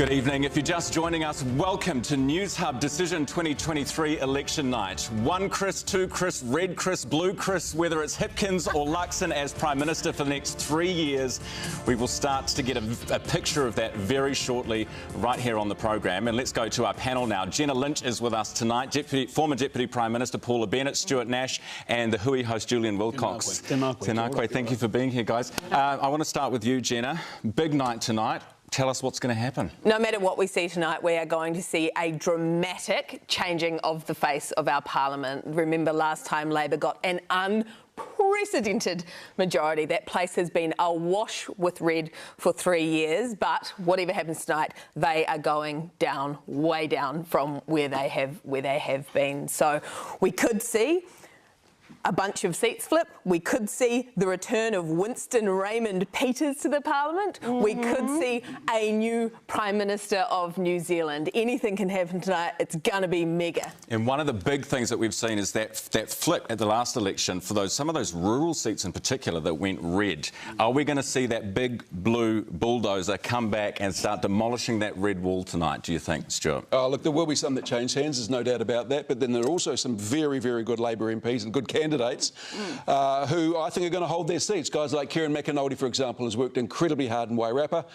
Good evening. If you're just joining us, welcome to Newshub Decision 2023 election night. One Chris, two Chris, red Chris, blue Chris, whether it's Hipkins or Luxon as Prime Minister for the next 3 years, we will start to get a picture of that very shortly right here on the program. And let's go to our panel now. Jenna Lynch is with us tonight, former Deputy Prime Minister Paula Bennett, Stuart Nash and the Hui host Julian Wilcox. Tēnā thank you for being here, guys. I want to start with you, Jenna. Big night tonight. Tell us what's going to happen. No matter what we see tonight, we are going to see a dramatic changing of the face of our parliament. Remember last time Labor got an unprecedented majority. That place has been awash with red for 3 years, but whatever happens tonight, they are going down, way down from where they have been. So we could see a bunch of seats flip. We could see the return of Winston Raymond Peters to the Parliament. We could see a new Prime Minister of New Zealand. Anything can happen tonight. It's going to be mega. And one of the big things that we've seen is that flip at the last election for some of those rural seats in particular that went red. Are we going to see that big blue bulldozer come back and start demolishing that red wall tonight, do you think, Stuart? Oh, look, there will be some that change hands, there's no doubt about that, but then there are also some very, very good Labor MPs and good candidates who I think are going to hold their seats. Guys like Kieran McAnulty, for example, has worked incredibly hard in Wairarapa.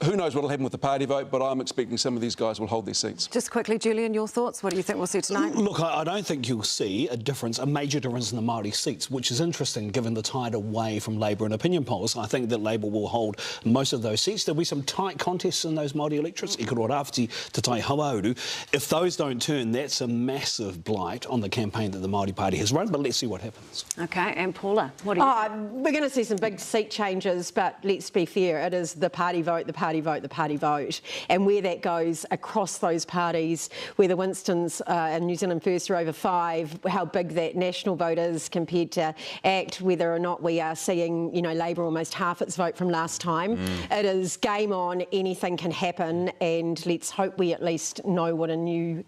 Who knows what will happen with the party vote, but I'm expecting some of these guys will hold their seats. Just quickly, Julian, your thoughts? What do you think we'll see tonight? Look, I don't think you'll see a major difference in the Māori seats, which is interesting given the tide away from Labor and opinion polls. I think that Labor will hold most of those seats. There'll be some tight contests in those Māori electorates, Ikarorawhiti to Tai Hauauru. If those don't turn, that's a massive blight on the campaign that the Māori Party has run, but let's see what happens. OK, and Paula, what do you think? We're going to see some big seat changes, but let's be fair, it is the party vote, the party vote, and where that goes across those parties, whether Winston's and New Zealand First are over 5, how big that national vote is compared to ACT, whether or not we are seeing, you know, Labor almost half its vote from last time. It is game on, anything can happen, and let's hope we at least know what a new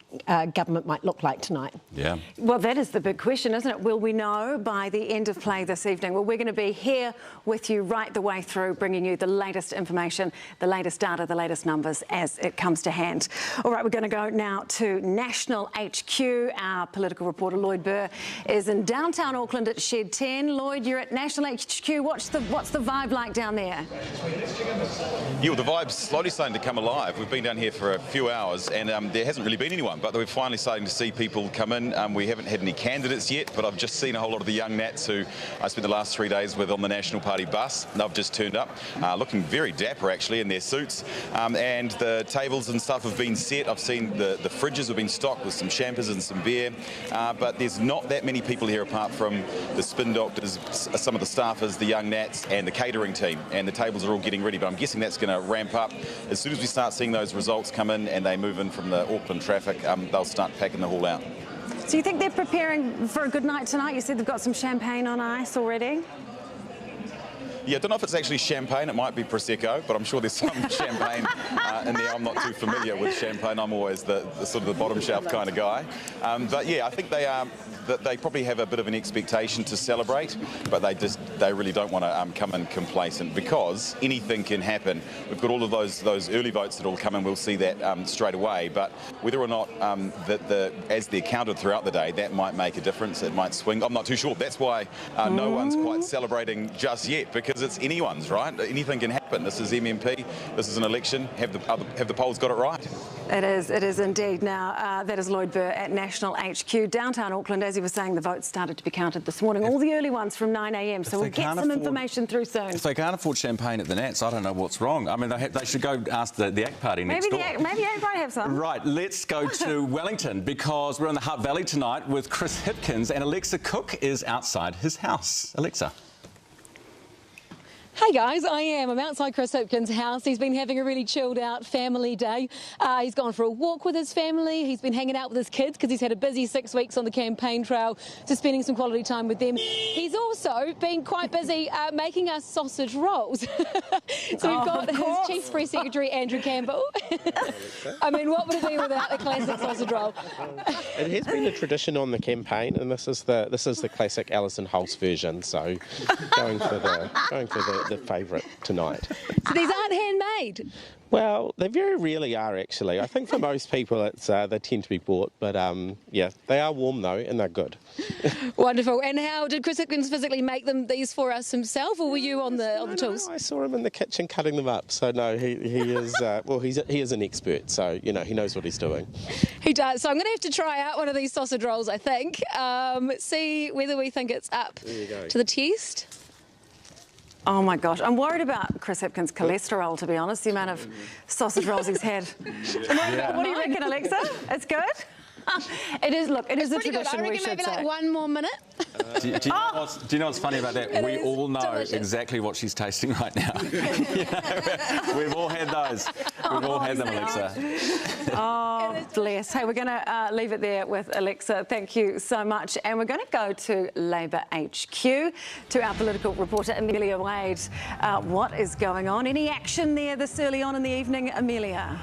government might look like tonight. Yeah. Well, that is the big question, isn't it? Will we know by the end of play this evening? Well, we're going to be here with you right the way through, bringing you the latest information, the latest data, the latest numbers as it comes to hand. All right, we're going to go now to National HQ. Our political reporter Lloyd Burr is in downtown Auckland at Shed 10. Lloyd, you're at National HQ. What's the vibe like down there? Yeah, well, the vibe's slowly starting to come alive. We've been down here for a few hours and there hasn't really been anyone, but we're finally starting to see people come in. We haven't had any candidates yet, but I've just seen a whole lot of the young Nats who I spent the last 3 days with on the National Party bus. They've just turned up, looking very dapper actually in their suits. And the tables and stuff have been set. I've seen the fridges have been stocked with some champers and some beer, but there's not that many people here apart from the spin doctors, some of the staffers, the young Nats and the catering team, and the tables are all getting ready, but I'm guessing that's going to ramp up. As soon as we start seeing those results come in and they move in from the Auckland traffic, they'll start packing the hall out. So you think they're preparing for a good night tonight? You said they've got some champagne on ice already? Yeah, I don't know if it's actually champagne, it might be Prosecco, but I'm sure there's some champagne in there. I'm not too familiar with champagne, I'm always the sort of the bottom shelf kind of guy. But yeah, I think they probably have a bit of an expectation to celebrate, but they really don't want to come in complacent because anything can happen. We've got all of those early votes that will come in, we'll see that straight away, but whether or not as they're counted throughout the day, that might make a difference, it might swing. I'm not too sure. That's why no one's quite celebrating just yet, because it's anyone's, right? Anything can happen. This is MMP, this is an election. Have the polls got it right? It is indeed. Now, that is Lloyd Burr at National HQ. Downtown Auckland, as he was saying, the votes started to be counted this morning. All the early ones from 9 a.m, so we'll get some information through soon. If they can't afford champagne at the Nats, I don't know what's wrong. I mean, they should go ask the ACT Party next door. Maybe ACT might have some. Right, let's go to Wellington, because we're in the Hutt Valley tonight with Chris Hipkins, and Alexa Cook is outside his house. Alexa. Hey guys, I'm outside Chris Hipkins' house. He's been having a really chilled out family day. He's gone for a walk with his family. He's been hanging out with his kids because he's had a busy 6 weeks on the campaign trail, so spending some quality time with them. He's also been quite busy making us sausage rolls. So we've got his Chief Press Secretary, Andrew Campbell. I mean, what would it be without a classic sausage roll? It has been a tradition on the campaign, and this is the classic Alison Hulse version. So going for the the favourite tonight. So these aren't handmade? Well, they very rarely are, actually. I think for most people it's they tend to be bought, but yeah, they are warm though, and they're good. Wonderful. And how did Chris Hipkins physically make these for us himself, or were you on the tools? No, I saw him in the kitchen cutting them up. So no, he is well, he is an expert. So you know he knows what he's doing. He does. So I'm going to have to try out one of these sausage rolls, I think. See whether we think it's up to the test. Oh my gosh, I'm worried about Chris Hipkins' cholesterol, to be honest, the amount of sausage rolls he's had. What do you reckon, Alexa? It's good? It is, look, it is a tradition, I reckon we should maybe say. like 1 more minute. Do you know what's funny about that? We all know delicious. exactly what she's tasting right now. You know, we've all had those. We've all had them, Alexa. Oh, bless. Hey, we're going to leave it there with Alexa. Thank you so much. And we're going to go to Labour HQ, to our political reporter, Amelia Wade. What is going on? Any action there this early on in the evening, Amelia?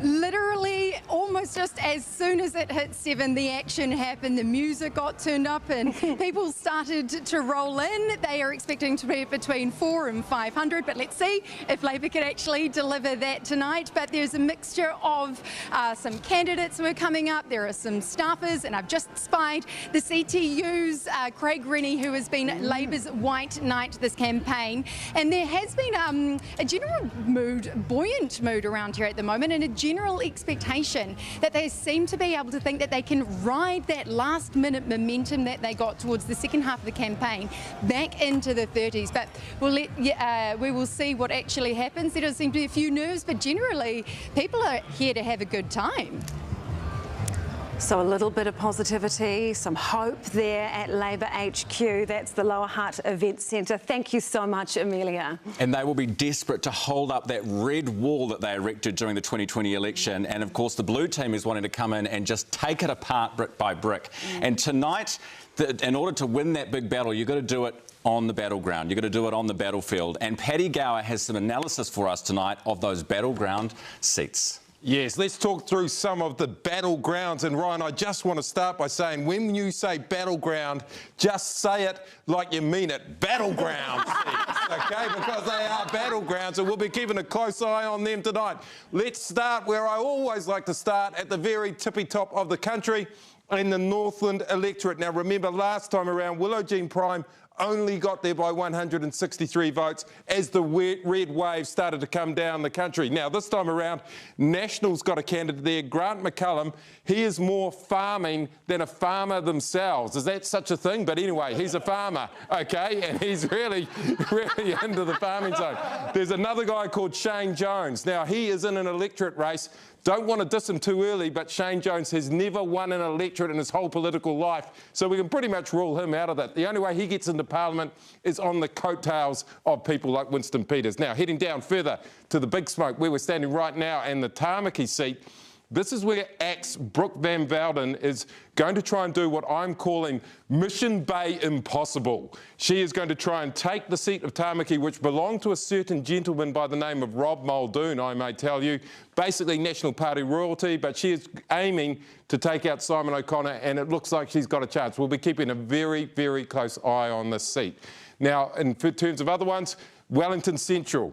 Literally, almost just as soon as it hit 7, the action happened, the music got turned up and people started to roll in. They are expecting to be between 400 and 500, but let's see if Labour can actually deliver that tonight. But there's a mixture of some candidates who are coming up. There are some staffers, and I've just spied the CTU's Craig Rennie, who has been Labour's white knight this campaign. And there has been a general buoyant mood around here at the moment, and a general expectation that they seem to be able to think that they can ride that last minute momentum that they got towards the second half of the campaign back into the 30s. But we will see what actually happens. There does seem to be a few nerves, but generally people are here to have a good time. So a little bit of positivity, some hope there at Labour HQ. That's the Lower Hutt Event Centre. Thank you so much, Amelia. And they will be desperate to hold up that red wall that they erected during the 2020 election. And of course, the blue team is wanting to come in and just take it apart brick by brick. And tonight, in order to win that big battle, you've got to do it on the battleground. You've got to do it on the battlefield. And Paddy Gower has some analysis for us tonight of those battleground seats. Yes, let's talk through some of the battlegrounds. And Ryan, I just want to start by saying, when you say battleground, just say it like you mean it. Battleground seats, okay? Because they are battlegrounds, and we'll be keeping a close eye on them tonight. Let's start where I always like to start, at the very tippy top of the country, in the Northland electorate. Now, remember, last time around, Willow Jean Prime only got there by 163 votes as the red wave started to come down the country. Now, this time around, National's got a candidate there, Grant McCullum. He is more farming than a farmer themselves. Is that such a thing? But anyway, he's a farmer, okay? And he's really into the farming zone. There's another guy called Shane Jones. Now, he is in an electorate race. Don't want to diss him too early, but Shane Jones has never won an electorate in his whole political life, so we can pretty much rule him out of that. The only way he gets into Parliament is on the coattails of people like Winston Peters. Now, heading down further to the Big Smoke, where we're standing right now, and the Tāmaki seat, this is where Axe Brooke Van Velden is going to try and do what I'm calling Mission Bay Impossible. She is going to try and take the seat of Tāmaki, which belonged to a certain gentleman by the name of Rob Muldoon, I may tell you, basically National Party royalty, but she is aiming to take out Simon O'Connor, and it looks like she's got a chance. We'll be keeping a very, very close eye on this seat. Now, in terms of other ones, Wellington Central.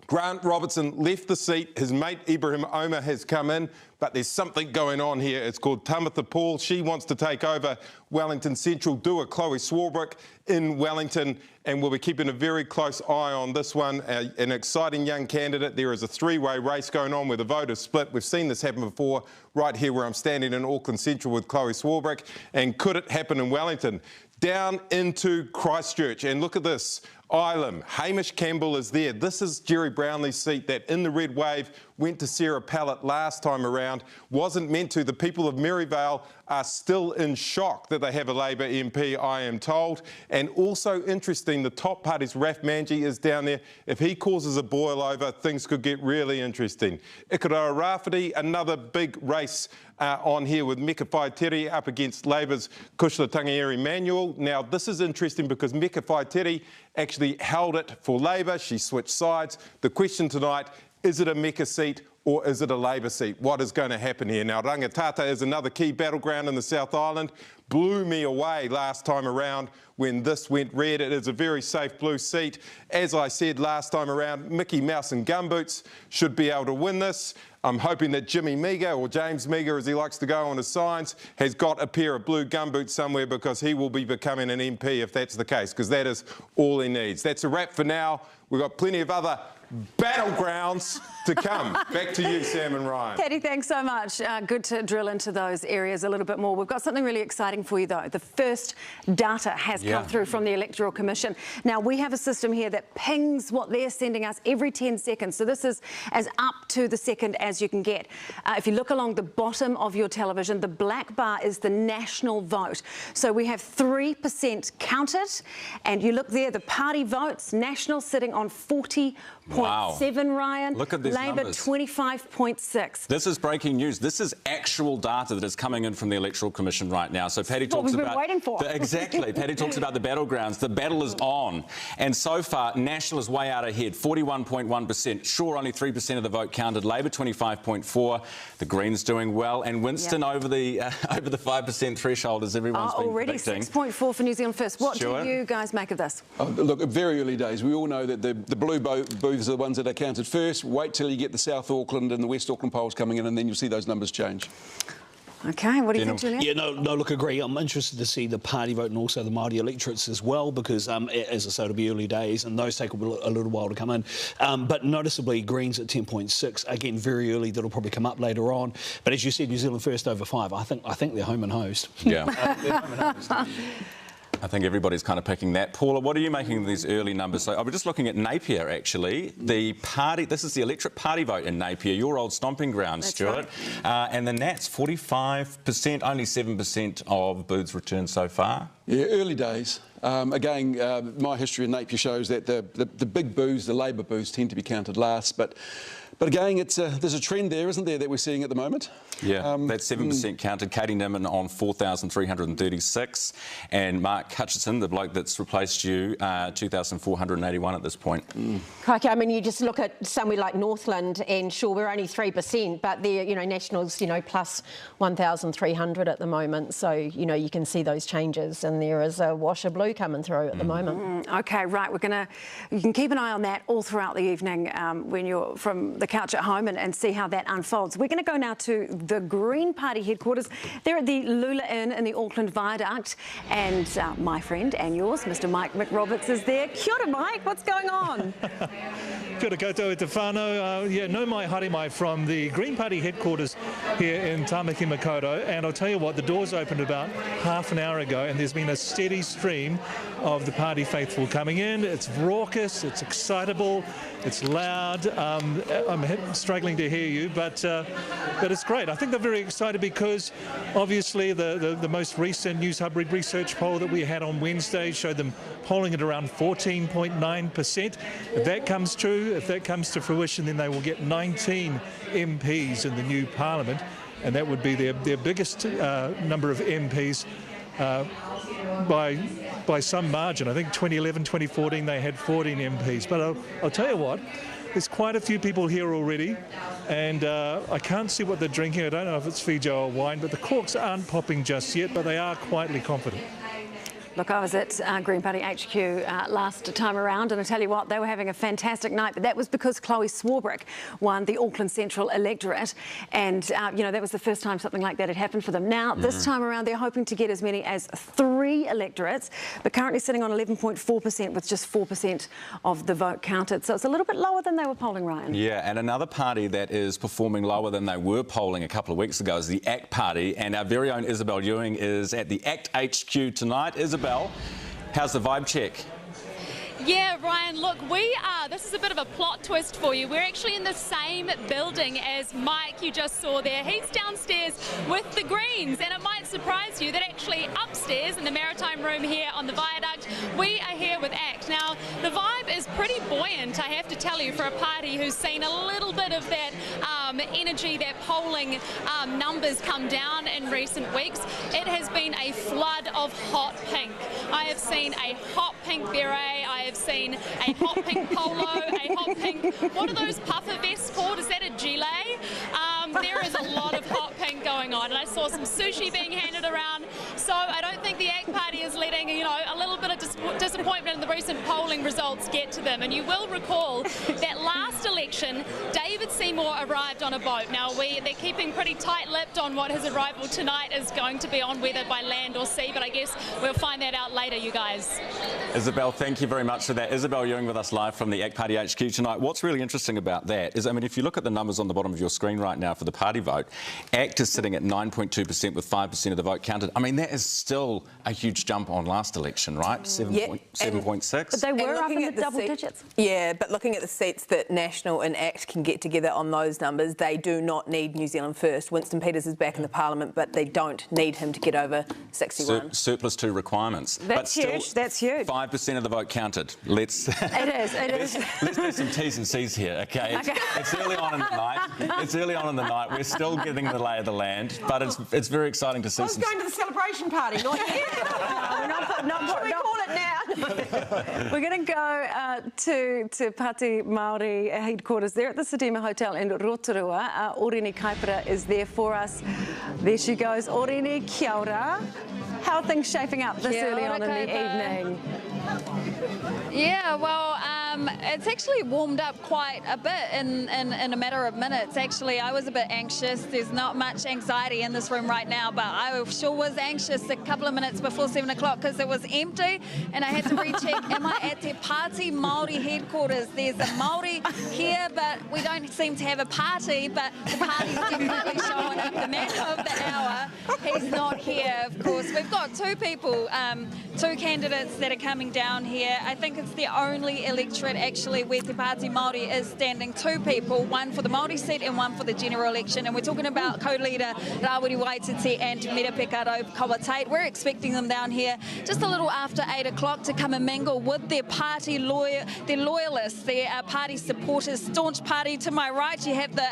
Grant Robertson left the seat. His mate Ibrahim Omar has come in, but there's something going on here. It's called Tamitha Paul. She wants to take over Wellington Central. Dua Chloe Swarbrick in Wellington, and we'll be keeping a very close eye on this one. An exciting young candidate. There is a three-way race going on where the vote is split. We've seen this happen before, right here where I'm standing in Auckland Central with Chloe Swarbrick. And could it happen in Wellington? Down into Christchurch, and look at this. Ilam, Hamish Campbell is there. This is Jerry Brownlee's seat that in the red wave went to Sarah Pallett last time around. Wasn't meant to. The people of Maryvale are still in shock that they have a Labour MP, I am told. And also interesting, the top party's Raf Manji is down there. If he causes a boil over, things could get really interesting. Ikaroa Rafferty, another big race on here with Meka Whaitiri up against Labour's Kushla Tangieri Manuel. Now, this is interesting because Meka Whaitiri actually held it for Labour. She switched sides. The question tonight, is it a Meka seat or is it a Labor seat? What is going to happen here? Now, Rangitata is another key battleground in the South Island. Blew me away last time around when this went red. It is a very safe blue seat. As I said last time around, Mickey Mouse and Gumboots should be able to win this. I'm hoping that Jimmy Meagher, or James Meagher as he likes to go on his signs, has got a pair of blue gumboots somewhere, because he will be becoming an MP if that's the case, because that is all he needs. That's a wrap for now. We've got plenty of other battlegrounds to come. Back to you, Sam and Ryan. Paddy, thanks so much. Good to drill into those areas a little bit more. We've got something really exciting for you, though. The first data has come through from the Electoral Commission. Now, we have a system here that pings what they're sending us every 10 seconds. So this is as up to the second as you can get. If you look along the bottom of your television, the black bar is the national vote. So we have 3% counted. And you look there, the party votes, National sitting on 40.7, Ryan. Look at these Labour, numbers. 25.6. This is breaking news. This is actual data that is coming in from the Electoral Commission right now. So Paddy talks about... what we've been waiting for. Exactly. Paddy talks about the battlegrounds. The battle is on. And so far, National is way out ahead, 41.1%. Sure, only 3% of the vote counted. Labour, 25.4%. The Greens doing well. And Winston over the 5% threshold, as everyone's been already predicting. 6.4 for New Zealand First. What Stuart? do you guys make of this? Look, very early days. We all know that the blue booths are the ones that are counted first. Wait till you get the South Auckland and the West Auckland polls coming in, and then you'll see those numbers change. OK, what do you think, Julian? Yeah, no, look, agree. I'm interested to see the party vote and also the Māori electorates as well, because, as I say, it'll be early days and those take a little while to come in. But noticeably, Greens at 10.6, again, very early. That'll probably come up later on. But as you said, New Zealand First over 5. I think they're home and host. Yeah. They're home and host. I think everybody's kind of picking that. Paula, what are you making of these early numbers? So I was just looking at Napier, actually. The party, this is the electorate party vote in Napier, your old stomping ground, Stuart. Right. And the Nats, 45%, only 7% of booths returned so far. Yeah, early days. Again, my history in Napier shows that the big booths, the Labor booths, tend to be counted last. But again, there's a trend there, isn't there, that we're seeing at the moment? Yeah, that's 7% counted. Katie Nimmin on 4,336. And Mark Hutchison, the bloke that's replaced you, 2,481 at this point. Crikey, I mean, you just look at somewhere like Northland, and sure, we're only 3%, but they're, Nationals, plus 1,300 at the moment. So, you can see those changes, and there is a wash of blue coming through at the moment. OK, right, you can keep an eye on that all throughout the evening when you're from the couch at home and see how that unfolds. We're going to go now to the Green Party headquarters. They're at the Lula Inn in the Auckland Viaduct, and my friend and yours, Mr. Mike McRoberts, is there. Kia ora, Mike, what's going on? Kia ora koutou e te whānau. No mai haere mai from the Green Party headquarters here in Tamaki Makaurau, and I'll tell you what, the doors opened about half an hour ago and there's been a steady stream of the party faithful coming in. It's raucous, it's excitable, it's loud. I'm struggling to hear you, but it's great. I think they're very excited because obviously the most recent Newshub research poll that we had on Wednesday showed them polling at around 14.9%. If that comes true, if that comes to fruition, then they will get 19 MPs in the new Parliament, and that would be their biggest number of MPs by some margin. I think 2011, 2014 they had 14 MPs. But I'll tell you what, there's quite a few people here already, and I can't see what they're drinking. I don't know if it's Fiji or wine, but the corks aren't popping just yet, but they are quietly confident. Look, I was at Green Party HQ last time around, and I tell you what, they were having a fantastic night, but that was because Chloe Swarbrick won the Auckland Central electorate, and, that was the first time something like that had happened for them. Now, this time around, they're hoping to get as many as 3 electorates, but currently sitting on 11.4% with just 4% of the vote counted. So it's a little bit lower than they were polling, Ryan. Yeah, and another party that is performing lower than they were polling a couple of weeks ago is the ACT Party, and our very own Isabel Ewing is at the ACT HQ tonight. Isabel, how's the vibe check? Yeah, Ryan, look, this is a bit of a plot twist for you. We're actually in the same building as Mike you just saw there. He's downstairs with the Greens, and it might surprise you that actually upstairs in the Maritime Room here on the Viaduct, we are here with ACT. Now, the vibe is pretty buoyant, I have to tell you, for a party who's seen a little bit of that energy, that polling numbers come down in recent weeks. It has been a flood of hot pink. I have seen a hot pink beret, I have seen a hot pink polo, a hot pink, what are those puffer vests called? Is that a gilet? on, and I saw some sushi being handed around. So I don't think the ACT Party is letting, you know, a little bit of disappointment in the recent polling results get to them. And you will recall that last election, David Seymour arrived on a boat. Now they're keeping pretty tight-lipped on what his arrival tonight is going to be on, whether by land or sea, but I guess we'll find that out later, you guys. Isabel, thank you very much for that. Isabel Ewing with us live from the ACT Party HQ tonight. What's really interesting about that is, I mean, if you look at the numbers on the bottom of your screen right now for the party vote, ACT is sitting at 9.2% with 5% of the vote counted. I mean, that is still a huge jump on last election, right? 7.6. But they were up in the double digits. Yeah, but looking at the seats that National and ACT can get together on those numbers, they do not need New Zealand First. Winston Peters is back in the Parliament, but they don't need him to get over 61. Surplus to requirements. That's huge. That's huge. 5% of the vote counted. Let's do some T's and C's here, okay? It's early on in the night. It's early on in the night. We're still getting the lay of the land, but it's very exciting to see. I was going to the celebration party, not yet. Should we call it now? We're going to go to Pāti Māori headquarters there at the Sedema Hotel in Rotorua. Orini Kaipara is there for us. There she goes. Orini, kia ora. How are things shaping up this early on in the evening? Yeah, well, it's actually warmed up quite a bit in a matter of minutes. Actually, I was a bit anxious. There's not much anxiety in this room right now, but I sure was anxious a couple of minutes before 7 o'clock because it was empty and I had to recheck, am I at the Pāti Māori headquarters? There's a Māori here, but we don't seem to have a party, but the party's definitely showing up. The man of the hour, he's not here, of course. We've got two people, two candidates that are coming down here. I think it's the only electorate actually where Te Pāti Māori is standing. Two people, one for the Māori seat and one for the general election. And we're talking about co-leader Rawiri Waititi and Mira Pekaro Kawatate. We're expecting them down here just a little after 8 o'clock to come and mingle with their party their loyalists, their party supporters, staunch party. To my right, you have the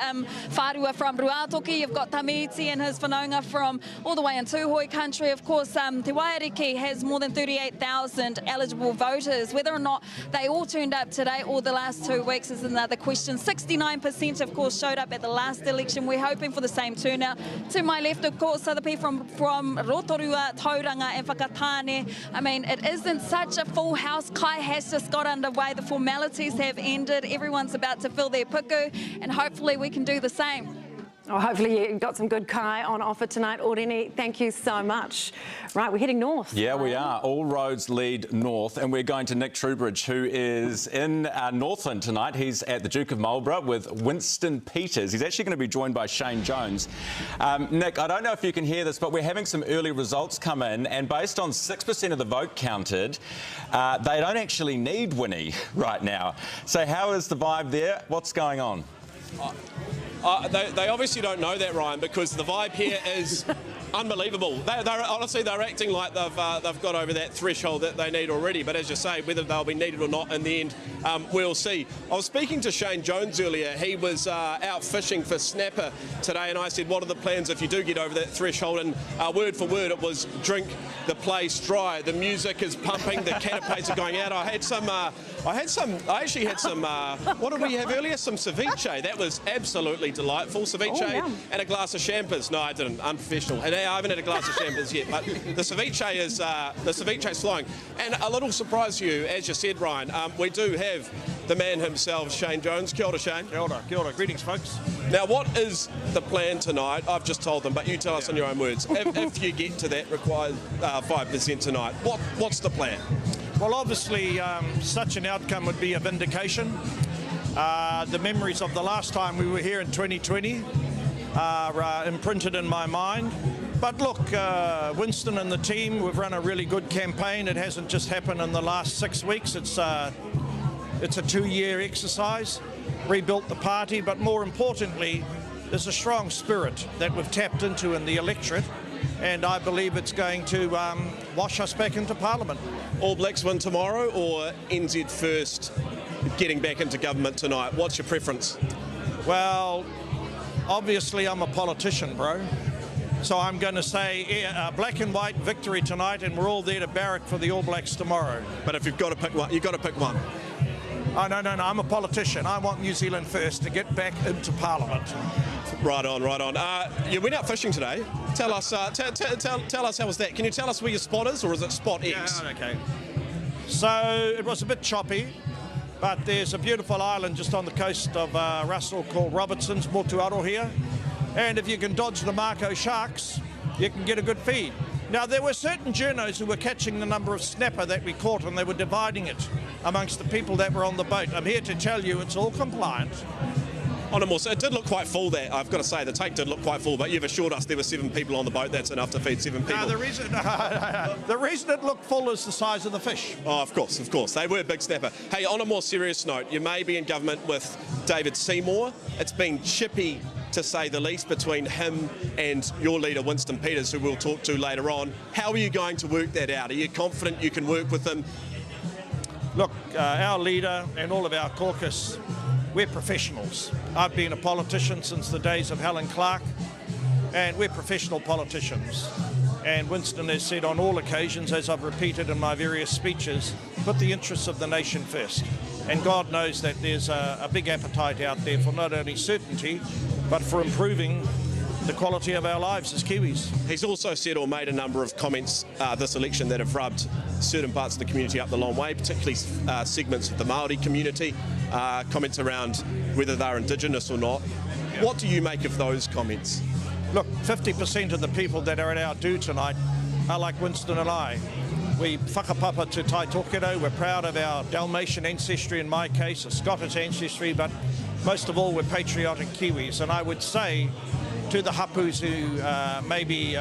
whārua from Ruatoki. You've got Tamiti and his whanaunga from all the way in Tūhoi country. Of course, Te Waiariki has more than 38,000 eligible voters. Whether or not they all turned up today or the last 2 weeks is another question. 69%, of course, showed up at the last election. We're hoping for the same turnout. To my left, of course, are the people from Rotorua, Tauranga and Whakatane. I mean, it isn't such a full house. Kai has just got underway. The formalities have ended. Everyone's about to fill their puku, and hopefully we can do the same. Oh, hopefully you got some good kai on offer tonight, Orini. Thank you so much. Right, we're heading north. Yeah, we are. All roads lead north, and we're going to Nick Trubridge, who is in Northland tonight. He's at the Duke of Marlborough with Winston Peters. He's actually going to be joined by Shane Jones. Nick, I don't know if you can hear this, but we're having some early results come in, and based on 6% of the vote counted, they don't actually need Winnie right now. So how is the vibe there? What's going on? They obviously don't know that, Ryan, because the vibe here is unbelievable. Honestly, they're acting like they've got over that threshold that they need already. But as you say, whether they'll be needed or not in the end, we'll see. I was speaking to Shane Jones earlier. He was out fishing for snapper today, and I said, what are the plans if you do get over that threshold? And word for word, it was drink the place dry. The music is pumping, the canapes are going out. I actually had some, what did we have earlier? Some ceviche. That was absolutely delightful. Ceviche and a glass of champers. No, I didn't. Unprofessional. And I haven't had a glass of champers yet, but the ceviche is flying. And a little surprise to you, as you said, Ryan, we do have the man himself, Shane Jones. Kia ora, Shane. Kia ora, kia ora. Greetings, folks. Now, what is the plan tonight? I've just told them, but you tell us in your own words. If you get to that required 5% tonight, what's the plan? Well, obviously, such an outcome would be a vindication. The memories of the last time we were here in 2020 are imprinted in my mind. But look, Winston and the team, we've run a really good campaign. It hasn't just happened in the last 6 weeks. It's a 2-year exercise, rebuilt the party, but more importantly, there's a strong spirit that we've tapped into in the electorate, and I believe it's going to wash us back into Parliament. All Blacks win tomorrow, or NZ First getting back into government tonight? What's your preference? Well, obviously I'm a politician, bro. So I'm going to say black and white victory tonight, and we're all there to barrack for the All Blacks tomorrow. But if you've got to pick one, you've got to pick one. Oh, no, I'm a politician. I want New Zealand First to get back into Parliament. Right on, right on. You went out fishing today. Tell us, tell us how was that? Can you tell us where your spot is, or is it spot X? Yeah, okay. So it was a bit choppy, but there's a beautiful island just on the coast of Russell called Robertson's, Motuaro here. And if you can dodge the Mako sharks, you can get a good feed. Now, there were certain journos who were catching the number of snapper that we caught, and they were dividing it amongst the people that were on the boat. I'm here to tell you it's all compliant. On a more, so it did look quite full there. I've got to say, the take did look quite full, but you've assured us there were 7 people on the boat. That's enough to feed 7 people. No, the reason it looked full is the size of the fish. Oh, of course, of course. They were big snapper. Hey, on a more serious note, you may be in government with David Seymour. It's been chippy, to say the least, between him and your leader, Winston Peters, who we'll talk to later on. How are you going to work that out? Are you confident you can work with him? Look, our leader and all of our caucus, we're professionals. I've been a politician since the days of Helen Clark, and we're professional politicians. And Winston has said on all occasions, as I've repeated in my various speeches, put the interests of the nation first. And God knows that there's a big appetite out there for not only certainty, but for improving the quality of our lives as Kiwis. He's also said or made a number of comments this election that have rubbed certain parts of the community up the long way, particularly segments of the Māori community, comments around whether they're Indigenous or not. Yeah. What do you make of those comments? Look, 50% of the people that are at our do tonight are like Winston and I. We whakapapa to Tai Tokerau. We're proud of our Dalmatian ancestry, in my case, a Scottish ancestry, but most of all, we're patriotic Kiwis. And I would say to the hapus who may be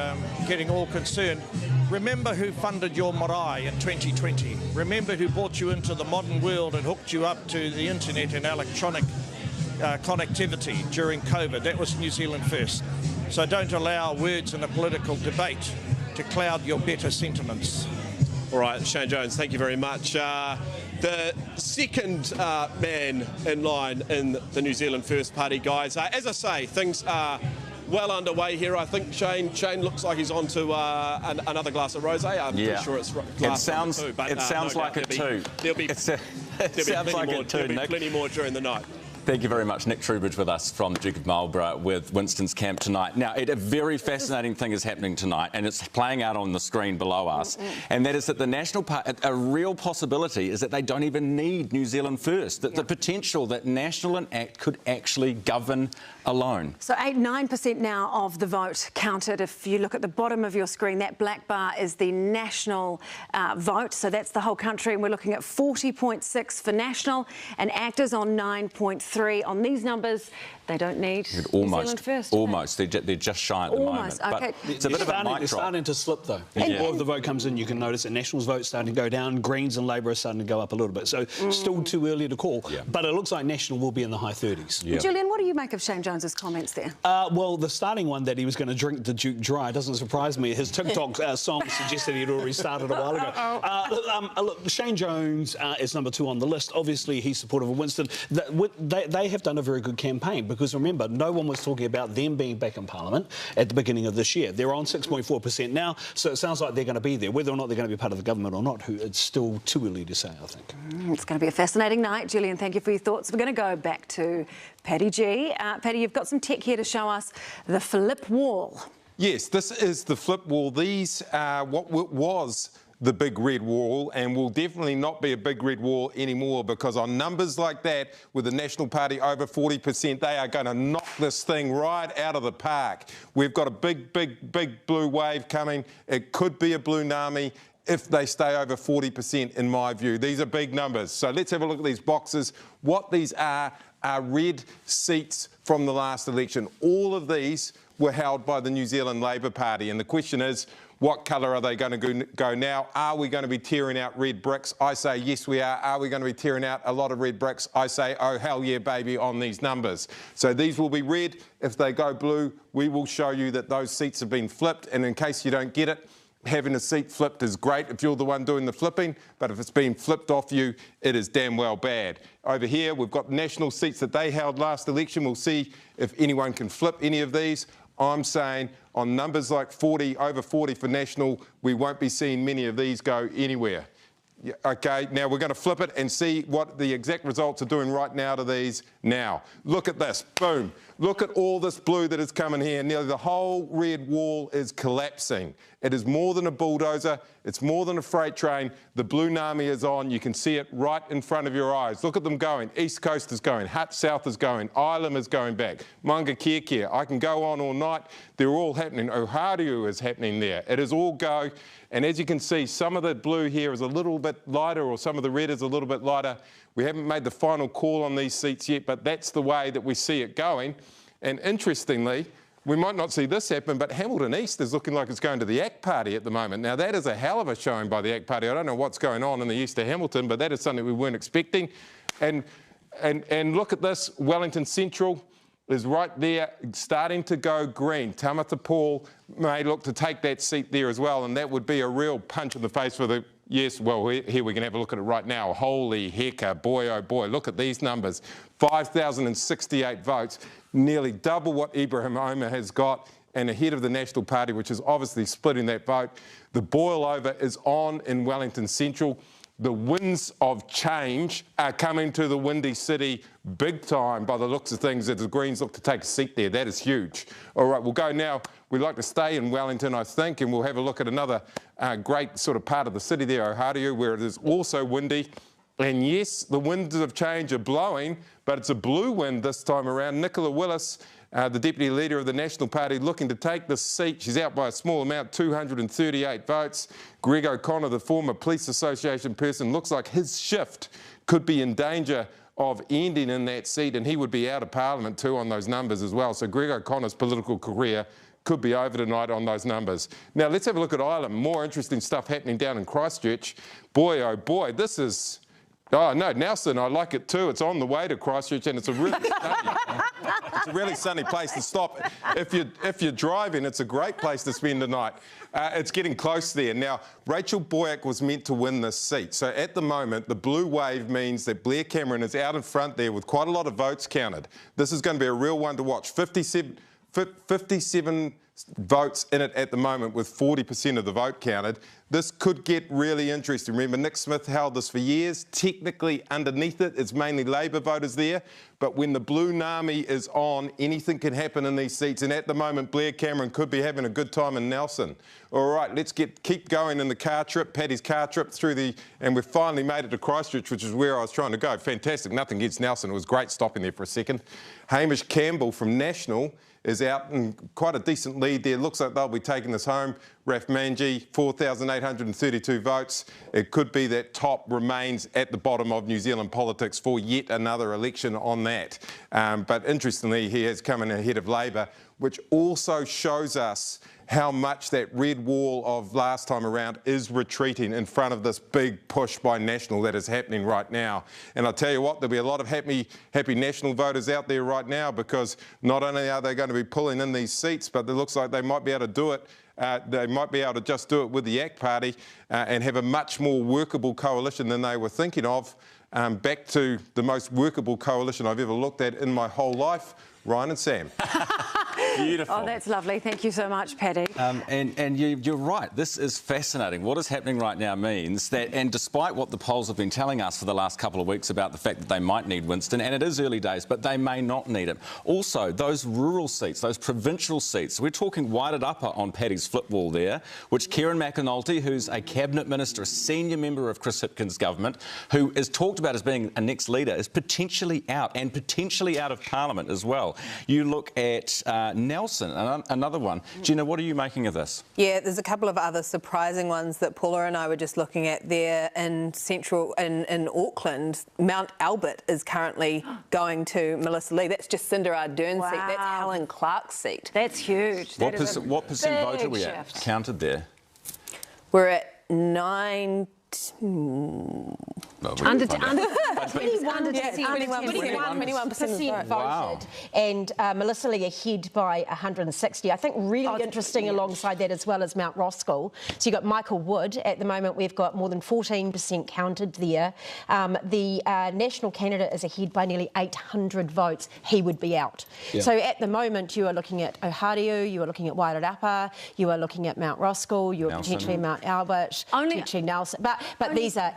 getting all concerned, remember who funded your marae in 2020. Remember who brought you into the modern world and hooked you up to the internet and electronic connectivity during COVID. That was New Zealand First. So don't allow words in a political debate to cloud your better sentiments. All right, Shane Jones, thank you very much. The second man in line in the New Zealand First Party, guys. As I say, things are well underway here. I think Shane looks like he's on to another glass of rosé. I'm pretty sure it's glass number 2. But, it sounds like it too. There'll be plenty more during the night. Thank you very much. Nick Trubridge with us from Duke of Marlborough with Winston's camp tonight. Now, a very fascinating thing is happening tonight, and it's playing out on the screen below us, and that is that the National Party, a real possibility is that they don't even need New Zealand First, that the potential that National and ACT could actually govern alone. So 9% now of the vote counted. If you look at the bottom of your screen, that black bar is the national vote, so that's the whole country, and we're looking at 40.6 for National, and ACT is on 9.3. On these numbers, they don't need New Zealand First. Almost. They're just shy at the moment. Okay. But it's a bit of a mic drop. They're starting to slip, though. As more of the vote comes in, you can notice that National's vote's starting to go down. Greens and Labour are starting to go up a little bit. So still too early to call. Yeah. But it looks like National will be in the high 30s. Yeah. Julian, what do you make of Shane Jones's comments there? Well, the starting one that he was going to drink the Duke dry doesn't surprise me. His TikTok song suggested he'd already started a while ago. Look, Shane Jones is number 2 on the list. Obviously, he's supportive of Winston. They have done a very good campaign because, remember, no one was talking about them being back in Parliament at the beginning of this year. They're on 6.4% now, so it sounds like they're going to be there. Whether or not they're going to be part of the government or not, it's still too early to say, I think. It's going to be a fascinating night. Julian, thank you for your thoughts. We're going to go back to Paddy G. Paddy, you've got some tech here to show us the flip wall. Yes, this is the flip wall. These are what was the big red wall, and will definitely not be a big red wall anymore, because on numbers like that, with the National Party over 40%, they are going to knock this thing right out of the park. We've got a big blue wave coming. It could be a blue tsunami if they stay over 40%, in my view. These are big numbers. So let's have a look at these boxes. What these are red seats from the last election. All of these were held by the New Zealand Labour Party, and the question is, what colour are they going to go now? Are we going to be tearing out red bricks? I say yes, we are. Are we going to be tearing out a lot of red bricks? I say, oh, hell yeah, baby, on these numbers. So these will be red. If they go blue, we will show you that those seats have been flipped. And in case you don't get it, having a seat flipped is great if you're the one doing the flipping, but if it's been flipped off you, it is damn well bad. Over here, we've got national seats that they held last election. We'll see if anyone can flip any of these. I'm saying on numbers like 40, over 40 for National, we won't be seeing many of these go anywhere. Yeah, OK, now we're going to flip it and see what the exact results are doing right now to these now. Look at this, boom. Look at all this blue that is coming here. Nearly the whole red wall is collapsing. It is more than a bulldozer. It's more than a freight train. The blue Nami is on. You can see it right in front of your eyes. Look at them going. East Coast is going. Hutt South is going. Ilam is going back. Mangakeke. I can go on all night. They're all happening. Ohariu is happening there. It is all go. And as you can see, some of the blue here is a little bit lighter, or some of the red is a little bit lighter. We haven't made the final call on these seats yet, but that's the way that we see it going. And interestingly, we might not see this happen, but Hamilton East is looking like it's going to the ACT Party at the moment. Now, that is a hell of a showing by the ACT Party. I don't know what's going on in the east of Hamilton, but that is something we weren't expecting. And look at this, Wellington Central is right there, starting to go green. Tamata Paul may look to take that seat there as well, and that would be a real punch in the face for the... Yes, well, here we can have a look at it right now. Holy hecka, boy, oh boy, look at these numbers. 5,068 votes, nearly double what Ibrahim Omar has got, and ahead of the National Party, which is obviously splitting that vote. The boil over is on in Wellington Central. The winds of change are coming to the Windy City big time by the looks of things, as the Greens look to take a seat there. That is huge. All right, we'll go now. We'd like to stay in Wellington, I think, and we'll have a look at another great sort of part of the city there, Ohariu, where it is also windy. And yes, the winds of change are blowing, but it's a blue wind this time around. Nicola Willis, the Deputy Leader of the National Party, looking to take this seat. She's out by a small amount, 238 votes. Greg O'Connor, the former Police Association person, looks like his shift could be in danger of ending in that seat, and he would be out of Parliament too on those numbers as well. So Greg O'Connor's political career could be over tonight on those numbers. Now, let's have a look at Ireland. More interesting stuff happening down in Christchurch. Boy, oh boy, this is... Oh, no, Nelson, I like it too. It's on the way to Christchurch, and it's a really sunny place to stop. If you're driving, it's a great place to spend the night. It's getting close there. Now, Rachel Boyack was meant to win this seat. So at the moment, the blue wave means that Blair Cameron is out in front there with quite a lot of votes counted. This is going to be a real one to watch. 57 votes in it at the moment, with 40% of the vote counted. This could get really interesting. Remember, Nick Smith held this for years. Technically, underneath it, it's mainly Labor voters there. But when the blue Nami is on, anything can happen in these seats. And at the moment, Blair Cameron could be having a good time in Nelson. All right, let's keep going in the car trip, Paddy's car trip through and we've finally made it to Christchurch, which is where I was trying to go. Fantastic, nothing against Nelson. It was great stopping there for a second. Hamish Campbell from National is out in quite a decent lead there. Looks like they'll be taking this home. Raf Manji, 4,832 votes. It could be that top remains at the bottom of New Zealand politics for yet another election on that. But interestingly, he has come in ahead of Labor, which also shows us how much that red wall of last time around is retreating in front of this big push by National that is happening right now. And I'll tell you what, there'll be a lot of happy National voters out there right now, because not only are they going to be pulling in these seats, but it looks like they might be able to do it. They might be able to just do it with the ACT Party and have a much more workable coalition than they were thinking of. Back to the most workable coalition I've ever looked at in my whole life, Ryan and Sam. Beautiful. Oh, that's lovely. Thank you so much, Paddy. And you're right. This is fascinating. What is happening right now means that, and despite what the polls have been telling us for the last couple of weeks about the fact that they might need Winston, and it is early days, but they may not need him. Also, those rural seats, those provincial seats, we're talking Wairarapa on Paddy's flip wall there, which Kieran McAnulty, who's a cabinet minister, a senior member of Chris Hipkins' government, who is talked about as being a next leader, is potentially out, and potentially out of Parliament as well. You look at Nelson, another one. Gina, what are you making of this? Yeah, there's a couple of other surprising ones that Paula and I were just looking at there in in Auckland. Mount Albert is currently going to Melissa Lee. That's Jacinda Ardern's seat. That's Helen Clark's seat. That's huge. What percent vote are we at counted there? We're at 9. Under 21% voted, and Melissa Lee ahead by 160. I think really interesting alongside that as well as Mount Roskill. So you've got Michael Wood. At the moment, we've got more than 14% counted there. The national candidate is ahead by nearly 800 votes. He would be out. Yeah. So at the moment, you are looking at Ohariu, you are looking at Wairarapa, you are looking at Mount Roskill, you are potentially Mount Albert, potentially Nelson. But these are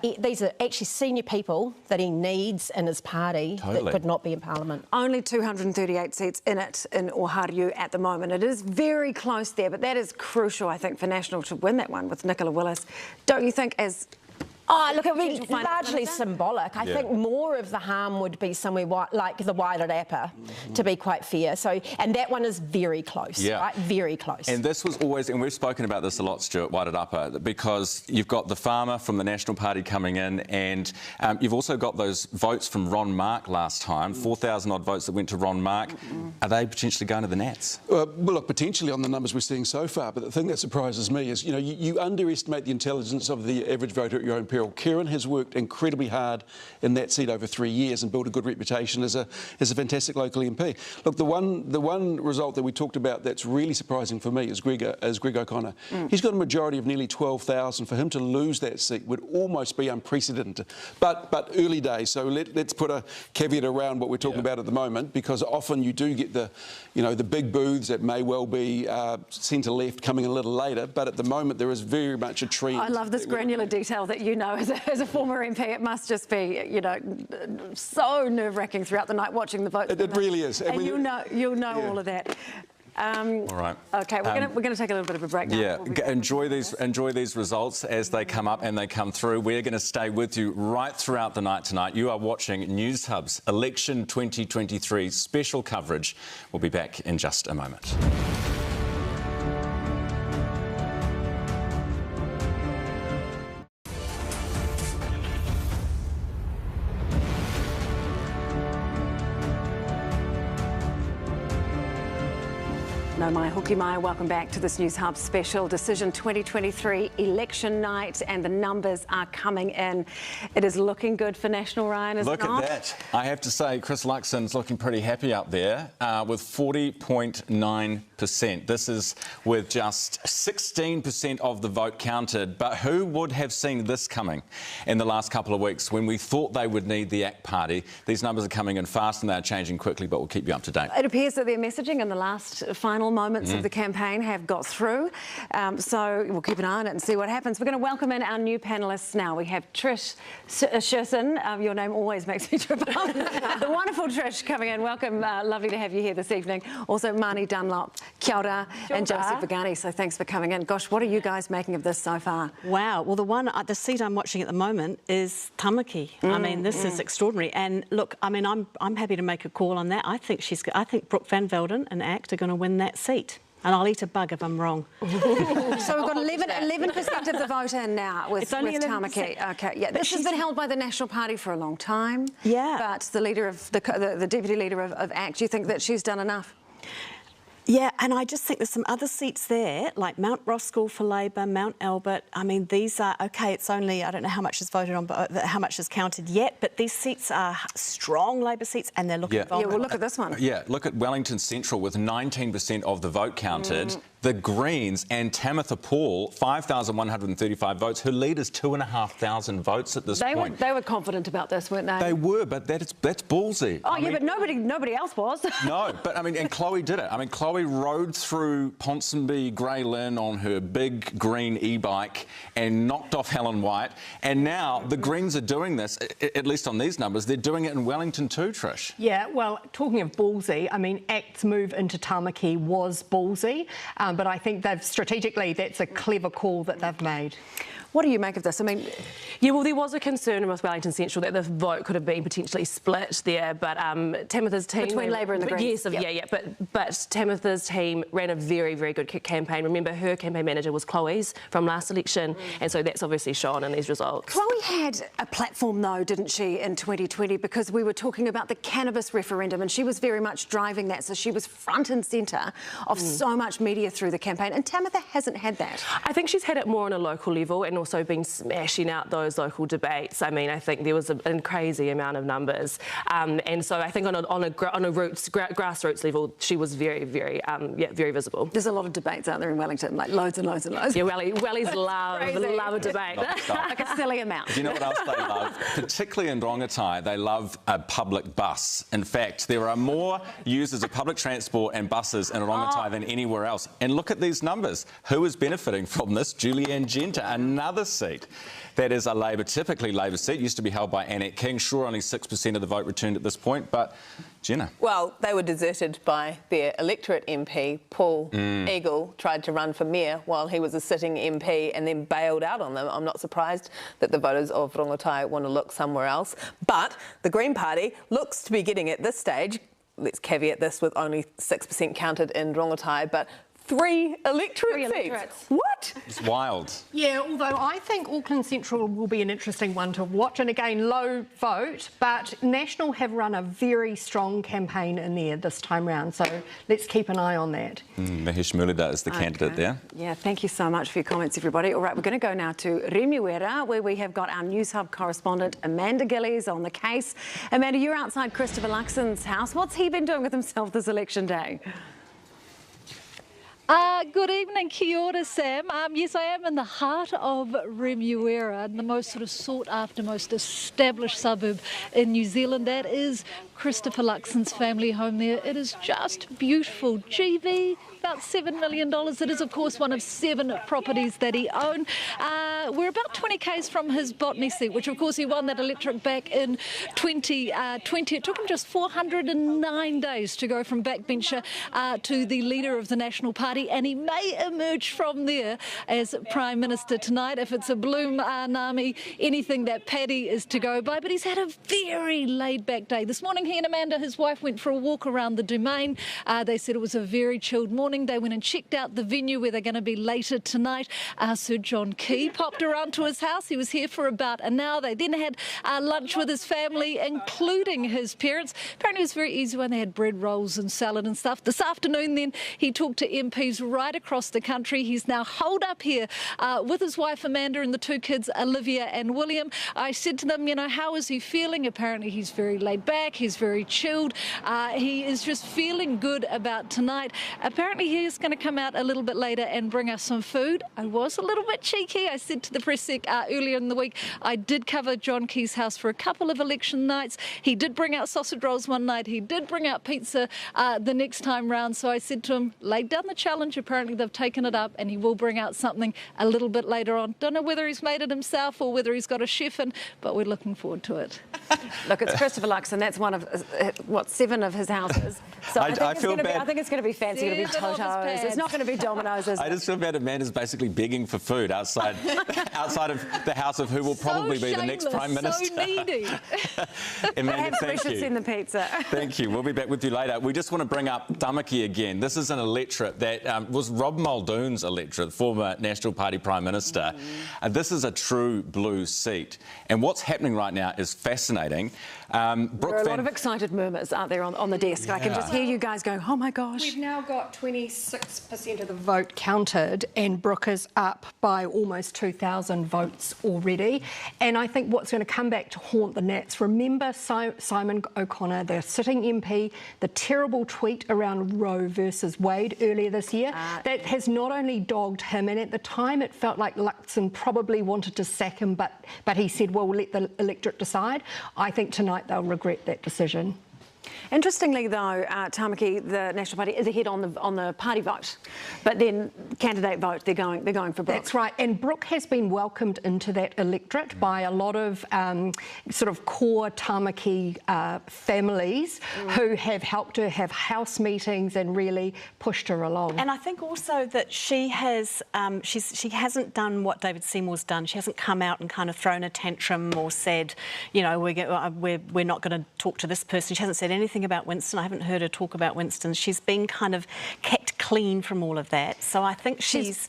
actually senior people that he needs in his party that could not be in Parliament. Only 238 seats in it in Oharu at the moment. It is very close there, but that is crucial, I think, for National to win that one with Nicola Willis. Don't you think, as... Oh, look, it would be largely symbolic. I think more of the harm would be somewhere like the Wairarapa, to be quite fair. So, and that one is very close, right? Very close. And this was always, and we've spoken about this a lot, Stuart, Wairarapa, because you've got the farmer from the National Party coming in, and you've also got those votes from Ron Mark last time, 4,000 odd votes that went to Ron Mark. Are they potentially going to the Nats? Well, look, potentially on the numbers we're seeing so far, but the thing that surprises me is, you know, you underestimate the intelligence of the average voter at your own peril. Kieran has worked incredibly hard in that seat over 3 years and built a good reputation as a fantastic local MP. Look, the one result that we talked about that's really surprising for me is Greg O'Connor. He's got a majority of nearly 12,000. For him to lose that seat would almost be unprecedented. But early days, so let's put a caveat around what we're talking about at the moment, because often you do get the big booths that may well be centre left coming a little later. But at the moment there is very much a trend. I love this granular detail that you know as a former MP. It must just be, you know, so nerve-wracking throughout the night watching the votes. It really is. And you'll know all of that. All right. Okay, we're going to take a little bit of a break now. Yeah, enjoy these results as they come up and they come through. We're going to stay with you right throughout the night tonight. You are watching Newshub's Election 2023 special coverage. We'll be back in just a moment. No mai hoki mai, welcome back to this Newshub special Decision 2023 election night, and the numbers are coming in. It is looking good for National, Ryan, is it not? Look at that. I have to say, Chris Luxon's looking pretty happy up there with 40.9%. This is with just 16% of the vote counted. But who would have seen this coming in the last couple of weeks when we thought they would need the ACT Party? These numbers are coming in fast and they're changing quickly, but we'll keep you up to date. It appears that their messaging in the last final moments of the campaign have got through. So we'll keep an eye on it and see what happens. We're going to welcome in our new panellists now. We have Trish Sherson. Your name always makes me trip up. The wonderful Trish coming in. Welcome. Lovely to have you here this evening. Also, Marnie Dunlop, kia ora, and Joseph Pagani. So thanks for coming in. Gosh, what are you guys making of this so far? Wow. Well, the seat I'm watching at the moment is Tamaki. I mean, this is extraordinary. And look, I mean, I'm happy to make a call on that. I think Brooke Van Velden and ACT are going to win that seat. And I'll eat a bug if I'm wrong. So we've got 11% of the vote in now with Tamaki. Okay, yeah. This has been held by the National Party for a long time. Yeah. But the leader of the deputy leader of ACT, do you think that she's done enough? Yeah, and I just think there's some other seats there, like Mount Roskill for Labor, Mount Albert. I mean, these are, okay, it's only, I don't know how much is voted on, but how much is counted yet, but these seats are strong Labor seats and they're looking vulnerable. Yeah, well, look at this one. Yeah, look at Wellington Central with 19% of the vote counted. The Greens and Tamitha Paul, 5,135 votes. Her lead is 2,500 votes at this point. They were confident about this, weren't they? They were, but that's ballsy. Oh, yeah, but nobody else was. No, but I mean, and Chloe did it. I mean, Chloe rode through Ponsonby Grey Lynn on her big green e-bike and knocked off Helen White. And now the Greens are doing this, at least on these numbers, they're doing it in Wellington too, Trish. Yeah, well, talking of ballsy, I mean, ACT's move into Tamaki was ballsy. But I think strategically, that's a clever call that they've made. What do you make of this? I mean, yeah, well, there was a concern with Wellington Central that the vote could have been potentially split there, but Tamitha's team... Between Labor and the Greens. Yes, yeah, but Tamitha's team ran a very, very good campaign. Remember, her campaign manager was Chloe's from last election, and so that's obviously shown in these results. Chloe had a platform, though, didn't she, in 2020, because we were talking about the cannabis referendum, and she was very much driving that, so she was front and centre of so much media through the campaign, and Tamitha hasn't had that. I think she's had it more on a local level and also been smashing out those local debates. I mean, I think there was a crazy amount of numbers, and so I think on a grassroots level, she was very, very, very visible. There's a lot of debates out there in Wellington, like loads and loads and loads. Yeah, Wellies love a debate, like a silly amount. Do you know what else they love? Particularly in Rongotai, they love a public bus. In fact, there are more users of public transport and buses in Rongotai than anywhere else. And And look at these numbers. Who is benefiting from this? Julianne Genter, another seat. That is a Labor, typically Labor seat, used to be held by Annette King. Sure, only 6% of the vote returned at this point, but Jenna. Well, they were deserted by their electorate MP. Paul Eagle tried to run for mayor while he was a sitting MP and then bailed out on them. I'm not surprised that the voters of Rongotai want to look somewhere else. But the Green Party looks to be getting at this stage, let's caveat this with only 6% counted in Rongotai, but 3 electorate seats. What? It's wild. Yeah, although I think Auckland Central will be an interesting one to watch. And again, low vote, but National have run a very strong campaign in there this time round. So let's keep an eye on that. Mahesh Muralidhar is the candidate there. Yeah, thank you so much for your comments, everybody. All right, we're going to go now to Remuera, where we have got our Newshub correspondent, Amanda Gillies, on the case. Amanda, you're outside Christopher Luxon's house. What's he been doing with himself this election day? Good evening, kia ora, Sam. Yes, I am in the heart of Remuera, the most sort of sought after, most established suburb in New Zealand. That is Christopher Luxon's family home there. It is just beautiful. GV, about $7 million. It is, of course, one of 7 properties that he owned. We're about 20 k's from his Botany seat, which, of course, he won that electorate back in 2020. It took him just 409 days to go from backbencher to the leader of the National Party, and he may emerge from there as Prime Minister tonight. If it's a Bloom Nami, anything that Paddy is to go by. But he's had a very laid-back day. This morning, he and Amanda, his wife, went for a walk around the Domain. They said it was a very chilled morning. They went and checked out the venue where they're going to be later tonight. Sir John Key popped around to his house. He was here for about an hour. They then had lunch with his family, including his parents. Apparently it was very easy when they had bread rolls and salad and stuff. This afternoon then he talked to MPs right across the country. He's now holed up here with his wife Amanda and the 2 kids, Olivia and William. I said to them, you know, how is he feeling? Apparently he's very laid back. He's very chilled. He is just feeling good about tonight. Apparently he is going to come out a little bit later and bring us some food. I was a little bit cheeky. I said to the press sec earlier in the week, I did cover John Key's house for a couple of election nights. He did bring out sausage rolls one night. He did bring out pizza the next time round. So I said to him, lay down the challenge. Apparently they've taken it up and he will bring out something a little bit later on. Don't know whether he's made it himself or whether he's got a chef in, but we're looking forward to it. Look, it's Christopher Luxon. That's one of, 7 of his houses. So I feel bad. I think it's going to be fancy. It's going to be Toto's. It's not going to be Domino's, is it? I just feel bad Amanda's basically begging for food outside of the house of who will probably be the next Prime Minister. So needy. Amanda, we should send the pizza. Thank you. We'll be back with you later. We just want to bring up Tamaki again. This is an electorate that was Rob Muldoon's electorate, former National Party Prime Minister. This is a true blue seat. And what's happening right now is fascinating. There are a lot of excited murmurs out there on the desk. I can just hear you guys going, oh my gosh. We've now got 26% of the vote counted and Brooke is up by almost 2,000 votes already. And I think what's going to come back to haunt the Nats, remember Simon O'Connor, the sitting MP, the terrible tweet around Roe versus Wade earlier this year. That has not only dogged him, and at the time it felt like Luxon probably wanted to sack him, but he said, well, we'll let the electorate decide. I think tonight they'll regret that decision. Interestingly, though, Tamaki, the National Party is ahead on the party vote, but then candidate vote, they're going for Brooke. That's right, and Brooke has been welcomed into that electorate by a lot of sort of core Tamaki families who have helped her have house meetings and really pushed her along. And I think also that she has she hasn't done what David Seymour's done. She hasn't come out and kind of thrown a tantrum or said, you know, we're not going to talk to this person. She hasn't said anything about Winston. I haven't heard her talk about Winston. She's been kind of kept clean from all of that. So I think she's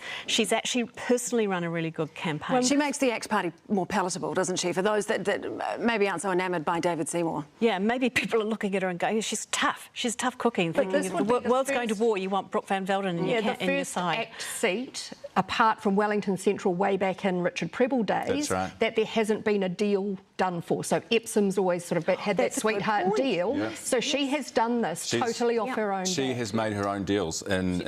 actually personally run a really good campaign. Well, she makes the Axe Party more palatable, doesn't she, for those that maybe aren't so enamoured by David Seymour? Yeah, maybe people are looking at her and going, she's tough. She's tough cooking. Thinking if the world's going to war, you want Brooke Van Velden in your side. The first ACT seat, apart from Wellington Central way back in Richard Prebble days, that there hasn't been a deal done for. So Epsom's always sort of had that sweetheart deal. Yeah. So she has done this totally off her own. She has made her own deals in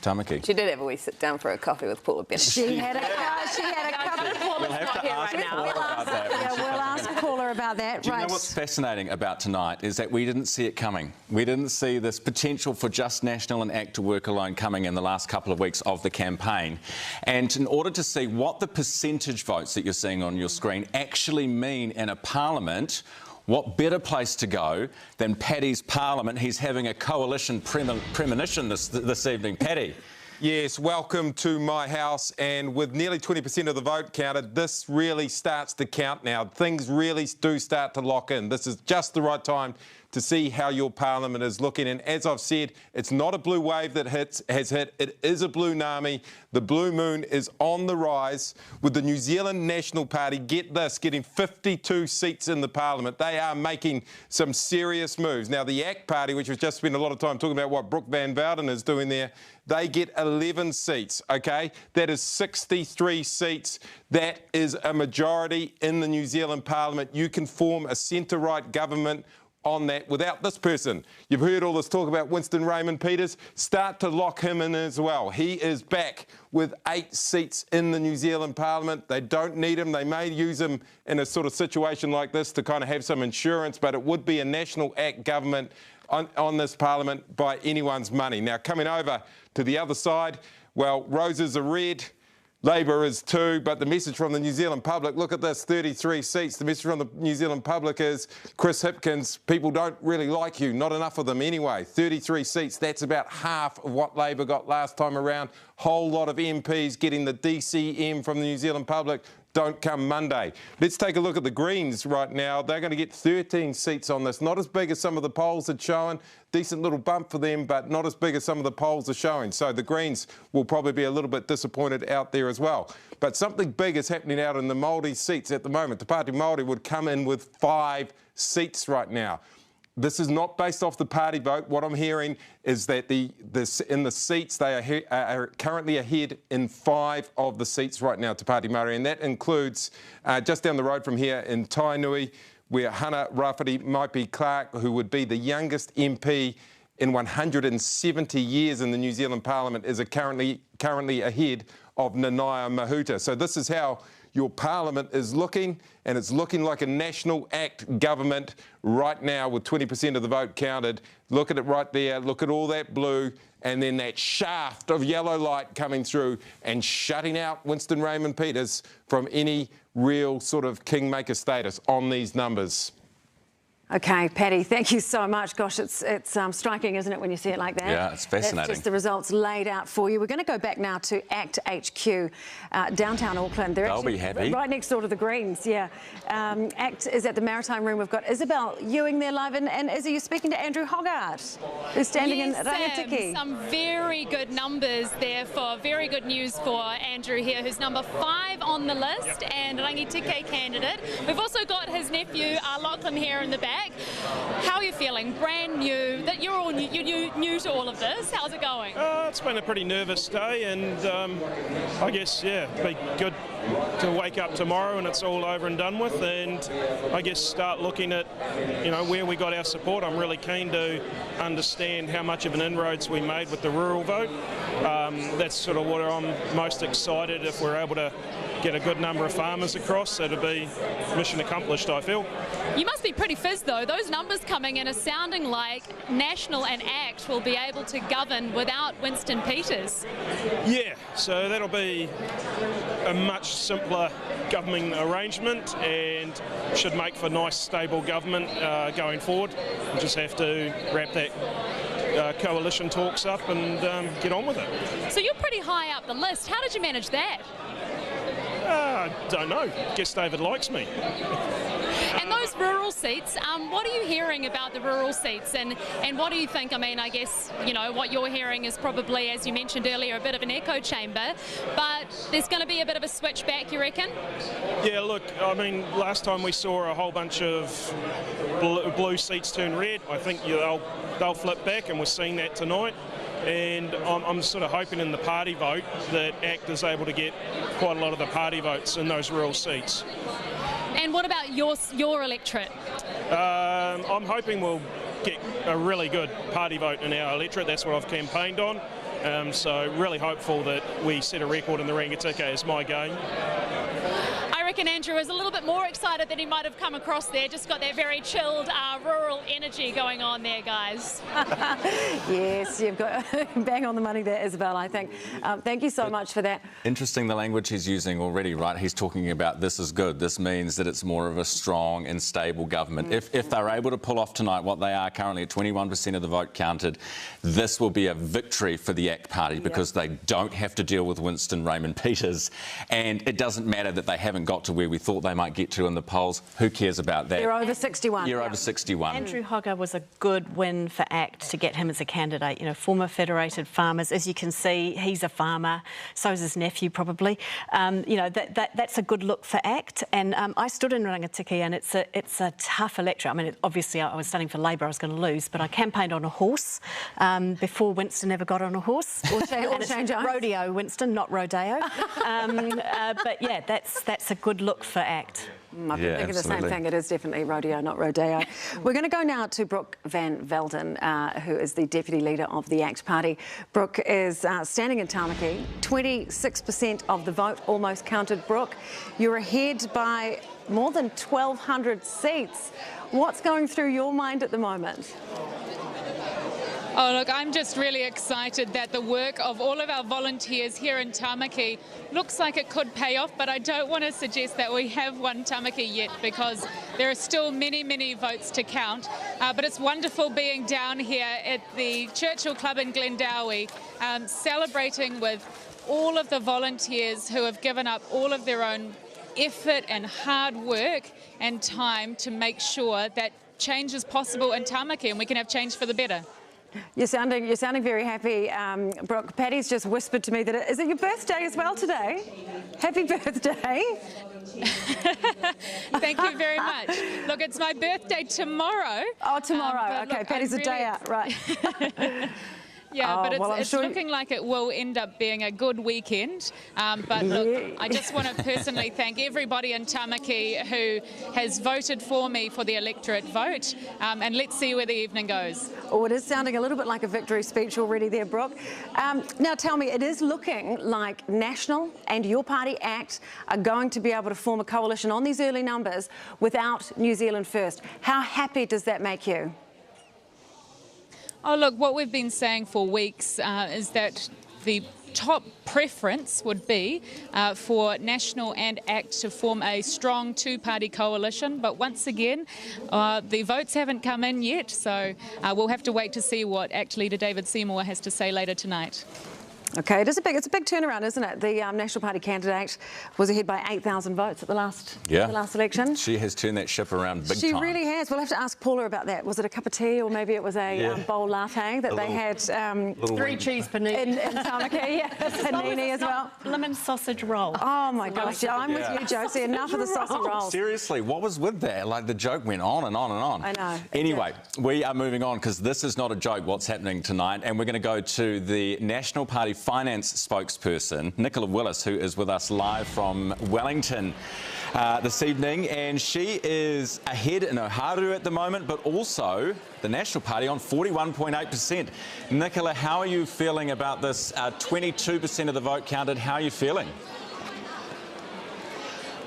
Tamaki. She did have a wee sit down for a coffee with Paula Bennett. She had a couple of Paula's not here right now. We'll ask Paula about that. Do you know what's fascinating about tonight is that we didn't see it coming. We didn't see this potential for Just National and ACT to work alone coming in the last couple of weeks of the campaign. And in order to see what the percentage votes that you're seeing on your screen actually mean in a parliament, what better place to go than Paddy's Parliament? He's having a coalition premonition this evening. Paddy. Yes, welcome to my house, and with nearly 20% of the vote counted, this really starts to count now. Things really do start to lock in. This is just the right time to see how your parliament is looking. And as I've said, it's not a blue wave that has hit, it is a blue tsunami. The blue moon is on the rise with the New Zealand National Party, get this, getting 52 seats in the parliament. They are making some serious moves. Now, the ACT Party, which we've just spent a lot of time talking about what Brooke Van Velden is doing there, they get 11 seats, okay? That is 63 seats. That is a majority in the New Zealand Parliament. You can form a centre-right government on that without this person. You've heard all this talk about Winston Raymond Peters. Start to lock him in as well. He is back with 8 seats in the New Zealand Parliament. They don't need him. They may use him in a sort of situation like this to kind of have some insurance, but it would be a national ACT government on this parliament by anyone's money. Now, coming over to the other side, well, roses are red, Labor is 2, but the message from the New Zealand public, look at this, 33 seats. The message from the New Zealand public is, Chris Hipkins, people don't really like you, not enough of them anyway. 33 seats, that's about half of what Labor got last time around. Whole lot of MPs getting the DCM from the New Zealand public. Don't come Monday. Let's take a look at the Greens right now. They're going to get 13 seats on this. Not as big as some of the polls had shown. Decent little bump for them, but not as big as some of the polls are showing. So the Greens will probably be a little bit disappointed out there as well. But something big is happening out in the Māori seats at the moment. The Party Māori would come in with 5 seats right now. This is not based off the party vote. What I'm hearing is that in the seats, they are currently ahead in 5 of the seats right now to Party Māori, and that includes just down the road from here in Tainui, where Hana Rafferty Maipi-Clark, who would be the youngest MP in 170 years in the New Zealand Parliament, is currently ahead of Nanaia Mahuta. So this is how your parliament is looking, and it's looking like a national ACT government right now with 20% of the vote counted. Look at it right there. Look at all that blue and then that shaft of yellow light coming through and shutting out Winston Raymond Peters from any real sort of kingmaker status on these numbers. Okay, Paddy, thank you so much. Gosh, it's striking, isn't it, when you see it like that? Yeah, it's fascinating. That's just the results laid out for you. We're going to go back now to ACT HQ, downtown Auckland. They'll be happy. Right next door to the Greens, yeah. ACT is at the Maritime Room. We've got Isabel Ewing there live. And Izzy, you're speaking to Andrew Hogarth, who's standing in Rangatiki. Some very good numbers there very good news for Andrew here, who's number 5 on the list and Rangatiki candidate. We've also got his nephew, Lachlan, here in the back. How are you feeling? Brand new, that you're all new to all of this. How's it going? It's been a pretty nervous day, and I guess, yeah, it'd be good to wake up tomorrow and it's all over and done with, and I guess start looking at, where we got our support. I'm really keen to understand how much of an inroads we made with the rural vote. That's sort of what I'm most excited if we're able to get a good number of farmers across. That'll be mission accomplished, I feel. You must be pretty fizzed though. Those numbers coming in are sounding like National and ACT will be able to govern without Winston Peters. Yeah, so that'll be a much simpler governing arrangement and should make for nice, stable government going forward. We'll just have to wrap that coalition talks up and get on with it. So you're pretty high up the list. How did you manage that? Don't know. Guess David likes me. And those rural seats, what are you hearing about the rural seats and what do you think? I mean, I guess, what you're hearing is probably, as you mentioned earlier, a bit of an echo chamber, but there's going to be a bit of a switch back, you reckon? Yeah, look, I mean, last time we saw a whole bunch of blue seats turn red. I think they'll flip back, and we're seeing that tonight. And I'm sort of hoping in the party vote that ACT is able to get quite a lot of the party votes in those rural seats. And what about your electorate? I'm hoping we'll get a really good party vote in our electorate. That's what I've campaigned on. So really hopeful that we set a record in the Rangatiki is my game. I reckon reckon Andrew is a little bit more excited than he might have come across there. Just got that very chilled rural energy going on there, guys. Yes, you've got bang on the money there, Isabel, I think. Thank you so much for that. Interesting the language he's using already, right? He's talking about this is good. This means that it's more of a strong and stable government. If they're able to pull off tonight what they are currently at 21% of the vote counted, this will be a victory for the ACT Party because they don't have to deal with Winston Raymond Peters, and it doesn't matter that they haven't got to where we thought they might get to in the polls. Who cares about that? You're over 61. You're over 61. Andrew Hogger was a good win for ACT to get him as a candidate. You know, former Federated Farmers, as you can see, he's a farmer. So is his nephew, probably. You know, that's a good look for ACT. And I stood in Rangatiki, and it's a tough electorate. I mean, obviously, I was studying for Labor. I was going to lose, but I campaigned on a horse before Winston ever got on a horse. Or change rodeo, Winston, not rodeo. But yeah, that's a good look for ACT. I've been thinking the same thing. It is definitely rodeo, not rodeo. We're going to go now to Brooke van Velden, who is the Deputy Leader of the ACT Party. Brooke is standing in Tamaki. 26% of the vote almost counted. Brooke, you're ahead by more than 1,200 seats. What's going through your mind at the moment? Oh, look, I'm just really excited that the work of all of our volunteers here in Tamaki looks like it could pay off, but I don't want to suggest that we have won Tamaki yet because there are still many, many votes to count. But it's wonderful being down here at the Churchill Club in Glendowie, celebrating with all of the volunteers who have given up all of their own effort and hard work and time to make sure that change is possible in Tamaki and we can have change for the better. You're sounding very happy, Brooke. Patty's just whispered to me that is it your birthday as well today? Happy birthday! Thank you very much. Look, it's my birthday tomorrow. Oh, tomorrow. Okay, look, Patty's a day out, right? Yeah, but it's looking like it will end up being a good weekend. But look, I just want to personally thank everybody in Tamaki who has voted for me for the electorate vote. And let's see where the evening goes. Oh, it is sounding a little bit like a victory speech already there, Brooke. Now tell me, it is looking like National and your party ACT are going to be able to form a coalition on these early numbers without New Zealand First. How happy does that make you? Oh, look, what we've been saying for weeks is that the top preference would be for National and ACT to form a strong two-party coalition. But once again, the votes haven't come in yet, so we'll have to wait to see what ACT leader David Seymour has to say later tonight. Okay, it's a big turnaround, isn't it? The National Party candidate was ahead by 8,000 votes at the last election. She has turned that ship around big time. She really has. We'll have to ask Paula about that. Was it a cup of tea or maybe it was a bowl latte that they had? 3 cheese panini. In Tamaki, panini as well. Lemon sausage roll. Oh my gosh, I'm with you, Josie. Enough of the sausage rolls. Seriously, what was with that? Like the joke went on and on and on. I know. Anyway, we are moving on because this is not a joke what's happening tonight, and we're going to go to the National Party Finance spokesperson, Nicola Willis, who is with us live from Wellington this evening, and she is ahead in Oharu at the moment, but also the National Party on 41.8%. Nicola, how are you feeling about this? 22% of the vote counted. How are you feeling?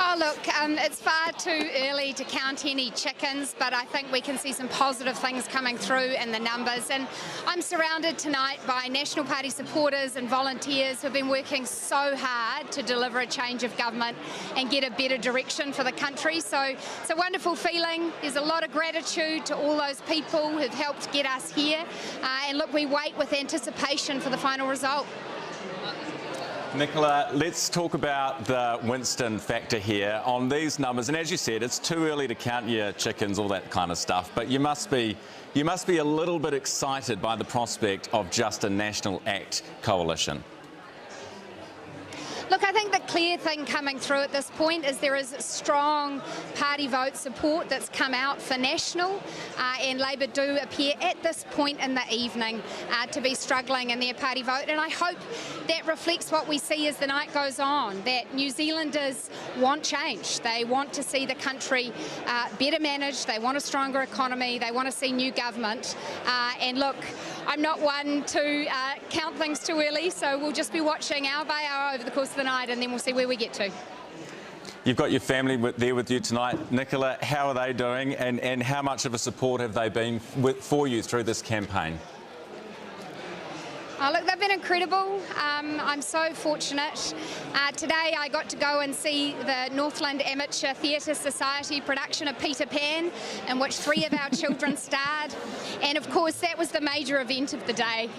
Oh, look, it's far too early to count any chickens, but I think we can see some positive things coming through in the numbers. And I'm surrounded tonight by National Party supporters and volunteers who have been working so hard to deliver a change of government and get a better direction for the country. So it's a wonderful feeling. There's a lot of gratitude to all those people who've helped get us here. And look, we wait with anticipation for the final result. Nicola, let's talk about the Winston factor here on these numbers. And as you said, it's too early to count your chickens, all that kind of stuff. But you must be a little bit excited by the prospect of just a National ACT coalition. Look, I think the clear thing coming through at this point is there is strong party vote support that's come out for National, and Labor do appear at this point in the evening to be struggling in their party vote, and I hope that reflects what we see as the night goes on, that New Zealanders want change. They want to see the country better managed, they want a stronger economy, they want to see new government, and look, I'm not one to count things too early, so we'll just be watching hour by hour over the course of the night, and then we'll see where we get to. You've got your family there with you tonight. Nicola, how are they doing, and how much of a support have they been for you through this campaign? Oh, look, they've been incredible. I'm so fortunate. Today I got to go and see the Northland Amateur Theatre Society production of Peter Pan, in which 3 of our children starred. And of course that was the major event of the day,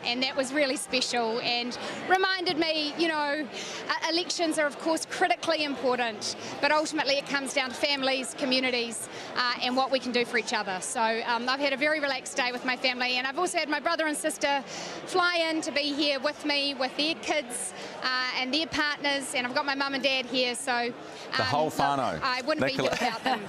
and that was really special and reminded me, you know, elections are of course critically important, but ultimately it comes down to families, communities, and what we can do for each other. So I've had a very relaxed day with my family, and I've also had my brother and sister fly in to be here with me, with their kids and their partners, and I've got my mum and dad here, so the whole whānau. I wouldn't be here without them.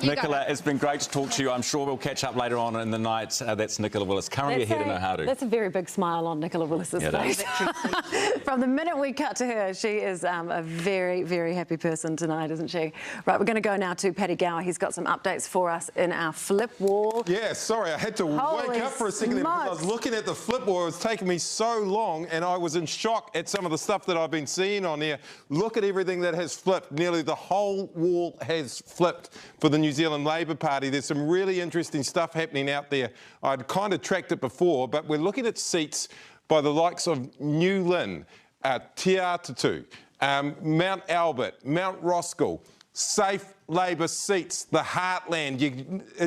Nicola, it's been great to talk to you. I'm sure we'll catch up later on in the night. That's Nicola Willis, currently ahead in Oharu. That's a very big smile on Nicola Willis's face. From the minute we cut to her, she is a very, very happy person tonight, isn't she? Right, we're going to go now to Paddy Gower. He's got some updates for us in our flip wall. Yeah, sorry, I had to wake up for a second there because I was looking at the flip wall. It was taking me so long, and I was in shock at some of the stuff that I've been seeing on here. Look at everything that has flipped. Nearly the whole wall has flipped for the New Zealand Labour Party. There's some really interesting stuff happening out there. I'd kind of tracked it before, but we're looking at seats by the likes of New Lynn, Te Atatu, Mount Albert, Mount Roskill, safe Labour seats, the heartland.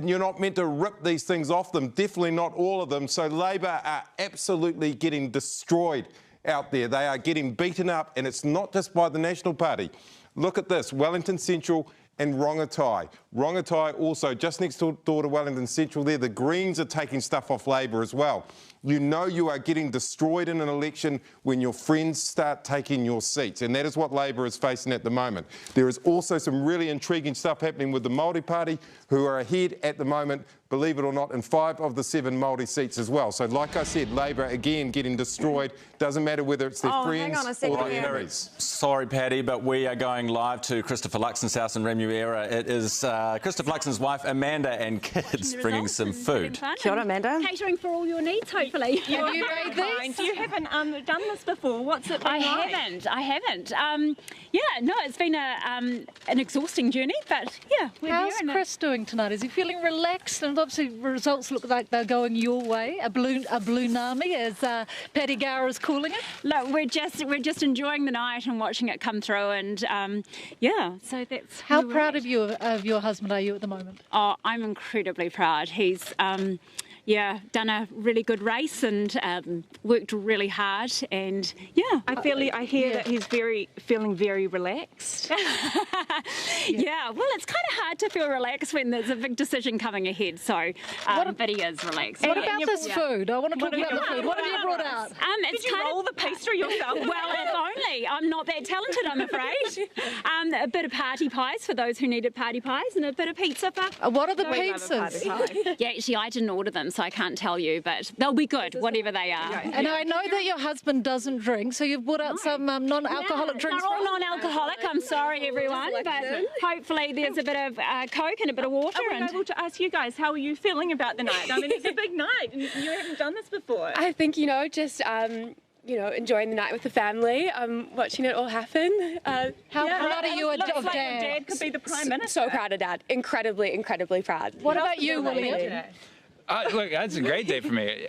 You're not meant to rip these things off them, definitely not all of them. So Labour are absolutely getting destroyed out there. They are getting beaten up, and it's not just by the National Party. Look at this, Wellington Central and Rongotai. Rongotai also just next door to Wellington Central there. The Greens are taking stuff off Labour as well. You know you are getting destroyed in an election when your friends start taking your seats, and that is what Labour is facing at the moment. There is also some really intriguing stuff happening with the Māori Party, who are ahead at the moment, believe it or not, in 5 of the 7 Māori seats as well. So like I said, Labour again getting destroyed. Doesn't matter whether it's their friends or their enemies. Sorry, Paddy, but we are going live to Christopher Luxon's house in Remuera. It is Christopher Luxon's wife, Amanda, and kids bringing some food. Kia ora, Amanda. Catering for all your needs, hopefully. You're very kind. You haven't done this before. What's it been like? I haven't. Yeah, no, it's been an exhausting journey, but yeah, we're How's there. Chris doing tonight? Is he feeling relaxed? And obviously results look like they're going your way. A blue-nami, as Paddy Gower is calling it. Look, we're just enjoying the night and watching it come through, and yeah, so that's How proud of your husband are you at the moment? Oh, I'm incredibly proud. He's yeah, done a really good race and worked really hard, and yeah. I hear that he's feeling very relaxed. Yeah, well, it's kind of hard to feel relaxed when there's a big decision coming ahead, so but he is relaxed. What about this food? I want to talk about the food. What have you brought out? Did you roll the pastry yourself? Well, if only. I'm not that talented, I'm afraid. A bit of party pies for those who needed party pies, and a bit of pizza for... What are the pizzas? Yeah, actually, I didn't order them, so I can't tell you, but they'll be good, whatever they are. And I know that your husband doesn't drink, so you've brought out some non-alcoholic drinks. They're all non-alcoholic, I'm sorry, everyone, but hopefully there's a bit of Coke and a bit of water. Are we able to ask you guys, how are you feeling about the night? I mean, it's a big night, and you haven't done this before. I think, just... enjoying the night with the family, watching it all happen. How proud are you of Dad? Like Dad could be the Prime Minister. So proud of Dad. Incredibly, incredibly proud. What about you, William? Look, that's a great day for me.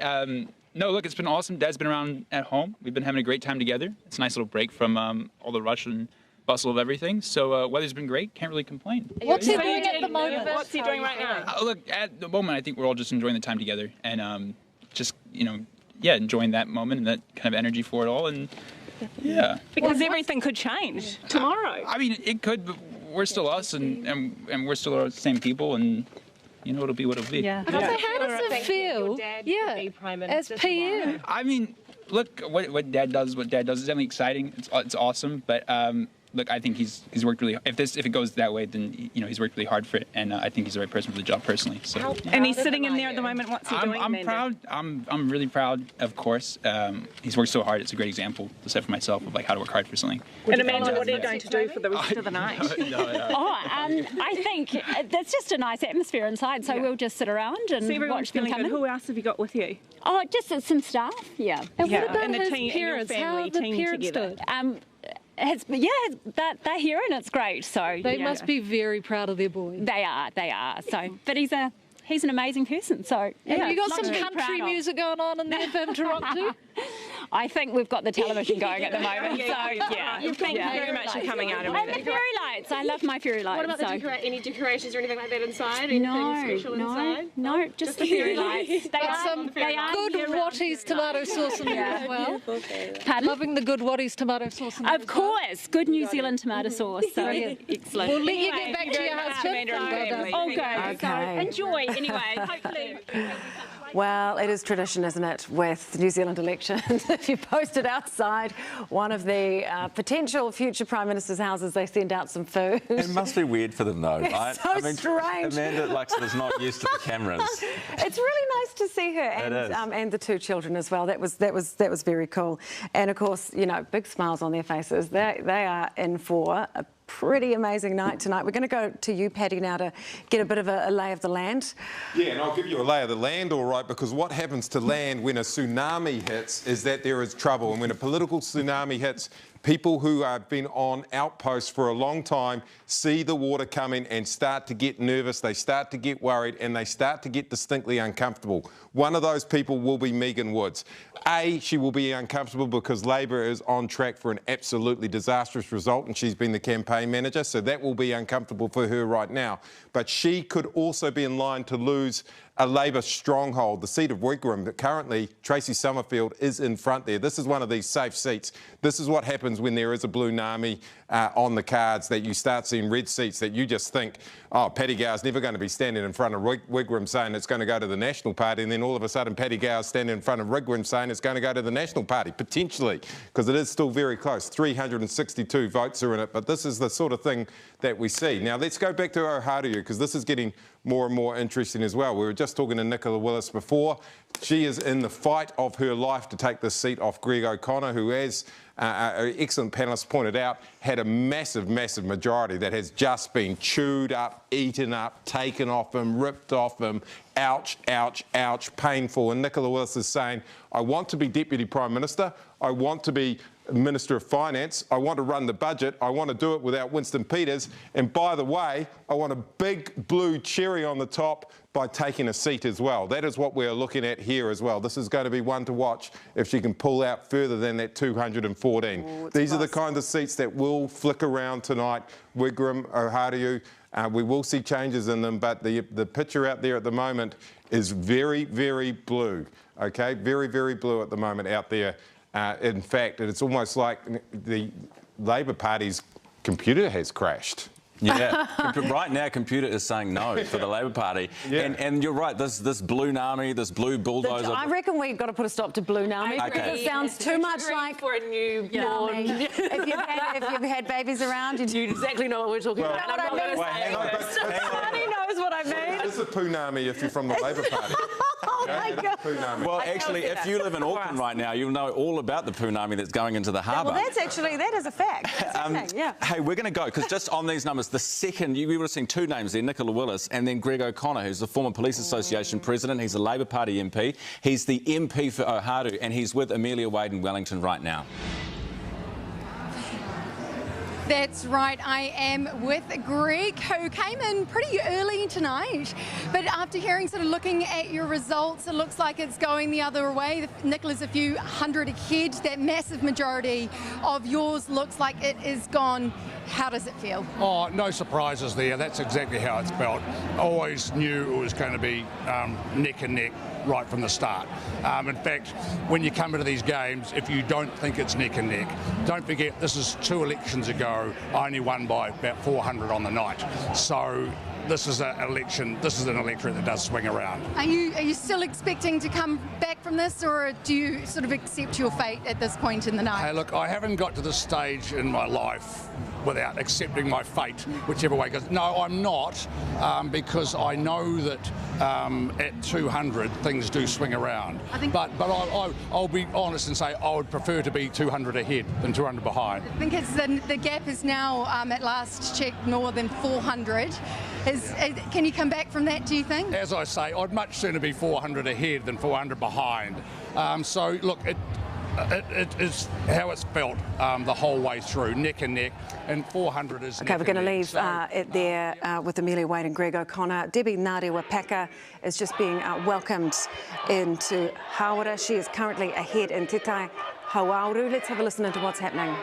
No, look, it's been awesome. Dad's been around at home. We've been having a great time together. It's a nice little break from all the rush and bustle of everything. So weather's been great. Can't really complain. What's he doing at the moment? What's he doing right now? Look, at the moment, I think we're all just enjoying the time together and just, enjoying that moment and that kind of energy for it all. And yeah. Because everything could change tomorrow. I mean, it could, but we're still us and we're still the same people, and it'll be what it'll be. Yeah. So how does it feel? As PM. I mean, look, what Dad does is definitely exciting. It's awesome, but look, I think he's worked really. If it goes that way, then he's worked really hard for it, and I think he's the right person for the job personally. So. And he's sitting in there at the moment. What's he doing? I'm proud. I'm really proud. Of course, he's worked so hard. It's a great example to set for myself of how to work hard for something. And Amanda, what are you going to do for the rest of the night? I think that's just a nice atmosphere inside, so we'll just sit around and watch them come in. Who else have you got with you? Oh, just some staff. Yeah. And what about and his team, parents? And your family, How are the team parents together? doing? they're here and it's great. So They must be very proud of their boy. They are. So, but he's an amazing person. So Have you got some country music going on in there for him to rock to? I think we've got the television going at the moment. So yeah, Thank you very much for coming out. And the fairy lights. I love my fairy lights. What about any decorations or anything like that inside? Anything special inside? No, just the fairy lights. They are good Watties tomato sauce in there as well. Loving the good Watties tomato sauce in there. Of course, good New Zealand tomato sauce. So excellent. We'll let you get back to your husband. Okay. So enjoy anyway. Hopefully. Well, it is tradition, isn't it, with New Zealand elections. If you post it outside one of the potential future Prime Minister's houses, they send out some food. It must be weird for them, though, right? So strange. Amanda Luxford is not used to the cameras. It's really nice to see her and the two children as well. That was very cool. And of course, you know, big smiles on their faces. They are in for a pretty amazing night tonight. We're going to go to you, Paddy, now to get a bit of a lay of the land. Yeah, and I'll give you a lay of the land, all right, because what happens to land when a tsunami hits is that there is trouble. And when a political tsunami hits, people who have been on outposts for a long time see the water coming and start to get nervous, they start to get worried, and they start to get distinctly uncomfortable. One of those people will be Megan Woods. She will be uncomfortable because Labor is on track for an absolutely disastrous result, and she's been the campaign manager, so that will be uncomfortable for her right now. But she could also be in line to lose a Labor stronghold, the seat of Wigram, that currently Tracy Summerfield is in front there. This is one of these safe seats. This is what happens when there is a blue NAMI on the cards, that you start seeing red seats that you just think, oh, Paddy Gower's never going to be standing in front of Wigram saying it's going to go to the National Party, and then all of a sudden Paddy Gower's standing in front of Wigram saying it's going to go to the National Party, potentially, because it is still very close. 362 votes are in it, but this is the sort of thing that we see. Now, let's go back to Oharu, because this is getting more and more interesting as well. We were just talking to Nicola Willis before. She is in the fight of her life to take this seat off Greg O'Connor, who, as an excellent panellist pointed out, had a massive, massive majority that has just been chewed up, eaten up, taken off him, ripped off him. Ouch, ouch, ouch, painful. And Nicola Willis is saying, I want to be Deputy Prime Minister. I want to be Minister of Finance. I want to run the budget. I want to do it without Winston Peters. And by the way, I want a big blue cherry on the top by taking a seat as well. That is what we're looking at here as well. This is going to be one to watch if she can pull out further than that 214. Ooh, these are the kind of seats that will flick around tonight. Wigram, Oharu, we will see changes in them, but the picture out there at the moment is very, very blue. Okay, very, very blue at the moment out there. In fact, it's almost like the Labor Party's computer has crashed. Yeah, right now computer is saying no for the Labor Party. Yeah. And you're right, this blue NAMI, this blue bulldozer. I reckon we've got to put a stop to blue NAMI, because it sounds too much like for a newborn. if you've had babies around, you exactly know what we're talking about. Sonny knows what I mean. It's a Poonami if you're from the Labor Party. Oh my God. Well, actually, if you live in Auckland right now, you'll know all about the Poonami that's going into the harbour. Well, that is a fact. Yeah. Hey, we're going to go, because just on these numbers, the second, you would have seen two names there, Nicola Willis and then Greg O'Connor, who's the former Police Association president. He's a Labor Party MP. He's the MP for Oharu, and he's with Amelia Wade in Wellington right now. That's right, I am with Greg, who came in pretty early tonight, but after hearing, sort of looking at your results, it looks like it's going the other way. Nicola's a few hundred ahead. That massive majority of yours looks like it is gone. How does it feel? Oh, no surprises there. That's exactly how it's felt. Always knew it was going to be neck and neck right from the start. In fact, when you come into these games, if you don't think it's neck and neck, don't forget this is 2 elections ago. I only won by about 400 on the night. So this is an election. This is an electorate that does swing around. Are you still expecting to come back from this, or do you sort of accept your fate at this point in the night? Hey, look, I haven't got to this stage in my life without accepting my fate, whichever way goes. No, I'm not, because I know that at 200 things do swing around. But I'll be honest and say I would prefer to be 200 ahead than 200 behind. I think it's the gap is now at last check more than 400. Can you come back from that, do you think? As I say, I'd much sooner be 400 ahead than 400 behind. So look, it is how it's felt the whole way through, neck and neck, and 400 is Okay, we're going to leave so, it there with Amelia Wade and Greg O'Connor. Debbie Ngārewa-Paka is just being welcomed into Hawera. She is currently ahead in Te Tai Hauauru. Let's have a listen into what's happening.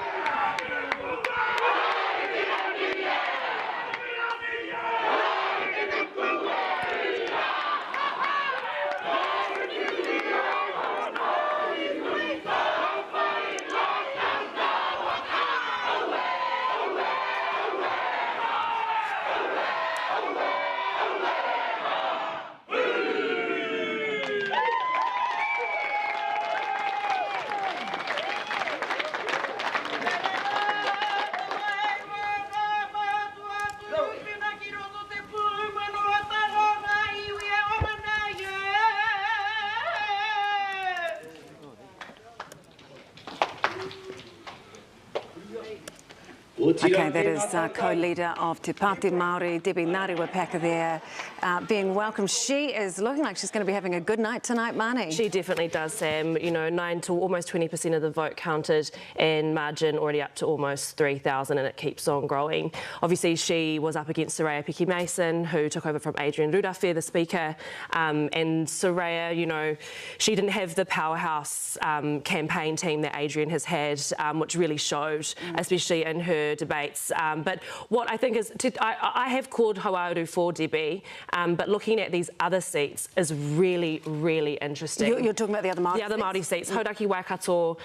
Okay, that is co-leader of Te Pāti Māori, Debbie Ngārewa-Paka there, being welcomed. She is looking like she's going to be having a good night tonight, Marnie. She definitely does, Sam. You know, 9 to almost 20% of the vote counted, and margin already up to almost 3,000, and it keeps on growing. Obviously, she was up against Soraya Piki-Mason, who took over from Adrian Rudawhi, the Speaker, and Soraya, you know, she didn't have the powerhouse campaign team that Adrian has had, which really showed, especially in her debates. But what I think is, I have called Hauauru for Debbie, but looking at these other seats is really, really interesting. You're talking about the other Māori seats? The other Māori seats. Hauraki Waikato,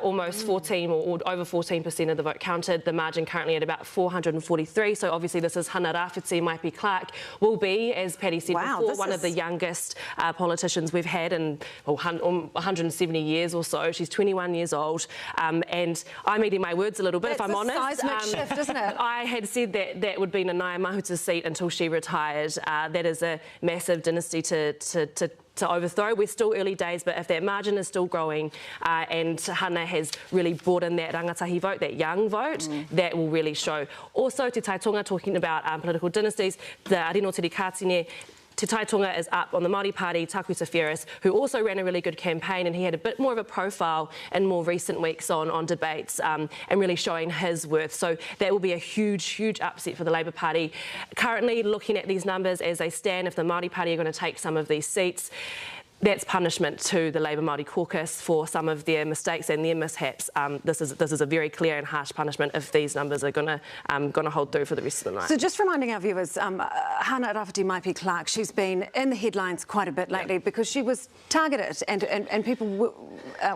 almost 14 or over 14% of the vote counted. The margin currently at about 443. So obviously this is Hana Rāwhiti Maipi Clark, will be, as Paddy said before, one of the youngest politicians we've had in 170 years or so. She's 21 years old. And I'm eating my words a little bit, if I'm honest. It's a seismic shift, isn't it? I had said that that would be Nanaia Mahuta's seat until she retired. That is a massive dynasty to overthrow. We're still early days, but if that margin is still growing and Hana has really brought in that rangatahi vote, that young vote, that will really show. Also, Te Taitonga, talking about political dynasties, the Arino Tiri Kātine, Te Taitonga is up on the Māori Party, Takuta Ferris, who also ran a really good campaign, and he had a bit more of a profile in more recent weeks on debates and really showing his worth. So that will be a huge, huge upset for the Labour Party. Currently, looking at these numbers as they stand, if the Māori Party are going to take some of these seats, that's punishment to the Labour Māori caucus for some of their mistakes and their mishaps. This is a very clear and harsh punishment if these numbers are going to hold through for the rest of the night. So just reminding our viewers, Hana Rāwhiti Maipi Clark, she's been in the headlines quite a bit lately because she was targeted and people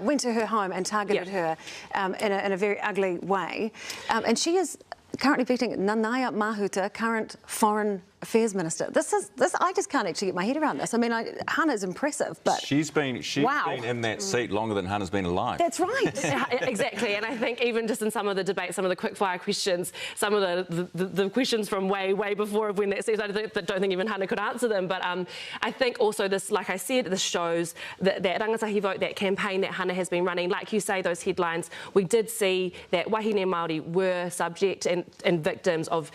went to her home and targeted her in a very ugly way. And she is currently beating Nanaia Mahuta, current Foreign Affairs Minister. This I just can't actually get my head around this. I mean, Hana's impressive, but she's been in that seat longer than Hana's been alive. That's right. Exactly, and I think even just in some of the debates, some of the quickfire questions, some of the questions from way before of when that seat, I don't think even Hana could answer them. But I think also this, like I said, this shows that rangatahi vote, that campaign that Hana has been running. Like you say, those headlines, we did see that wahine Māori were subject and victims of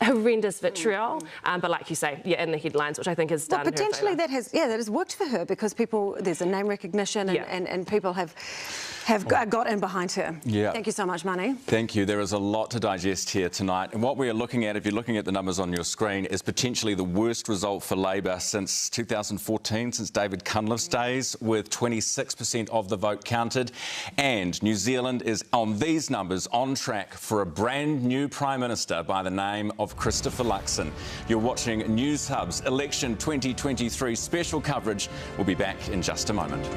horrendous vitriol, but like you say, in the headlines, which I think has done. Well, potentially that has worked for her because there's a name recognition and people have got in behind her. Yeah. Thank you so much, Mani. Thank you. There is a lot to digest here tonight, and what we are looking at, if you're looking at the numbers on your screen, is potentially the worst result for Labour since 2014, since David Cunliffe's days, with 26% of the vote counted, and New Zealand is on these numbers on track for a brand new Prime Minister by the name of Christopher Luxon. You're watching Newshub's Election 2023 special coverage. We'll be back in just a moment.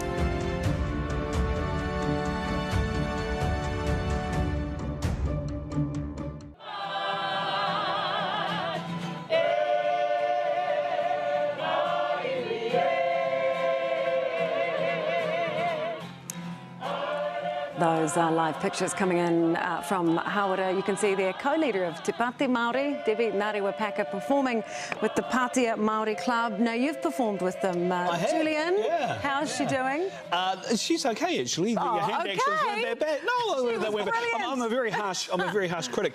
those live pictures coming in from Hawera. You can see their co-leader of Te Pāti Māori, Debbie Ngārewa-Paka, performing with the Pātia Māori Club. Now, you've performed with them, Julian. Yeah. How's she doing? She's okay, actually. The hand actions weren't that bad. No, I'm a very harsh critic.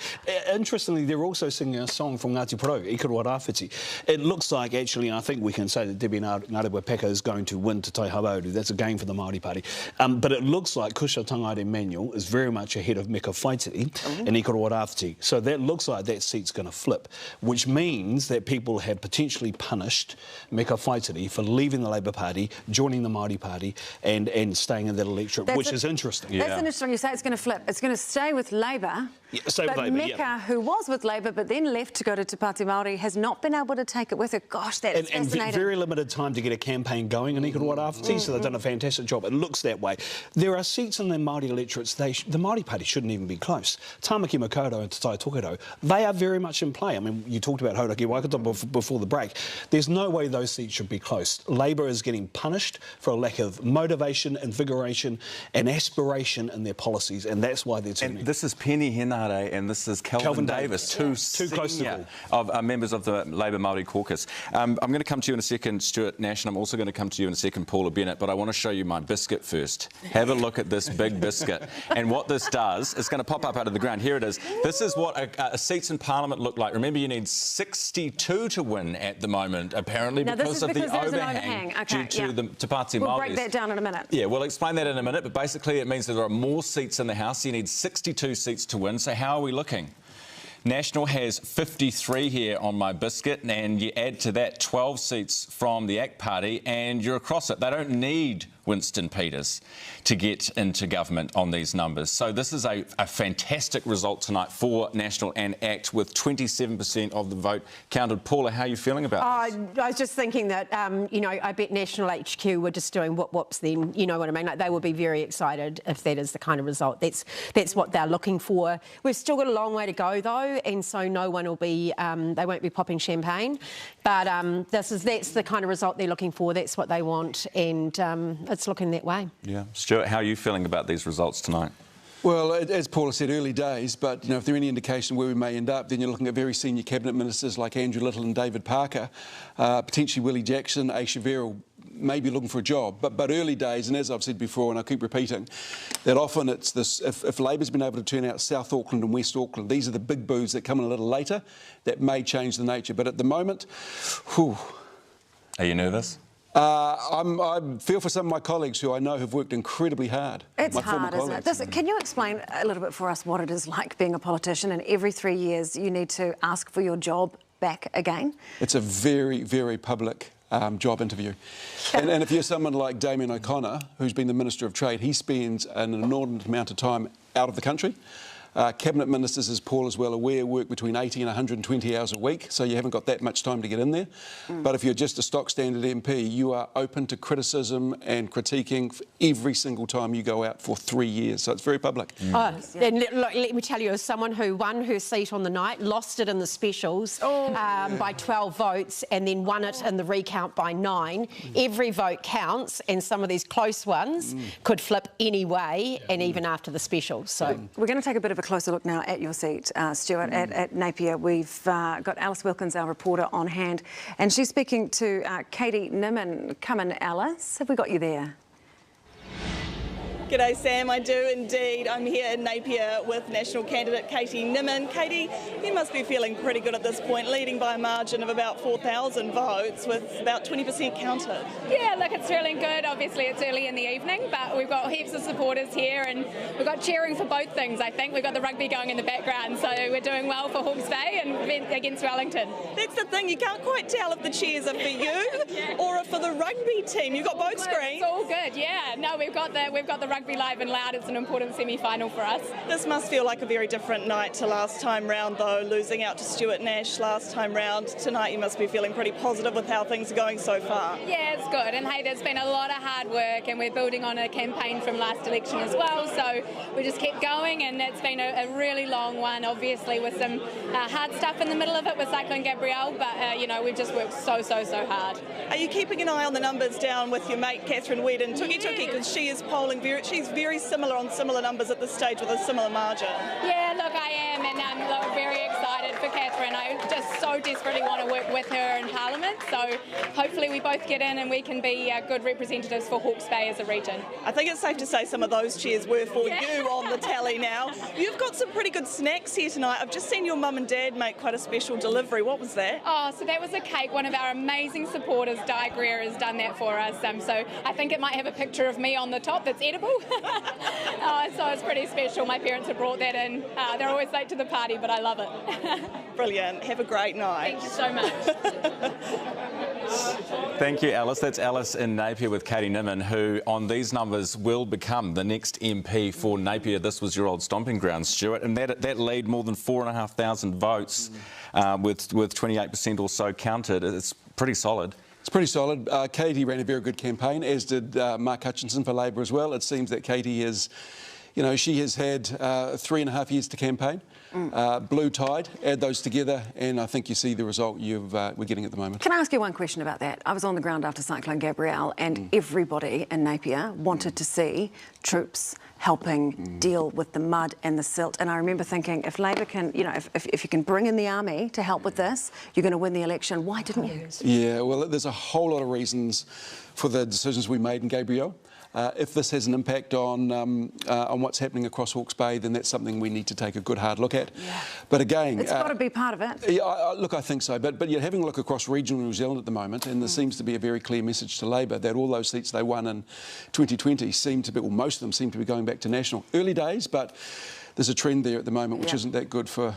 Interestingly, they're also singing a song from Ngāti Porou, Ikaroa Rāwhiti. It looks like, actually, I think we can say that Debbie Ngārewa-Paka is going to win Te Tai Hawauru. That's a game for the Māori Party. But it looks like Kusha Tangaire Manuel is very much ahead of Meka Whaitiri and Ikaroa Rāwhiti. So that looks like that seat's going to flip, which means that people have potentially punished Meka Whaitiri for leaving the Labour Party, joining the Māori Party and staying in that electorate, which is interesting. That's interesting. You say it's going to flip. It's going to stay with Labour. Yeah, stay with Labour, Meka, who was with Labour but then left to go to Te Pāti Māori, has not been able to take it with her. Gosh, that's fascinating. And very limited time to get a campaign going in Ikaroa Rāwhiti, so they've done a fantastic job. It looks that way. There are seats in the Māori electorates. The Māori Party shouldn't even be close. Tāmaki Makaurau and Te Tai Tokerau, they are very much in play. I mean, you talked about Hauraki Waikato before the break. There's no way those seats should be close. Labour is getting punished for a lack of motivation, invigoration and aspiration in their policies, and that's why they're turning. And this is Penny Henare and this is Kelvin Davis, two close to members of the Labour Māori caucus. I'm going to come to you in a second, Stuart Nash, and I'm also going to come to you in a second, Paula Bennett, but I want to show you my biscuit first. Have a look at this big biscuit. And what this does, it's going to pop up out of the ground. Here it is. This is what a seats in Parliament look like. Remember, you need 62 to win at the moment, apparently, because of the overhang due to the Te Pāti Māori. We'll break that down in a minute. Yeah, we'll explain that in a minute, but basically it means that there are more seats in the House. You need 62 seats to win. So how are we looking? National has 53 here on my biscuit, and you add to that 12 seats from the ACT Party, and you're across it. They don't need Winston Peters to get into government on these numbers. So this is a fantastic result tonight for National and ACT, with 27% of the vote counted. Paula, how are you feeling about this? I was just thinking that, you know, I bet National HQ were just doing whoops then, you know what I mean? Like, they will be very excited if that is the kind of result. That's what they're looking for. We've still got a long way to go, though, and so no one will be, they won't be popping champagne. But that's the kind of result they're looking for. That's what they want, and it's looking that way. Yeah. Stuart, how are you feeling about these results tonight? Well, as Paula said, early days, but you know, if there any indication where we may end up, then you're looking at very senior cabinet ministers like Andrew Little and David Parker, potentially Willie Jackson, Aisha Verrill may be looking for a job, but early days, and as I've said before, and I keep repeating, that often it's this, if Labour's been able to turn out South Auckland and West Auckland, these are the big boos that come in a little later, that may change the nature. But at the moment, whew. Are you nervous? I feel for some of my colleagues who I know have worked incredibly hard. It's hard, isn't it? Can you explain a little bit for us what it is like being a politician, and every 3 years you need to ask for your job back again? It's a very, very public job interview. And if you're someone like Damien O'Connor, who's been the Minister of Trade, he spends an inordinate amount of time out of the country. Cabinet ministers, as Paul is well aware, work between 80 and 120 hours a week, so you haven't got that much time to get in there. But if you're just a stock standard MP, you are open to criticism and critiquing every single time you go out for 3 years, so it's very public. And look, let me tell you, as someone who won her seat on the night, lost it in the specials by 12 votes, and then won it in the recount by 9, every vote counts, and some of these close ones could flip anyway, and even after the specials. So we're going to take a bit of a closer look now at your seat, Stuart, at Napier. We've got Alice Wilkins, our reporter, on hand, and she's speaking to Katie Niman. Come in, Alice. Have we got you there? G'day Sam, I do indeed. I'm here in Napier with National candidate Katie Niman. Katie, you must be feeling pretty good at this point, leading by a margin of about 4,000 votes with about 20% counted. Yeah, look, it's feeling good. Obviously it's early in the evening, but we've got heaps of supporters here and we've got cheering for both things, I think. We've got the rugby going in the background, so we're doing well for Hawke's Bay and against Wellington. That's the thing, you can't quite tell if the cheers are for you or for the rugby team. You've got both screens. It's all good, yeah. No, we've got the rugby live and loud. It's an important semi-final for us. This must feel like a very different night to last time round, though, losing out to Stuart Nash last time round. Tonight you must be feeling pretty positive with how things are going so far. Yeah, it's good, and hey, there's been a lot of hard work and we're building on a campaign from last election as well, so we just kept going, and it's been a really long one, obviously, with some hard stuff in the middle of it with Cyclone Gabrielle, but you know, we've just worked so hard. Are you keeping an eye on the numbers down with your mate Catherine Weedon, Tuki, because she is polling very she's very similar on similar numbers at this stage with a similar margin. Yeah, look, I am, and I'm very excited for Catherine. I just so desperately want to work with her in Parliament, so hopefully we both get in and we can be good representatives for Hawke's Bay as a region. I think it's safe to say some of those cheers were for you on the tally now. You've got some pretty good snacks here tonight. I've just seen your mum and dad make quite a special delivery. What was that? Oh, so that was a cake. One of our amazing supporters, Di Greer, has done that for us. So I think it might have a picture of me on the top that's edible. So it's pretty special. My parents have brought that in. They're always late to the party, but I love it. Brilliant. Have a great night. Thank you so much. Thank you, Alice. That's Alice in Napier with Katie Nimmin, who on these numbers will become the next MP for Napier. This was your old stomping ground, Stuart, and that lead more than 4,500 votes with 28% or so counted. It's pretty solid. It's pretty solid. Katie ran a very good campaign, as did Mark Hutchinson for Labor as well. It seems that Katie is, she has had 3.5 years to campaign. Blue tide, add those together, and I think you see the result we're getting at the moment. Can I ask you one question about that? I was on the ground after Cyclone Gabrielle, and everybody in Napier wanted to see troops helping deal with the mud and the silt. And I remember thinking, if Labor can, if you can bring in the army to help with this, you're going to win the election. Why didn't you? Yeah, well, there's a whole lot of reasons for the decisions we made in Gabrielle. If this has an impact on what's happening across Hawke's Bay, then that's something we need to take a good hard look at. Yeah. But again, it's got to be part of it. Yeah, look, I think so. But you're having a look across regional New Zealand at the moment, and there seems to be a very clear message to Labor that all those seats they won in 2020 seem to be, well, most of them seem to be going back to national. Early days, but there's a trend there at the moment which isn't that good for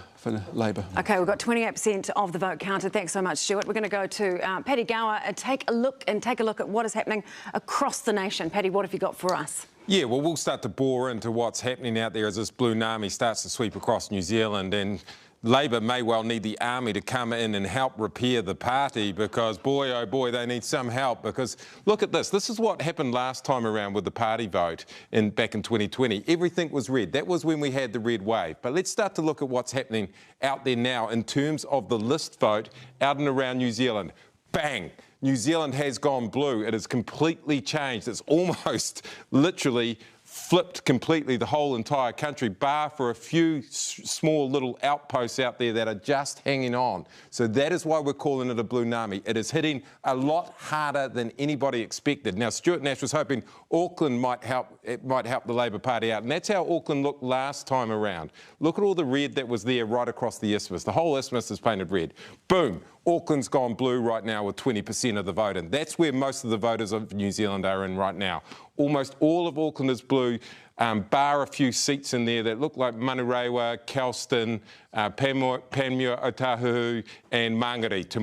Labor. OK, we've got 28% of the vote counted. Thanks so much, Stuart. We're going to go to Paddy Gower and take a look at what is happening across the nation. Paddy, what have you got for us? Yeah, well, we'll start to bore into what's happening out there as this blue Nami starts to sweep across New Zealand, and Labor may well need the army to come in and help repair the party, because boy, oh boy, they need some help. Because look at this. This is what happened last time around with the party vote back in 2020. Everything was red. That was when we had the red wave. But let's start to look at what's happening out there now in terms of the list vote out and around New Zealand. Bang! New Zealand has gone blue. It has completely changed. It's almost literally flipped completely the whole entire country, bar for a few small little outposts out there that are just hanging on. So that is why we're calling it a blue Nami. It is hitting a lot harder than anybody expected. Now, Stuart Nash was hoping Auckland might help the Labor Party out, and that's how Auckland looked last time around. Look at all the red that was there right across the isthmus. The whole isthmus is painted red. Boom. Auckland's gone blue right now with 20% of the vote, and that's where most of the voters of New Zealand are in right now. Almost all of Auckland is blue, bar a few seats in there that look like Manurewa, Kelston, Panmure, Otahuhu and Mangere to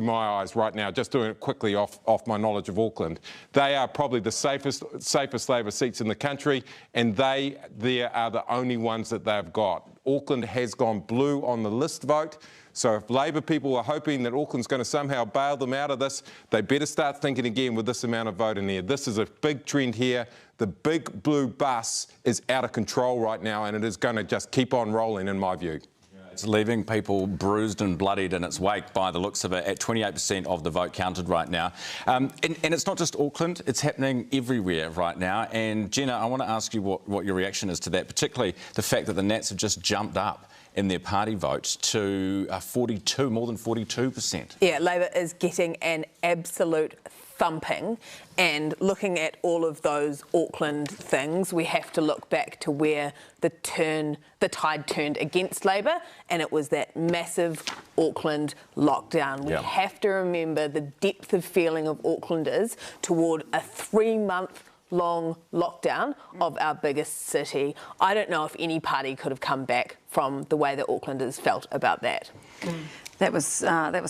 my eyes right now, just doing it quickly off my knowledge of Auckland. They are probably the safest Labor seats in the country, and they are the only ones that they've got. Auckland has gone blue on the list vote. So if Labor people are hoping that Auckland's going to somehow bail them out of this, they better start thinking again with this amount of vote in there. This is a big trend here. The big blue bus is out of control right now, and it is going to just keep on rolling, in my view. It's leaving people bruised and bloodied in its wake by the looks of it, at 28% of the vote counted right now. And it's not just Auckland, it's happening everywhere right now. And Jenna, I want to ask you what your reaction is to that, particularly the fact that the Nats have just jumped up in their party vote to more than 42%. Yeah, Labor is getting an absolute thumping, and looking at all of those Auckland things, we have to look back to where the tide turned against Labor, and it was that massive Auckland lockdown. We have to remember the depth of feeling of Aucklanders toward a 3-month long lockdown of our biggest city. I don't know if any party could have come back from the way that Aucklanders felt about that. That was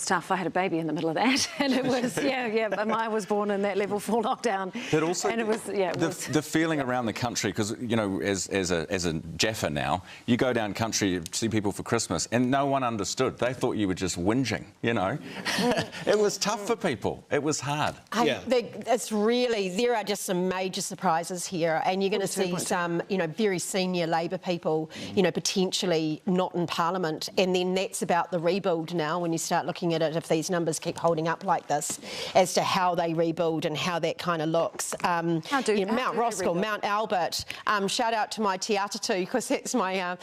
tough. I had a baby in the middle of that, and it was I was born in that level 4 lockdown. But also, and it was the feeling around the country, because as a Jaffa now, you go down country to see people for Christmas, and no one understood. They thought you were just whinging. It was tough for people. It was hard. It's really, there are just some major surprises here, and you're going to see some very senior Labor people potentially actually not in Parliament. And then that's about the rebuild now, when you start looking at it, if these numbers keep holding up like this, as to how they rebuild and how that kind of looks. Mount Roskill, Mount Albert, shout out to my Te Atatu, because that's my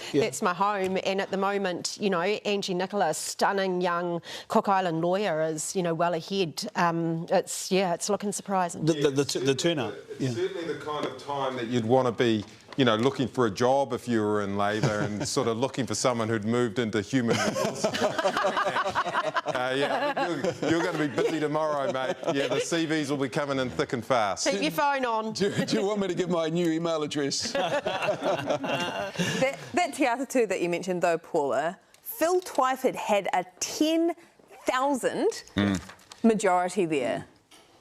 home. And at the moment, you know, Angie Nicholas, stunning young Cook Island lawyer, is, you know, well ahead. It's looking surprising. The turnout. It's certainly the kind of time that you'd want to be, you know, looking for a job if you were in Labor, and sort of looking for someone who'd moved into human resources. You're going to be busy tomorrow, mate. Yeah, the CVs will be coming in thick and fast. Keep your phone on. Do you want me to give my new email address? That Te Atatu that you mentioned, though, Paula, Phil Twyford had a 10,000 majority there,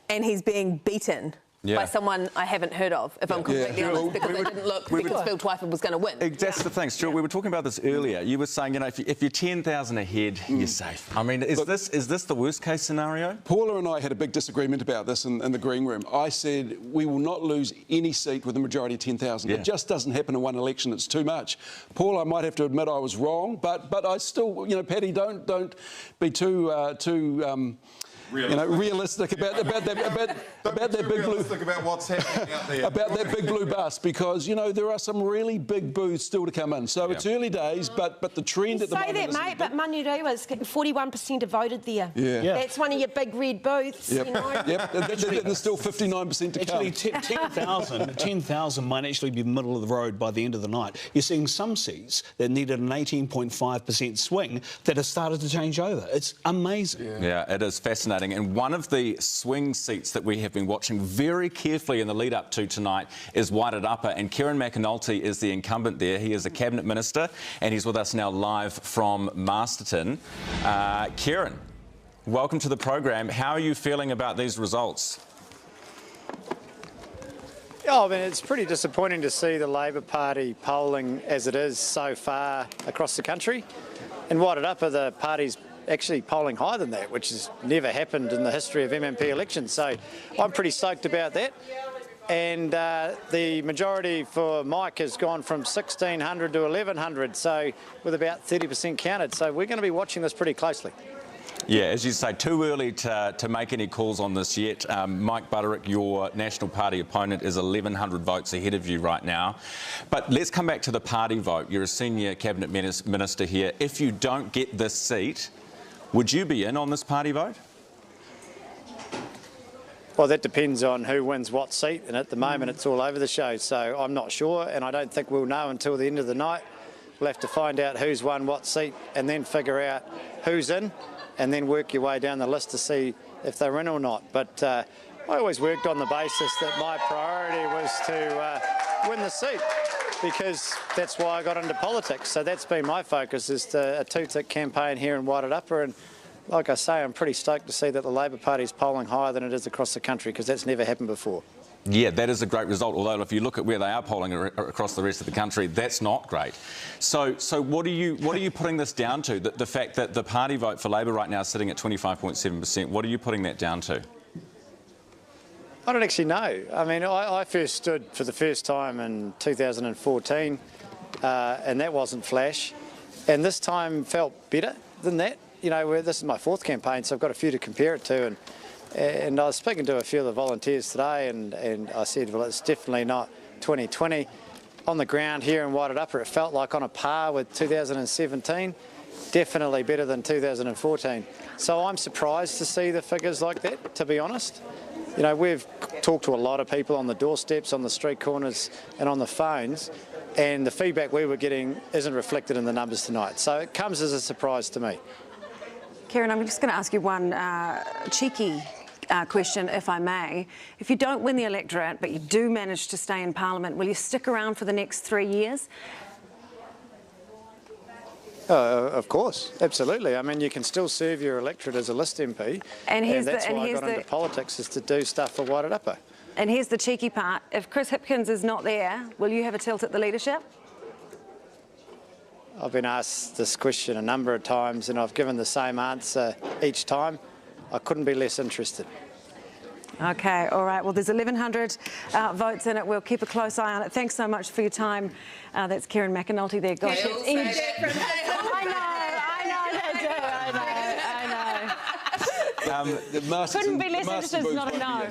and he's being beaten by someone I haven't heard of, if I'm completely honest, because they didn't look because Phil Twyford was going to win. That's the thing, Stuart. We were talking about this earlier. You were saying, you know, if you're 10,000 ahead, you're safe. I mean, is this the worst case scenario? Paula and I had a big disagreement about this in the green room. I said we will not lose any seat with a majority of 10,000. It just doesn't happen in one election. It's too much. Paula, I might have to admit I was wrong, but I still, you know, Paddy, don't be too realistic about that big blue. About what's happening out there. About that big blue bus, because you know there are some really big booths still to come in. So it's early days, but the trend at the moment. Say that, mate, but Manurewa's 41% have voted there. Yeah. That's one of your big red booths. Yep. You know? There's still 59% to come. Actually, 10,000 might actually be the middle of the road by the end of the night. You're seeing some seats that needed an 18.5% swing that have started to change over. It's amazing. Yeah, it is fascinating. And one of the swing seats that we have been watching very carefully in the lead up to tonight is Wairarapa, and Kieran McAnulty is the incumbent there. He is a Cabinet Minister, and he's with us now live from Masterton. Kieran, welcome to the program. How are you feeling about these results? Oh, I mean, it's pretty disappointing to see the Labor Party polling as it is so far across the country. In Wairarapa, the party's actually polling higher than that, which has never happened in the history of MMP elections. So I'm pretty stoked about that. And the majority for Mike has gone from 1,600 to 1,100, so with about 30% counted. So we're going to be watching this pretty closely. Yeah, as you say, too early to make any calls on this yet. Mike Butterick, your National Party opponent, is 1,100 votes ahead of you right now. But let's come back to the party vote. You're a senior Cabinet Minister here. If you don't get this seat, would you be in on this party vote? Well, that depends on who wins what seat, and at the moment it's all over the show, so I'm not sure, and I don't think we'll know until the end of the night. We'll have to find out who's won what seat and then figure out who's in, and then work your way down the list to see if they're in or not. But I always worked on the basis that my priority was to win the seat, because that's why I got into politics. So that's been my focus, is a two-tick campaign here in Wairarapa. And like I say, I'm pretty stoked to see that the Labor Party is polling higher than it is across the country, because that's never happened before. Yeah, that is a great result, although if you look at where they are polling across the rest of the country, that's not great. So what are you putting this down to? The fact that the party vote for Labor right now is sitting at 25.7%, what are you putting that down to? I don't actually know. I mean, I first stood for the first time in 2014, and that wasn't flash. And this time felt better than that. You know, this is my fourth campaign, so I've got a few to compare it to. And I was speaking to a few of the volunteers today, and I said, well, it's definitely not 2020. On the ground here in Wairarapa, it felt like on a par with 2017. Definitely better than 2014. So I'm surprised to see the figures like that, to be honest. You know, we've talked to a lot of people on the doorsteps, on the street corners and on the phones, and the feedback we were getting isn't reflected in the numbers tonight. So it comes as a surprise to me. Kieran, I'm just going to ask you one cheeky question, if I may. If you don't win the electorate, but you do manage to stay in Parliament, will you stick around for the next 3 years? Of course, absolutely. I mean, you can still serve your electorate as a list MP, and that's why I got into politics, is to do stuff for Wairarapa. And here's the cheeky part. If Chris Hipkins is not there, will you have a tilt at the leadership? I've been asked this question a number of times, and I've given the same answer each time. I couldn't be less interested. Okay, all right. Well, there's 1,100 votes in it. We'll keep a close eye on it. Thanks so much for your time. That's Kieran McAnulty there. Gosh, it's edge. I know they do. Couldn't be less interested, it's not a no.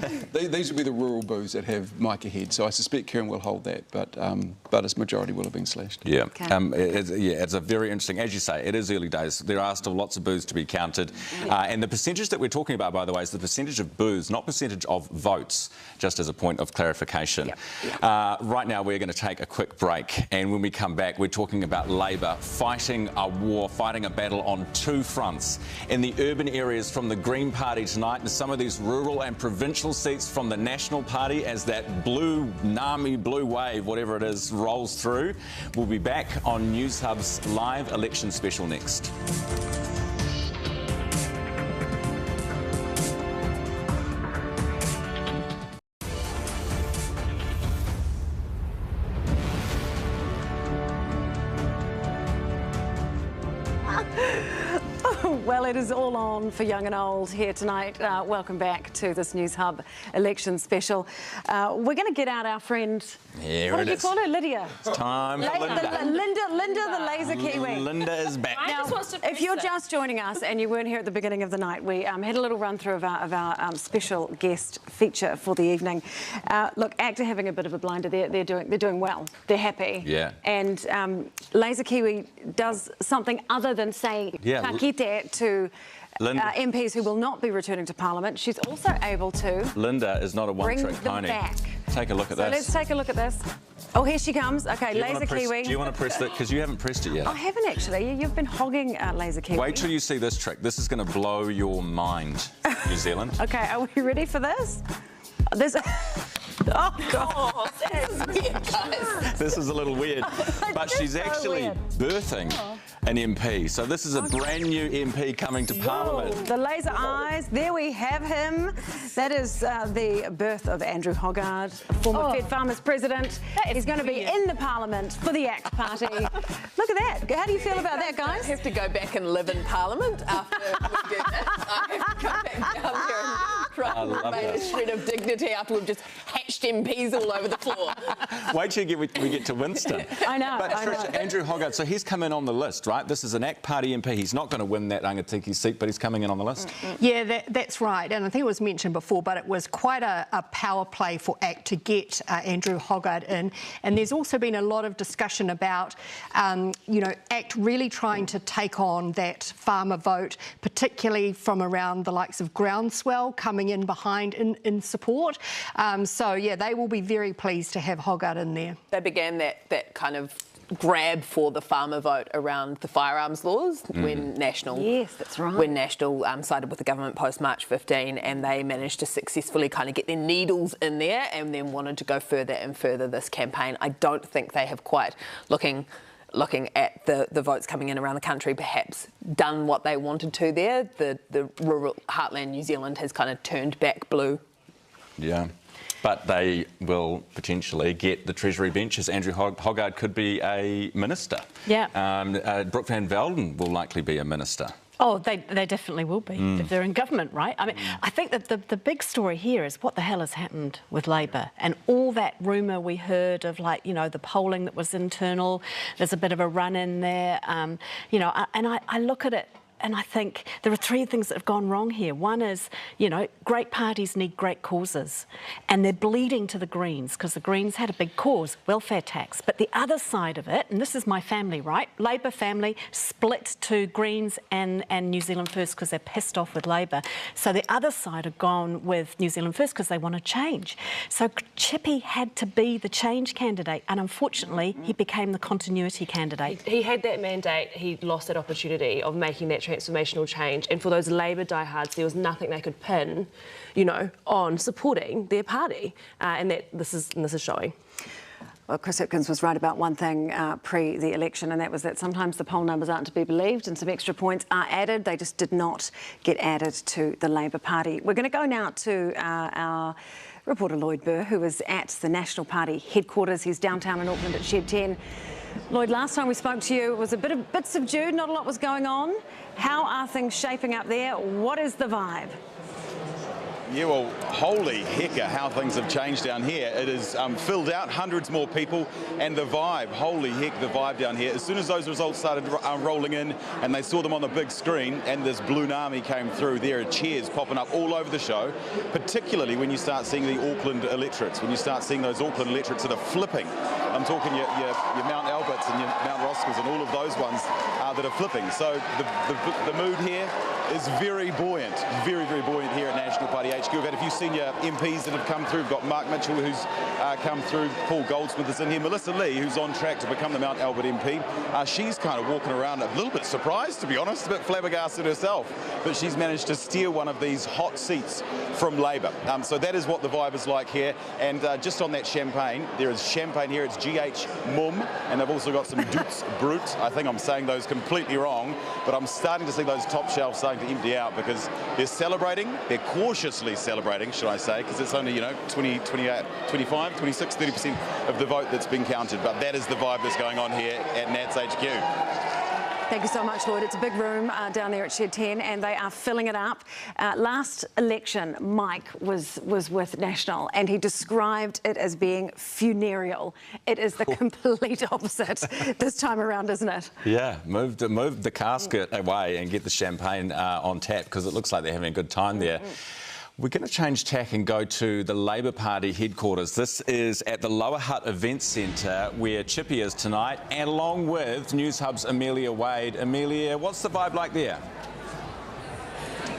These will be the rural boos that have Mike ahead, so I suspect Kieran will hold that, but its majority will have been slashed. Yeah, it's a very interesting, as you say, it is early days. There are still lots of boos to be counted. And the percentage that we're talking about, by the way, is the percentage of boos, not percentage of votes, just as a point of clarification. Right now, we're going to take a quick break, and when we come back, we're talking about Labor fighting a war, fighting a battle on two fronts. In the urban areas from the Green Party tonight, and some of these rural and provincial seats from the National Party as that blue wave, whatever it is, rolls through. We'll be back on Newshub's live election special next. Well, it is all on for young and old here tonight. Welcome back to this Newshub election special. We're going to get out our friend, what did you call her, Lydia? It's time for Linda. Linda the laser Kiwi. Linda is back. Now, if you're just joining us and you weren't here at the beginning of the night, we had a little run through of our special guest feature for the evening. Look, ACT are having a bit of a blinder. They're doing well. They're happy. Yeah. And laser Kiwi does something other than say ka kite to MPs who will not be returning to Parliament. She's also able to Linda is not a one-trick pony. Back. Take a look at this. So let's take a look at this. Oh, here she comes. Okay, laser Kiwi. Do you want to press that? Because you haven't pressed it yet. I haven't actually. You've been hogging laser Kiwi. Wait till you see this trick. This is going to blow your mind, New Zealand. Okay, are we ready for this? This. Oh, God. This is weird, guys. This is a little weird. But she's actually birthing an MP. So this is a brand new MP coming to Parliament. The laser eyes, there we have him. That is the birth of Andrew Hoggard, former Fed Farmers president. He's going to be in the Parliament for the ACT Party. Look at that. How do you feel about that, guys? I have to go back and live in Parliament after we do this. I have to come back down here and try and remain a shred of dignity after we've just hatched MPs all over the floor. Wait till we get to Winston. I know. But Tricia, Andrew Hoggard, so he's come in on the list, right? This is an ACT Party MP. He's not going to win that Rangatiki seat, but he's coming in on the list. Yeah, that's right. And I think it was mentioned before, but it was quite a power play for ACT to get Andrew Hoggard in. And there's also been a lot of discussion about, you know, ACT really trying to take on that farmer vote, particularly from around the likes of Groundswell coming in behind in support. So, yeah, they will be very pleased to have Hoggard in there. They began that kind of grab for the farmer vote around the firearms laws when National sided with the government post March 15, and they managed to successfully kind of get their needles in there and then wanted to go further and further this campaign. I don't think they have quite, looking at the votes coming in around the country, perhaps done what they wanted to there. The rural heartland New Zealand has kind of turned back blue. Yeah. But they will potentially get the Treasury benches. Andrew Hoggard could be a minister. Yeah. Brooke Van Velden will likely be a minister. Oh, they definitely will be if they're in government, right? I mean, I think that the big story here is what the hell has happened with Labor and all that rumour we heard of, like, you know, the polling that was internal. There's a bit of a run in there, you know, and I look at it and I think there are three things that have gone wrong here. One is, you know, great parties need great causes, and they're bleeding to the Greens because the Greens had a big cause, welfare tax. But the other side of it, and this is my family, right? Labor family split to Greens and New Zealand First because they're pissed off with Labor. So the other side have gone with New Zealand First because they want to change. So Chippy had to be the change candidate, and unfortunately he became the continuity candidate. He had that mandate, he lost that opportunity of making that transformational change, and for those Labor diehards there was nothing they could pin, you know, on supporting their party, and this is showing. Well, Chris Hipkins was right about one thing pre the election, and that was that sometimes the poll numbers aren't to be believed and some extra points are added. They just did not get added to the Labor Party. We're going to go now to our reporter Lloyd Burr, who is at the National Party headquarters. He's downtown in Auckland at Shed 10. Lloyd, last time we spoke to you, it was a bit subdued, not a lot was going on. How are things shaping up there? What is the vibe? Yeah, well, holy hecker, how things have changed down here. It is filled out, hundreds more people, and the vibe, holy heck, the vibe down here. As soon as those results started rolling in and they saw them on the big screen and this blue Nami came through, there are cheers popping up all over the show, particularly when you start seeing the Auckland electorates, when you start seeing those Auckland electorates that are flipping. I'm talking your Mount Alberts and your Mount Roscals and all of those ones that are flipping. So the mood here is very buoyant, very, very buoyant here at National Party HQ. We've had a few senior MPs that have come through. We've got Mark Mitchell, who's come through. Paul Goldsmith is in here. Melissa Lee, who's on track to become the Mount Albert MP. She's kind of walking around a little bit surprised, to be honest, a bit flabbergasted herself. But she's managed to steer one of these hot seats from Labour. So that is what the vibe is like here. And just on that champagne, there is champagne here. It's GH Mum. And they've also got some Dutes Brut. I think I'm saying those completely wrong. But I'm starting to see those top shelves starting to empty out because they're celebrating. They're cautiously celebrating, should I say, because it's only, 20, 28, 25, 26, 30% of the vote that's been counted. But that is the vibe that's going on here at Nats HQ. Thank you so much, Lloyd. It's a big room down there at Shed 10 and they are filling it up. Last election, Mike was with National and he described it as being funereal. It is the complete opposite this time around, isn't it? Yeah, move the casket away and get the champagne on tap because it looks like they're having a good time there. We're going to change tack and go to the Labour Party headquarters. This is at the Lower Hutt Event Centre where Chippy is tonight, and along with Newshub's Amelia Wade. Amelia, what's the vibe like there?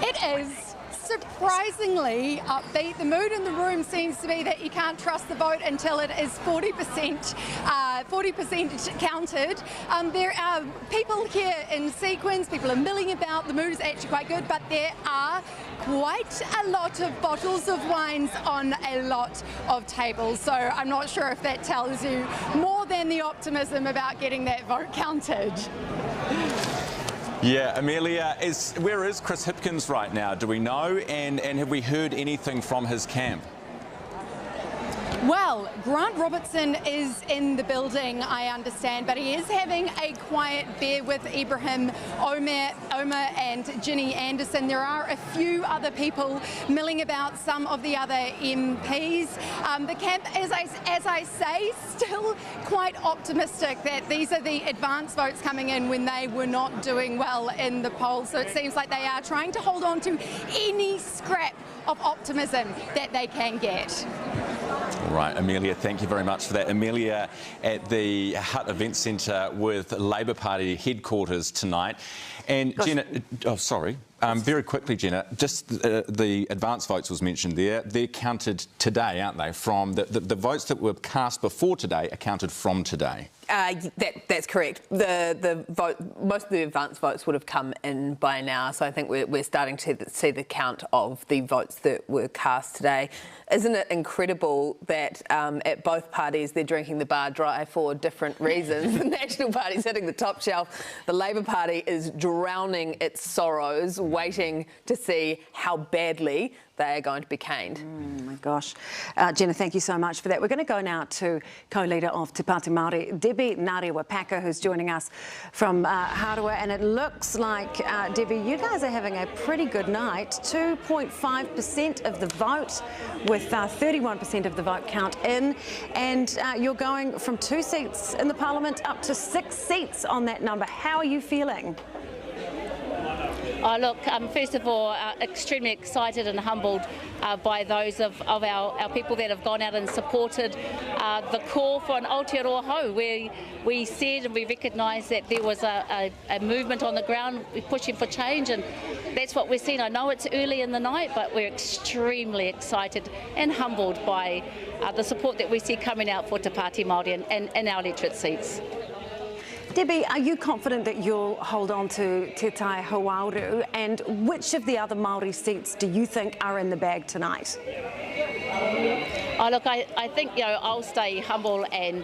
It is surprisingly upbeat. The mood in the room seems to be that you can't trust the vote until it is 40% counted. There are people here in sequence, people are milling about. The mood is actually quite good, but there are quite a lot of bottles of wines on a lot of tables. So I'm not sure if that tells you more than the optimism about getting that vote counted. Yeah, Amelia, where is Chris Hipkins right now? Do we know? And have we heard anything from his camp? Well, Grant Robertson is in the building, I understand, but he is having a quiet beer with Ibrahim Omar and Ginny Anderson. There are a few other people milling about, some of the other MPs. The camp, as I say, still quite optimistic that these are the advance votes coming in when they were not doing well in the polls. So it seems like they are trying to hold on to any scrap of optimism that they can get. All right, Amelia, thank you very much for that. Amelia at the Hutt Event Centre with Labour Party headquarters tonight. And Jenna, very quickly, Jenna, just the advance votes was mentioned there. They're counted today, aren't they? From the votes that were cast before today are counted from today. That's correct. The vote, most of the advance votes would have come in by now, so I think we're starting to see the count of the votes that were cast today. Isn't it incredible that at both parties they're drinking the bar dry for different reasons? The National Party's hitting the top shelf. The Labour Party is drowning its sorrows, waiting to see how badly they are going to be caned. Oh my gosh. Jenna, thank you so much for that. We're going to go now to co-leader of Te Pāti Māori, Debbie Ngārewa-Paka, who's joining us from Hārawā. And it looks like, Debbie, you guys are having a pretty good night. 2.5% of the vote with 31% of the vote count in. And you're going from 2 seats in the Parliament up to 6 seats on that number. How are you feeling? Oh, look, first of all, extremely excited and humbled by those of our people that have gone out and supported the call for an Aotearoa Hau, where we said and we recognised that there was a movement on the ground pushing for change, and that's what we're seeing. I know it's early in the night, but we're extremely excited and humbled by the support that we see coming out for Te Pāti Māori and our electorate seats. Debbie, are you confident that you'll hold on to Te Tai Hauauru, and which of the other Māori seats do you think are in the bag tonight? Oh, look, I think I'll stay humble and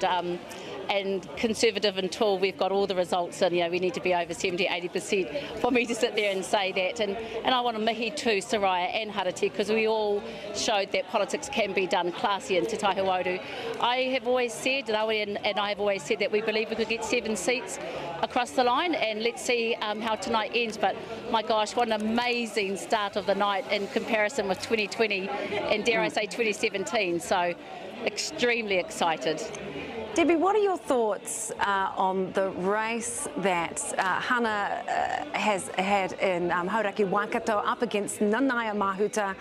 and conservative until we've got all the results in. You know, we need to be over 70-80% for me to sit there and say that. And I want to mihi to Soraya and Harati, because we all showed that politics can be done classy in Te Tahiwauru. I have always said, and I have always said that we believe we could get 7 seats across the line, and let's see how tonight ends. But my gosh, what an amazing start of the night in comparison with 2020 and dare I say 2017. So extremely excited. Debbie, what are your thoughts on the race that Hana has had in Hauraki Waikato up against Nanaia Mahuta?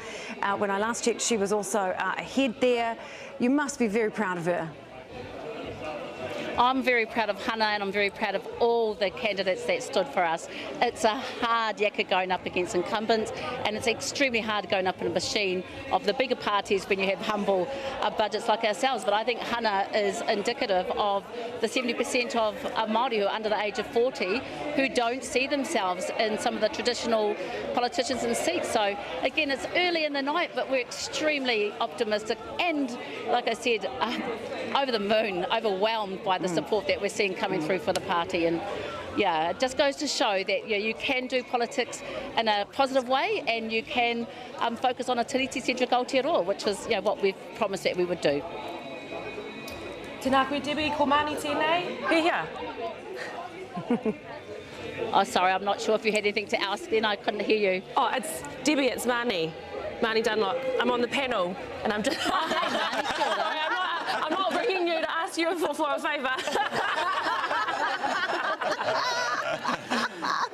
When I last checked, she was also ahead there. You must be very proud of her. I'm very proud of Hana, and I'm very proud of all the candidates that stood for us. It's a hard yakka going up against incumbents, and it's extremely hard going up in a machine of the bigger parties when you have humble budgets like ourselves. But I think Hana is indicative of the 70% of Māori who are under the age of 40 who don't see themselves in some of the traditional politicians in seats. So again, it's early in the night, but we're extremely optimistic and, like I said, over the moon, overwhelmed by the support that we're seeing coming through for the party. And yeah, it just goes to show that you can do politics in a positive way, and you can focus on a tiriti-centric Aotearoa, which is what we've promised that we would do. Tēnā koe Debbie, ko Māni tēnei, here. Oh, sorry, I'm not sure if you had anything to ask then, I couldn't hear you. Oh, it's Debbie, it's Māni Dunlop. I'm on the panel, and I'm just... I'm not ringing you to ask you for a favour.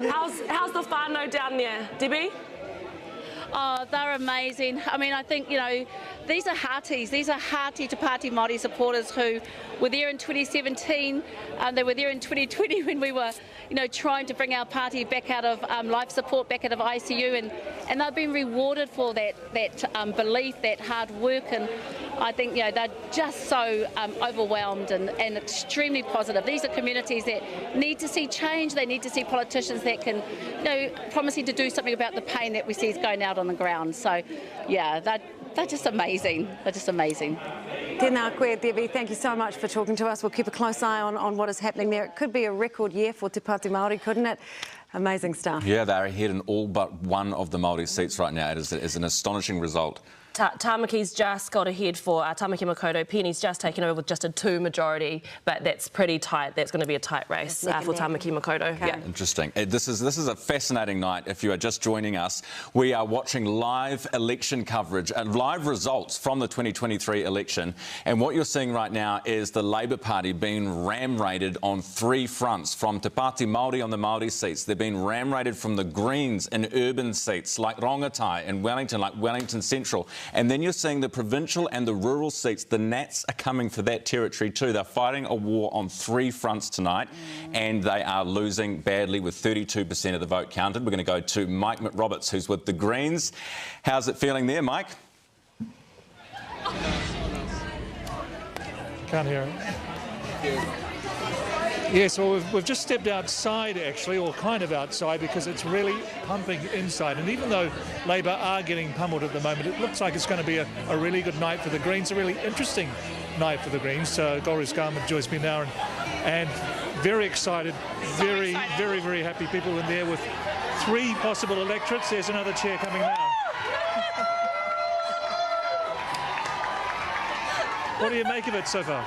How's the whānau down there, Debbie? Oh, they're amazing. I mean, I think, these are hearties. These are hearty Te Pāti Māori supporters who were there in 2017. They were there in 2020 when we were, trying to bring our party back out of life support, back out of ICU, and they've been rewarded for that belief, that hard work, and I think they're just so overwhelmed and extremely positive. These are communities that need to see change. They need to see politicians that can, promising to do something about the pain that we see is going out on the ground. So, yeah, they're just amazing. They're just amazing. Tēnā koe, Debbie. Thank you so much for talking to us. We'll keep a close eye on what is happening there. It could be a record year for Te Pāti Māori, couldn't it? Amazing stuff. Yeah, they're ahead in all but one of the Māori seats right now. It is an astonishing result. Tamaki's just got ahead for Tamaki Makaurau. Penny's just taken over with just a 2 majority, but that's pretty tight. That's going to be a tight race for Tamaki Makaurau. Okay. Yeah. Interesting. This is a fascinating night. If you are just joining us, we are watching live election coverage and live results from the 2023 election. And what you're seeing right now is the Labour Party being ram-raided on 3 fronts. From Te Pāti Māori on the Māori seats, they're being ram-raided from the Greens in urban seats like Rongotai and Wellington, like Wellington Central. And then you're seeing the provincial and the rural seats. The Nats are coming for that territory too. They're fighting a war on 3 fronts tonight, and they are losing badly with 32% of the vote counted. We're going to go to Mike McRoberts, who's with the Greens. How's it feeling there, Mike? Can't hear it. Yes, well, we've just stepped outside, actually, or kind of outside, because it's really pumping inside. And even though Labour are getting pummeled at the moment, it looks like it's going to be a really good night for the Greens, a really interesting night for the Greens. Gorys Garment joins me now, and very excited, very happy people in there with 3 possible electorates. There's another chair coming now. What do you make of it so far?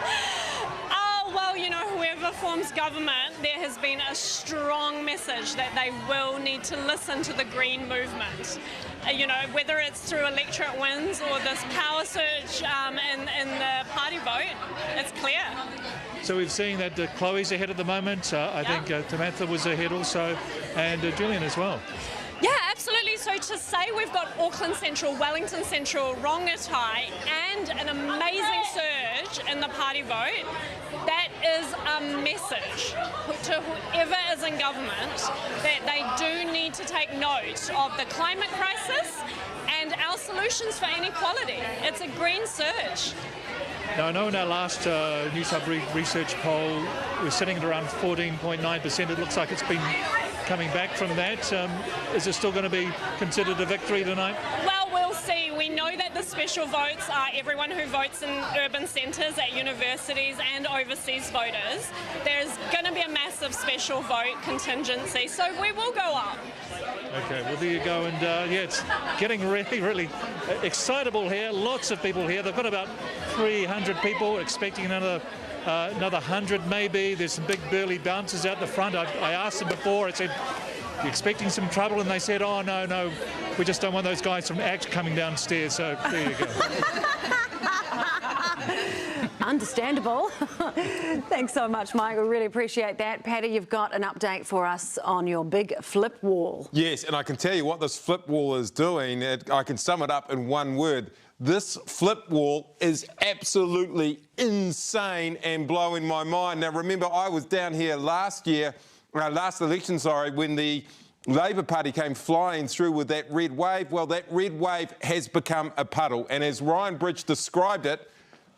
Well, whoever forms government, there has been a strong message that they will need to listen to the Green movement. Whether it's through electorate wins or this power surge in the party vote, it's clear. So we've seen that Chloe's ahead at the moment. I think Tamantha was ahead also, and Julian as well. Yeah, absolutely. So to say we've got Auckland Central, Wellington Central, Rongotai, and an amazing surge in the party vote, that is a message to whoever is in government that they do need to take note of the climate crisis and our solutions for inequality. It's a green surge. Now, I know in our last Newshub research poll, we're sitting at around 14.9%. It looks like it's been coming back from that. Is it still going to be considered a victory tonight? Well, we'll see. We know that the special votes are everyone who votes in urban centres, at universities and overseas voters. There's going to be a massive special vote contingency, so we will go up. Okay, well, there you go. And yeah, it's getting really, really excitable here. Lots of people here. They've got about 300 people, expecting another 100 maybe. There's some big burly bouncers out the front. I asked them before, I said, "You expecting some trouble?" And they said, "Oh, no, we just don't want those guys from ACT coming downstairs." So there you go. Understandable. Thanks so much, Mike. We really appreciate that. Paddy, you've got an update for us on your big flip wall. Yes, and I can tell you what this flip wall is doing. I can sum it up in one word. This flip wall is absolutely insane and blowing my mind. Now, remember, I was down here last election, when the Labor Party came flying through with that red wave. Well, that red wave has become a puddle. And as Ryan Bridge described it,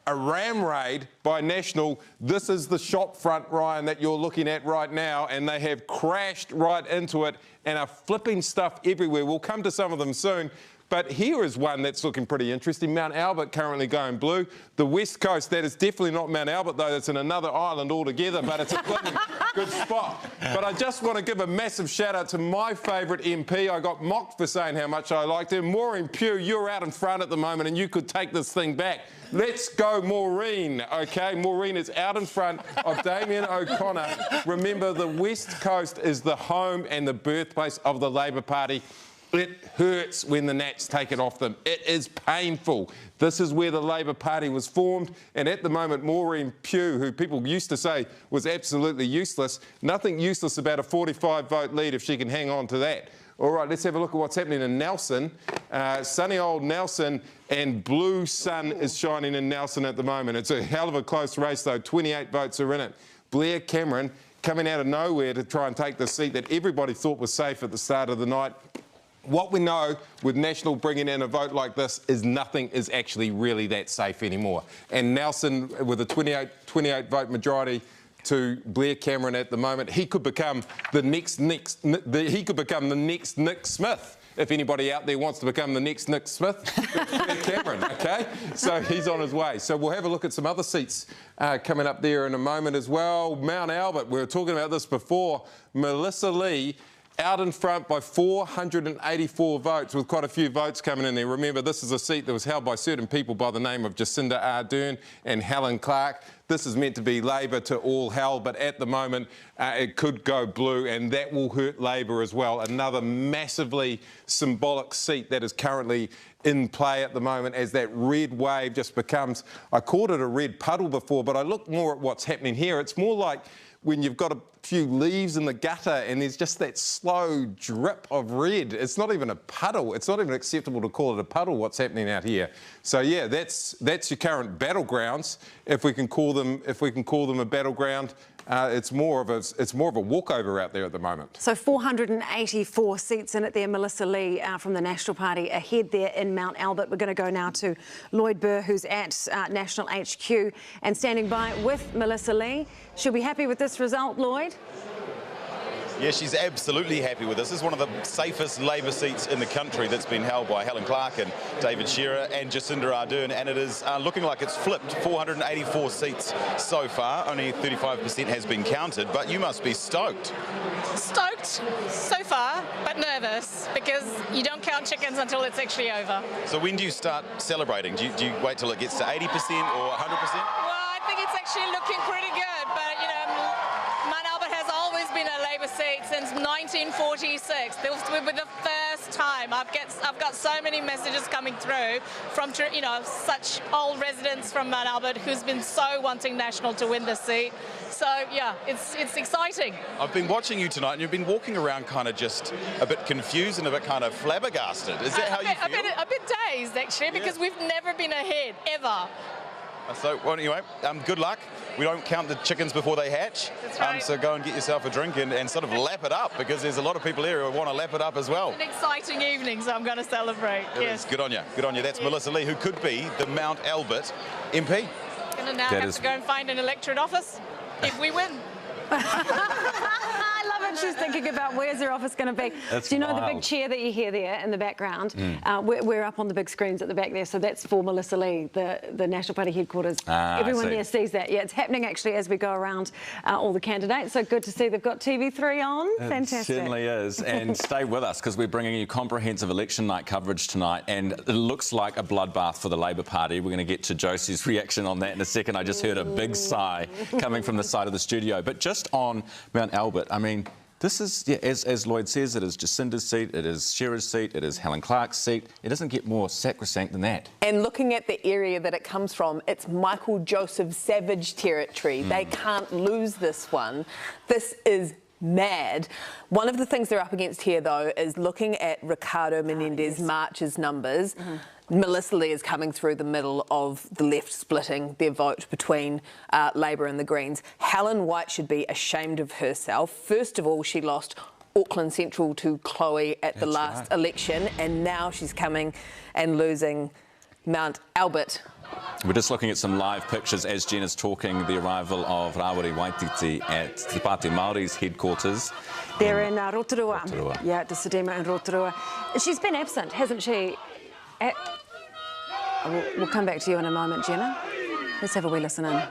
a ram raid by National. This is the shop front, Ryan, that you're looking at right now, and they have crashed right into it and are flipping stuff everywhere. We'll come to some of them soon. But here is one that's looking pretty interesting. Mount Albert currently going blue. The West Coast, that is definitely not Mount Albert, though. It's in another island altogether, but it's a good spot. But I just want to give a massive shout-out to my favourite MP. I got mocked for saying how much I liked him. Maureen Pugh, you're out in front at the moment, and you could take this thing back. Let's go, Maureen, OK? Maureen is out in front of Damien O'Connor. Remember, the West Coast is the home and the birthplace of the Labor Party. It hurts when the Nats take it off them. It is painful. This is where the Labor Party was formed, and at the moment, Maureen Pugh, who people used to say was absolutely useless, nothing useless about a 45-vote lead if she can hang on to that. All right, let's have a look at what's happening in Nelson. Sunny old Nelson, and blue sun is shining in Nelson at the moment. It's a hell of a close race, though. 28 votes are in it. Blair Cameron coming out of nowhere to try and take the seat that everybody thought was safe at the start of the night. What we know with National bringing in a vote like this is nothing is actually really that safe anymore. And Nelson, with a 28 vote majority to Blair Cameron at the moment, he could become the next Nick Smith. If anybody out there wants to become the next Nick Smith, Blair Cameron, OK? So he's on his way. So we'll have a look at some other seats coming up there in a moment as well. Mount Albert, we were talking about this before. Melissa Lee out in front by 484 votes, with quite a few votes coming in there. Remember, this is a seat that was held by certain people by the name of Jacinda Ardern and Helen Clark. This is meant to be Labor to all hell, but at the moment it could go blue, and that will hurt Labor as well. Another massively symbolic seat that is currently in play at the moment as that red wave just becomes, I called it a red puddle before, but I look more at what's happening here. It's more like when you've got a few leaves in the gutter and there's just that slow drip of red. It's not even a puddle. It's not even acceptable to call it a puddle, what's happening out here. So yeah, that's your current battlegrounds, if we can call them a battleground. It's more of a walkover out there at the moment. So 484 seats in it there. Melissa Lee from the National Party ahead there in Mount Albert. We're going to go now to Lloyd Burr, who's at National HQ and standing by with Melissa Lee. She'll be happy with this result, Lloyd? Yeah, she's absolutely happy with this. This is one of the safest Labor seats in the country that's been held by Helen Clark and David Shearer and Jacinda Ardern, and it is looking like it's flipped. 484 seats so far. Only 35% has been counted, but you must be stoked. Stoked so far, but nervous, because you don't count chickens until it's actually over. So when do you start celebrating? Do you wait till it gets to 80% or 100%? Well, I think it's actually looking pretty good, but you know, Mount Albert has always been a Labor seat since 1946. This will be the first time. I've got so many messages coming through from such old residents from Mount Albert who's been so wanting National to win this seat. So yeah, it's exciting. I've been watching you tonight, and you've been walking around kind of just a bit confused and a bit kind of flabbergasted. Is that how you feel? A bit dazed actually, because we've never been ahead ever. So well, anyway, good luck. We don't count the chickens before they hatch. That's right. So go and get yourself a drink and sort of lap it up, because there's a lot of people here who want to lap it up as well. It's an exciting evening, so I'm going to celebrate. Yes. Good on you. Good on you. That's Melissa Lee, who could be the Mount Albert MP. Going to now have to go and find an electorate office if we win. I love it. She's thinking about where's their office going to be. That's Do you know the wild. big chair that you hear there in the background? We're up on the big screens at the back there, so that's for Melissa Lee, the National Party headquarters. Everyone there sees that. Yeah, it's happening actually as we go around all the candidates. So good to see they've got TV3 on. Fantastic. It certainly is. And stay with us because we're bringing you comprehensive election night coverage tonight, and it looks like a bloodbath for the Labor Party. We're going to get to Josie's reaction on that in a second. I just heard a big sigh coming from the side of the studio. But just on Mount Albert, I mean, this is, yeah, as Lloyd says, it is Jacinda's seat, it is Shearer's seat, it is Helen Clark's seat. It doesn't get more sacrosanct than that. And looking at the area that it comes from, it's Michael Joseph Savage territory. They can't lose this one. This is mad. One of the things they're up against here, though, is looking at Ricardo Menendez March's numbers. Melissa Lee is coming through the middle of the left, splitting their vote between Labor and the Greens. Helen White should be ashamed of herself. First of all, she lost Auckland Central to Chloe at the last election, and now she's coming and losing Mount Albert. We're just looking at some live pictures as Jen is talking, the arrival of Rawiri Waititi at Te Pāti Māori's headquarters. They're in Rotorua. Yeah, the Sedema in Rotorua. She's been absent, hasn't she? We'll come back to you in a moment, Jenna. Let's have a wee listen in.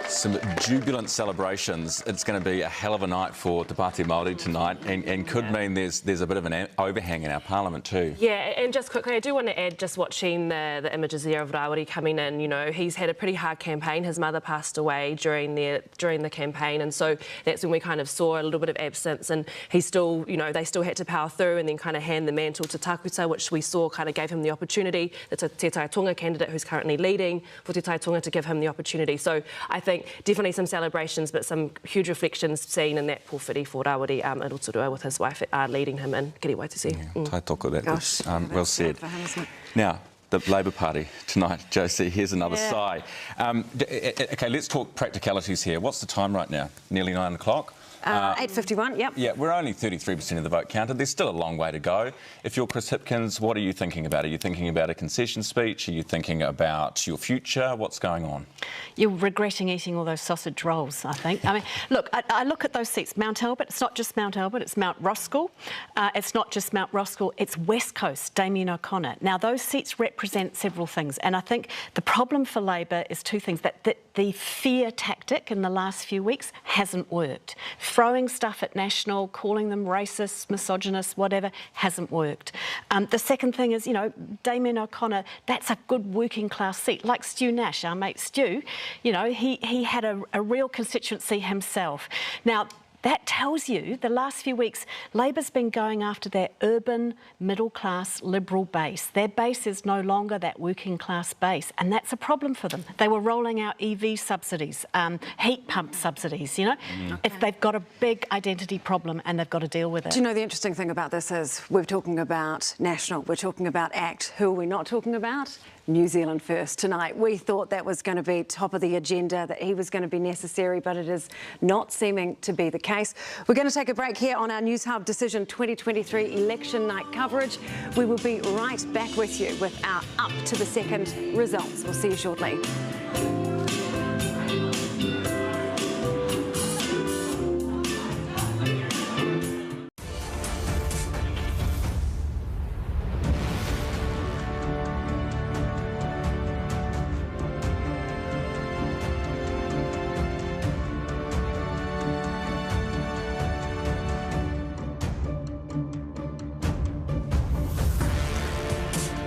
Some jubilant celebrations. It's going to be a hell of a night for Te Pāti Māori tonight, and could mean there's a bit of an overhang in our parliament too. Yeah, and just quickly, I do want to add, just watching the images there of Rawiri coming in, you know, he's had a pretty hard campaign. His mother passed away during the campaign, and so that's when we kind of saw a little bit of absence, and he still, you know, they still had to power through and then kind of hand the mantle to Takuta, which we saw kind of gave him the opportunity. It's a Te Tai Tonga candidate who's currently leading for Te Tai Tonga to give him the opportunity. So I think definitely some celebrations, but some huge reflections seen in that pōwhiri for Rawiri in Rotorua with his wife leading him in. Kiri Waititi. Tai toko, that was well said. Now, the Labor Party tonight, Josie, here's another sigh. OK, let's talk practicalities here. What's the time right now? Nearly 9 o'clock? 8:51, yep. Yeah, we're only 33% of the vote counted. There's still a long way to go. If you're Chris Hipkins, what are you thinking about? Are you thinking about a concession speech? Are you thinking about your future? What's going on? You're regretting eating all those sausage rolls, I think. I mean, look, I look at those seats. Mount Albert, it's not just Mount Albert, it's Mount Roskill. It's not just Mount Roskill, it's West Coast, Damien O'Connor. Now, those seats represent several things, and I think the problem for Labor is two things. That the fear tactic in the last few weeks hasn't worked. Throwing stuff at National, calling them racist, misogynist, whatever, hasn't worked. The second thing is, you know, Damien O'Connor, that's a good working class seat. Like Stu Nash, our mate Stu, you know, he had a real constituency himself. Now, that tells you the last few weeks, Labor's been going after their urban, middle-class, liberal base. Their base is no longer that working-class base, and that's a problem for them. They were rolling out EV subsidies, heat pump subsidies, you know. If they've got a big identity problem and they've got to deal with it. Do you know the interesting thing about this is we're talking about National, we're talking about ACT. Who are we not talking about? New Zealand First tonight. We thought that was going to be top of the agenda, that he was going to be necessary, but it is not seeming to be the case. We're going to take a break here on our Newshub Decision 2023 election night coverage. We will be right back with you with our up to the second results. We'll see you shortly.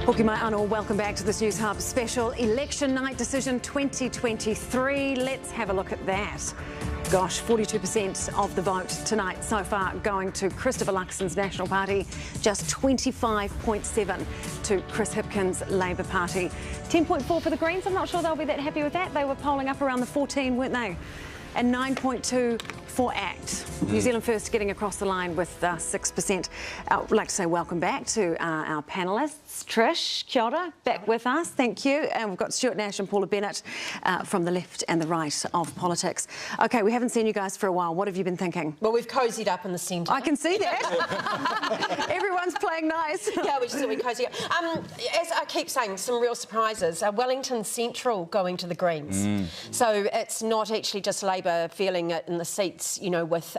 Hoki mai anō, welcome back to this Newshub special Election Night Decision 2023. Let's have a look at that. Gosh, 42% of the vote tonight so far going to Christopher Luxon's National Party, just 25.7 to Chris Hipkins' Labor Party. 10.4 for the Greens. I'm not sure they'll be that happy with that. They were polling up around the 14, weren't they? and 9.2 for ACT. New Zealand First getting across the line with 6%. I'd like to say welcome back to our panellists. Trish, kia ora, back with us, thank you. And we've got Stuart Nash and Paula Bennett from the left and the right of politics. OK, we haven't seen you guys for a while. What have you been thinking? Well, we've cosied up in the centre. I can see that. Everyone's playing nice. Yeah, we just thought we'd cosy up. As I keep saying, some real surprises. Wellington Central going to the Greens. So it's not actually just Labor feeling it in the seats, you know, with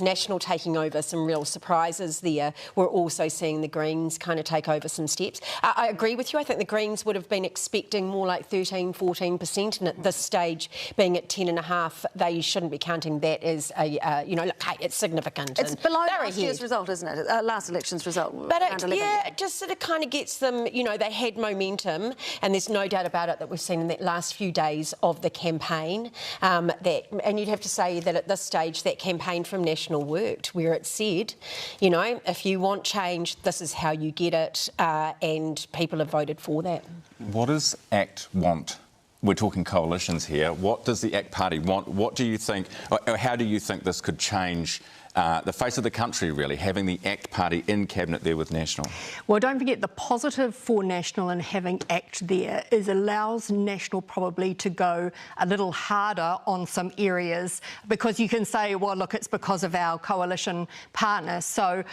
National taking over. Some real surprises there. We're also seeing the Greens kind of take over some steps. I agree with you. I think the Greens would have been expecting more like 13, 14%, and at this stage, being at 10.5%, they shouldn't be counting that as a, you know, look, hey, it's significant. It's below last year's result, isn't it? Last election's result. But it just sort of kind of gets them, you know, they had momentum, and there's no doubt about it that we've seen in that last few days of the campaign. And you'd have to say that at this stage, that campaign from National worked, where it said, you know, if you want change, this is how you get it, and people have voted for that. What does ACT want? We're talking coalitions here. What does the ACT Party want? What do you think, or how do you think this could change the face of the country, really, having the ACT Party in Cabinet there with National? Well, don't forget, the positive for National and having ACT there is allows National probably to go a little harder on some areas, because you can say, well, look, it's because of our coalition partners. So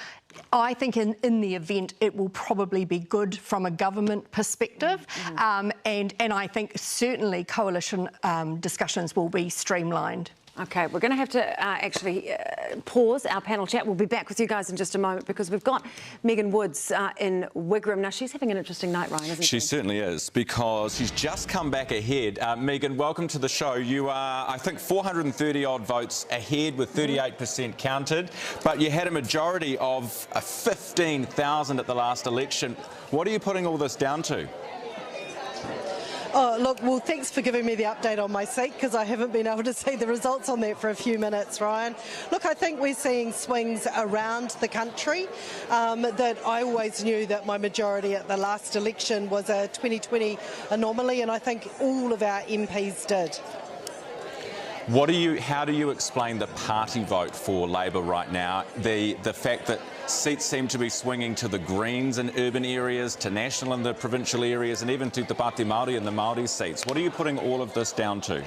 I think in the event it will probably be good from a government perspective, and I think certainly coalition discussions will be streamlined. OK, we're going to have to actually pause our panel chat. We'll be back with you guys in just a moment, because we've got Megan Woods in Wigram. Now, she's having an interesting night, Ryan, isn't she? She certainly is, because she's just come back ahead. Megan, welcome to the show. You are, I think, 430-odd votes ahead with 38% counted, but you had a majority of 15,000 at the last election. What are you putting all this down to? Oh, look, well, thanks for giving me the update on my seat, because I haven't been able to see the results on that for a few minutes, Ryan. Look, I think we're seeing swings around the country that I always knew that my majority at the last election was a 2020 anomaly, and I think all of our MPs did. How do you explain the party vote for Labor right now? The fact that seats seem to be swinging to the Greens in urban areas, to National in the provincial areas, and even to Te Pāti Māori in the Māori seats. What are you putting all of this down to?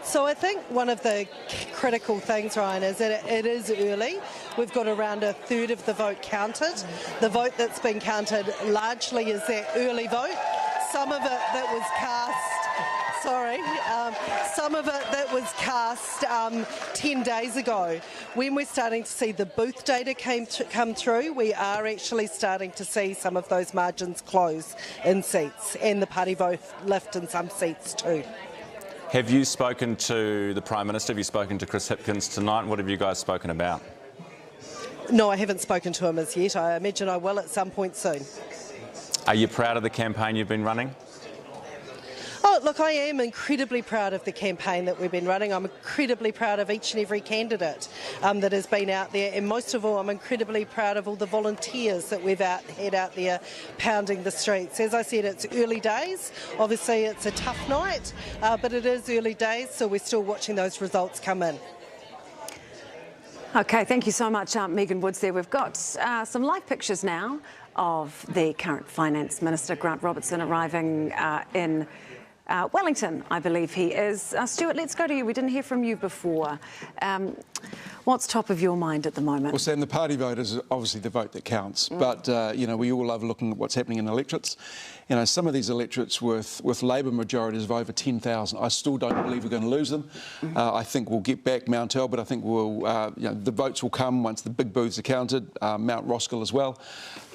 So I think one of the critical things, Ryan, is that it is early. We've got around a third of the vote counted. The vote that's been counted largely is that early vote. Some of it that was cast... some of it that was cast 10 days ago. When we're starting to see the booth data come through, we are actually starting to see some of those margins close in seats, and the party vote lift in some seats too. Have you spoken to the Prime Minister? Have you spoken to Chris Hipkins tonight? What have you guys spoken about? No, I haven't spoken to him as yet. I imagine I will at some point soon. Are you proud of the campaign you've been running? Oh, look, I am incredibly proud of the campaign that we've been running. I'm incredibly proud of each and every candidate that has been out there. And most of all, I'm incredibly proud of all the volunteers that we've had out there pounding the streets. As I said, it's early days. Obviously, it's a tough night, but it is early days, so we're still watching those results come in. OK, thank you so much, Megan Woods there. We've got some live pictures now of the current Finance Minister, Grant Robertson, arriving in Wellington, I believe he is. Stuart, let's go to you. We didn't hear from you before. What's top of your mind at the moment? Well, Sam, the party vote is obviously the vote that counts. But, you know, we all love looking at what's happening in electorates. You know, some of these electorates with Labor majorities of over 10,000, I still don't believe we're going to lose them. I think we'll get back Mount Albert. I think we'll, you know, the votes will come once the big booths are counted, Mount Roskill as well.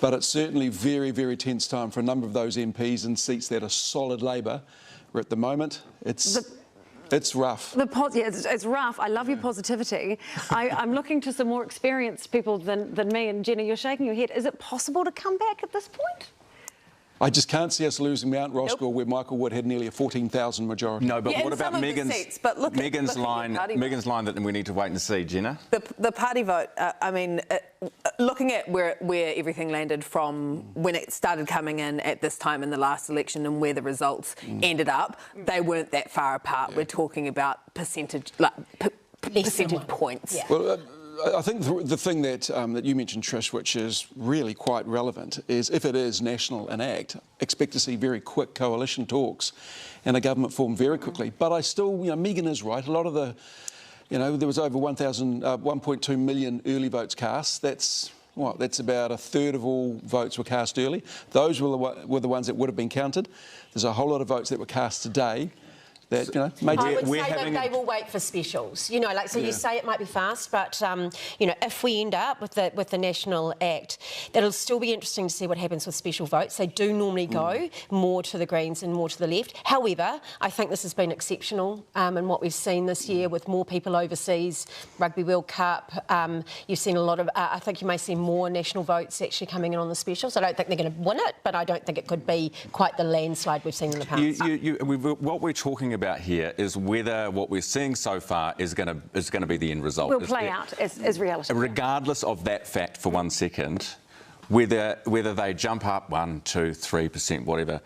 But it's certainly very, very tense time for a number of those MPs in seats that are solid Labor. Where at the moment, it's rough. It's rough. I love your positivity. I'm looking to some more experienced people than me. And Jenna, you're shaking your head. Is it possible to come back at this point? I just can't see us losing Mount Roskill, where Michael Wood had nearly a 14,000 majority. No, but Yeah, what in about some of the Megan's, seats, but look at- Megan's look at line? the party Megan's line that we need to wait and see, Jenna. The party vote, I mean, looking at where everything landed from when it started coming in at this time in the last election and where the results ended up, they weren't that far apart. We're talking about percentage, percentage points. Yeah. Well, I think the thing that that you mentioned, Trish, which is really quite relevant, is if it is national in act, expect to see very quick coalition talks and a government formed very quickly. But I still, you know, Megan is right. A lot of the, you know, there was over 1.2 million early votes cast. That's what? That's about a third of all votes were cast early. Those were the ones that would have been counted. There's a whole lot of votes that were cast today. That, you know, I would say that they will wait for specials. You know, like, so you say it might be fast, but, you know, if we end up with the National Act, it'll still be interesting to see what happens with special votes. They do normally go more to the Greens and more to the left. However, I think this has been exceptional in what we've seen this year with more people overseas, Rugby World Cup. You've seen a lot of, I think you may see more national votes actually coming in on the specials. I don't think they're going to win it, but I don't think it could be quite the landslide we've seen in the past. What we're talking about here is whether what we're seeing so far is going to be the end result. Will play out as reality. Regardless of that fact for 1 second, whether they jump up 1%, 2%, 3%, whatever,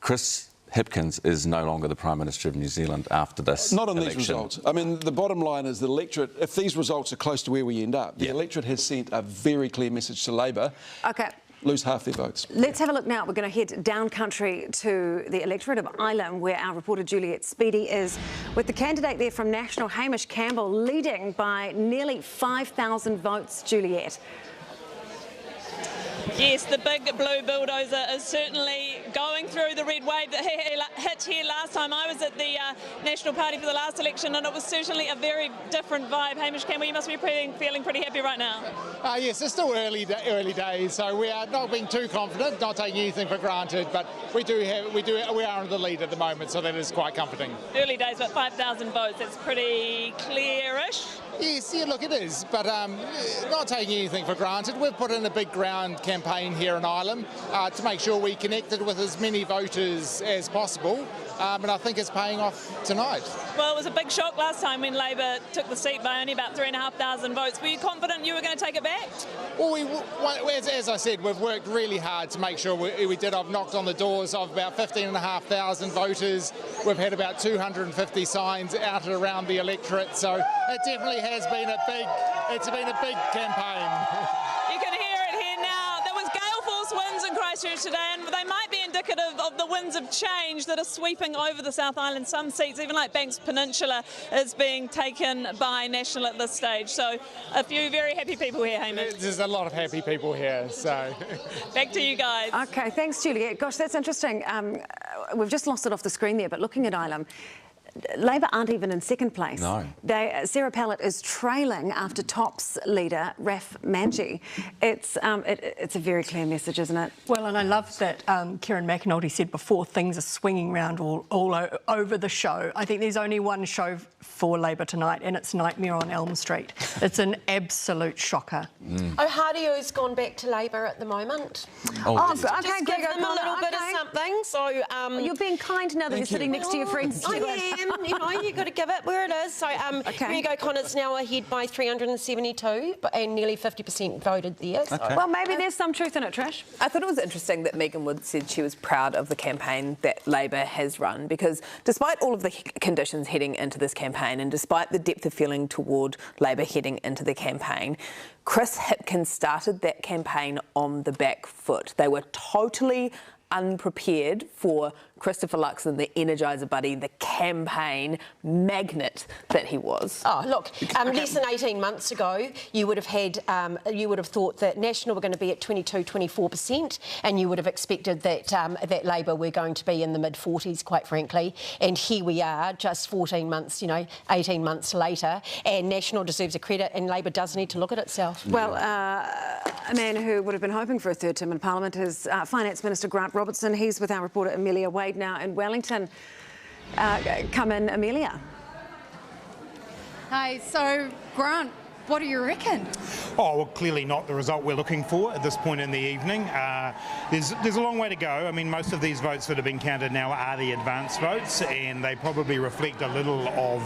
Chris Hipkins is no longer the Prime Minister of New Zealand after this Not on election. these results. I mean, the bottom line is the electorate, if these results are close to where we end up, the electorate has sent a very clear message to Labor. Okay. Lose half their votes. Let's have a look now. We're going to head down country to the electorate of Ireland, where our reporter Juliet Speedy is with the candidate there from National, Hamish Campbell, leading by nearly 5,000 votes. Juliet. Yes, the big blue bulldozer is certainly going through the red wave that hit here last time. I was at the National Party for the last election, and it was certainly a very different vibe. Hamish Campbell, you must be feeling pretty happy right now. Yes, it's still early days, so we are not being too confident, not taking anything for granted, but we are in the lead at the moment, so that is quite comforting. Early days, but 5,000 votes, that's pretty clearish. Yes, yeah, look, it is, but not taking anything for granted. We've put in a big ground campaign here in Ireland to make sure we connected with as many voters as possible, and I think it's paying off tonight. Well, it was a big shock last time when Labor took the seat by only about 3,500 votes. Were you confident you were going to take it back? Well, as I said, we've worked really hard to make sure we did. I've knocked on the doors of about 15,500 voters. We've had about 250 signs out and around the electorate, so it definitely has been it's been a big campaign. You can hear it here now. There was gale force winds in Christchurch today, and they might be indicative of the winds of change that are sweeping over the South Island. Some seats, even like Banks Peninsula, is being taken by National at this stage. So a few very happy people here, Hamish. There's a lot of happy people here, so. Back to you guys. Okay, thanks, Juliet. Gosh, that's interesting. We've just lost it off the screen there, but looking at Ireland, Labor aren't even in second place. No. Sarah Pallett is trailing after Tops leader Raf Manji. It's a very clear message, isn't it? Well, and I love that Kieran McAnulty said before things are swinging around all over the show. I think there's only one show for Labor tonight, and it's Nightmare on Elm Street. It's an absolute shocker. O'Hardio's gone back to Labor at the moment. Okay, just give them a little bit of something. So you're being kind now that you're sitting next to your friends. I am. You know, you've got to give it where it is. So here you go, Connor's now ahead by 372, and nearly 50% voted there. So. Well, maybe there's some truth in it, Trish. I thought it was interesting that Megan Wood said she was proud of the campaign that Labor has run, because despite all of the conditions heading into this campaign and despite the depth of feeling toward Labor heading into the campaign, Chris Hipkins started that campaign on the back foot. They were totally unprepared for Christopher Luxon, the Energizer Buddy, the campaign magnet that he was. Oh, look, less than 18 months ago, you would have thought that National were going to be at 22-24%, and you would have expected that that Labor were going to be in the mid-40s, quite frankly. And here we are, just 14 months, 18 months later, and National deserves a credit, and Labor does need to look at itself. Well, a man who would have been hoping for a third term in Parliament is Finance Minister Grant Robertson. He's with our reporter Amelia Wade now in Wellington. Come in, Amelia. Hi, so Grant, What do you reckon? Oh, well, clearly not the result we're looking for at this point in the evening. There's a long way to go. I mean, most of these votes that have been counted now are the advance votes, and they probably reflect a little of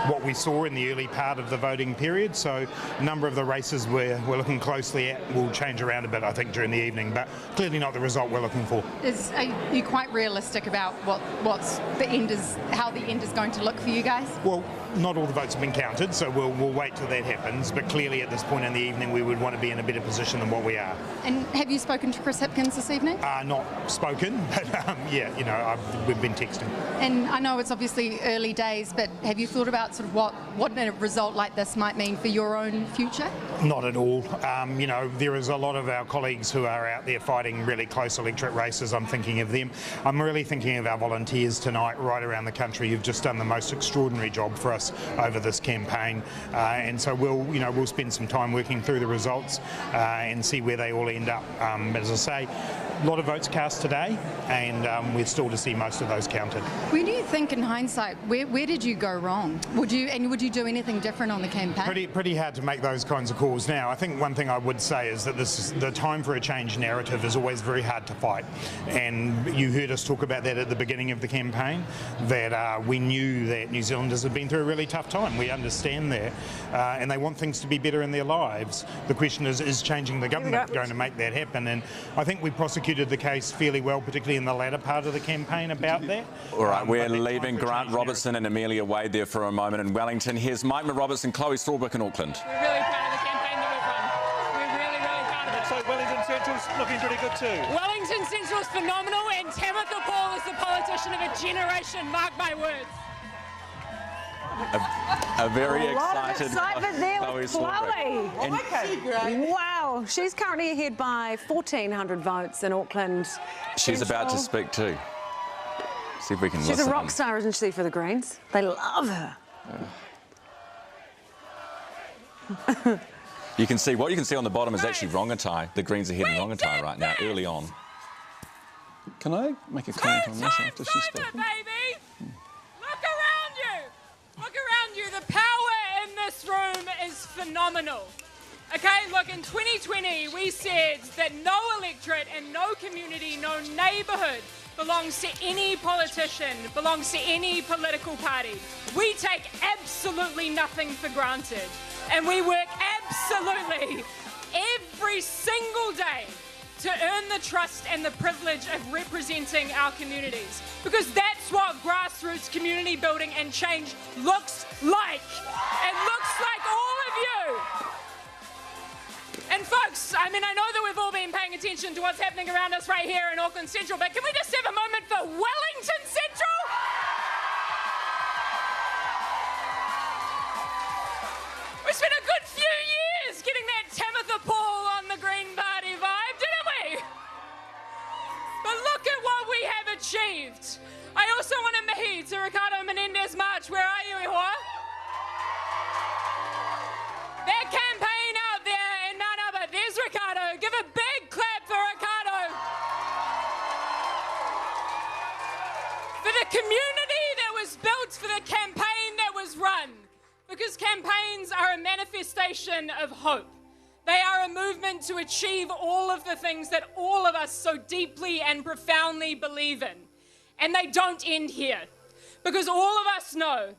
what we saw in the early part of the voting period. So a number of the races we're looking closely at will change around a bit, I think, during the evening, but clearly not the result we're looking for. Are you quite realistic about how the end is going to look for you guys? Well, not all the votes have been counted, so we'll wait till that happens. But clearly at this point in the evening, we would want to be in a better position than what we are. And have you spoken to Chris Hipkins this evening? Not spoken, but yeah, you know, we've been texting. And I know it's obviously early days, but have you thought about sort of what a result like this might mean for your own future? Not at all. You know, there is a lot of our colleagues who are out there fighting really close electorate races. I'm thinking of them. I'm really thinking of our volunteers tonight right around the country who've just done the most extraordinary job for us over this campaign, and so we'll spend some time working through the results and see where they all end up. As I say, a lot of votes cast today, and we're still to see most of those counted. Where do you think, in hindsight, where did you go wrong? Would you do anything different on the campaign? Pretty hard to make those kinds of calls now. I think one thing I would say is that the time for a change narrative is always very hard to fight, and you heard us talk about that at the beginning of the campaign, that we knew that New Zealanders had been through a really tough time. We understand that, and they want things to be better in their lives. The question is changing the government going to make that happen? And I think we prosecuted the case fairly well, particularly in the latter part of the campaign about that. All right, we're leaving Grant Robertson and Amelia Wade there for a moment in Wellington. Here's Mike Robertson, Chloe Strawbrook in Auckland. We're really proud of the campaign that we've run. We're really, really proud of it. So Wellington Central's looking pretty good too. Wellington Central's phenomenal, and Tamitha Paul is the politician of a generation, mark my words. A very excited excitement there with Chloe. And Wow, she's currently ahead by 1,400 votes in Auckland. she's Central. about to speak too. See if we can She's listen. a rock star, isn't she, for the Greens? They love her. You can see, what you can see on the bottom is actually Rongotai. The Greens are heading Rongotai right now, early on. Can I make a comment on this after she's spoken? Baby, look around you. Look around you. The power in this room is phenomenal. Okay, look, in 2020, we said that no electorate and no community, no neighbourhood belongs to any politician, belongs to any political party. We take absolutely nothing for granted. And we work absolutely every single day to earn the trust and the privilege of representing our communities. Because that's what grassroots community building and change looks like. It looks like all of you. And folks, I mean, I know that we've all been paying attention to what's happening around us right here in Auckland Central, but can we just have a moment for Wellington Central? We spent a good few years getting that Tamitha Paul on the Green Party vibe, didn't we? But look at what we have achieved. I also want to mahi to Ricardo Menendez March. Where are you, Ihoa? That campaign out there, and none other. There's Ricardo. Give a big clap for Ricardo. For the community that was built, for the campaign that was run. Because campaigns are a manifestation of hope. They are a movement to achieve all of the things that all of us so deeply and profoundly believe in. And they don't end here. Because all of us know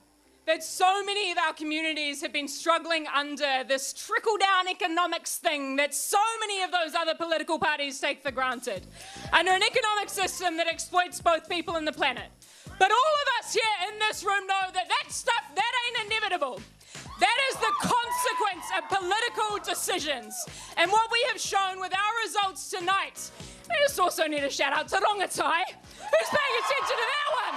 that so many of our communities have been struggling under this trickle-down economics thing that so many of those other political parties take for granted. Under an economic system that exploits both people and the planet. But all of us here in this room know that that stuff, that ain't inevitable. That is the consequence of political decisions. And what we have shown with our results tonight, I just also need a shout out to Rongotai. Who's paying attention to that one?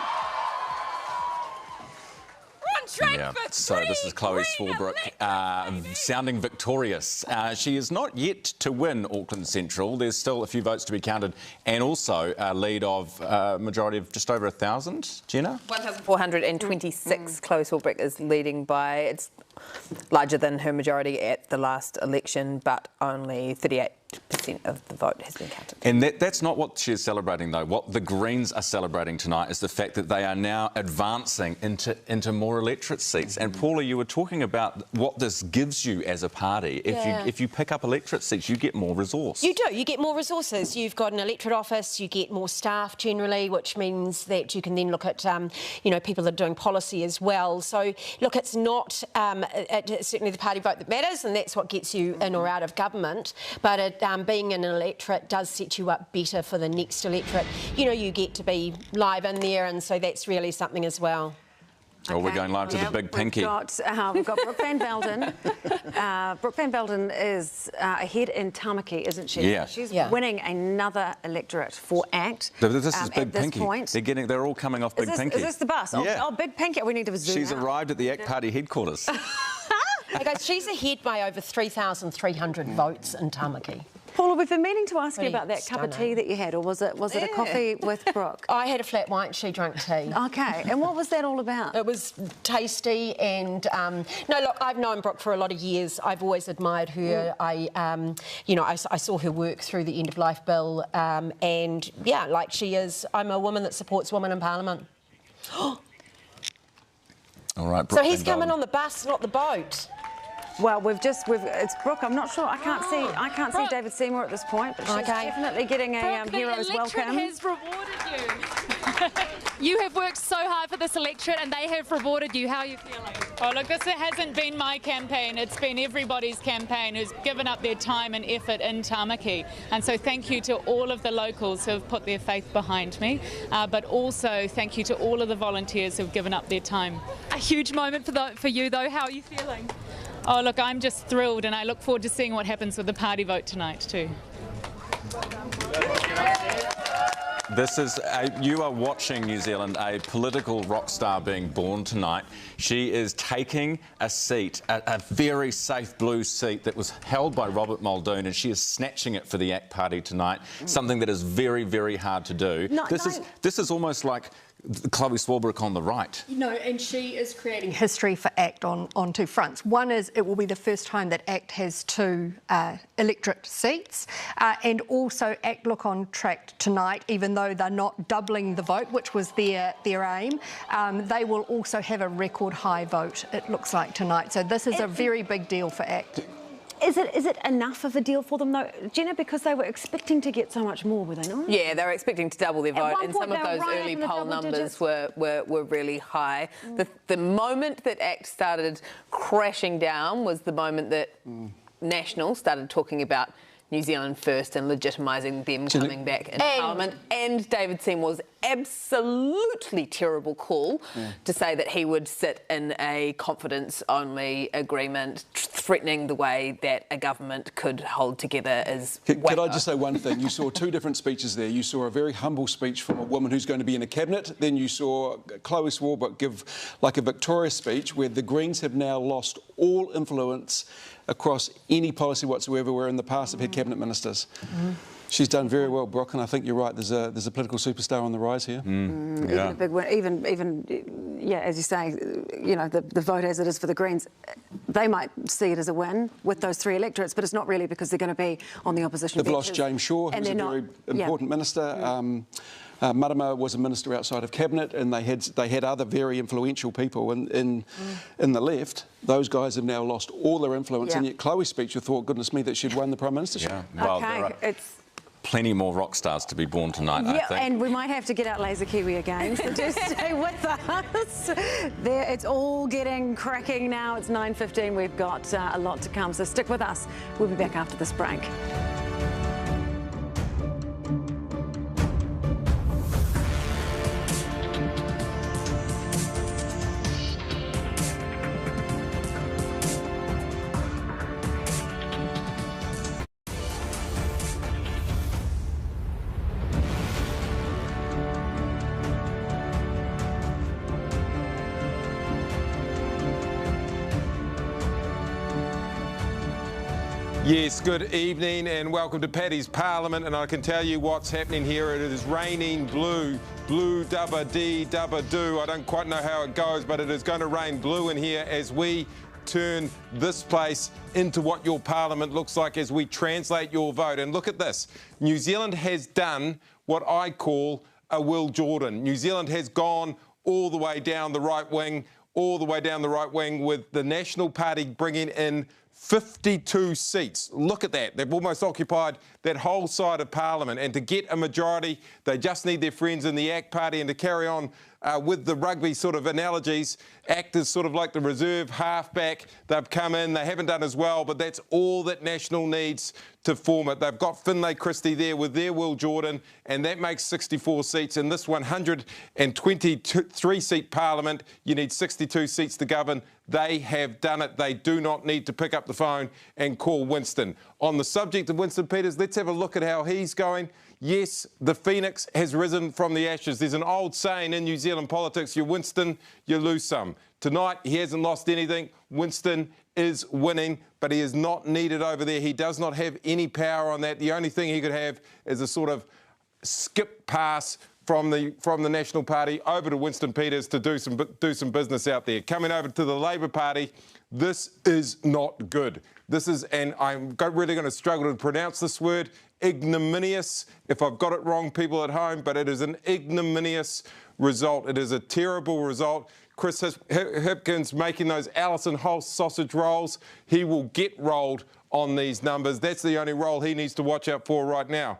We're on track for so this is Chloe Strawbrook sounding victorious. She is not yet to win Auckland Central. There's still a few votes to be counted, and also a lead of a majority of just over 1,000. Jenna? 1,426. Chloe Strawbrook is leading by, it's larger than her majority at the last election, but only 38% of the vote has been counted. And that's not what she is celebrating, though. What the Greens are celebrating tonight is the fact that they are now advancing into more electorate seats. And Paula, you were talking about what this gives you as a party. If you pick up electorate seats, you get more resource. You do. You get more resources. You've got an electorate office. You get more staff generally, which means that you can then look at, you know, people that are doing policy as well. So, look, it's not certainly the party vote that matters, and that's what gets you in or out of government. But being in an electorate does set you up better for the next electorate. You know, you get to be live in there, and so that's really something as well. Oh, we're going live to the big pinky. We've got Brooke Van Velden. Brooke Van Velden is ahead in Tamaki, isn't she? Yeah. She's winning another electorate for ACT. This is Big at this Pinky. Point. They're all coming off Big Pinky. Is this the bus? Yeah. Oh, Big Pinky. We need to zoom She's out. arrived at the ACT Party headquarters. Hey guys, she's ahead by over 3,300 votes in Tamaki. Paula, we've been meaning to ask you about that cup of tea that you had, or was it a coffee with Brooke? I had a flat white, she drank tea. Okay, and what was that all about? It was tasty and, no, look, I've known Brooke for a lot of years. I've always admired her. I saw her work through the End of Life Bill, and yeah, like she is, I'm a woman that supports women in Parliament. All right, Brooke. So he's coming on the bus, not the boat. Well, it's Brooke. I'm not sure. I can't see David Seymour at this point, but she's definitely getting a hero's welcome. The electorate has rewarded you. You have worked so hard for this electorate, and they have rewarded you. How are you feeling? Oh, look, this hasn't been my campaign. It's been everybody's campaign who's given up their time and effort in Tamaki. And so thank you to all of the locals who have put their faith behind me, but also thank you to all of the volunteers who have given up their time. A huge moment for you, though. How are you feeling? Oh, look, I'm just thrilled, and I look forward to seeing what happens with the party vote tonight, too. This is, you are watching, New Zealand, a political rock star being born tonight. She is taking a seat, a very safe blue seat that was held by Robert Muldoon, and she is snatching it for the ACT Party tonight, something that is very, very hard to do. This is almost like Chloe Swarbrick on the right. No, and she is creating history for ACT on two fronts. One is it will be the first time that ACT has two electorate seats, and also ACT look on track tonight, even though they're not doubling the vote, which was their aim. They will also have a record high vote, it looks like, tonight. So this is a very big deal for ACT. Is it enough of a deal for them, though, Jenna, because they were expecting to get so much more, were they not? Yeah, they were expecting to double their vote, and some of those early poll numbers were really high. The moment that ACT started crashing down was the moment that National started talking about New Zealand first and legitimising them coming back in Parliament. And David Seymour's absolutely terrible call to say that he would sit in a confidence-only agreement, threatening the way that a government could hold together as Could I just say one thing? You saw two different speeches there. You saw a very humble speech from a woman who's going to be in a cabinet. Then you saw Chloe Swarbrick give like a victorious speech where the Greens have now lost all influence across any policy whatsoever, where in the past have had cabinet ministers. She's done very well, Brooke, and I think you're right. There's a political superstar on the rise here. Even a big win, even as you say, you know, the vote as it is for the Greens, they might see it as a win with those three electorates, but it's not really because they're going to be on the opposition. They've lost James Shaw, who's a very important minister. Marama was a minister outside of cabinet, and they had other very influential people in the left. Those guys have now lost all their influence, and yet Chloe's speech, you thought, goodness me, that she'd won the prime ministership. Yeah, well, there are plenty more rock stars to be born tonight, I think. And we might have to get out Laser Kiwi again, so just stay with us. It's all getting cracking now. It's 9:15. We've got a lot to come, so stick with us. We'll be back after this break. Yes, good evening and welcome to Paddy's Parliament, and I can tell you what's happening here. It is raining blue. Blue dubba dee dubba doo. I don't quite know how it goes, but it is going to rain blue in here as we turn this place into what your parliament looks like as we translate your vote. And look at this. New Zealand has done what I call a Will Jordan. New Zealand has gone all the way down the right wing, with the National Party bringing in 52 seats. Look at that. They've almost occupied that whole side of Parliament. And to get a majority, they just need their friends in the ACT Party. And to carry on with the rugby sort of analogies, ACT is sort of like the reserve halfback. They've come in, they haven't done as well, but that's all that National needs to form it. They've got Finlay Christie there with their Will Jordan, and that makes 64 seats. In this 123-seat Parliament, you need 62 seats to govern. They have done it. They do not need to pick up the phone and call Winston. On the subject of Winston Peters, let's have a look at how he's going. Yes, the phoenix has risen from the ashes. There's an old saying in New Zealand politics, you Winston, you lose some. Tonight, he hasn't lost anything. Winston is winning, but he is not needed over there. He does not have any power on that. The only thing he could have is a sort of skip pass from the National Party over to Winston Peters to do some business out there. Coming over to the Labour Party, this is not good. This is, and I'm really going to struggle to pronounce this word, ignominious. If I've got it wrong, people at home, but it is an ignominious result. It is a terrible result. Chris Hipkins making those Alison Holst sausage rolls. He will get rolled on these numbers. That's the only role he needs to watch out for right now.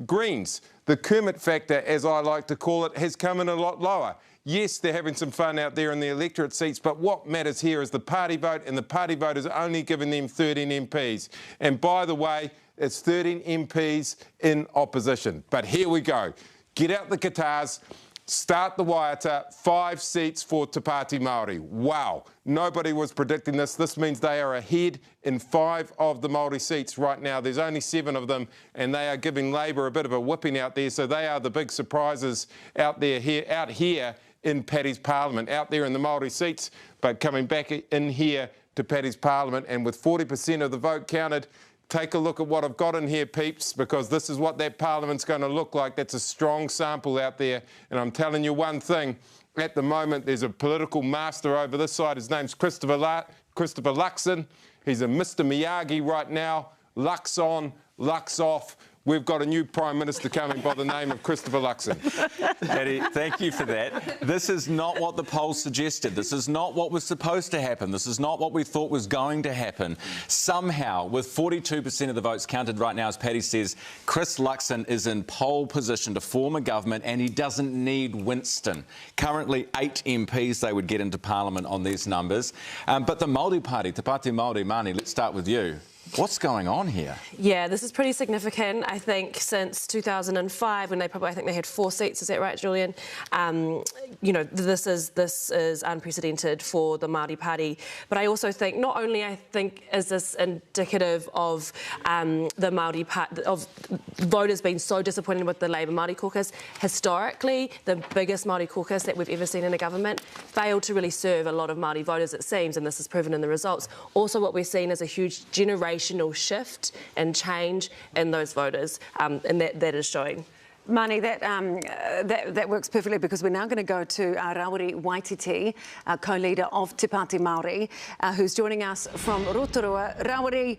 Greens, the Kermit factor, as I like to call it, has come in a lot lower. Yes, they're having some fun out there in the electorate seats, but what matters here is the party vote, and the party vote is only giving them 13 MPs. And by the way, it's 13 MPs in opposition. But here we go. Get out the guitars. Start the Waiata, 5 seats for Te Pāti Māori. Wow, nobody was predicting this. This means they are ahead in 5 of the Māori seats right now. There's only 7 of them, and they are giving Labour a bit of a whipping out there. So they are the big surprises out here in Paddy's Parliament, out there in the Māori seats, but coming back in here to Paddy's Parliament. And with 40% of the vote counted, take a look at what I've got in here, peeps, because this is what that Parliament's going to look like. That's a strong sample out there. And I'm telling you one thing, at the moment there's a political master over this side. His name's Christopher Luxon. He's a Mr. Miyagi right now. Lux on, Lux off. We've got a new Prime Minister coming by the name of Christopher Luxon. Paddy, thank you for that. This is not what the polls suggested. This is not what was supposed to happen. This is not what we thought was going to happen. Somehow, with 42% of the votes counted right now, as Paddy says, Chris Luxon is in pole position to form a government, and he doesn't need Winston. Currently, 8 MPs they would get into Parliament on these numbers. But the Māori Party, Te Pāti Māori, Mani, let's start with you. What's going on here? Yeah, this is pretty significant. I think since 2005, when I think they had 4 seats. Is that right, Julian? You know, this is unprecedented for the Māori Party. But I also think not only is this indicative of the Māori Party, of voters being so disappointed with the Labour Māori caucus. Historically, the biggest Māori caucus that we've ever seen in a government failed to really serve a lot of Māori voters, it seems, and this is proven in the results. Also, what we're seeing is a huge generational shift and change in those voters, and that is showing. Mani, that works perfectly, because we're now going to go to Rawiri Waititi, co-leader of Te Pāti Māori, who's joining us from Rotorua. Rawiri,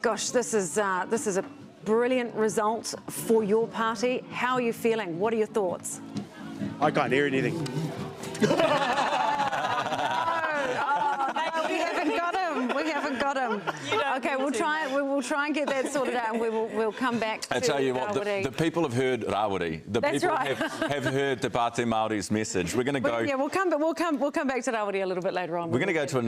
gosh, this is a brilliant result for your party. How are you feeling? What are your thoughts? I can't hear anything. We haven't got him. Okay, we'll try and get that sorted out, and we'll come back to I tell you what, Rawiri. the people have heard Rawiri. The That's people right. have heard Te Pāti Māori's message. We're going to go. Yeah, we'll come back to Rawiri a little bit later on. We're going to go to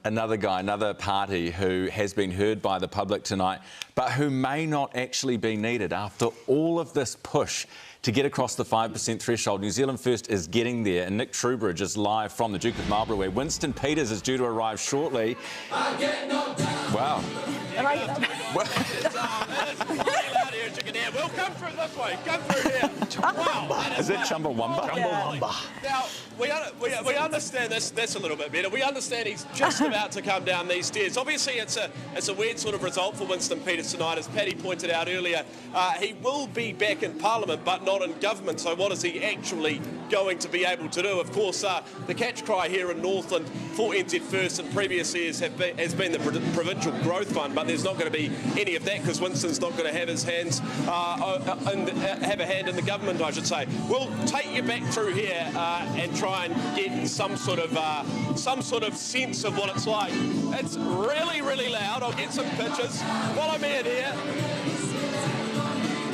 another party who has been heard by the public tonight, but who may not actually be needed after all of this push to get across the 5% threshold. New Zealand First is getting there, and Nick Trubridge is live from the Duke of Marlborough, where Winston Peters is due to arrive shortly. Wow. We'll come through this way. Come through here. Wow. Is it Chumbawamba? Chumbawamba. Now, we understand this a little bit better. We understand he's just about to come down these stairs. Obviously, it's a weird sort of result for Winston Peters tonight. As Paddy pointed out earlier, he will be back in Parliament, but not in government. So what does he actually going to be able to do. Of course, the catch cry here in Northland for NZ First in previous years has been the Provincial Growth Fund, but there's not going to be any of that because Winston's not going to have his hands have a hand in the government, I should say. We'll take you back through here and try and get some sort of sense of what it's like. It's really, really loud. I'll get some pictures. Follow me in here.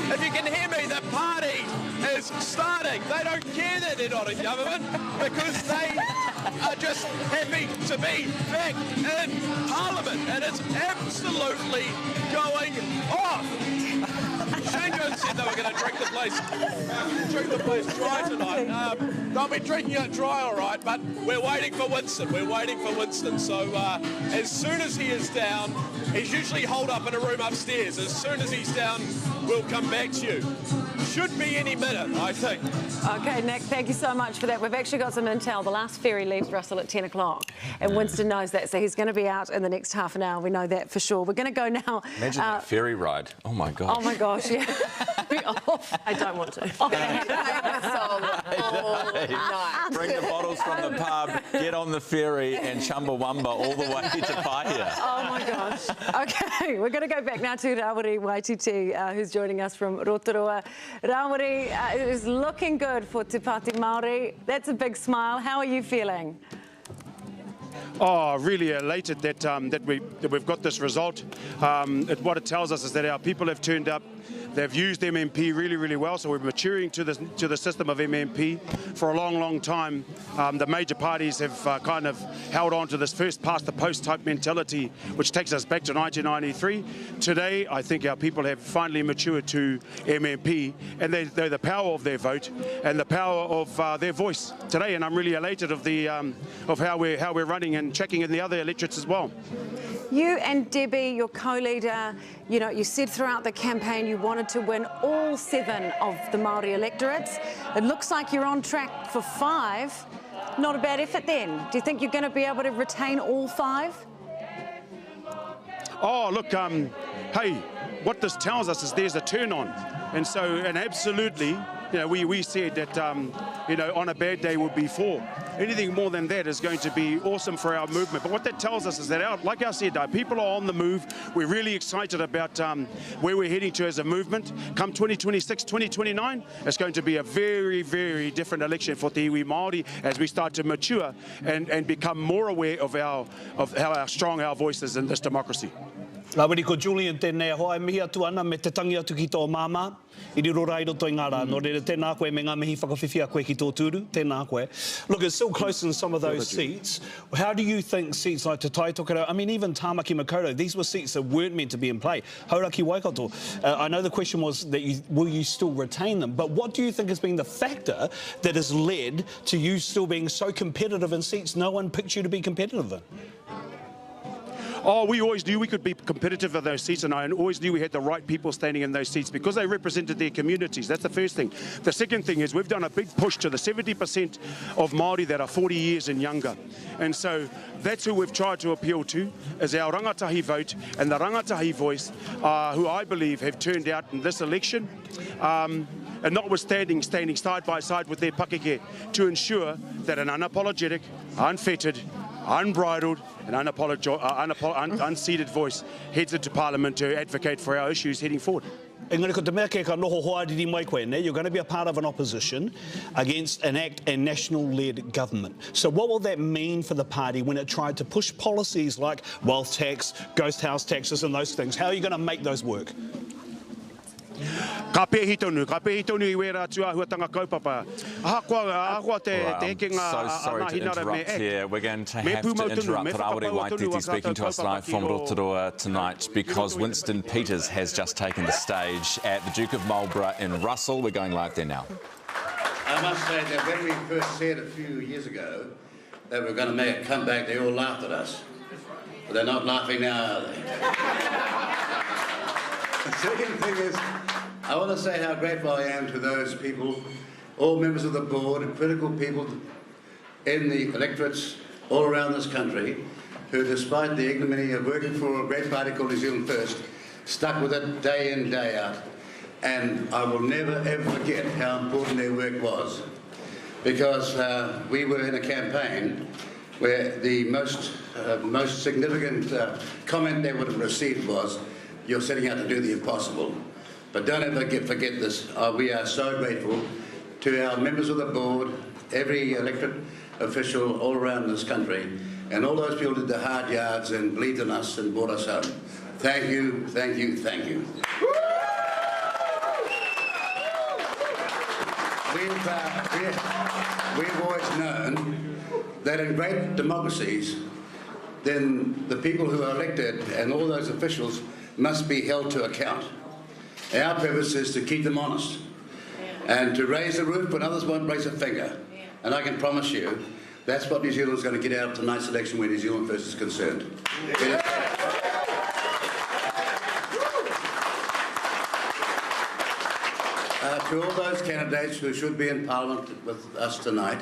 If you can hear me, the party is starting. They don't care that they're not in government because they are just happy to be back in Parliament, and it's absolutely going off. Shango said they were going to drink the place dry tonight. They'll be drinking it dry, all right, but we're waiting for Winston. We're waiting for Winston. So as soon as he is down, he's usually holed up in a room upstairs. As soon as he's down, we'll come back to you. Should be any minute, I think. OK, Nick, thank you so much for that. We've actually got some intel. The last ferry leaves Russell at 10 o'clock, and Winston knows that, so he's going to be out in the next half an hour. We know that for sure. We're going to go now. Imagine that ferry ride. Oh, my gosh. Oh, my gosh, yeah. I don't want to. Bring the bottles from the pub, get on the ferry and Chumbawamba all the way to Paihia. Oh, my gosh. OK, we're going to go back now to Rawiri Waititi, who's joining us from Rotorua. Rawiri, it is looking good for Te Pāti Māori. That's a big smile. How are you feeling? Oh, really elated that we've got this result. What it tells us is that our people have turned up. They've used MMP really, really well, so we're maturing to the system of MMP for a long, long time. The major parties have kind of held on to this first past the post type mentality, which takes us back to 1993. Today, I think our people have finally matured to MMP, and they're the power of their vote and the power of their voice today. And I'm really elated of how we're running and checking in the other electorates as well. You and Debbie, your co-leader, you know, you said throughout the campaign you wanted to win all 7 of the Māori electorates. It looks like you're on track for 5. Not a bad effort then. Do you think you're going to be able to retain all 5? Oh, look, hey, what this tells us is there's a turn on. And absolutely, you know, we said that, you know, on a bad day would be 4. Anything more than that is going to be awesome for our movement. But what that tells us is that, like I said, our people are on the move. We're really excited about where we're heading to as a movement. Come 2026, 2029, it's going to be a very, very different election for Te Iwi Māori as we start to mature and become more aware of how strong our voice is in this democracy. Rawiri ko Julian tēnei hoa mihi atu ana me te tangi atu ki tō māmā. I riro rai roto I ngā rā. Nō reira tēnā koe me ngā mihi whakawhiwhia koe ki tō tūru. Tēnā koe. Look, it's still close in some of those seats. How do you think seats like Te Tai Tokerau, I mean, even Tāmaki Makaurau, these were seats that weren't meant to be in play. Hauraki Waikato, I know the question was that will you still retain them, but what do you think has been the factor that has led to you still being so competitive in seats no one picked you to be competitive in? Oh, we always knew we could be competitive in those seats, and I always knew we had the right people standing in those seats because they represented their communities. That's the first thing. The second thing is we've done a big push to the 70% of Māori that are 40 years and younger. And so that's who we've tried to appeal to, is our rangatahi vote and the rangatahi voice, who I believe have turned out in this election, and notwithstanding standing side by side with their pakeke to ensure that an unapologetic, unfettered, unbridled and unseated voice heads into Parliament to advocate for our issues heading forward. Engari ko te mea ke ka noho hoariri mai koe, ne? You're going to be a part of an opposition against an ACT and national-led government. So what will that mean for the party when it tried to push policies like wealth tax, ghost house taxes and those things? How are you going to make those work? Ka pehi tonu I wera tua huatanga kaupapa. Ahakwa te hekenga So sorry to interrupt here. We're going to have to interrupt Rawiri Waititi speaking to us live from Rotorua tonight because Winston Peters has just taken the stage at the Duke of Marlborough in Russell. We're going live there now. I must say that when we first said a few years ago that we were going to make a comeback, they all laughed at us. But they're not laughing now, are they? The second thing is, I want to say how grateful I am to those people, all members of the board and critical people in the electorates all around this country who, despite the ignominy of working for a great party called New Zealand First, stuck with it day in, day out. And I will never, ever forget how important their work was. because we were in a campaign where the most significant comment they would have received was, "You're setting out to do the impossible." But don't ever forget this. We are so grateful to our members of the board, every electorate official all around this country, and all those people who did the hard yards and believed in us and brought us home. Thank you, thank you, thank you. We've always known that in great democracies, then the people who are elected and all those officials must be held to account. Our purpose is to keep them honest and to raise the roof when others won't raise a finger. And I can promise you, that's what New Zealand's going to get out of tonight's election where New Zealand First is concerned. To all those candidates who should be in Parliament with us tonight,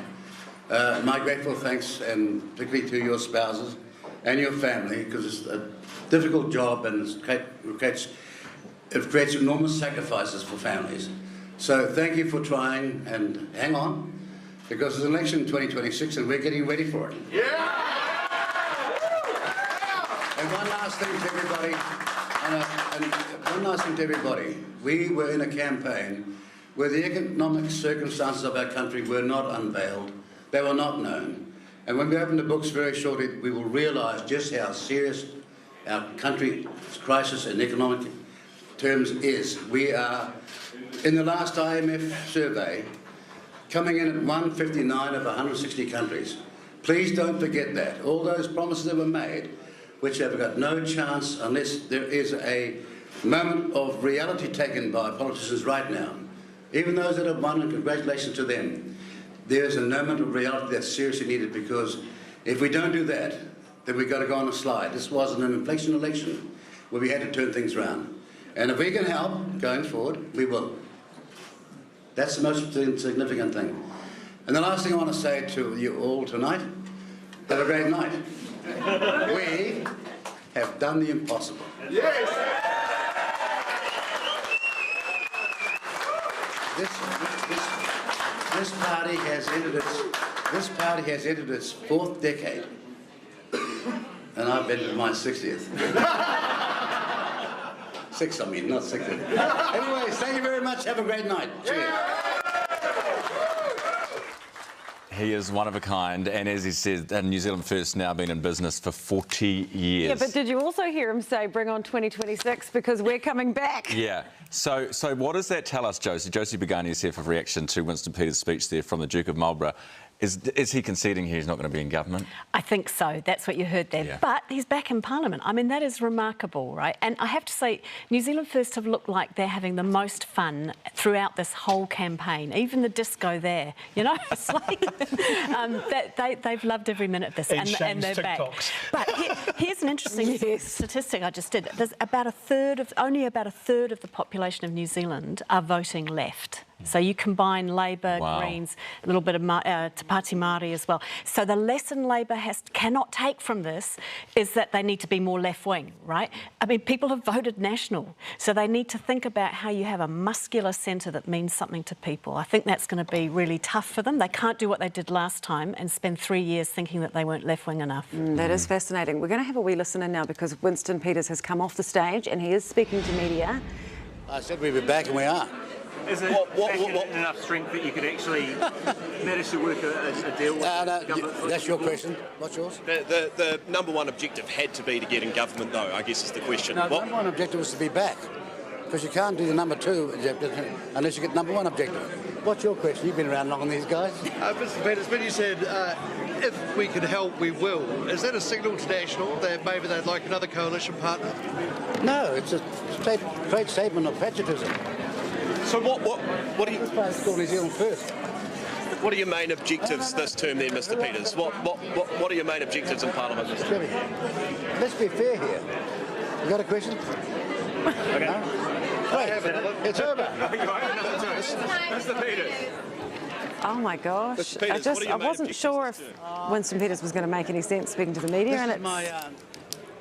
my grateful thanks, and particularly to your spouses and your family, because it's a difficult job and it creates enormous sacrifices for families. So thank you for trying, and hang on, because it's an election in 2026 and we're getting ready for it. Yeah! And one last thing to everybody, we were in a campaign where the economic circumstances of our country were not unveiled, they were not known. And when we open the books very shortly, we will realise just how serious our country's crisis in economic terms is. We are, in the last IMF survey, coming in at 159 of 160 countries. Please don't forget that. All those promises that were made, which have got no chance unless there is a moment of reality taken by politicians right now. Even those that have won, and congratulations to them, there is a moment of reality that's seriously needed, because if we don't do that, then we've got to go on a slide. This wasn't an inflation election where we had to turn things around. And if we can help going forward, we will. That's the most significant thing. And the last thing I want to say to you all tonight, have a great night. We have done the impossible. Yes! This party has entered its fourth decade, and I've been in my 60th. Six, I mean, not 60th. Anyways, thank you very much. Have a great night. Cheers. He is one of a kind, and as he said, New Zealand First now been in business for 40 years. Yeah, but did you also hear him say, bring on 2026, because we're coming back? Yeah. So what does that tell us, Josie? Josie Begani is here for reaction to Winston Peters' speech there from the Duke of Marlborough. Is he conceding he's not going to be in government? I think so. That's what you heard there. Yeah. But he's back in Parliament. I mean, that is remarkable, right? And I have to say, New Zealand First have looked like they're having the most fun throughout this whole campaign. Even the disco there, you know? It's like they've loved every minute of this, and they're TikToks. Back. But here's an interesting statistic I just did. There's only about a third of the population of New Zealand are voting left. So you combine Labour, Greens, a little bit of Te Pāti Māori as well. So the lesson Labour cannot take from this is that they need to be more left-wing, right? I mean, people have voted National, so they need to think about how you have a muscular centre that means something to people. I think that's going to be really tough for them. They can't do what they did last time and spend 3 years thinking that they weren't left-wing enough. That is fascinating. We're going to have a wee listen in now, because Winston Peters has come off the stage and he is speaking to media. I said we'd be back, and we are. Is it enough strength that you could actually manage to work a deal with government? That's your question. What's yours? The number one objective had to be to get in government, though, I guess is the question. No, the number one objective was to be back, because you can't do the number two objective unless you get number one objective. What's your question? You've been around long on these guys. Mr. Peters, when you said if we can help, we will, is that a signal to National that maybe they'd like another coalition partner? No, it's a great statement of patriotism. So what do you... This place is called New Zealand First. What are your main objectives this term then, Mr. Peters? What are your main objectives in Parliament this term? Let's be fair here. You got a question? Okay. No? Great. It's over. Mr. Peters. Oh my gosh! Peters, I wasn't sure if Winston Peters was going to make any sense speaking to the media, and it's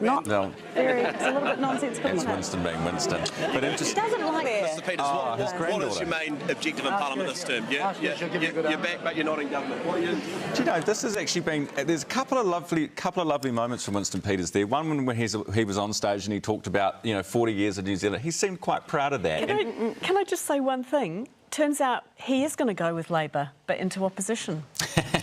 not very, it's a little bit nonsensical. It's Winston being Winston. But He doesn't like Mr. Peters, what is your main objective in Parliament this term? You're back, but you're not in government. What are you? Do you know, this has actually been... There's a couple of lovely moments from Winston Peters there. One when he was on stage and he talked about, 40 years of New Zealand. He seemed quite proud of that. Can I just say one thing? Turns out he is going to go with Labour, but into opposition.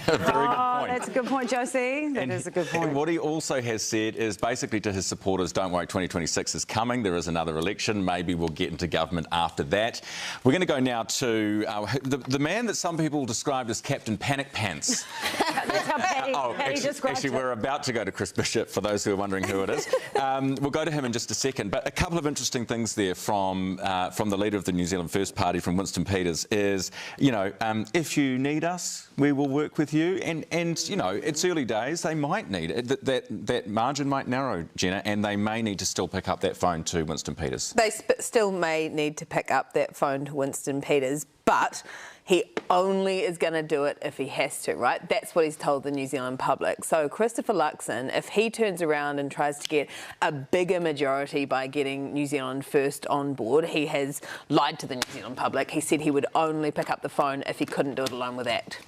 Very good point. That's a good point, Josie. That is a good point. And what he also has said is basically to his supporters, don't worry, 2026 is coming. There is another election. Maybe we'll get into government after that. We're going to go now to the man that some people described as Captain Panic Pants. That's how Paddy described Actually, we're about to go to Chris Bishop, for those who are wondering who it is. We'll go to him in just a second. But a couple of interesting things there from the leader of the New Zealand First Party, from Winston Peters, is, if you need us, we will work with you. And it's early days. They might need it. That margin might narrow, Jenna, and they may need to still pick up that phone to Winston Peters. They still may need to pick up that phone to Winston Peters, but he only is going to do it if he has to, right? That's what he's told the New Zealand public. So Christopher Luxon, if he turns around and tries to get a bigger majority by getting New Zealand First on board, he has lied to the New Zealand public. He said he would only pick up the phone if he couldn't do it alone with ACT.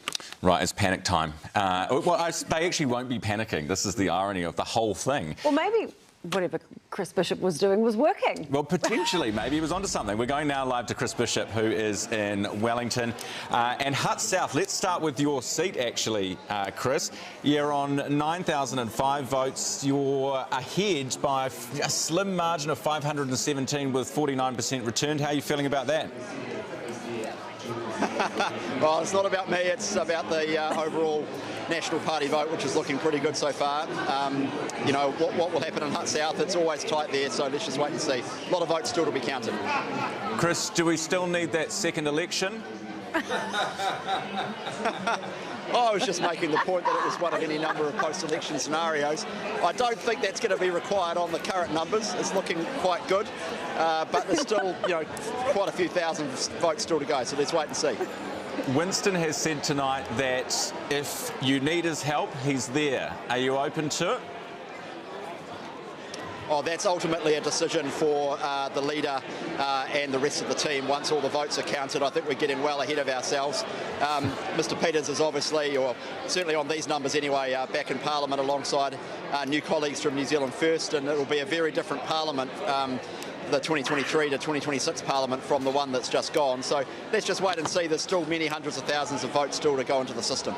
Right, it's panic time. They actually won't be panicking. This is the irony of the whole thing. Well, maybe whatever Chris Bishop was doing was working. Well, potentially, maybe he was onto something. We're going now live to Chris Bishop, who is in Wellington. And Hutt South, let's start with your seat, actually, Chris. You're on 9,005 votes. You're ahead by a slim margin of 517 with 49% returned. How are you feeling about that? Well, it's not about me, it's about the overall National Party vote, which is looking pretty good so far. What will happen in Hutt South, it's always tight there, so let's just wait and see. A lot of votes still to be counted. Chris, do we still need that second election? I was just making the point that it was one of any number of post-election scenarios. I don't think that's going to be required on the current numbers. It's looking quite good, but there's still, quite a few thousand votes still to go, so let's wait and see. Winston has said tonight that if you need his help, he's there. Are you open to it? Oh, that's ultimately a decision for the leader and the rest of the team. Once all the votes are counted, I think we're getting well ahead of ourselves. Mr. Peters is obviously, or certainly on these numbers anyway, back in Parliament alongside new colleagues from New Zealand First, and it will be a very different Parliament, the 2023 to 2026 Parliament, from the one that's just gone. So let's just wait and see. There's still many hundreds of thousands of votes still to go into the system.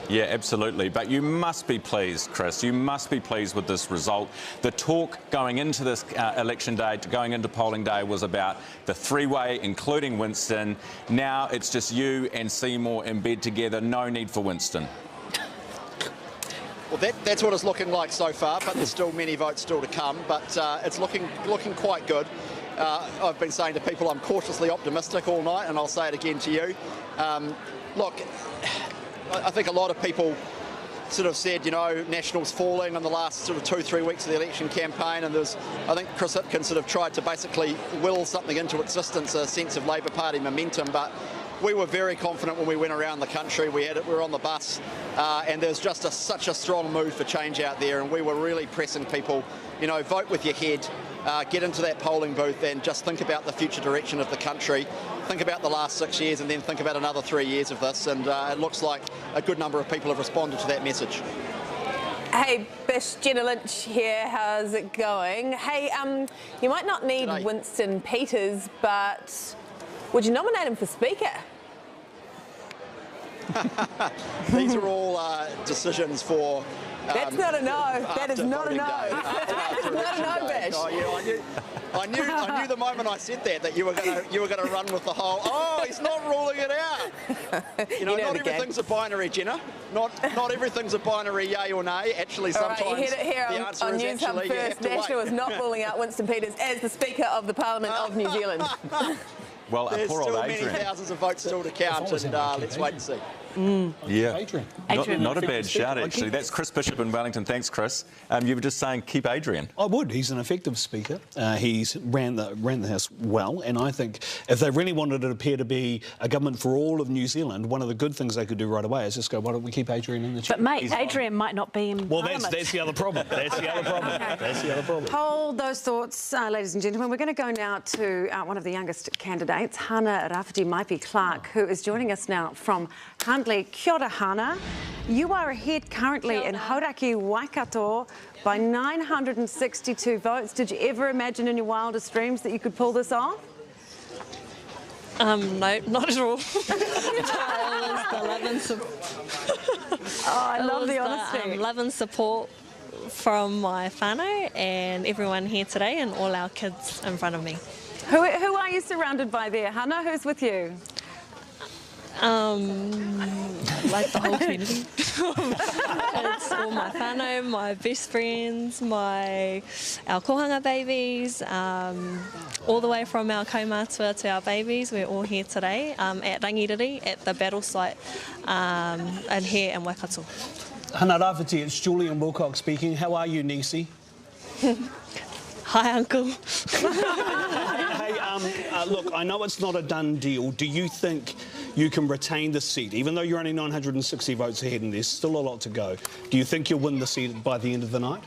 Yeah, absolutely. But you must be pleased, Chris. You must be pleased with this result. The talk going into this election day, going into polling day, was about the three-way, including Winston. Now it's just you and Seymour in bed together. No need for Winston. Well, that's what it's looking like so far, but there's still many votes still to come. But it's looking quite good. I've been saying to people I'm cautiously optimistic all night, and I'll say it again to you. Look, I think a lot of people sort of said, National's falling in the last sort of 2-3 weeks of the election campaign, and I think Chris Hipkins sort of tried to basically will something into existence, a sense of Labour Party momentum, but we were very confident when we went around the country. We were on the bus, and there's just such a strong move for change out there, and we were really pressing people, vote with your head, get into that polling booth and just think about the future direction of the country. Think about the last 6 years and then think about another 3 years of this, and it looks like a good number of people have responded to that message. Hey, Bish, Jenna Lynch here. How's it going? Hey, you might not need Winston Peters, but would you nominate him for Speaker? These are all decisions for... That's not a no. That is not a no. That is not a no, Bish. Oh, yeah, I knew the moment I said that you were going to run with the whole. Oh, he's not ruling it out. Not everything's a binary, Jenna. Not everything's a binary, yay or nay. Actually, sometimes you heard it here the answer on is Newshub actually First. National is not ruling out Winston Peters as the Speaker of the Parliament of New Zealand. Well, there's poor old still Adrian. many thousands of votes still to count, and let's wait and see. Yeah, Adrian. Not a bad shout, actually. That's Chris Bishop in Wellington. Thanks, Chris. You were just saying keep Adrian. I would. He's an effective speaker. He's ran the House well, and I think if they really wanted it to appear to be a government for all of New Zealand, one of the good things they could do right away is just go, why don't we keep Adrian in the chair? But mate, Adrian might not be in Parliament. That's the other problem. That's the other problem. That's the other problem. Hold those thoughts, ladies and gentlemen. We're going to go now to one of the youngest candidates, Hana Rafferty Maipi-Clark, who is joining us now from Huntly. Kia ora, Hana. You are ahead currently in Hauraki Waikato by 962 votes. Did you ever imagine in your wildest dreams that you could pull this off? No, not at all. I love the honesty. Love and support from my whānau and everyone here today and all our kids in front of me. Who are you surrounded by there, Hana? Who's with you? Like the whole community. It's all my whānau, my best friends, our kohanga babies, all the way from our kaumātua to our babies. We're all here today at Rangiriri at the battle site and here in Waikato. Hana Rafferty, it's Julian Wilcox speaking. How are you, Nisi? Hi, Uncle. Hey, look, I know it's not a done deal. Do you think you can retain the seat, even though you're only 960 votes ahead and there's still a lot to go? Do you think you'll win the seat by the end of the night?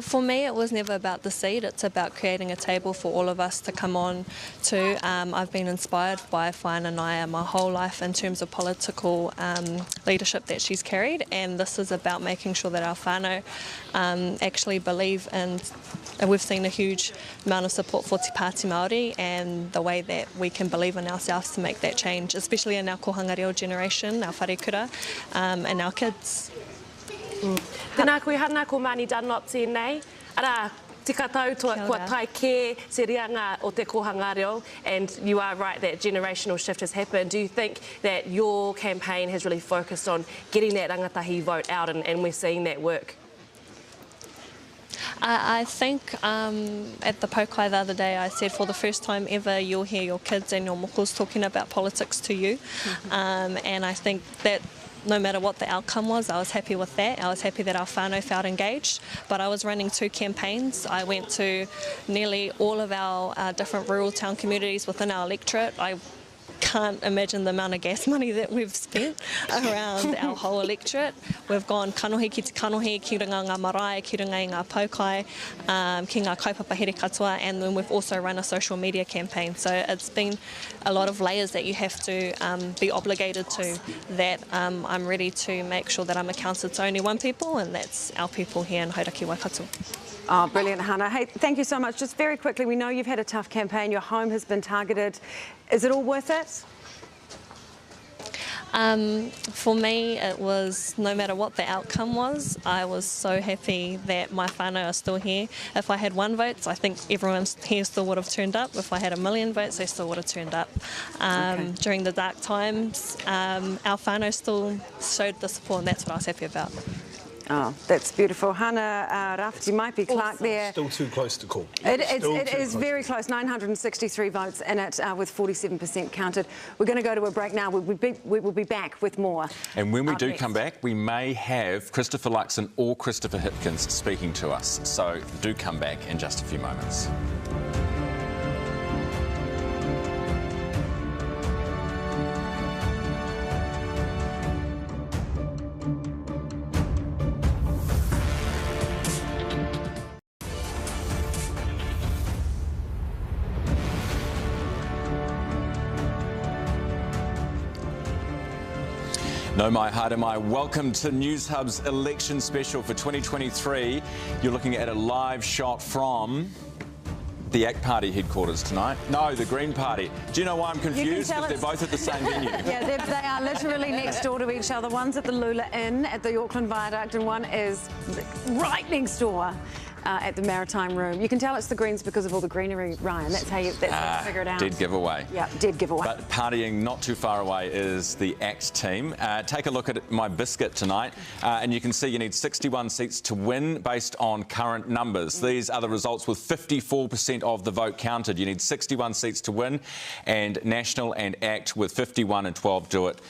For me, it was never about the seat. It's about creating a table for all of us to come on to. I've been inspired by Whainanaya my whole life in terms of political leadership that she's carried, and this is about making sure that our whānau actually believe in. We've seen a huge amount of support for Te Pāti Māori and the way that we can believe in ourselves to make that change, especially in our kohanga reo generation, our wharekura, and our kids. Tēnā koe hana ko Mani Dunlop tēnei. Ara, tika tautua kua tai ke se reanga o te kohanga reo, and you are right that generational shift has happened. Do you think that your campaign has really focused on getting that rangatahi vote out and we're seeing that work? I think at the Paukai the other day I said for the first time ever you'll hear your kids and your mokos talking about politics to you, and I think that no matter what the outcome was, I was happy with that. I was happy that our whānau felt engaged, but I was running 2 campaigns. I went to nearly all of our different rural town communities within our electorate. I can't imagine the amount of gas money that we've spent around our whole electorate. We've gone kanohi ki te kanohi, ki runga ngā marae, ki runga i ngā paukai, ki ngā kaupapa here katoa, and then we've also run a social media campaign. So it's been a lot of layers that you have to be obligated to, that I'm ready to make sure that I'm accounted to only one people, and that's our people here in Hauraki Waikato. Oh, brilliant, Hana. Hey, thank you so much. Just very quickly, we know you've had a tough campaign. Your home has been targeted. Is it all worth it? For me, it was, no matter what the outcome was, I was so happy that my whānau are still here. If I had 1 vote, I think everyone here still would have turned up. If I had 1,000,000 votes, they still would have turned up. During the dark times, our whānau still showed the support, and that's what I was happy about. Oh, that's beautiful. Hana Rafferty Maipi-Clark there. Still too close to call. It is very close. 963 votes in it with 47% counted. We're going to go to a break now. We will be back with more. And when we do come back, we may have Christopher Luxon or Christopher Hipkins speaking to us. So do come back in just a few moments. No mai haere mai. Welcome to Newshub's election special for 2023. You're looking at a live shot from the ACT Party headquarters tonight. No, the Green Party. Do you know why I'm confused? Because they're both at the same venue. Yeah, they are literally next door to each other. One's at the Lula Inn at the Auckland Viaduct, and one is right next door at the Maritime Room. You can tell it's the Greens because of all the greenery, Ryan. That's how you figure it out. Dead giveaway. Yeah, dead giveaway. But partying not too far away is the ACT team. Take a look at my biscuit tonight, and you can see you need 61 seats to win based on current numbers. These are the results with 54% of the vote counted. You need 61 seats to win, and National and ACT with 51 and 12 do it.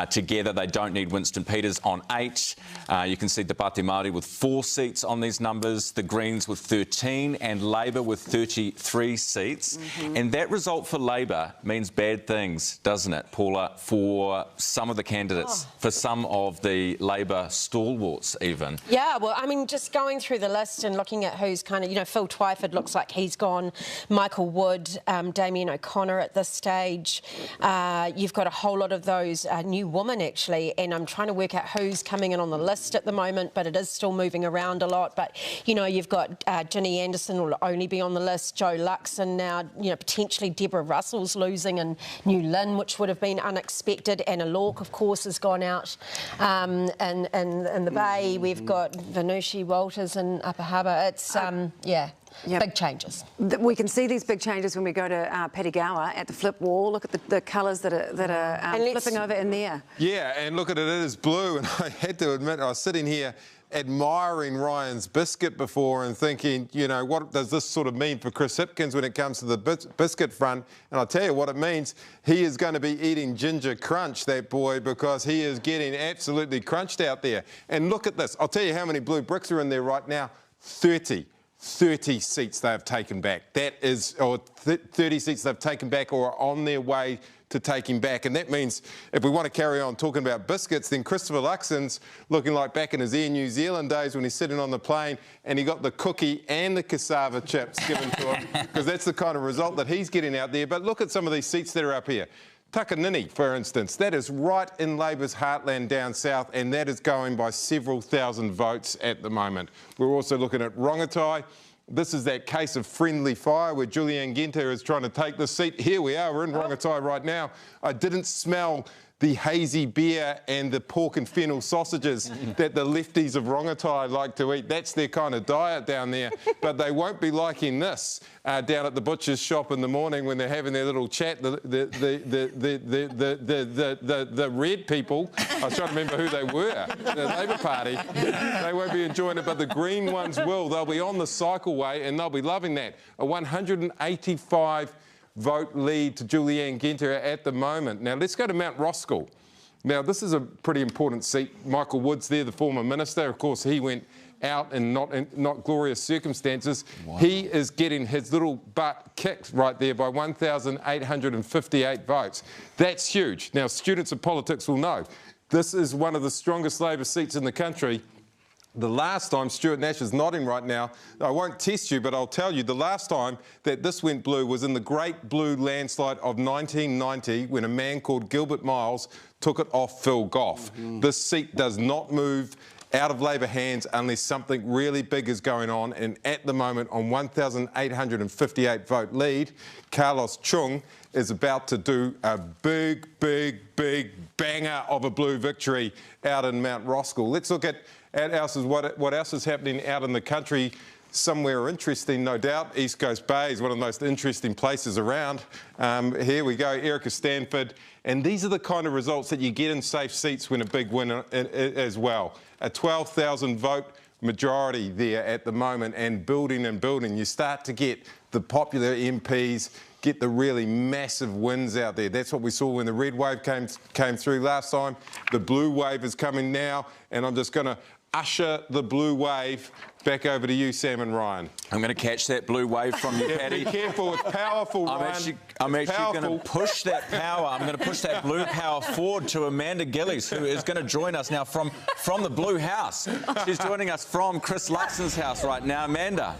Together, they don't need Winston Peters on 8. You can see Te Pāti Māori with 4 seats on these numbers, the Greens with 13 and Labour with 33 seats. And that result for Labour means bad things, doesn't it, Paula, for some of the candidates, for some of the Labour stalwarts even? Yeah, well, I mean, just going through the list and looking at who's kind of, Phil Twyford looks like he's gone, Michael Wood, Damien O'Connor at this stage. You've got a whole lot of those new women, actually, and I'm trying to work out who's coming in on the list at the moment, but it is still moving around a lot. But, you've got Ginny Anderson will only be on the list, Joe Luxon now, potentially Deborah Russell's losing, and New Lynn, which would have been unexpected. Anna Lorke, of course, has gone out in the Bay. We've got Vanushi Walters in Upper Harbour. It's, big changes. We can see these big changes when we go to Petigawa at the flip wall. Look at the colours that are flipping over in there. Yeah, and look at it, it is blue, and I had to admit, I was sitting here admiring Ryan's biscuit before and thinking, what does this sort of mean for Chris Hipkins when it comes to the biscuit front? And I'll tell you what it means. He is going to be eating ginger crunch, that boy, because he is getting absolutely crunched out there. And look at this. I'll tell you how many blue bricks are in there right now. 30 seats they've taken back. That is, or 30 seats they've taken back or are on their way to taking back. And that means if we want to carry on talking about biscuits, then Christopher Luxon's looking like back in his Air New Zealand days when he's sitting on the plane and he got the cookie and the cassava chips given to him, because that's the kind of result that he's getting out there. But look at some of these seats that are up here. Takanini, for instance, that is right in Labour's heartland down south, and that is going by several thousand votes at the moment. We're also looking at Rongotai. This is that case of friendly fire where Julianne Genter is trying to take the seat. Here we are, we're in Rongotai right now. I didn't smell the hazy beer and the pork and fennel sausages that the lefties of Rongotai like to eat. That's their kind of diet down there. But they won't be liking this down at the butcher's shop in the morning when they're having their little chat. The red people, I was trying to remember who they were, the Labour Party, they won't be enjoying it, but the green ones will. They'll be on the cycleway and they'll be loving that. A 185 vote lead to Julianne Genter at the moment. Now, let's go to Mount Roskill. Now, this is a pretty important seat. Michael Wood's there, the former minister. Of course, he went out in not glorious circumstances. Wow. He is getting his little butt kicked right there by 1,858 votes. That's huge. Now, students of politics will know this is one of the strongest Labor seats in the country. The last time, Stuart Nash is nodding right now, I won't test you, but I'll tell you, the last time that this went blue was in the Great Blue Landslide of 1990 when a man called Gilbert Miles took it off Phil Goff. This seat does not move out of Labor hands unless something really big is going on, and at the moment, on 1,858 vote lead, Carlos Chung is about to do a big banger of a blue victory out in Mount Roskill. Let's look at what else is happening out in the country. Somewhere interesting, no doubt. East Coast Bay is one of the most interesting places around. Here we go, Erica Stanford. And these are the kind of results that you get in safe seats when a big winner as well. A 12,000 vote majority there at the moment, and building and building. You start to get the popular MPs, get the really massive wins out there. That's what we saw when the red wave came through last time. The blue wave is coming now, and I'm just going to usher the blue wave back over to you, Sam and Ryan. I'm going to catch that blue wave from you, Paddy. Be careful, it's powerful, Ryan. I'm actually going to push that power. I'm going to push that blue power forward to Amanda Gillies, who is going to join us now from the Blue House. She's joining us from Chris Luxon's house right now. Amanda.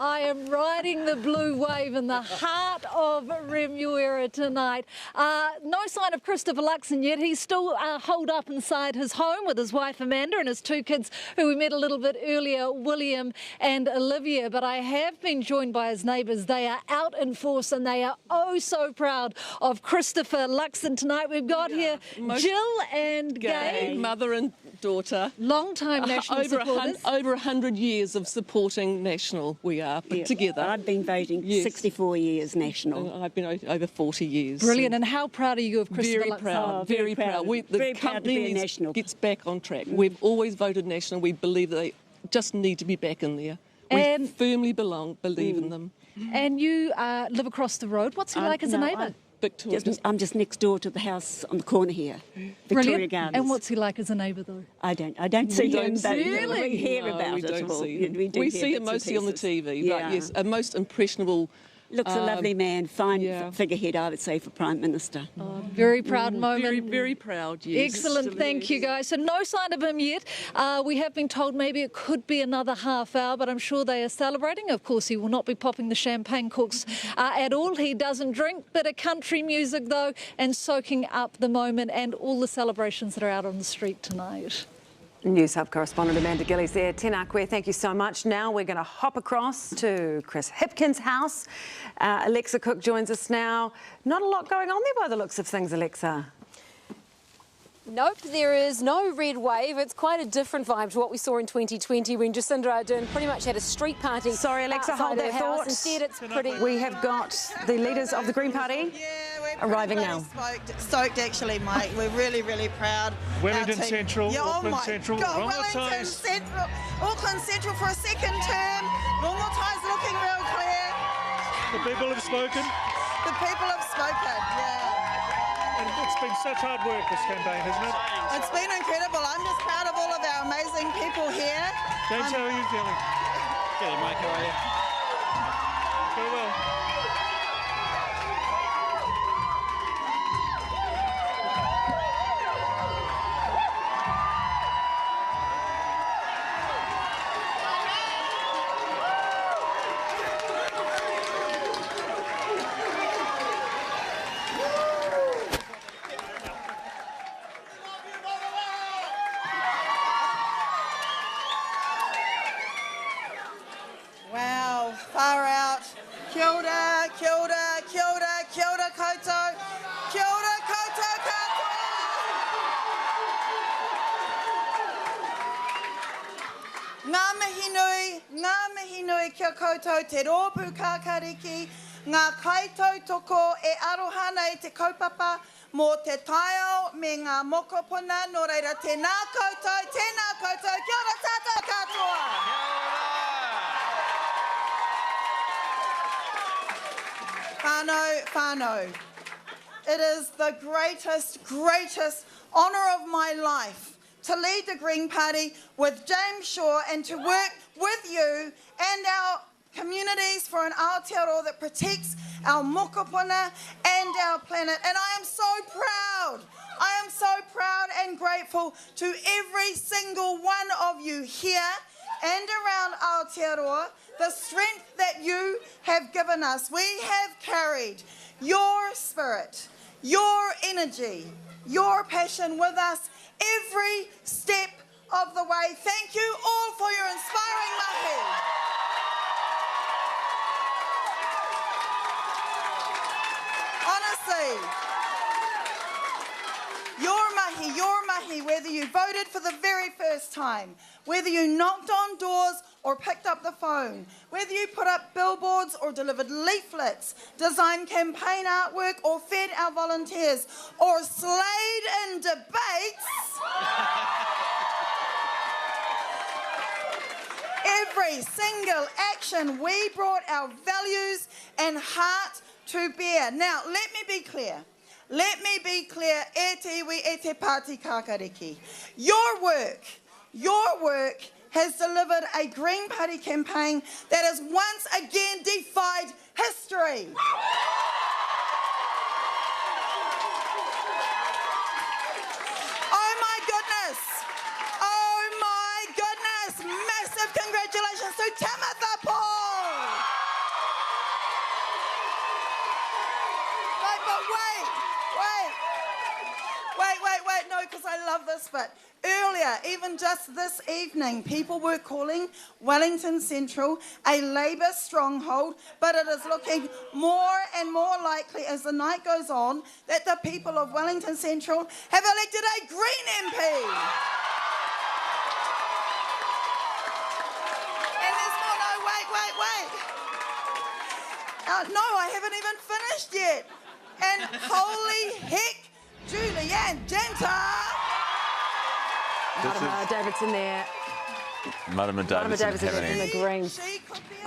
I am riding the blue wave in the heart of Remuera tonight. No sign of Christopher Luxon yet. He's still holed up inside his home with his wife Amanda and his two kids who we met a little bit earlier, William and Olivia. But I have been joined by his neighbours. They are out in force and they are oh so proud of Christopher Luxon tonight. We've got here Jill and Gay. Mother and daughter. Long-time National supporters. Over 100 years of supporting National we are, but together. I've been voting 64 years National. And I've been over 40 years. Brilliant. And how proud are you of Christopher Very Luxon? proud, very proud. The company gets back on track. We've always voted National. We believe they just need to be back in there. We firmly believe in them. And you live across the road. What's he like as a neighbour? I'm just next door to the house on the corner here, Victoria Gardens. And what's he like as a neighbour, though? I don't see him. Really? We hear about we it don't all. see him. We We see him mostly on the TV, but yes, a most impressionable. Looks a lovely man, fine figurehead, I would say, for Prime Minister. Very proud moment. Very, very proud, yes. Excellent, thank you guys. So no sign of him yet. We have been told maybe it could be another half hour, but I'm sure they are celebrating. Of course, he will not be popping the champagne corks at all. He doesn't drink. Bit of country music, though, and soaking up the moment and all the celebrations that are out on the street tonight. Newshub correspondent Amanda Gillies there. Tēnā koe, thank you so much. Now we're going to hop across to Chris Hipkins' house. Alexa Cook joins us now. Not a lot going on there by the looks of things, Alexa. Nope, there is no red wave. It's quite a different vibe to what we saw in 2020 when Jacinda Ardern pretty much had a street party. Sorry, Alexa, hold that thought. Instead, it's pretty... We have got the leaders of the Green Party arriving now. Stoked, actually, mate. We're really, really proud. Wellington Central, Auckland Central, Wellington Central, Auckland Central for a second term. Rongotai looking real clear. The people have spoken. The people have spoken, yeah. And it's been such hard work, this campaign, hasn't it? It's been incredible. I'm just proud of all of our amazing people here. James, how are you feeling? Good, Mike, how are you? Very well. Wow, far out. Kia ora, kia ora, kia ora, kia ora koutou. Kia ora koutou katoa. Ngā mihi nui kia koutou te rōpū kākariki. Ngā kaitau toko e arohana i te kaupapa mō te taiao me ngā mokopuna. Nō reira, tēnā koutou, kia ora tātou katoa. Whānau. It is the greatest honour of my life to lead the Green Party with James Shaw and to work with you and our communities for an Aotearoa that protects our mokopuna and our planet. And I am so proud. I am so proud and grateful to every single one of you here and around Aotearoa, the strength that you have given us. We have carried your spirit, your energy, your passion with us every step of the way. Thank you all for your inspiring mahi. Honestly, your mahi, whether you voted for the very first time, whether you knocked on doors or picked up the phone, whether you put up billboards or delivered leaflets, designed campaign artwork or fed our volunteers, or slayed in debates, every single action, we brought our values and heart to bear. Now, let me be clear. E te iwi, e te Pāti Kākariki. Your work has delivered a Green Party campaign that has once again defied history. Oh my goodness! Massive congratulations to Tamatha Paul! I love this bit. Earlier, even just this evening, people were calling Wellington Central a Labour stronghold, but it is looking more and more likely as the night goes on that the people of Wellington Central have elected a Green MP. And there's more, no, wait. No, I haven't even finished yet. And holy heck, Julianne Denter! Marama Davidson there. Marama Davidson in the Greens.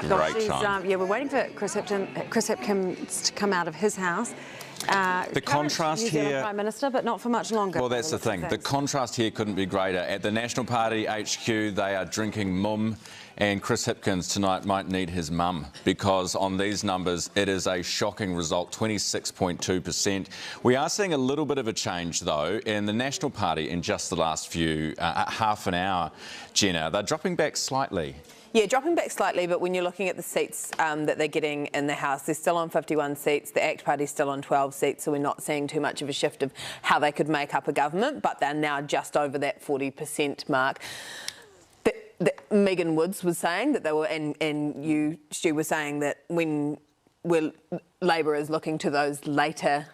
Great time. Yeah, we're waiting for Chris Hipkins to come out of his house. The contrast New Zealand here... Prime Minister, but not for much longer. Well, that's the thing. The contrast here couldn't be greater. At the National Party HQ, they are drinking mum, and Chris Hipkins tonight might need his mum, because on these numbers, it is a shocking result, 26.2%. We are seeing a little bit of a change, though, in the National Party in just the last half an hour, Jenna. They're dropping back slightly. Yeah, dropping back slightly, but when you're looking at the seats that they're getting in the House, they're still on 51 seats. The ACT Party's still on 12 seats, so we're not seeing too much of a shift of how they could make up a government, but they're now just over that 40% mark. Megan Woods was saying that they were, and you, Stu, were saying that when Labour is looking to those later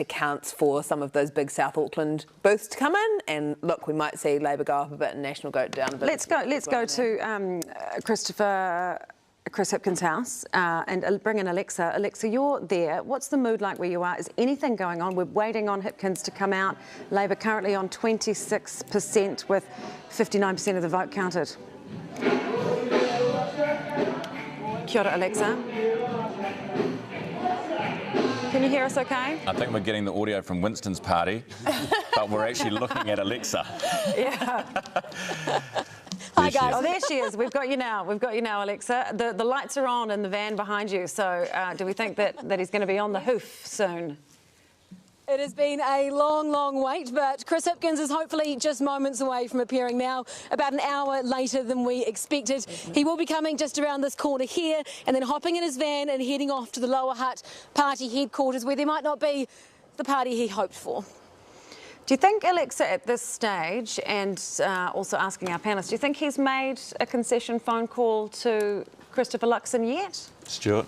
counts for some of those big South Auckland booths to come in, and look, we might see Labour go up a bit and National go down a bit. Let's go to Chris Hipkins' house and bring in Alexa. Alexa, you're there. What's the mood like where you are? Is anything going on? We're waiting on Hipkins to come out. Labour currently on 26% with 59% of the vote counted. Kia ora, Alexa. Can you hear us okay? I think we're getting the audio from Winston's party, but we're actually looking at Alexa. Yeah. Hi guys. Oh, there she is. We've got you now. Alexa. The lights are on in the van behind you. So do we think that he's going to be on the hoof soon? It has been a long, long wait, but Chris Hipkins is hopefully just moments away from appearing now, about an hour later than we expected. He will be coming just around this corner here and then hopping in his van and heading off to the Lower Hutt party headquarters, where there might not be the party he hoped for. Do you think, Alexa, at this stage, and also asking our panellists, do you think he's made a concession phone call to Christopher Luxon yet? Stuart?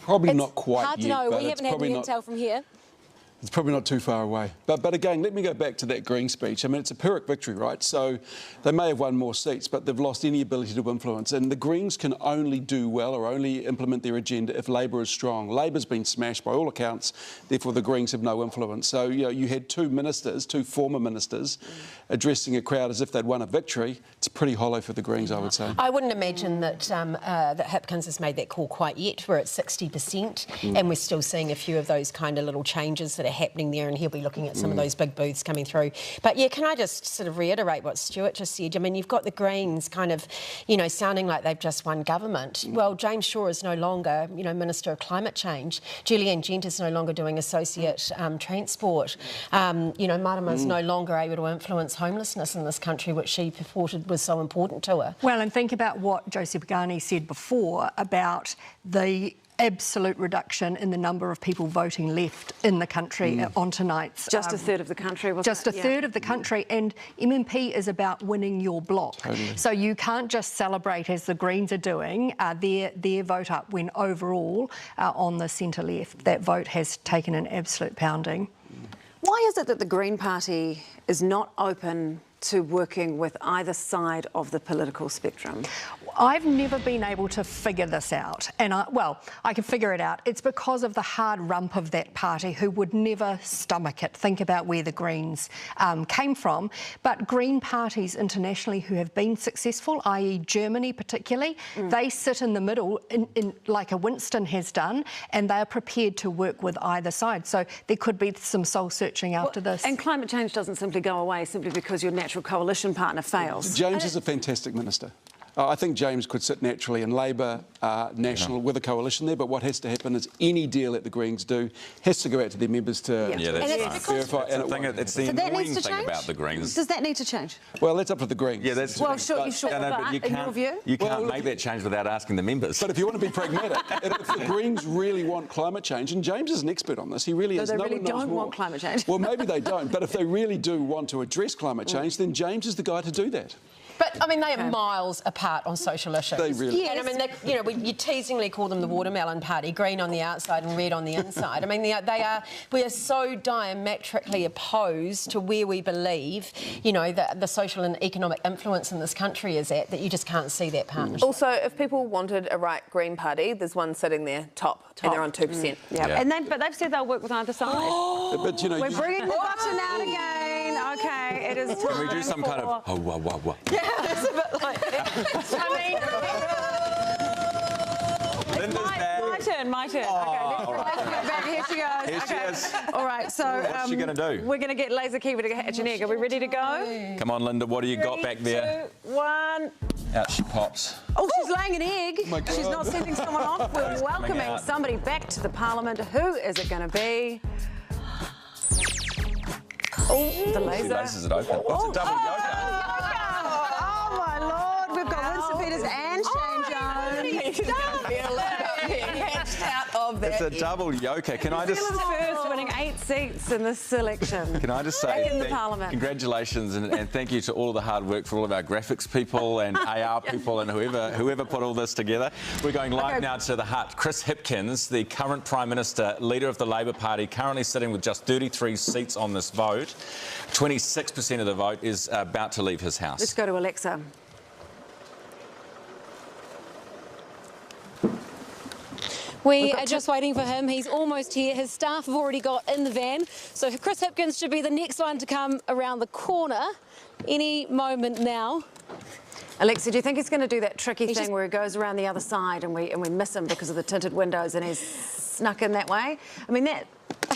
Probably not quite hard to yet. know. We haven't had any intel from here. It's probably not too far away. But again, let me go back to that Green speech. I mean, it's a Pyrrhic victory, right? So they may have won more seats, but they've lost any ability to influence. And the Greens can only do well or only implement their agenda if Labour is strong. Labour's been smashed by all accounts, therefore the Greens have no influence. So, you know, you had two former ministers, addressing a crowd as if they'd won a victory. It's pretty hollow for the Greens, I would say. I wouldn't imagine that that Hipkins has made that call quite yet. We're at 60%, and we're still seeing a few of those kind of little changes that are happening there, and he'll be looking at some of those big booths coming through. But yeah, can I just sort of reiterate what Stuart just said? I mean, you've got the Greens kind of, you know, sounding like they've just won government. Well, James Shaw is no longer, you know, Minister of Climate Change. Julianne Denter is no longer doing associate transport. You know, Marama's no longer able to influence homelessness in this country, which she purported was so important to her. Well, and think about what Josie Pagani said before about the absolute reduction in the number of people voting left in the country on tonight's... Just a third of the country, wasn't it? Just a third of the country, and MMP is about winning your block. Totally. So you can't just celebrate, as the Greens are doing, their vote up when overall, on the centre-left, that vote has taken an absolute pounding. Why is it that the Green Party is not open to working with either side of the political spectrum? I've never been able to figure this out, and I can figure it out. It's because of the hard rump of that party who would never stomach it. Think about where the Greens came from. But Green parties internationally who have been successful, i.e. Germany particularly, they sit in the middle, like a Winston has done, and they are prepared to work with either side. So there could be some soul searching after this. And climate change doesn't simply go away simply because your natural coalition partner fails. James is a fantastic minister. I think James could sit naturally in Labour, National, with a coalition there, but what has to happen is any deal that the Greens do has to go out to their members to verify. It's the annoying thing about the Greens. Does that need to change? Well, that's up to the Greens. Yeah, that's well, sure, but you can't make that change without asking the members. But if you want to be pragmatic, if the Greens really want climate change, and James is an expert on this, he really is. They really don't want climate change. Well, maybe they don't, but if they really do want to address climate change, then James is the guy to do that. But, I mean, they are miles apart on social issues. They really And, I mean, you teasingly call them the watermelon party, green on the outside and red on the inside. I mean, we are so diametrically opposed to where we believe, the social and economic influence in this country is at, that you just can't see that partnership. Also, if people wanted a right-green party, there's one sitting there, top. And they're on 2%. But they've said they'll work with either side. But, we're bringing the button out again. OK, it is time. Can we do some kind of Yeah, it's a bit like that. My turn. OK, let's go back. Here she goes. Here she is. All right, so what's she going to do? We're going to get Laser Kiwi to hatch an egg. Are we ready to go? Come on, Linda, what do you got back there? 3, 2, 1. Out she pops. Oh, she's laying an egg. Oh my God. She's not sending someone off. We're welcoming somebody back to the Parliament. Who is it going to be? Oh, the laser. She laces it open. Oh, it's a double yoga. Oh, my Lord. We've got Winston Peters and Shane Jones. It's a double yoker. Can I just... New Zealand's first, winning 8 seats in this selection. Can I just say... Back in the Parliament. Congratulations and thank you to all the hard work for all of our graphics people and AR people and whoever put all this together. We're going live now to the Hut. Chris Hipkins, the current Prime Minister, leader of the Labour Party, currently sitting with just 33 seats on this vote. 26% of the vote is about to leave his house. Let's go to Alexa. We are just waiting for him. He's almost here. His staff have already got in the van. So Chris Hipkins should be the next one to come around the corner any moment now. Alexa, do you think he's going to do that tricky thing where he goes around the other side and we miss him because of the tinted windows and he's snuck in that way? I mean, that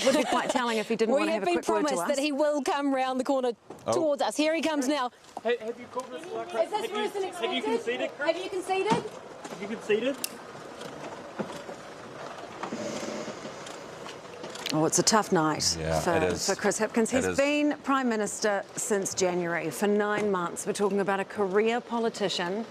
would be quite telling if he didn't want to have a quick word to us. We have been promised that he will come round the corner towards us. Here he comes now. Have you called this? Is this person expected? Have you conceded, Chris? Have you conceded? Have you conceded? Oh, it's a tough night for Chris Hipkins. He's been Prime Minister since January for 9 months. We're talking about a career politician.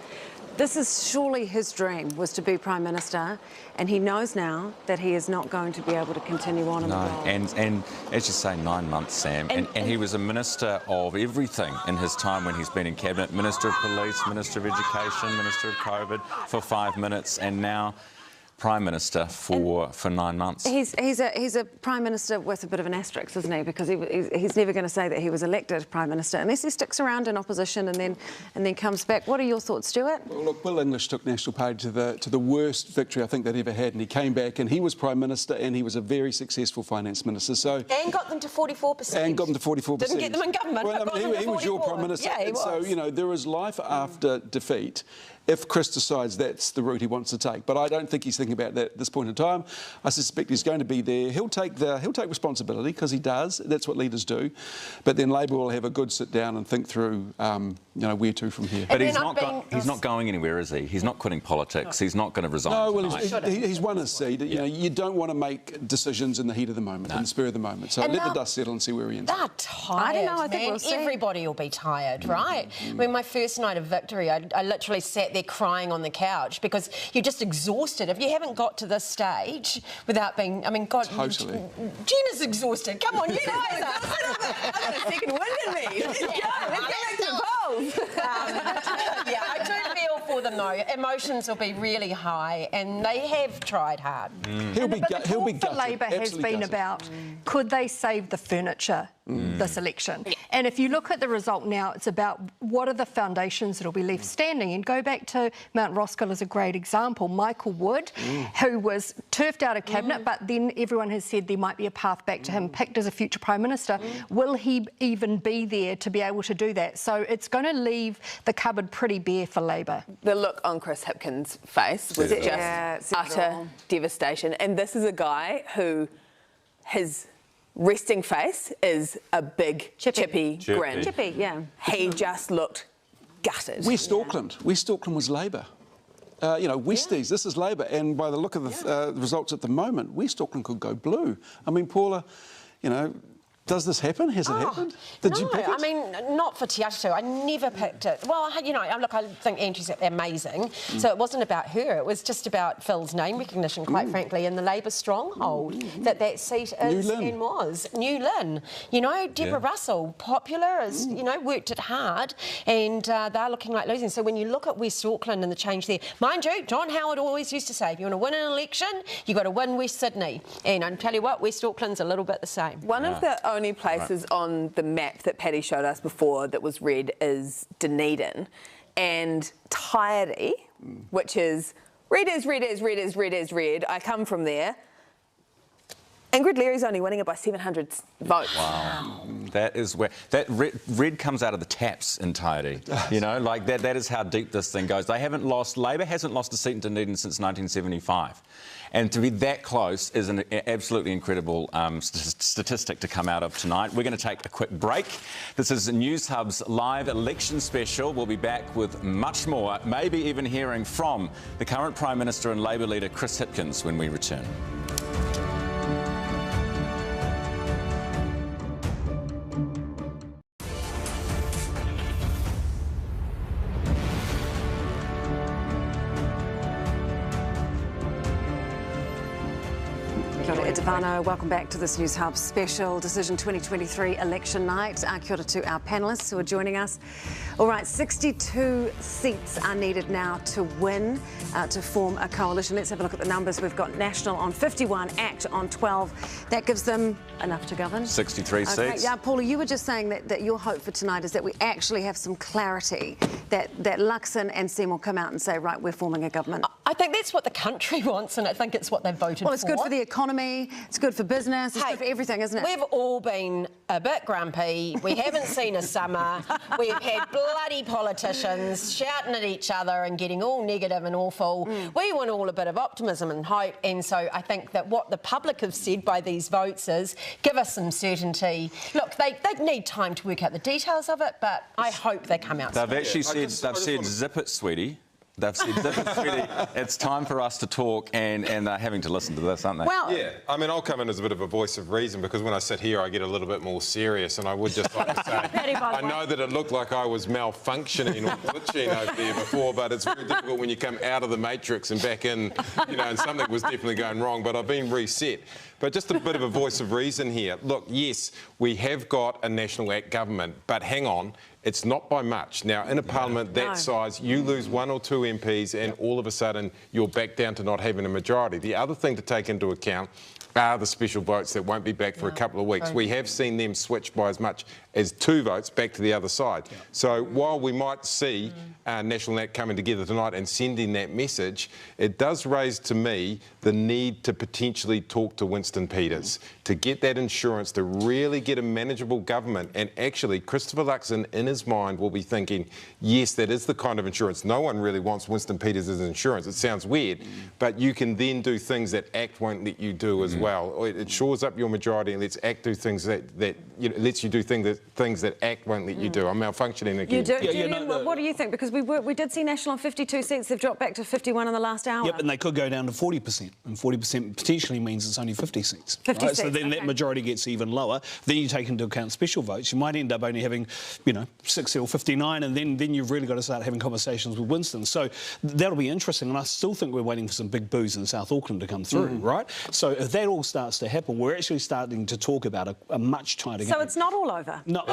This is surely his dream, was to be Prime Minister, and he knows now that he is not going to be able to continue on in the role. And as you say, 9 months, Sam, and he was a Minister of everything in his time when he's been in Cabinet. Minister of Police, Minister of Education, Minister of COVID for 5 minutes, and now Prime Minister for 9 months. He's a Prime Minister with a bit of an asterisk, isn't he? Because he's never going to say that he was elected Prime Minister unless he sticks around in opposition and then comes back. What are your thoughts, Stuart? Well, look, Bill English took National Party to the worst victory I think they'd ever had, and he came back and he was Prime Minister and he was a very successful Finance Minister. So and got them to 44%. And got them to 44%. Didn't get them in government. Well, I mean, he was your Prime Minister. Yeah, he was. So, there is life after defeat if Chris decides that's the route he wants to take. But I don't think he's thinking about that at this point in time. I suspect he's going to be there. He'll take responsibility because he does. That's what leaders do. But then Labor will have a good sit down and think through, where to from here. But he's not going anywhere, is he? He's not quitting politics. He's not going to resign. No, well, he's won his seat. You don't want to make decisions in the heat of the moment, in the spur of the moment. So let the dust settle and see where he ends. They're tired. I don't know. I think we'll see. Everybody will be tired, right? I mean, my first night of victory, I literally sat there crying on the couch because you're just exhausted. If you haven't got to this stage without being, I mean, God, totally. Jenna's exhausted. Come on, you guys are. I've got a second wind in me. Let's go back to the polls. Yeah, I do feel for them though. Emotions will be really high, and they have tried hard. He'll be gutted. For Labor has been about could they save the furniture this election? And if you look at the result now, it's about what are the foundations that will be left standing. And go back to Mount Roskill as a great example. Michael Wood, who was turfed out of Cabinet, but then everyone has said there might be a path back to him, picked as a future Prime Minister. Will he even be there to be able to do that? So it's going to leave the cupboard pretty bare for Labor. The look on Chris Hipkins' face was just utter devastation. And this is a guy who his resting face is a big chippy grin. Chippy, yeah. He just looked gutted. West Auckland was Labour. Westies, this is Labour, and by the look of the results at the moment, West Auckland could go blue. I mean, Paula, does this happen? Has it happened? Did you pick it? I mean, not for Te Atatu. I never picked it. Well, look, I think Andrew's amazing. So it wasn't about her. It was just about Phil's name recognition, quite frankly, and the Labour stronghold that seat is and was. New Lynn. Deborah Russell, popular, has, worked it hard, and they're looking like losing. So when you look at West Auckland and the change there, mind you, John Howard always used to say, if you want to win an election, you've got to win West Sydney. And I'll tell you what, West Auckland's a little bit the same. One of the only places on the map that Paddy showed us before that was red is Dunedin, and Taieri, which is red as red as red as red as red. I come from there. Ingrid Leary's only winning it by 700 votes. Wow. That is where... That red comes out of the taps in Taieri. That is how deep this thing goes. They haven't lost... Labour hasn't lost a seat in Dunedin since 1975. And to be that close is an absolutely incredible statistic to come out of tonight. We're going to take a quick break. This is Newshub's live election special. We'll be back with much more, maybe even hearing from the current Prime Minister and Labour leader Chris Hipkins when we return. Welcome back to this Newshub special Decision 2023 election night. Kia ora to our panellists who are joining us. All right, 62 seats are needed now to win, to form a coalition. Let's have a look at the numbers. We've got National on 51, ACT on 12. That gives them enough to govern. 63 seats. Yeah, Paula, you were just saying that your hope for tonight is that we actually have some clarity, that Luxon and Seymour come out and say, right, we're forming a government. I think that's what the country wants, and I think it's what they've voted for. Well, it's good for the economy, it's good for business, it's good for everything, isn't it? We've all been a bit grumpy. We haven't seen a summer. We've had bloody politicians shouting at each other and getting all negative and awful. We want all a bit of optimism and hope, and so I think that what the public have said by these votes is give us some certainty. Look, they need time to work out the details of it, but I hope they come out. They've actually said, zip it, sweetie. They've said, zip it, sweetie. It's time for us to talk, and they're having to listen to this, aren't they? Well, yeah. I mean, I'll come in as a bit of a voice of reason, because when I sit here, I get a little bit more serious, and I would just like to say, I know that it looked like I was malfunctioning or glitching over there before, but it's very difficult when you come out of the matrix and back in, and something was definitely going wrong, but I've been reset. But just a bit of a voice of reason here. Look, yes, we have got a National ACT government, but hang on, it's not by much. Now, in a parliament that size, you lose 1 or 2 MPs and all of a sudden you're back down to not having a majority. The other thing to take into account are the special votes that won't be back for a couple of weeks. We have seen them switch by as much as 2 votes back to the other side. So while we might see National ACT coming together tonight and sending that message, it does raise to me the need to potentially talk to Winston Peters to get that insurance, to really get a manageable government. And actually, Christopher Luxon, in his mind, will be thinking, yes, that is the kind of insurance. No one really wants Winston Peters as insurance. It sounds weird, but you can then do things that ACT won't let you do as well. It shores up your majority and lets ACT do things that lets you do things that ACT won't let you do. I'm malfunctioning again. You do. Julian, what do you think? Because we did see National on 52 seats. They've dropped back to 51 in the last hour. Yep, and they could go down to 40%. And 40% potentially means it's only 50 seats. 50 seats, so then that majority gets even lower. Then you take into account special votes. You might end up only having, 60 or 59, and then you've really got to start having conversations with Winston. So that'll be interesting, and I still think we're waiting for some big boos in South Auckland to come through, right? So if that all starts to happen, we're actually starting to talk about a much tighter game. So it's not all over? No,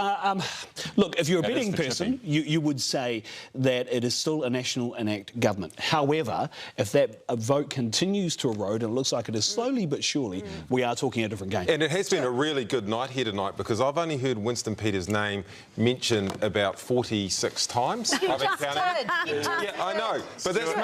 look, if you're a betting person, you would say that it is still a National and ACT government. However, if that vote continues to erode, and it looks like it is slowly but surely, we are talking a different game. And it has been a really good night here tonight, because I've only heard Winston Peters' name mentioned about 46 times. You just did. Yeah, I know, but that's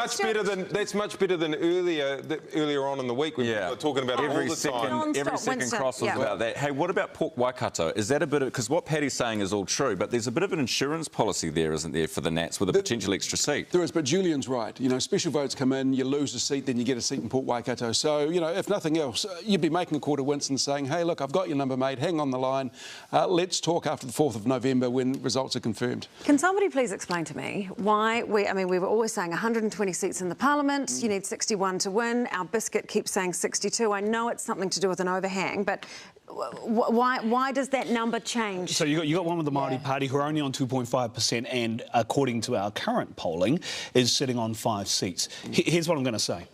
much better than earlier on in the week when people were talking about it all the time. Every second cross was about that. Hey, what about Pork Waikato? Is that a bit of, because what Paddy's saying is all true, but there's a bit of an insurance policy there, isn't there, for the Nats with a potential extra seat? There is, but Julian's right. Special votes come in, you lose a seat, then you get a seat in Port Waikato. So, if nothing else, you'd be making a call to Winston saying, hey, look, I've got your number, mate, hang on the line. Let's talk after the 4th of November when results results are confirmed. Can somebody please explain to me why we were always saying 120 seats in the Parliament, you need 61 to win. Our biscuit keeps saying 62. I know it's something to do with an overhang, but why does that number change? So you got one with the Māori Party who are only on 2.5% and, according to our current polling, is sitting on 5 seats. Here's what I'm going to say.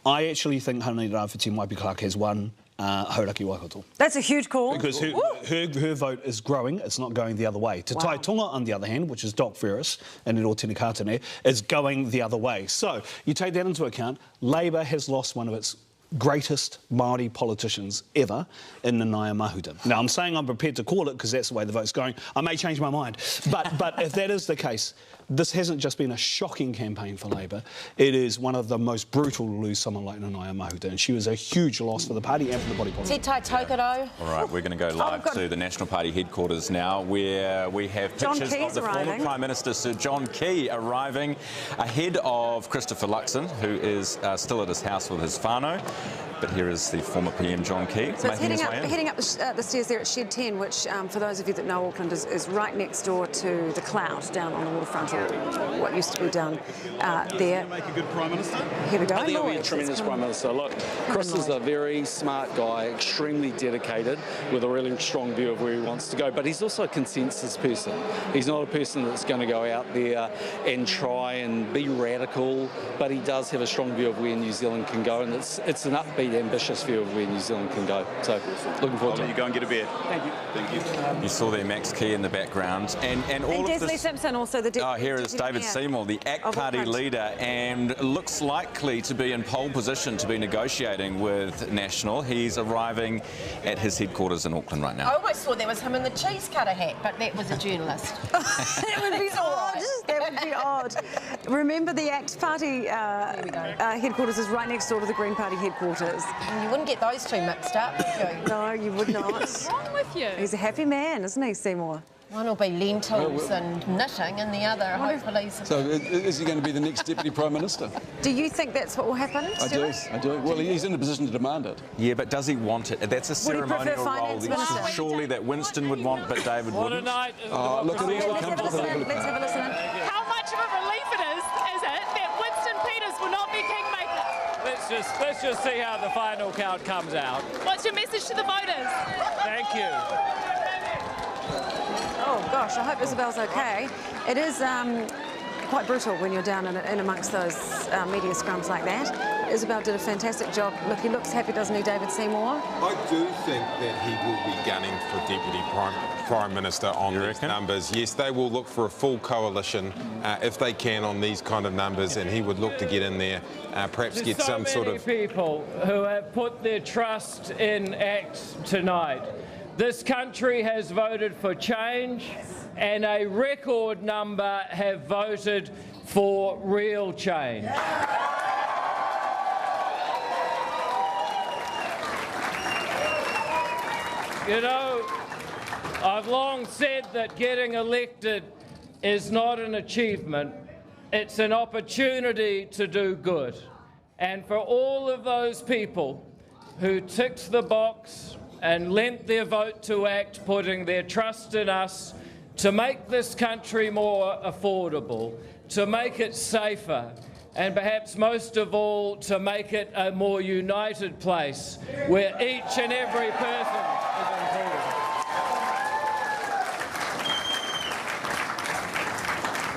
I actually think Hanei Rāwhiti Maipi Clark has won Hauraki Waikato. That's a huge call. Because her vote is growing, it's not going the other way. Te Tai Tonga, on the other hand, which is Doc Ferris and Ero Tinekatene, is going the other way. So you take that into account, Labour has lost one of its greatest Māori politicians ever in Nanaia Mahuta. Now, I'm saying I'm prepared to call it because that's the way the vote's going. I may change my mind. But if that is the case, this hasn't just been a shocking campaign for Labour. It is one of the most brutal to lose someone like Nanaia Mahuta, and she was a huge loss for the party and for the body politic. All right, we're going to go live to the National Party headquarters now, where we have pictures of the former Prime Minister, Sir John Key, arriving ahead of Christopher Luxon, who is still at his house with his whānau. But here is the former PM, John Key. So it's heading up the stairs there at Shed 10, which, for those of you that know Auckland, is right next door to the Cloud, down on the waterfront, or what used to be down there. Make a good Prime Minister? Here we go. I think he'll be a tremendous Prime Minister. Look, Chris is a very smart guy, extremely dedicated, with a really strong view of where he wants to go. But he's also a consensus person. He's not a person that's going to go out there and try and be radical, but he does have a strong view of where New Zealand can go, and it's an upbeat, ambitious view of where New Zealand can go. So, looking forward to it. You go and get a beer. Thank you. Thank you. You saw there Max Key in the background, and all of this. Simpson, also the. Here is David Seymour, the ACT Party leader, and looks likely to be in pole position to be negotiating with National. He's arriving at his headquarters in Auckland right now. I always thought that was him in the cheese cutter hat, but that was a journalist. That would be odd. That would be odd. Remember, the ACT Party headquarters is right next door to the Green Party headquarters. You wouldn't get those two mixed up, would you? No, you would not. What's wrong with you? He's a happy man, isn't he, Seymour? One will be lentils and knitting, and the other, hopefully... So is he going to be the next Deputy Prime Minister? Do you think that's what will happen, Stuart? I do. Well, he's in a position to demand it. Yeah, but does he want it? That's a ceremonial role. Surely that Winston would want, but David wouldn't. Look, it also comes with a level of Let's have a listen. How much of a relief is it that Winston Peters will not be Kingmaker? Let's just see how the final count comes out. What's your message to the voters? Thank you. Oh gosh, I hope Isabel's okay. It is quite brutal when you're down in amongst those media scrums like that. Isabel did a fantastic job. Look, he looks happy, doesn't he, David Seymour? I do think that he will be gunning for Deputy Prime Minister on these numbers. Yes, they will look for a full coalition if they can on these kind of numbers, and he would look to get in there, perhaps get some sort of... people who have put their trust in ACT tonight. This country has voted for change, and a record number have voted for real change. You know, I've long said that getting elected is not an achievement, it's an opportunity to do good. And for all of those people who ticked the box and lent their vote to ACT, putting their trust in us to make this country more affordable, to make it safer, and perhaps most of all, to make it a more united place where each and every person is included.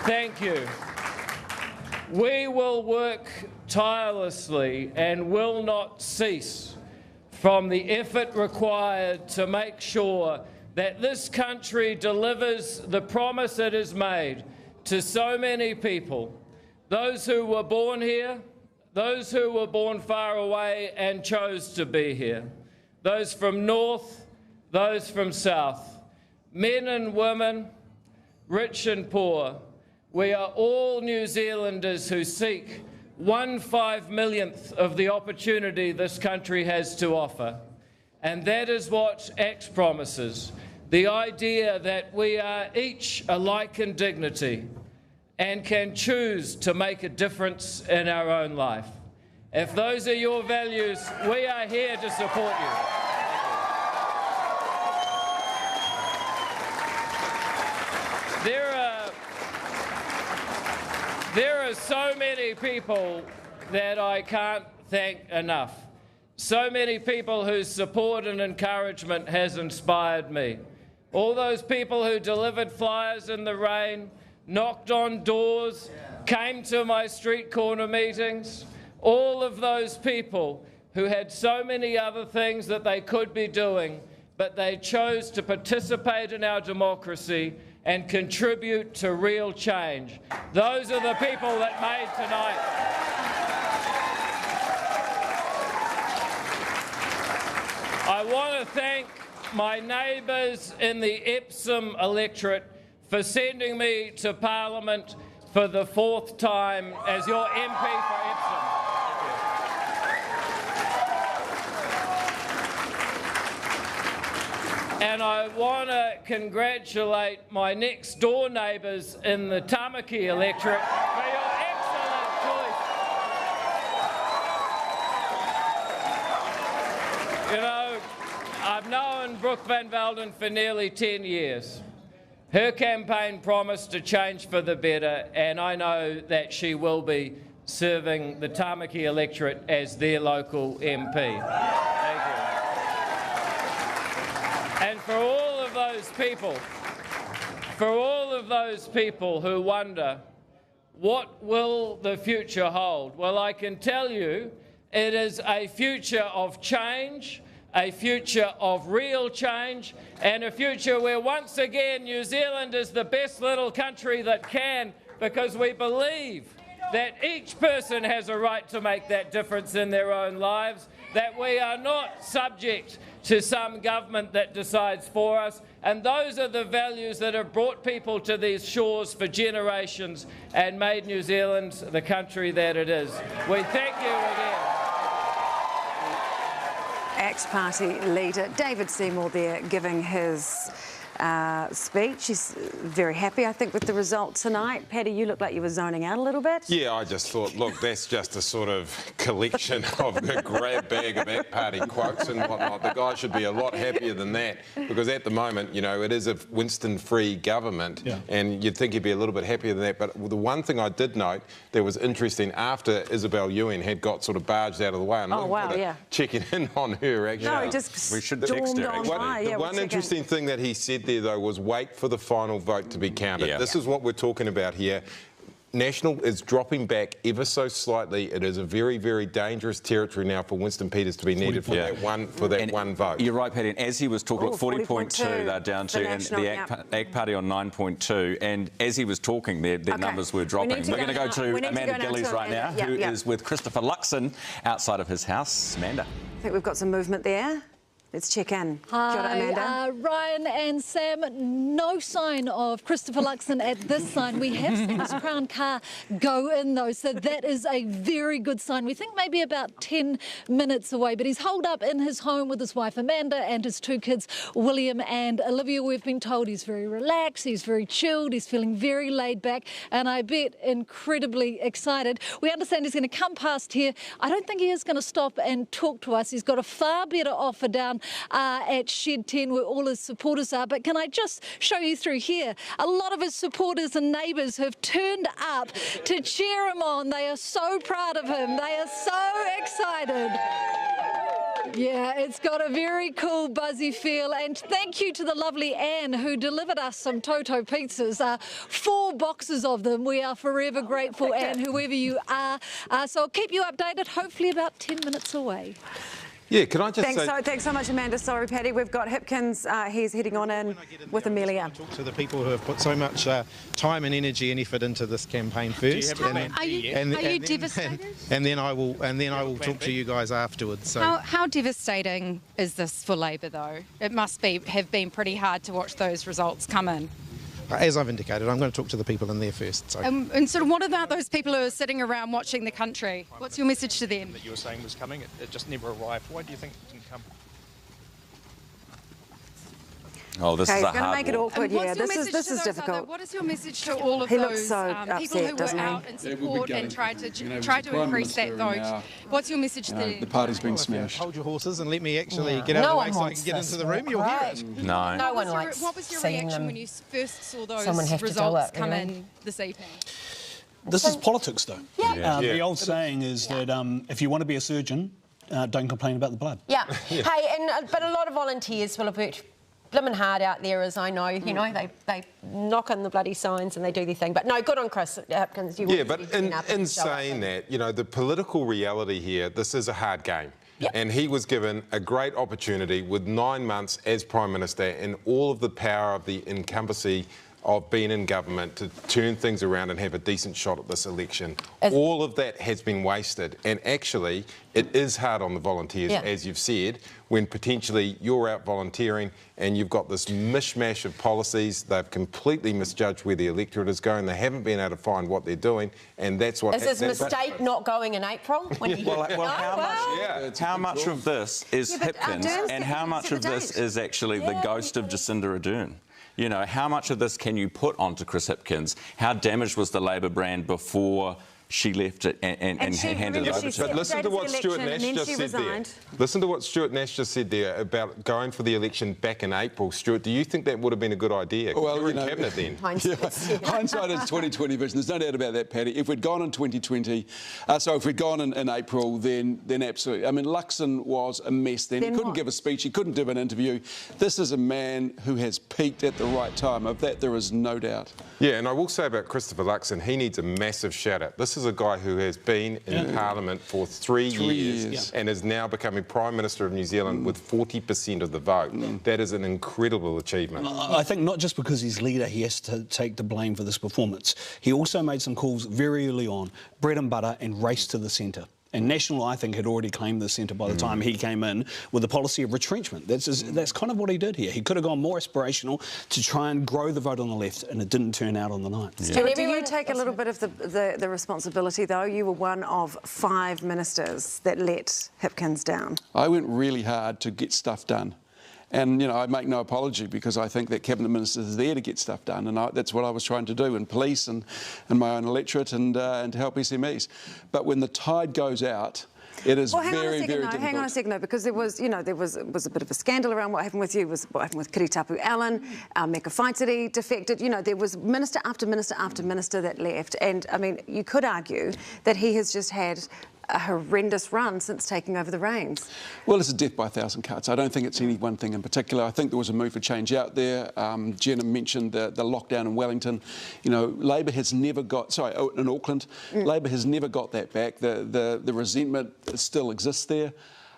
Thank you. We will work tirelessly and will not cease from the effort required to make sure that this country delivers the promise it has made to so many people, those who were born here, those who were born far away and chose to be here, those from north, those from south, men and women, rich and poor. We are all New Zealanders who seek 1/5 millionth of the opportunity this country has to offer. And that is what ACT promises, the idea that we are each alike in dignity and can choose to make a difference in our own life. If those are your values, we are here to support you. There are so many people that I can't thank enough. So many people whose support and encouragement has inspired me. All those people who delivered flyers in the rain, knocked on doors, came to my street corner meetings. All of those people who had so many other things that they could be doing, but they chose to participate in our democracy and contribute to real change. Those are the people that made tonight. I want to thank my neighbours in the Epsom electorate for sending me to Parliament for the 4th time as your MP for Epsom. And I want to congratulate my next door neighbours in the Tamaki electorate for your excellent choice. You know, I've known Brooke Van Velden for nearly 10 years. Her campaign promised to change for the better, and I know that she will be serving the Tamaki electorate as their local MP. Thank you. And for all of those people who wonder, what will the future hold? Well, I can tell you it is a future of change, a future of real change, and a future where once again New Zealand is the best little country that can, because we believe that each person has a right to make that difference in their own lives, that we are not subject to some government that decides for us, and those are the values that have brought people to these shores for generations and made New Zealand the country that it is. We thank you again. Ex-party leader David Seymour there giving his speech. He's very happy, I think, with the result tonight. Paddy, you look like you were zoning out a little bit. Yeah, I just thought, look, that's just a sort of collection of a grab bag of ACT-party quotes and whatnot. The guy should be a lot happier than that, because at the moment, you know, it is a Winston-free government, and you'd think he'd be a little bit happier than that. But the one thing I did note that was interesting, after Isabel Ewing had got sort of barged out of the way, and checking in on her, actually. No, he just we should text her, actually. The one interesting thing that he said there, though, was wait for the final vote to be counted. This is what we're talking about here. National is dropping back ever so slightly. It is a very, very dangerous territory now for Winston Peters to be needed for that one vote. You're right, Paddy. And as he was talking, 40.2 they're down to, and the ACT Party on 9.2. And as he was talking, their numbers were dropping. We're going to go to Amanda Gillies right now, who is with Christopher Luxon outside of his house. Amanda. I think we've got some movement there. Let's check in. Hi, Kia ora, Amanda. Ryan and Sam, no sign of Christopher Luxon at this sign. We have seen his Crown car go in, though, so that is a very good sign. We think maybe about 10 minutes away, but he's holed up in his home with his wife Amanda and his 2 kids, William and Olivia. We've been told he's very relaxed, he's very chilled, he's feeling very laid back, and I bet incredibly excited. We understand he's going to come past here. I don't think he is going to stop and talk to us. He's got a far better offer down at Shed 10 where all his supporters are. But can I just show you through here? A lot of his supporters and neighbours have turned up to cheer him on. They are so proud of him. They are so excited. Yeah, it's got a very cool, buzzy feel. And thank you to the lovely Anne who delivered us some Toto pizzas, 4 boxes of them. We are forever grateful, Anne, whoever you are. So I'll keep you updated, hopefully about 10 minutes away. Yeah, can I just say... Thanks so much, Amanda. Sorry, Paddy. We've got Hipkins. He's heading on in with Amelia. Talk to the people who have put so much time and energy and effort into this campaign first. Are you devastated? And then I will talk to you guys afterwards. So. How devastating is this for Labor, though? It must have been pretty hard to watch those results come in. As I've indicated, I'm going to talk to the people in there first. So. And sort of what about those people who are sitting around watching the country? What's your message to them? That you were saying was coming, it just never arrived. Why do you think it didn't come? Oh, this is a he's going to hard make it one. awkward. Yeah, this is difficult. What is your message to all of He those looks so people upset, who were doesn't he? out in support and tried to Prime increase that Minister vote? now, What's your message to them? the party's been smashed. Hold your horses and let me actually get out of the way so I can get into the room. You'll hear it. No. No one likes What was your seeing reaction them. when you first saw those Someone have to do results it, come really. in this evening? This is politics, though. Yeah. The old saying is that if you want to be a surgeon, don't complain about the blood. Yeah. Hey, but a lot of volunteers will have worked blimmin' hard out there, as I know. You know, they knock on the bloody signs and they do their thing. But no, good on Chris Hipkins. Yeah, but in saying that, you know, the political reality here, this is a hard game. Yep. And he was given a great opportunity with 9 months as Prime Minister and all of the power of the incumbency of being in government to turn things around and have a decent shot at this election. All of that has been wasted. And actually, it is hard on the volunteers, as you've said, when potentially you're out volunteering and you've got this mishmash of policies. They've completely misjudged where the electorate is going. They haven't been able to find what they're doing. And that's what... Is this mistake not going in April? When you how much of this is Hipkins and how much of this is actually the ghost of Jacinda Ardern? You know, how much of this can you put onto Chris Hipkins? How damaged was the Labor brand before she left it and handed it over to her? But listen to what Stuart Nash just said there. Listen to what Stuart Nash just said there about going for the election back in April. Stuart, do you think that would have been a good idea? Well, you were in Cabinet then. Hindsight is 20/20 vision. There's no doubt about that, Paddy. If we'd gone in 2020, if we'd gone in April, then absolutely. I mean, Luxon was a mess then. He couldn't give a speech. He couldn't do an interview. This is a man who has peaked at the right time. Of that, there is no doubt. Yeah, and I will say about Christopher Luxon, he needs a massive shout-out. This is a guy who has been in Parliament for 3 years and is now becoming Prime Minister of New Zealand with 40% of the vote. That is an incredible achievement. I think not just because he's leader, he has to take the blame for this performance. He also made some calls very early on, bread and butter and race to the centre. And National, I think, had already claimed the centre by the time he came in with a policy of retrenchment. That's kind of what he did here. He could have gone more aspirational to try and grow the vote on the left, and it didn't turn out on the night. Stuart, do you take a little bit of the responsibility, though? You were one of 5 ministers that let Hipkins down. I went really hard to get stuff done. And, you know, I make no apology because I think that Cabinet Minister is there to get stuff done, and that's what I was trying to do in police and my own electorate and to help SMEs. But when the tide goes out, it is very difficult. Hang on a second, though, because there was a bit of a scandal around what happened with you, what happened with Kiritapu Allen, Meka Whaitiri defected. You know, there was minister after minister after minister that left. And, I mean, you could argue that he has just had a horrendous run since taking over the reins. Well, it's a death by 1,000 cuts. I don't think it's any one thing in particular. I think there was a move for change out there. Jenna mentioned the lockdown in Wellington. You know, Labor has never got... in Auckland. Labor has never got that back. The resentment still exists there.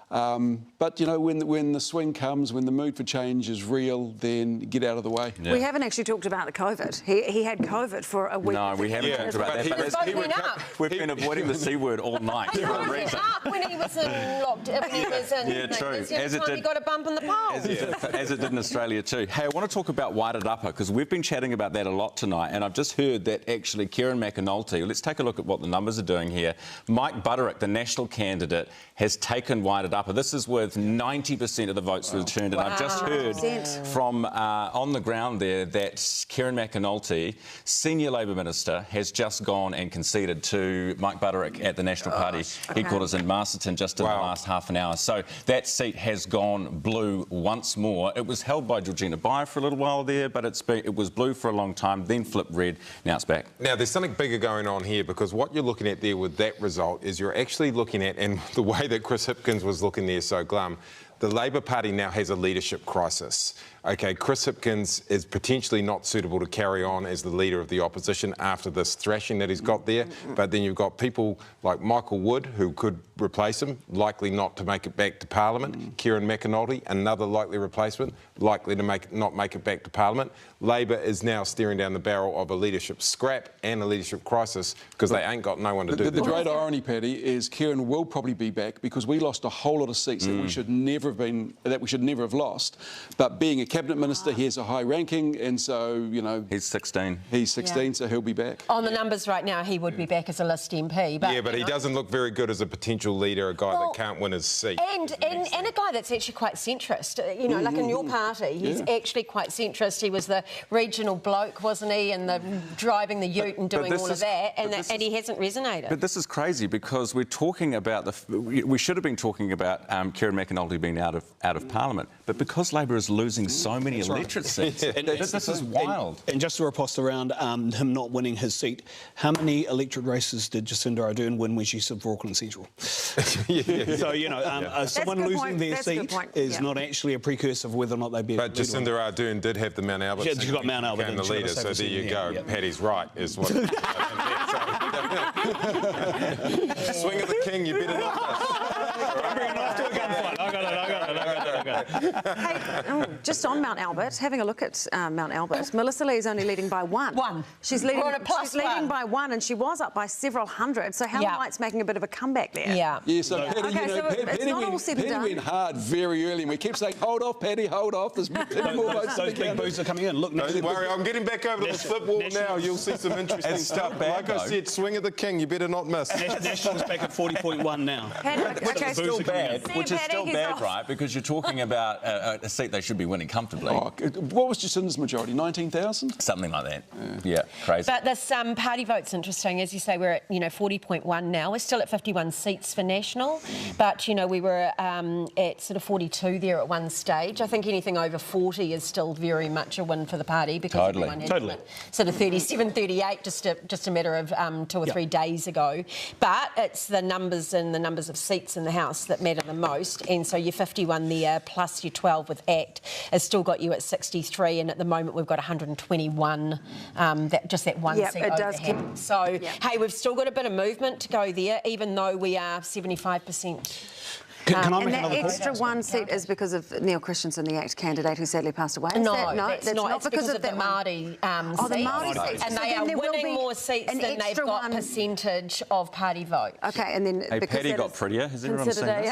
But, you know, when the swing comes, when the mood for change is real, then get out of the way. We haven't actually talked about the COVID. He had COVID for a week. No, we haven't talked about that. We've been avoiding the C word all night for a reason. When he was in lockdown, he was in... true. He got a bump in the polls. As it did in Australia too. Hey, I want to talk about Wairarapa because we've been chatting about that a lot tonight, and I've just heard that actually Kieran McAnulty, let's take a look at what the numbers are doing here. Mike Butterick, the National candidate, has taken Wairarapa. This is with 90% of the votes returned, and I've just heard from on the ground there that Kieran McAnulty, Senior Labor Minister, has just gone and conceded to Mike Butterick at the National Party headquarters in Masterton just in the last half an hour. So that seat has gone blue once more. It was held by Georgina Bayer for a little while there, but it was blue for a long time, then flipped red, now it's back. Now, there's something bigger going on here because what you're looking at there with that result is you're actually looking at, and the way that Chris Hipkins was looking there so glum, the Labor Party now has a leadership crisis. OK, Chris Hipkins is potentially not suitable to carry on as the leader of the opposition after this thrashing that he's got there. But then you've got people like Michael Wood, who could replace him, likely not to make it back to Parliament. Kieran McAnulty, another likely replacement, likely to not make it back to Parliament. Labor is now staring down the barrel of a leadership scrap and a leadership crisis because they ain't got no one to do the great irony, Paddy, is Kieran will probably be back because we lost a whole lot of seats that we should never have we should never have lost. But being a cabinet minister, he has a high ranking, and so he's 16. He's 16, so he'll be back. On the numbers right now, he would be back as a list MP. But, but he doesn't look very good as a potential leader, a guy that can't win his seat. And a guy that's actually quite centrist. Like in your party, he's actually quite centrist. He was the regional bloke, wasn't he, and driving the ute and doing all of that, and he hasn't resonated. But this is crazy because we're talking about we should have been talking about Kieran McAnulty being out of Parliament, but because Labor is losing so many electorate seats, this is wild. And just a riposte around him not winning his seat, how many electorate races did Jacinda Ardern win when she stood for Auckland Central? So, someone losing their seat is not actually a precursor of whether or not they'd be. But Jacinda Ardern did have the Mount Albert seat. She's got Mount Albert. The leader, so there you go. Yeah. Paddy's right, is what. Swing of the king, you better not. Bring it off to a gunfight. I got it. Hey, just on Mount Albert, having a look at Mount Albert, Melissa Lee is only leading by one. She's leading by one, and she was up by several hundred. So Helen White's making a bit of a comeback there. Yeah, so Paddy, Paddy went hard very early, and we kept saying, hold off, Paddy, hold off. There's more votes. Those big boos are coming in. Look, don't worry, I'm getting back over to the flip wall now. You'll see some interesting stuff. Like I said, swing of the king, you better not miss. National's back at 40.1 now. Which is still bad, right? Because you're talking about a seat they should be winning comfortably. What was Jacinda's majority? 19,000? Something like that. Yeah, crazy. But this party vote's interesting. As you say, we're at 40.1 now. We're still at 51 seats for National, but we were at sort of 42 there at one stage. I think anything over 40 is still very much a win for the party because everyone had sort of 37, 38 just a matter of 2 or 3 days ago. But it's the numbers and the numbers of seats in the House that matter the most, and so your 51 there plus your 12 with ACT has still got you at 63, and at the moment we've got 121, that one seat over him. So, hey, we've still got a bit of movement to go there, even though we are 75%. And that extra one seat is because of Neil Christensen, the ACT candidate who sadly passed away. That's not because of the Māori seat. The Māori seats. And they are winning more seats than they've got percentage of party vote. Okay, and then hey, Paddy got prettier. Has everyone seen this?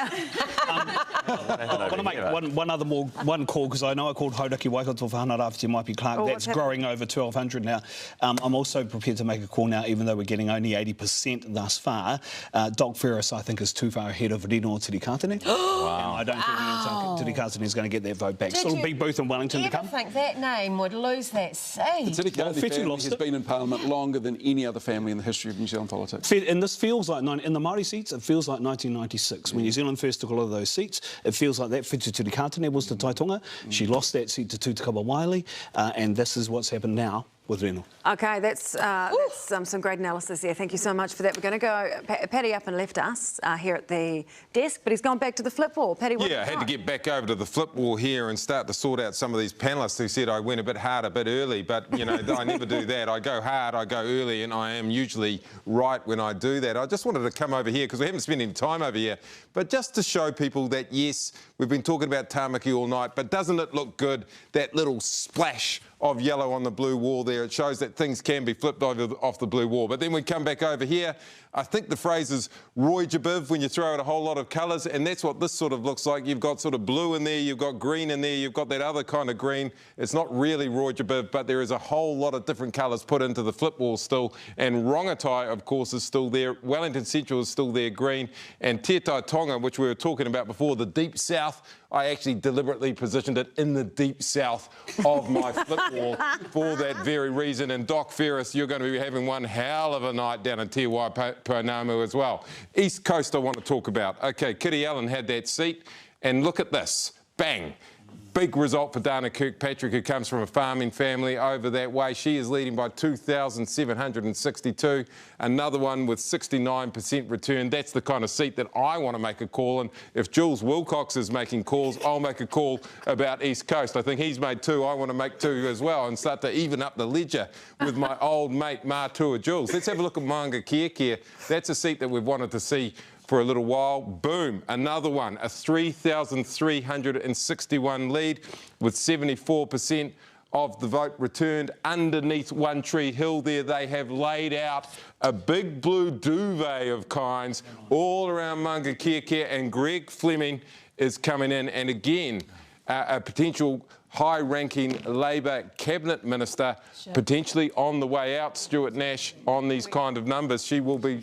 I want to make one call because I know I called Hauraki Waikato for Hana Rāwhiti Maipi Clark. That's growing over 1,200 now. I'm also prepared to make a call now, even though we're getting only 80% thus far. Doc Ferris, I think, is too far ahead of Rino Tirikatene. Wow. I don't think Tirikatene is going to get that vote back. So it'll be Booth and Wellington to come. I think that name would lose that seat. The Tirikatene family has been in Parliament longer than any other family in the history of New Zealand politics. And this feels like, in the Māori seats, it feels like 1996. When New Zealand first took a lot of those seats, it feels like that Whitu Tirikatene was the Taitonga. She lost that seat to Tutukaba Wailea, and this is what's happened now with Reno. Okay, that's some great analysis there. Thank you so much for that. We're going to go. Paddy up and left us here at the desk, but he's gone back to the flip wall. Paddy, I had to get back over to the flip wall here and start to sort out some of these panellists who said I went a bit hard, a bit early, but I never do that. I go hard, I go early, and I am usually right when I do that. I just wanted to come over here because we haven't spent any time over here, but just to show people that yes, we've been talking about Tāmaki all night, but doesn't it look good, that little splash of yellow on the blue wall there? It shows that things can be flipped off the blue wall. But then we come back over here. I think the phrase is Roy Jabiv when you throw out a whole lot of colours, and that's what this sort of looks like. You've got sort of blue in there, you've got green in there, you've got that other kind of green. It's not really Roy Jabiv, but there is a whole lot of different colours put into the flip wall still. And Rongotai, of course, is still there. Wellington Central is still there, green. And Te Tai Tonga, which we were talking about before, the deep south, I actually deliberately positioned it in the deep south of my flip wall for that very reason. And Doc Ferris, you're going to be having one hell of a night down in Te Waiponamu as well. East Coast I want to talk about. OK, Kitty Allen had that seat. And look at this. Bang. Big result for Dana Kirkpatrick, who comes from a farming family over that way. She is leading by 2,762. Another one with 69% return. That's the kind of seat that I want to make a call. And if Jules Wilcox is making calls, I'll make a call about East Coast. I think he's made 2. I want to make 2 as well and start to even up the ledger with my old mate Matua Jules. Let's have a look at Maunga Kia. That's a seat that we've wanted to see for a little while. Boom, another one, a 3,361 lead with 74% of the vote returned. Underneath One Tree Hill there, they have laid out a big blue duvet of kinds all around Maunga Kia, and Greg Fleming is coming in, and again, a potential high-ranking Labor cabinet minister, potentially on the way out. Stuart Nash, on these kind of numbers, she will be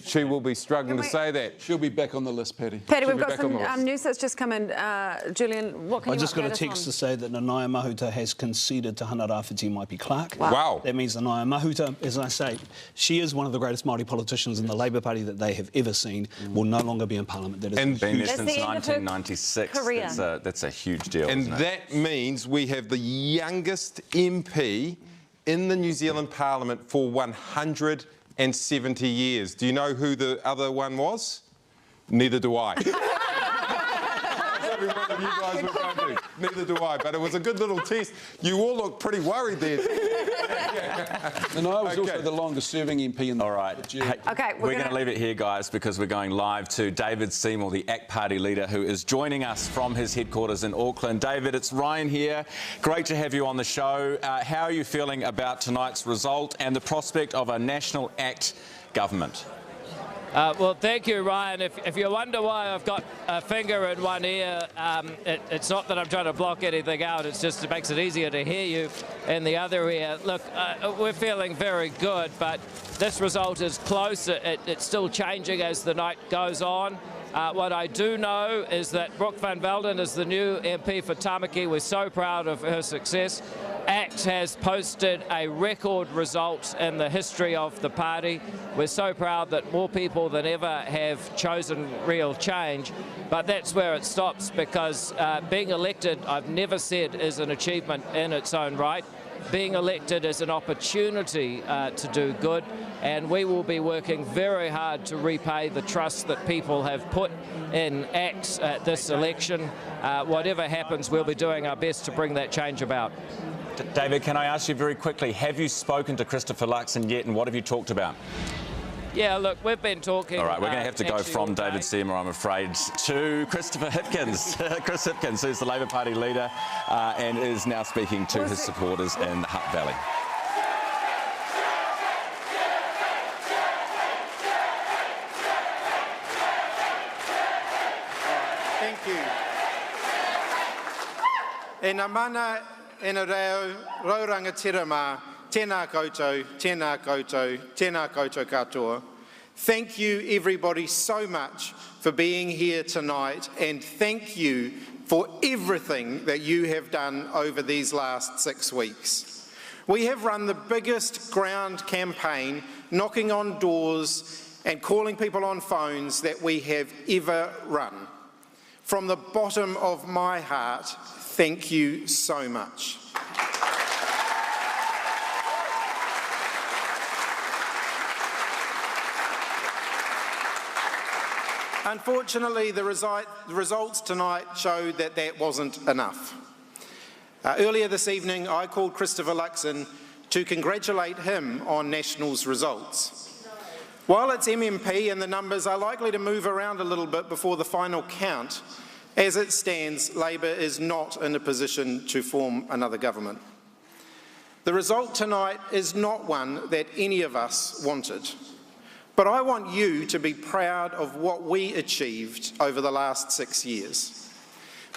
struggling to say that. She'll be back on the list, Paddy. Paddy, we've got some news that's just come in. Julian, what can you I just got a update us text on? to say that Nanaia Mahuta has conceded to Hana Rāwhiti Maipi Clark. Wow. That means Nanaia Mahuta, as I say, she is one of the greatest Māori politicians in the Labour Party that they have ever seen, will no longer be in Parliament. That is And been there That's since the end of her 1996. career. That's a huge deal, And isn't it? that means we have the youngest MP in the New Zealand Parliament for 170 years. Do you know who the other one was? Neither do I. Every one of you guys were going to. Neither do I, but it was a good little test. You all look pretty worried there. And I was also the longest-serving MP in the... All right. Hey, Okay, we're going to leave it here, guys, because we're going live to David Seymour, the ACT Party leader, who is joining us from his headquarters in Auckland. David, it's Ryan here. Great to have you on the show. How are you feeling about tonight's result and the prospect of a national ACT government? Well, thank you, Ryan. If you wonder why I've got a finger in one ear, it's not that I'm trying to block anything out, it's just it makes it easier to hear you in the other ear. Look, we're feeling very good, but this result is close. It's still changing as the night goes on. What I do know is that Brooke van Velden is the new MP for Tamaki. We're so proud of her success. ACT has posted a record result in the history of the party. We're so proud that more people than ever have chosen real change. But that's where it stops, because being elected, I've never said, is an achievement in its own right. Being elected is an opportunity to do good, and we will be working very hard to repay the trust that people have put in ACT at this election. Whatever happens, we'll be doing our best to bring that change about. David, can I ask you very quickly, have you spoken to Christopher Luxon yet, and what have you talked about? Yeah, look, we've been talking... All right, we're going to have to go actually from all day. David Seymour, I'm afraid, to Christopher Hipkins. Chris Hipkins, who's the Labour Party leader and is now speaking to his supporters in Hutt Valley. Thank you. E nā mana e nā reo rauranga tirama, tēnā koutou, tēnā koutou, tēnā koutou katoa. Thank you, everybody, so much for being here tonight, and thank you for everything that you have done over these last 6 weeks. We have run the biggest ground campaign, knocking on doors and calling people on phones that we have ever run. From the bottom of my heart, thank you so much. Unfortunately, the results tonight showed that that wasn't enough. Earlier this evening, I called Christopher Luxon to congratulate him on National's results. While it's MMP and the numbers are likely to move around a little bit before the final count, as it stands, Labour is not in a position to form another government. The result tonight is not one that any of us wanted. But I want you to be proud of what we achieved over the last 6 years.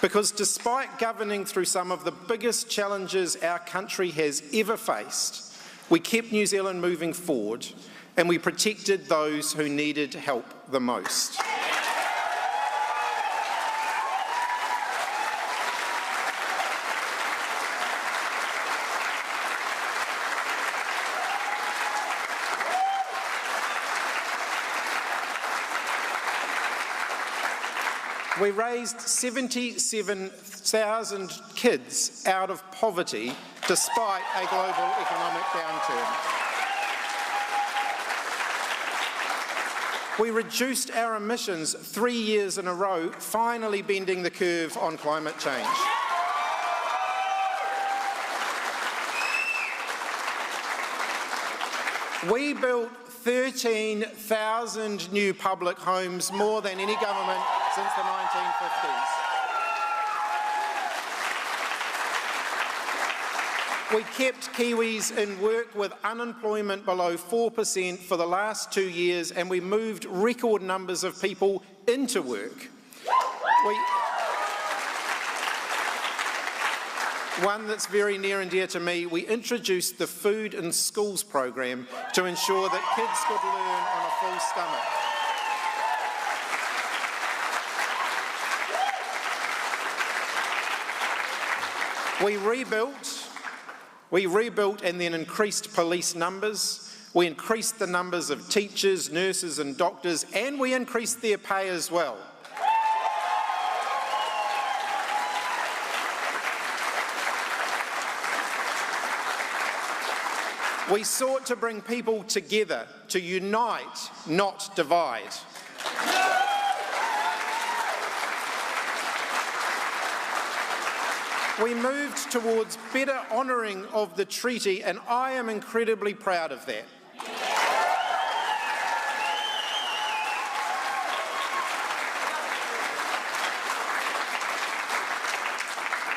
Because despite governing through some of the biggest challenges our country has ever faced, we kept New Zealand moving forward and we protected those who needed help the most. We raised 77,000 kids out of poverty despite a global economic downturn. We reduced our emissions 3 years in a row, finally bending the curve on climate change. We built 13,000 new public homes, more than any government since the 1950s. We kept Kiwis in work with unemployment below 4% for the last 2 years, and we moved record numbers of people into work. one that's very near and dear to me, we introduced the Food in Schools program to ensure that kids could learn on a full stomach. We rebuilt and then increased police numbers. We increased the numbers of teachers, nurses and doctors, and we increased their pay as well. We sought to bring people together, to unite, not divide. We moved towards better honouring of the treaty, and I am incredibly proud of that.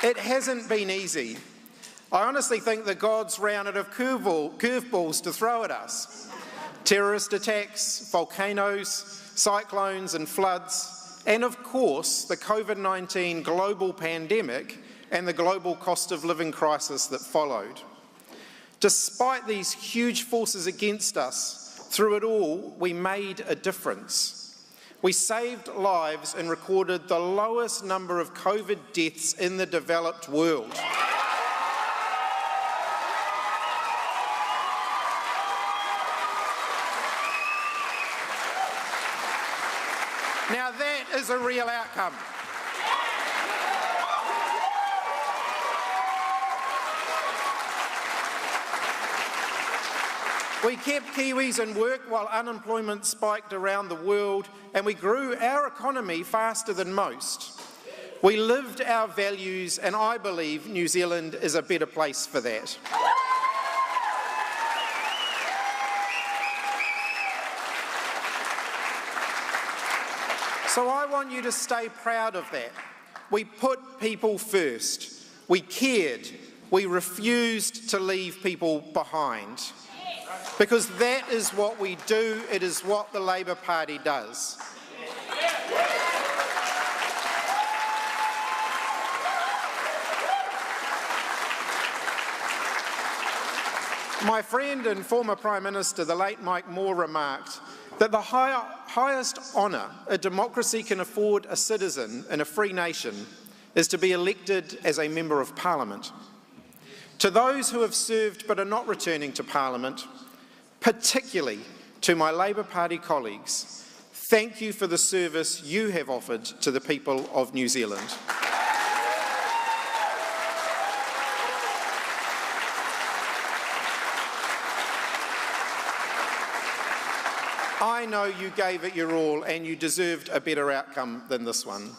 It hasn't been easy. I honestly think the gods ran out of curveballs to throw at us. Terrorist attacks, volcanoes, cyclones and floods, and of course the COVID-19 global pandemic and the global cost of living crisis that followed. Despite these huge forces against us, through it all, we made a difference. We saved lives and recorded the lowest number of COVID deaths in the developed world. Now that is a real outcome. We kept Kiwis in work while unemployment spiked around the world, and we grew our economy faster than most. We lived our values, and I believe New Zealand is a better place for that. So I want you to stay proud of that. We put people first. We cared. We refused to leave people behind. Because that is what we do, it is what the Labour Party does. My friend and former Prime Minister, the late Mike Moore, remarked that the highest honour a democracy can afford a citizen in a free nation is to be elected as a Member of Parliament. To those who have served but are not returning to Parliament, particularly to my Labour Party colleagues, thank you for the service you have offered to the people of New Zealand. I know you gave it your all and you deserved a better outcome than this one.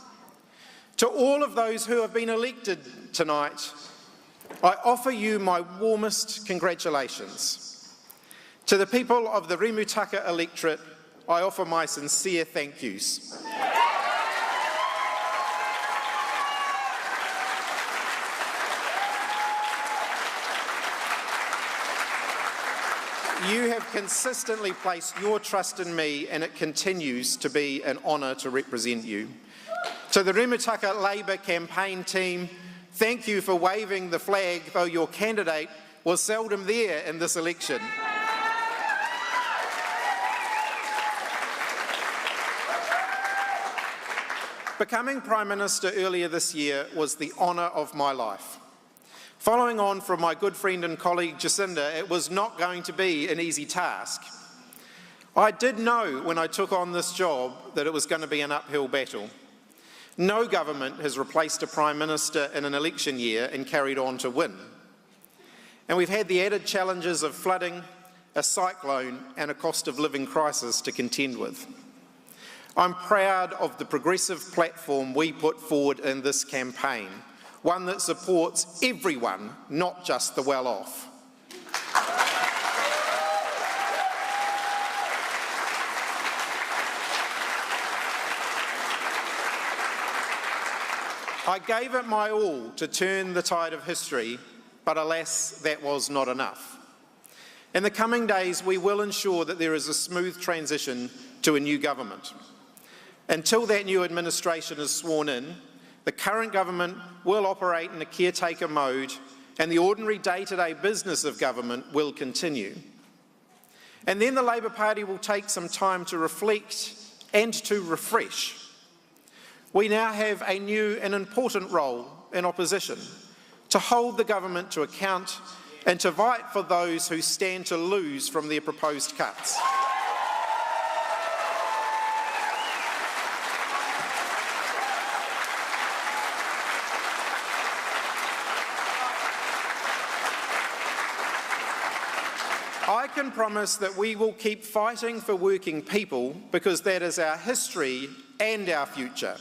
To all of those who have been elected tonight, I offer you my warmest congratulations. To the people of the Rimutaka electorate, I offer my sincere thank yous. You have consistently placed your trust in me, and it continues to be an honour to represent you. To the Rimutaka Labour campaign team, thank you for waving the flag, though your candidate was seldom there in this election. Becoming Prime Minister earlier this year was the honour of my life. Following on from my good friend and colleague Jacinda, it was not going to be an easy task. I did know when I took on this job that it was going to be an uphill battle. No government has replaced a Prime Minister in an election year and carried on to win. And we've had the added challenges of flooding, a cyclone and a cost of living crisis to contend with. I'm proud of the progressive platform we put forward in this campaign, one that supports everyone, not just the well-off. I gave it my all to turn the tide of history, but alas, that was not enough. In the coming days, we will ensure that there is a smooth transition to a new government. Until that new administration is sworn in, The current government will operate in a caretaker mode, and the ordinary day-to-day business of government will continue. And then the Labour Party will take some time to reflect and to refresh. We now have a new and important role in opposition, to hold the government to account and to fight for those who stand to lose from their proposed cuts. I can promise that we will keep fighting for working people because that is our history and our future.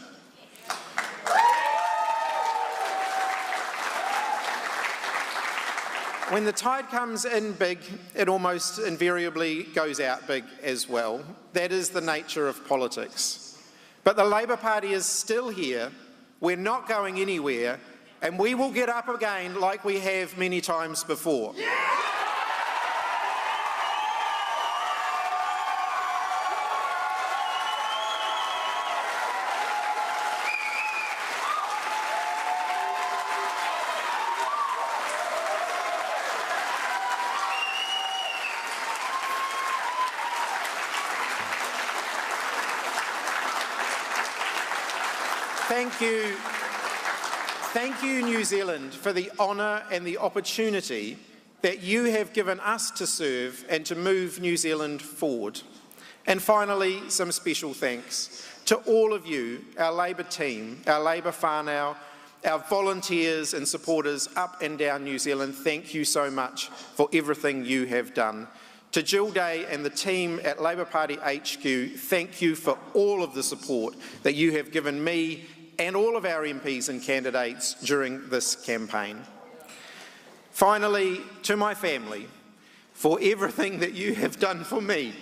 When the tide comes in big, it almost invariably goes out big as well. That is the nature of politics. But the Labour Party is still here, we're not going anywhere, and we will get up again like we have many times before. Thank you, New Zealand, for the honour and the opportunity that you have given us to serve and to move New Zealand forward. And finally, some special thanks to all of you, our Labour team, our Labour whānau, our volunteers and supporters up and down New Zealand. Thank you so much for everything you have done. To Jill Day and the team at Labour Party HQ, thank you for all of the support that you have given me and all of our MPs and candidates during this campaign. Finally, to my family, for everything that you have done for me.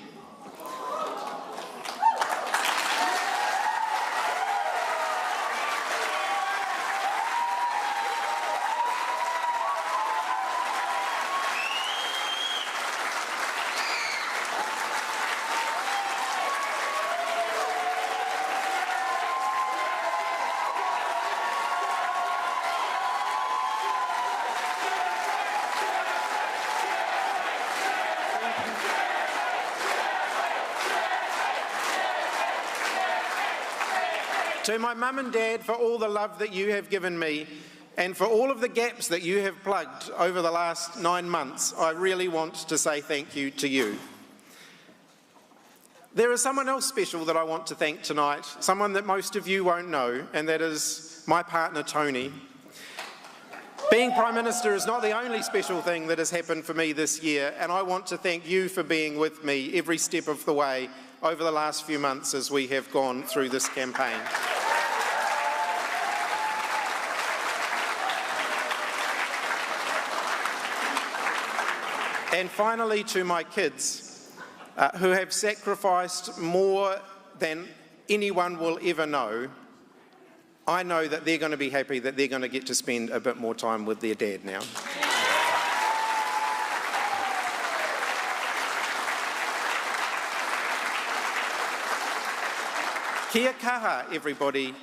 To my mum and dad, for all the love that you have given me and for all of the gaps that you have plugged over the last 9 months, I really want to say thank you to you. There is someone else special that I want to thank tonight, someone that most of you won't know, and that is my partner, Tony. Being Prime Minister is not the only special thing that has happened for me this year, and I want to thank you for being with me every step of the way over the last few months as we have gone through this campaign. And finally, to my kids, who have sacrificed more than anyone will ever know, I know that they're going to be happy that they're going to get to spend a bit more time with their dad now. Kia kaha, everybody.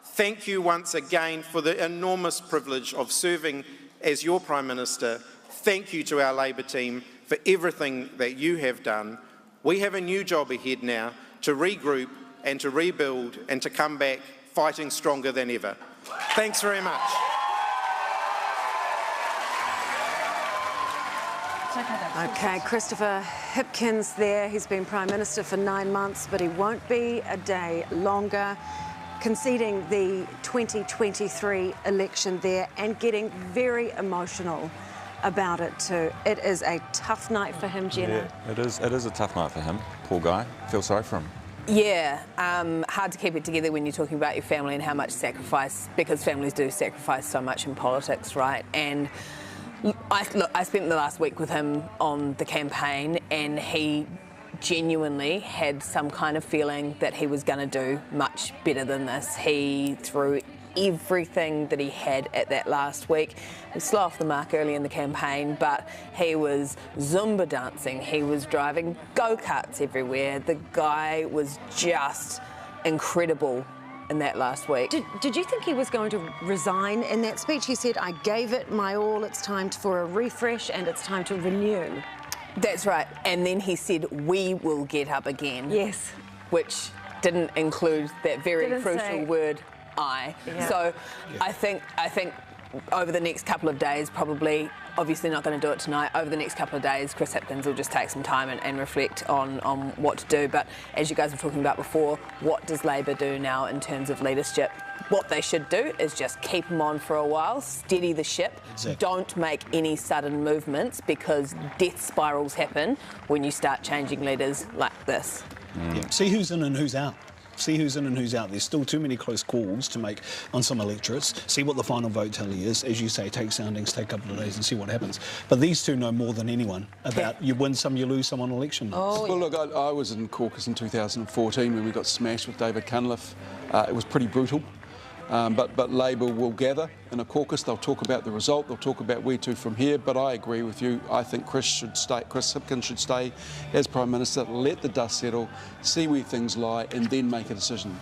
Thank you once again for the enormous privilege of serving as your Prime Minister. Thank you to our Labour team for everything that you have done. We have a new job ahead now to regroup and to rebuild and to come back fighting stronger than ever. Thanks very much. Okay, Christopher Hipkins there. He's been Prime Minister for 9 months, but he won't be a day longer. Conceding the 2023 election there and getting very emotional about it too. It is a tough night for him, Jenna. Yeah, it is a tough night for him. Poor guy. Feel sorry for him. Yeah, hard to keep it together when you're talking about your family and how much sacrifice, because families do sacrifice so much in politics, right? And I spent the last week with him on the campaign, and he genuinely had some kind of feeling that he was going to do much better than this. He threw everything that he had at that last week. He was slow off the mark early in the campaign, but he was Zumba dancing. He was driving go-karts everywhere. The guy was just incredible in that last week. Did you think he was going to resign in that speech? He said, I gave it my all, it's time for a refresh and it's time to renew. That's right. And then he said, we will get up again. Yes. Which didn't include that very crucial say. word, I. Yeah. So I think over the next couple of days, probably, obviously not going to do it tonight, over the next couple of days, Chris Hipkins will just take some time and reflect on what to do. But as you guys were talking about before, what does Labor do now in terms of leadership? What they should do is just keep them on for a while, steady the ship, don't make any sudden movements, because death spirals happen when you start changing leaders like this. Yeah. See who's in and who's out. See who's in and who's out. There's still too many close calls to make on some electorates. See what the final vote tally is. As you say, take soundings, take a couple of days and see what happens. But these two know more than anyone about you win some, you lose some on election night. Well, look, I was in caucus in 2014 when we got smashed with David Cunliffe. It was pretty brutal. But Labor will gather in a caucus. They'll talk about the result. They'll talk about where to from here. But I agree with you. I think Chris Hipkins should stay as Prime Minister, let the dust settle, see where things lie, and then make a decision.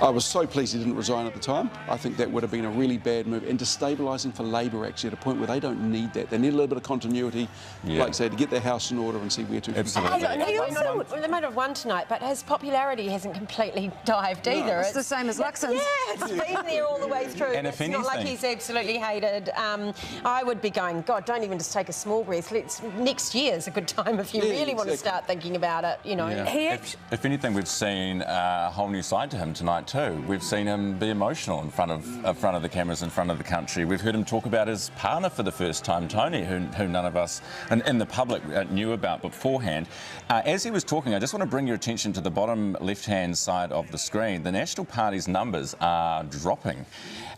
I was so pleased he didn't resign at the time. I think that would have been a really bad move and destabilising for Labor, actually, at a point where they don't need that. They need a little bit of continuity, like I say, to get their house in order and see where to. Absolutely. The matter of one tonight, but his popularity hasn't completely dived either. It's the same as Luxon's. Yeah, it's been there all the way through. And if it's not like he's absolutely hated. I would be going, God, don't even just take a small breath. Next year's a good time if you really want to start thinking about it, you know. Yeah. If anything, we've seen a whole new side to him tonight too. We've seen him be emotional in front of the cameras, in front of the country. We've heard him talk about his partner for the first time, Tony, who none of us in the public knew about beforehand. As he was talking, I just want to bring your attention to the bottom left-hand side of the screen. The National Party's numbers are dropping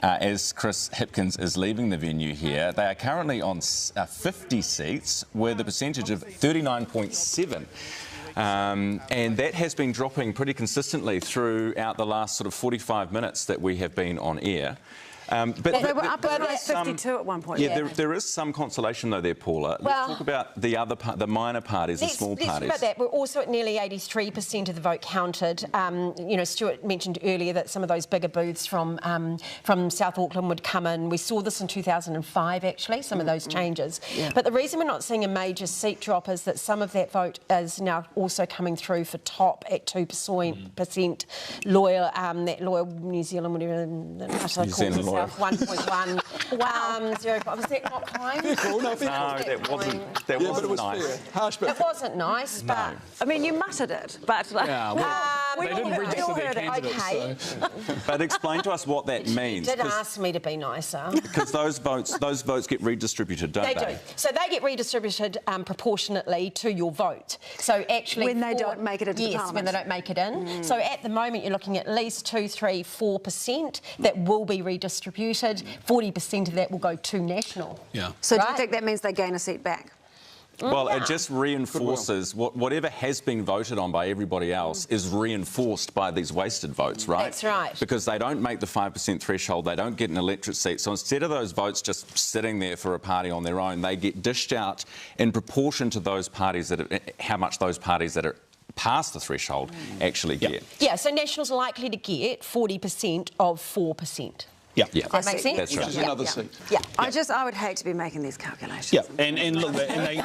as Chris Hipkins is leaving the venue here. They are currently on 50 seats with a percentage of 39.7%. And that has been dropping pretty consistently throughout the last sort of 45 minutes that we have been on air. But they were up as high as 52 at one point. Yeah, there is some consolation though there, Paula. Let's talk about the minor parties, the small parties. Let's talk about that. We're also at nearly 83% of the vote counted. You know, Stuart mentioned earlier that some of those bigger booths from South Auckland would come in. We saw this in 2005, actually, some of those changes. Yeah. But the reason we're not seeing a major seat drop is that some of that vote is now also coming through for Top at 2%. Loyal, that Loyal New Zealand, whatever New Zealand Loyal. 1.1. Wow. Was that not kind? No, that wasn't nice. Harsh, but it wasn't nice, but I mean, you muttered it, but we didn't register their candidates. So. But explain to us what that means. You did ask me to be nicer. Because those votes get redistributed, don't they? They do. So they get redistributed proportionately to your vote. So actually, when they don't make it into the Parliament. When they don't make it in. So at the moment, you're looking at least 2, 3, 4% that will be redistributed. 40% of that will go to national. Yeah. So do you think that means they gain a seat back? Well, it just reinforces whatever has been voted on by everybody else is reinforced by these wasted votes, right? That's right. Because they don't make the 5% threshold, they don't get an electorate seat. So instead of those votes just sitting there for a party on their own, they get dished out in proportion to those parties how much those parties that are past the threshold actually get. Yeah, so National's likely to get 40% of 4%. Yeah. Does that make sense? That's right. Which is another seat. Yeah. I would hate to be making these calculations. Yeah, and look, and they,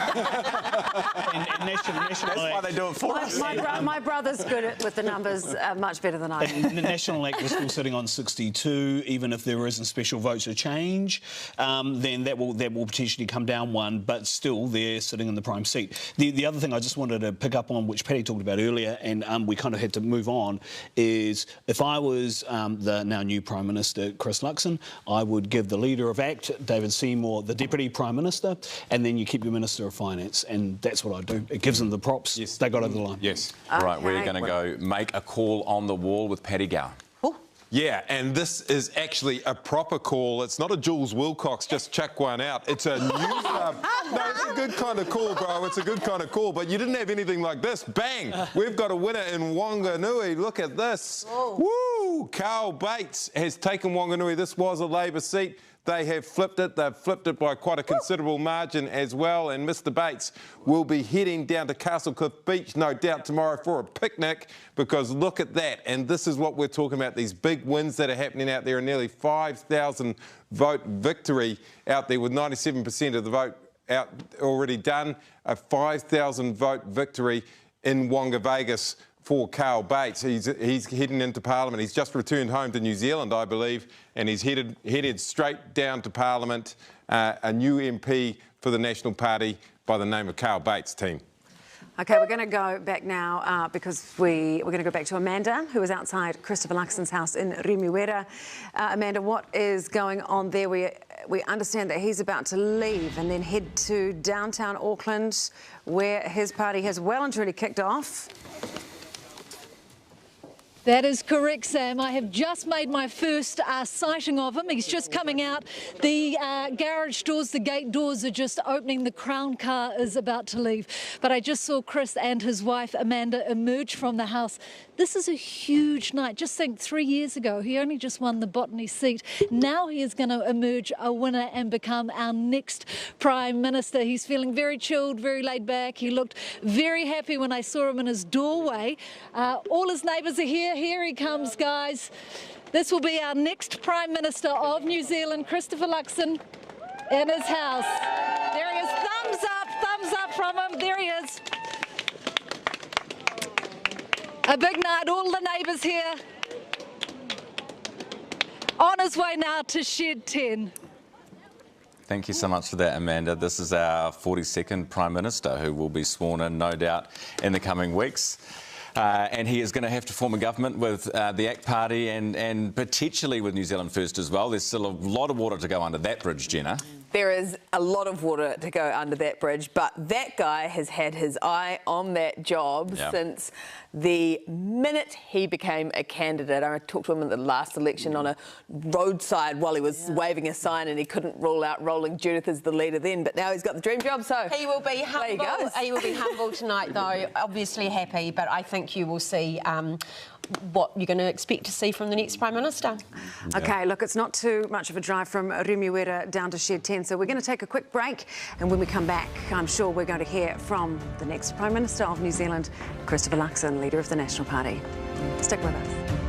national. That's why they do it for us. My brother's good with the numbers, much better than I am. The National Act was still sitting on 62. Even if there isn't special votes to change, then that will potentially come down one. But still, they're sitting in the prime seat. The other thing I just wanted to pick up on, which Paddy talked about earlier, and we kind of had to move on, is if I was the now new Prime Minister, Chris Luxon, I would give the Leader of ACT, David Seymour, the Deputy Prime Minister, and then you keep your Minister of Finance, and that's what I do. It gives them the props. Yes. They got over the line. Yes. Right, we're going to go make a call on the wall with Paddy Gower. Yeah, and this is actually a proper call. It's not a Jules Wilcox, just chuck one out. It's a Newshub. No, it's a good kind of call, bro. It's a good kind of call. But you didn't have anything like this. Bang! We've got a winner in Wanganui. Look at this. Whoa. Woo! Woo! Carl Bates has taken Wanganui. This was a Labor seat. They have flipped it. They've flipped it by quite a considerable margin as well. And Mr Bates will be heading down to Castlecliff Beach, no doubt, tomorrow for a picnic, because look at that. And this is what we're talking about, these big wins that are happening out there. A nearly 5,000 vote victory out there with 97% of the vote out already done. A 5,000 vote victory in Wonga Vegas for Carl Bates. He's heading into Parliament. He's just returned home to New Zealand, I believe, and he's headed straight down to Parliament, a new MP for the National Party by the name of Carl Bates, team. OK, we're going to go back now because we're going to go back to Amanda, who is outside Christopher Luxon's house in Remuera. Amanda, what is going on there? We understand that he's about to leave and then head to downtown Auckland, where his party has well and truly kicked off. That is correct, Sam. I have just made my first sighting of him. He's just coming out. The garage doors, the gate doors are just opening. The Crown car is about to leave. But I just saw Chris and his wife, Amanda, emerge from the house. This is a huge night. Just think 3 years ago, he only just won the Botany seat. Now he is going to emerge a winner and become our next Prime Minister. He's feeling very chilled, very laid back. He looked very happy when I saw him in his doorway. All his neighbours are here. Here he comes, guys. This will be our next Prime Minister of New Zealand, Christopher Luxon, in his house. There he is. Thumbs up from him. There he is. A big night, all the neighbours here. On his way now to Shed 10. Thank you so much for that, Amanda. This is our 42nd Prime Minister who will be sworn in, no doubt, in the coming weeks. And he is going to have to form a government with the ACT Party and potentially with New Zealand First as well. There's still a lot of water to go under that bridge, Jenna. There is a lot of water to go under that bridge, but that guy has had his eye on that job since the minute he became a candidate. I talked to him in the last election on a roadside while he was waving a sign, and he couldn't rule out rolling Judith as the leader then, but now he's got the dream job, so he will be humble. He will be humble tonight, though. Obviously happy, but I think you will see what you're going to expect to see from the next Prime Minister. OK, look, it's not too much of a drive from Remuera down to Shed 10, so we're going to take a quick break, and when we come back, I'm sure we're going to hear from the next Prime Minister of New Zealand, Christopher Luxon, leader of the National Party. Stick with us.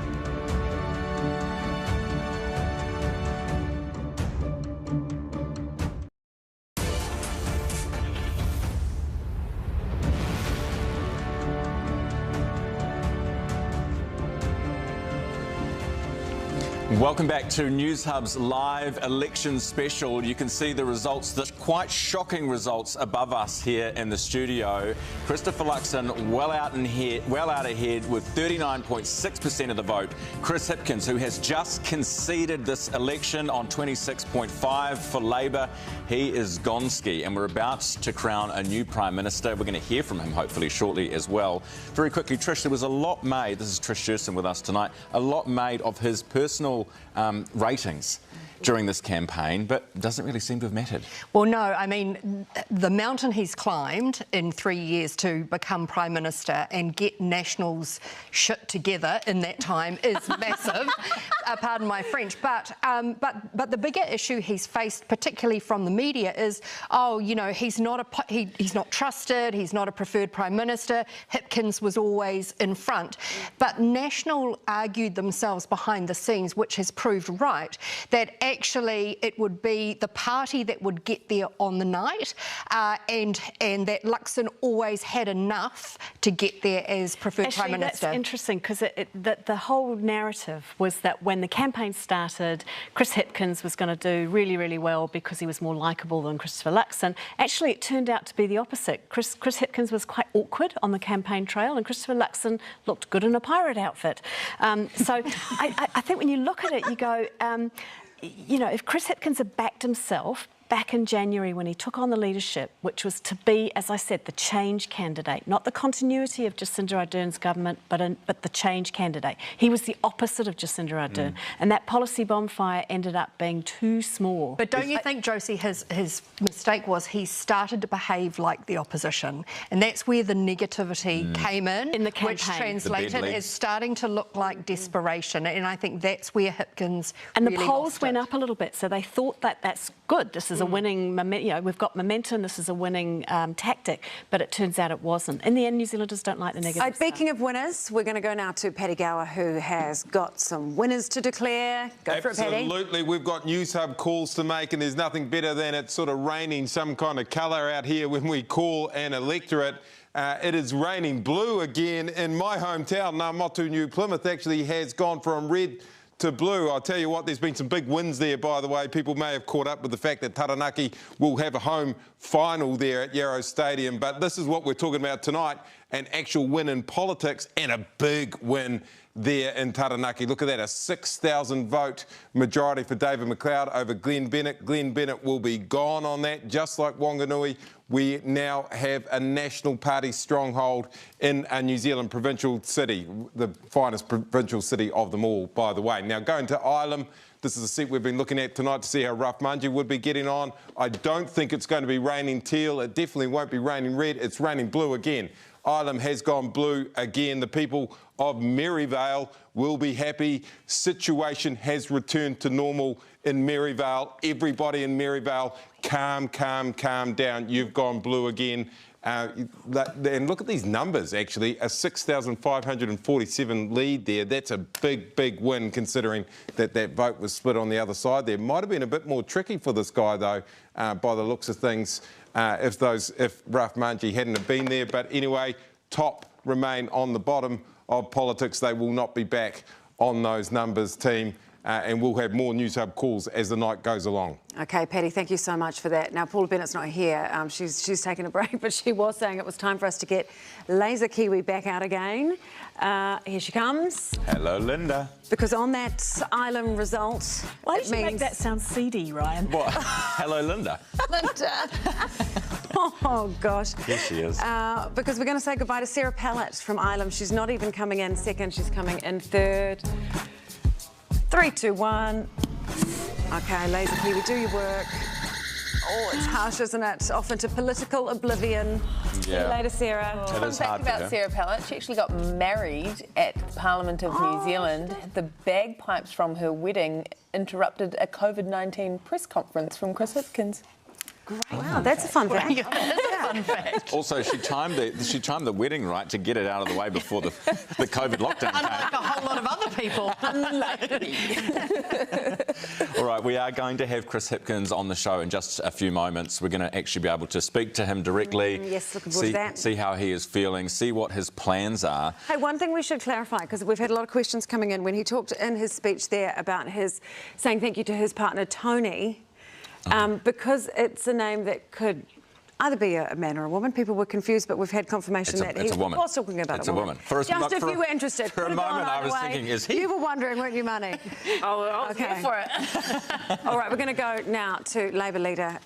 Welcome back to Newshub's live election special. You can see the results, the quite shocking results above us here in the studio. Christopher Luxon well out ahead with 39.6% of the vote. Chris Hipkins, who has just conceded this election on 26.5% for Labor, he is gonski, and we're about to crown a new Prime Minister. We're going to hear from him hopefully shortly as well. Very quickly, Trish, there was a lot made, this is Trish Sherson with us tonight, a lot made of his personal ratings during this campaign, but doesn't really seem to have mattered. Well, no, I mean, the mountain he's climbed in 3 years to become Prime Minister and get Nationals shit together in that time is massive, pardon my French, but the bigger issue he's faced, particularly from the media, is, oh, you know, he's not trusted, he's not a preferred Prime Minister, Hipkins was always in front. But National argued themselves behind the scenes, which has proved right, that actually it would be the party that would get there on the night, and that Luxon always had enough to get there as preferred Prime Minister. That's interesting, because the whole narrative was that when the campaign started, Chris Hipkins was going to do really, really well because he was more likeable than Christopher Luxon. Actually, it turned out to be the opposite. Chris Hipkins was quite awkward on the campaign trail, and Christopher Luxon looked good in a pirate outfit. So I think when you look at it, you go, you know, if Chris Hipkins had backed himself, back in January when he took on the leadership, which was to be, as I said, the change candidate, not the continuity of Jacinda Ardern's government, but the change candidate. He was the opposite of Jacinda Ardern, and that policy bonfire ended up being too small. But don't you think, Josie, his mistake was he started to behave like the opposition, and that's where the negativity came in the campaign, which translated as starting to look like desperation, and I think that's where Hipkins and really the polls went it. up a little bit, so they thought that that's good. This is a winning, we've got momentum. This is a winning tactic, but it turns out it wasn't. In the end, New Zealanders don't like the negative. Speaking of winners, we're going to go now to Paddy Gower, who has got some winners to declare. Go for it, Paddy. Absolutely, we've got Newshub calls to make, and there's nothing better than it sort of raining some kind of colour out here when we call an electorate. It is raining blue again in my hometown. Ngā New Plymouth actually has gone from red to blue. I'll tell you what, there's been some big wins there, by the way. People may have caught up with the fact that Taranaki will have a home final there at Yarrow Stadium, but this is what we're talking about tonight, an actual win in politics and a big win there in Taranaki. Look at that, a 6,000 vote majority for David McLeod over Glenn Bennett. Glenn Bennett will be gone on that, just like Wanganui. We now have a National Party stronghold in a New Zealand provincial city, the finest provincial city of them all, by the way. Now, going to Ilam, this is a seat we've been looking at tonight to see how Rough Manji would be getting on. I don't think it's going to be raining teal. It definitely won't be raining red. It's raining blue again. Ilam has gone blue again. The people of Maryvale will be happy. Situation has returned to normal in Maryvale. Everybody in Maryvale, calm, calm, calm down. You've gone blue again. And look at these numbers, actually. A 6,547 lead there. That's a big, big win, considering that that vote was split on the other side there. Might have been a bit more tricky for this guy, though, by the looks of things, if Rough Manji hadn't have been there. But anyway, top remain on the bottom of politics. They will not be back on those numbers, team. And we'll have more Newshub calls as the night goes along. OK, Paddy, thank you so much for that. Now, Paula Bennett's not here. She's taken a break, but she was saying it was time for us to get Laser Kiwi back out again. Here she comes. Hello, Linda. Because on that Ilam result, why did you make that sound seedy, Ryan? What? Hello, Linda. Linda. Oh, gosh. Here she is. Because we're going to say goodbye to Sarah Pallett from Ilam. She's not even coming in second. She's coming in third. 3, 2, 1. OK, Laser Kiwi, do your work. Oh, it's harsh, isn't it? Off into political oblivion. See you later, Sarah. Fun fact about Sarah Pallett, she actually got married at Parliament of New Zealand. The bagpipes from her wedding interrupted a COVID-19 press conference from Chris Hipkins. Great. Wow, that's a fun fact. Fun fact. Also, she timed the wedding right to get it out of the way before the COVID lockdown came. Unlike a whole lot of other people. All right, we are going to have Chris Hipkins on the show in just a few moments. We're going to actually be able to speak to him directly. Yes, looking forward to that. See how he is feeling, see what his plans are. Hey, one thing we should clarify, because we've had a lot of questions coming in when he talked in his speech there about his saying thank you to his partner, Tony. Because it's a name that could either be a man or a woman. People were confused, but we've had confirmation that he was talking about a woman. Just if you were interested. For a moment, I was thinking, is he? You were wondering, weren't you, Money? I was here for it. All right, we're going to go now to Labour leader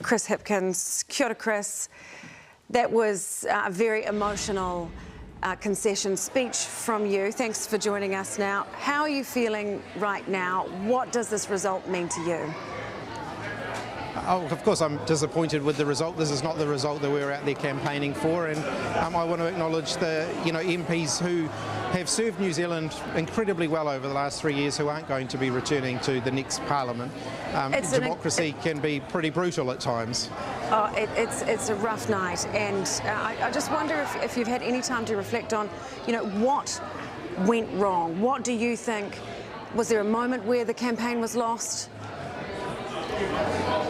Chris Hipkins. Kia ora, Chris. That was a very emotional concession speech from you. Thanks for joining us now. How are you feeling right now? What does this result mean to you? Oh, of course, I'm disappointed with the result. This is not the result that we were out there campaigning for, and I want to acknowledge the MPs who have served New Zealand incredibly well over the last 3 years, who aren't going to be returning to the next Parliament. Democracy can be pretty brutal at times. Oh, it's a rough night, and I just wonder if you've had any time to reflect on, what went wrong. What do you think? Was there a moment where the campaign was lost?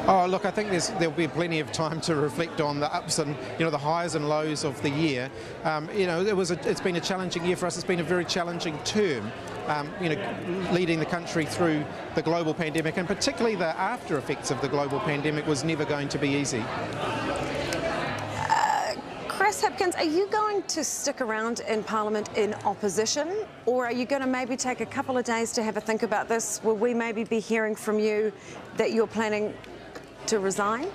Oh, look, I think there'll be plenty of time to reflect on the ups and, the highs and lows of the year. It's been a challenging year for us. It's been a very challenging term, leading the country through the global pandemic, and particularly the after effects of the global pandemic was never going to be easy. Chris Hipkins, are you going to stick around in Parliament in opposition, or are you going to maybe take a couple of days to have a think about this? Will we maybe be hearing from you that you're planning to resign?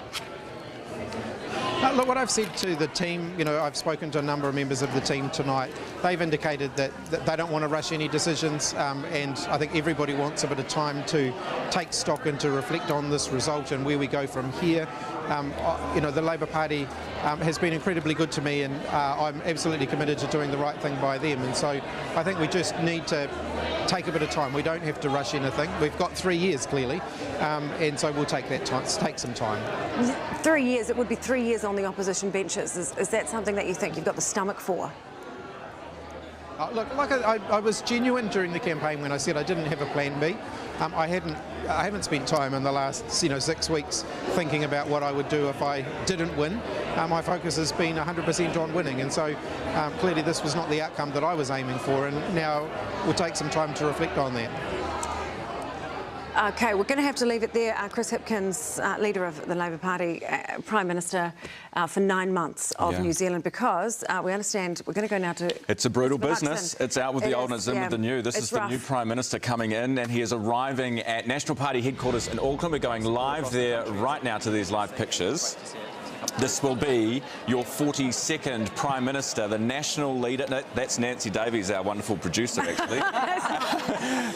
Look, what I've said to the team, I've spoken to a number of members of the team tonight. They've indicated that they don't want to rush any decisions, and I think everybody wants a bit of time to take stock and to reflect on this result and where we go from here. The Labour Party has been incredibly good to me, and I'm absolutely committed to doing the right thing by them. And so I think we just need to take a bit of time. We don't have to rush anything. We've got 3 years, clearly, and so we'll take that time. Take some time. 3 years. It would be 3 years on the opposition benches. Is that something that you think you've got the stomach for? Look, I was genuine during the campaign when I said I didn't have a plan B. I haven't spent time in the last 6 weeks thinking about what I would do if I didn't win. My focus has been 100% on winning, and so clearly this was not the outcome that I was aiming for, and now we'll take some time to reflect on that. OK, we're going to have to leave it there. Chris Hipkins, leader of the Labour Party, Prime Minister for 9 months of New Zealand, because we understand we're going to go now to... It's a brutal business. It's out with the old and it's in with the new. This is the rough. new Prime Minister coming in, and he is arriving at National Party headquarters in Auckland. We're going live there right now to these live pictures. This will be your 42nd Prime Minister, the national leader. No, that's Nancy Davies, our wonderful producer, actually.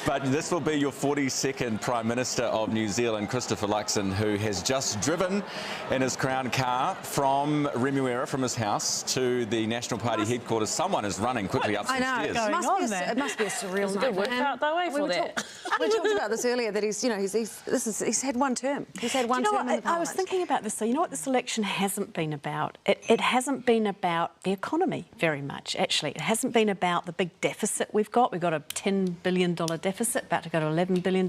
But this will be your 42nd Prime Minister of New Zealand, Christopher Luxon, who has just driven in his Crown car from Remuera, from his house, to the National Party headquarters. Someone is running quickly up some stairs. It must be a surreal night. Good work out though, for that. We talked about this earlier, that he's had one term. He's had one term in the Parliament. I was thinking about this. So you know what this election hasn't been about? It hasn't been about the economy very much, actually. It hasn't been about the big deficit we've got. We've got a $10 billion deficit, about to go to $11 billion.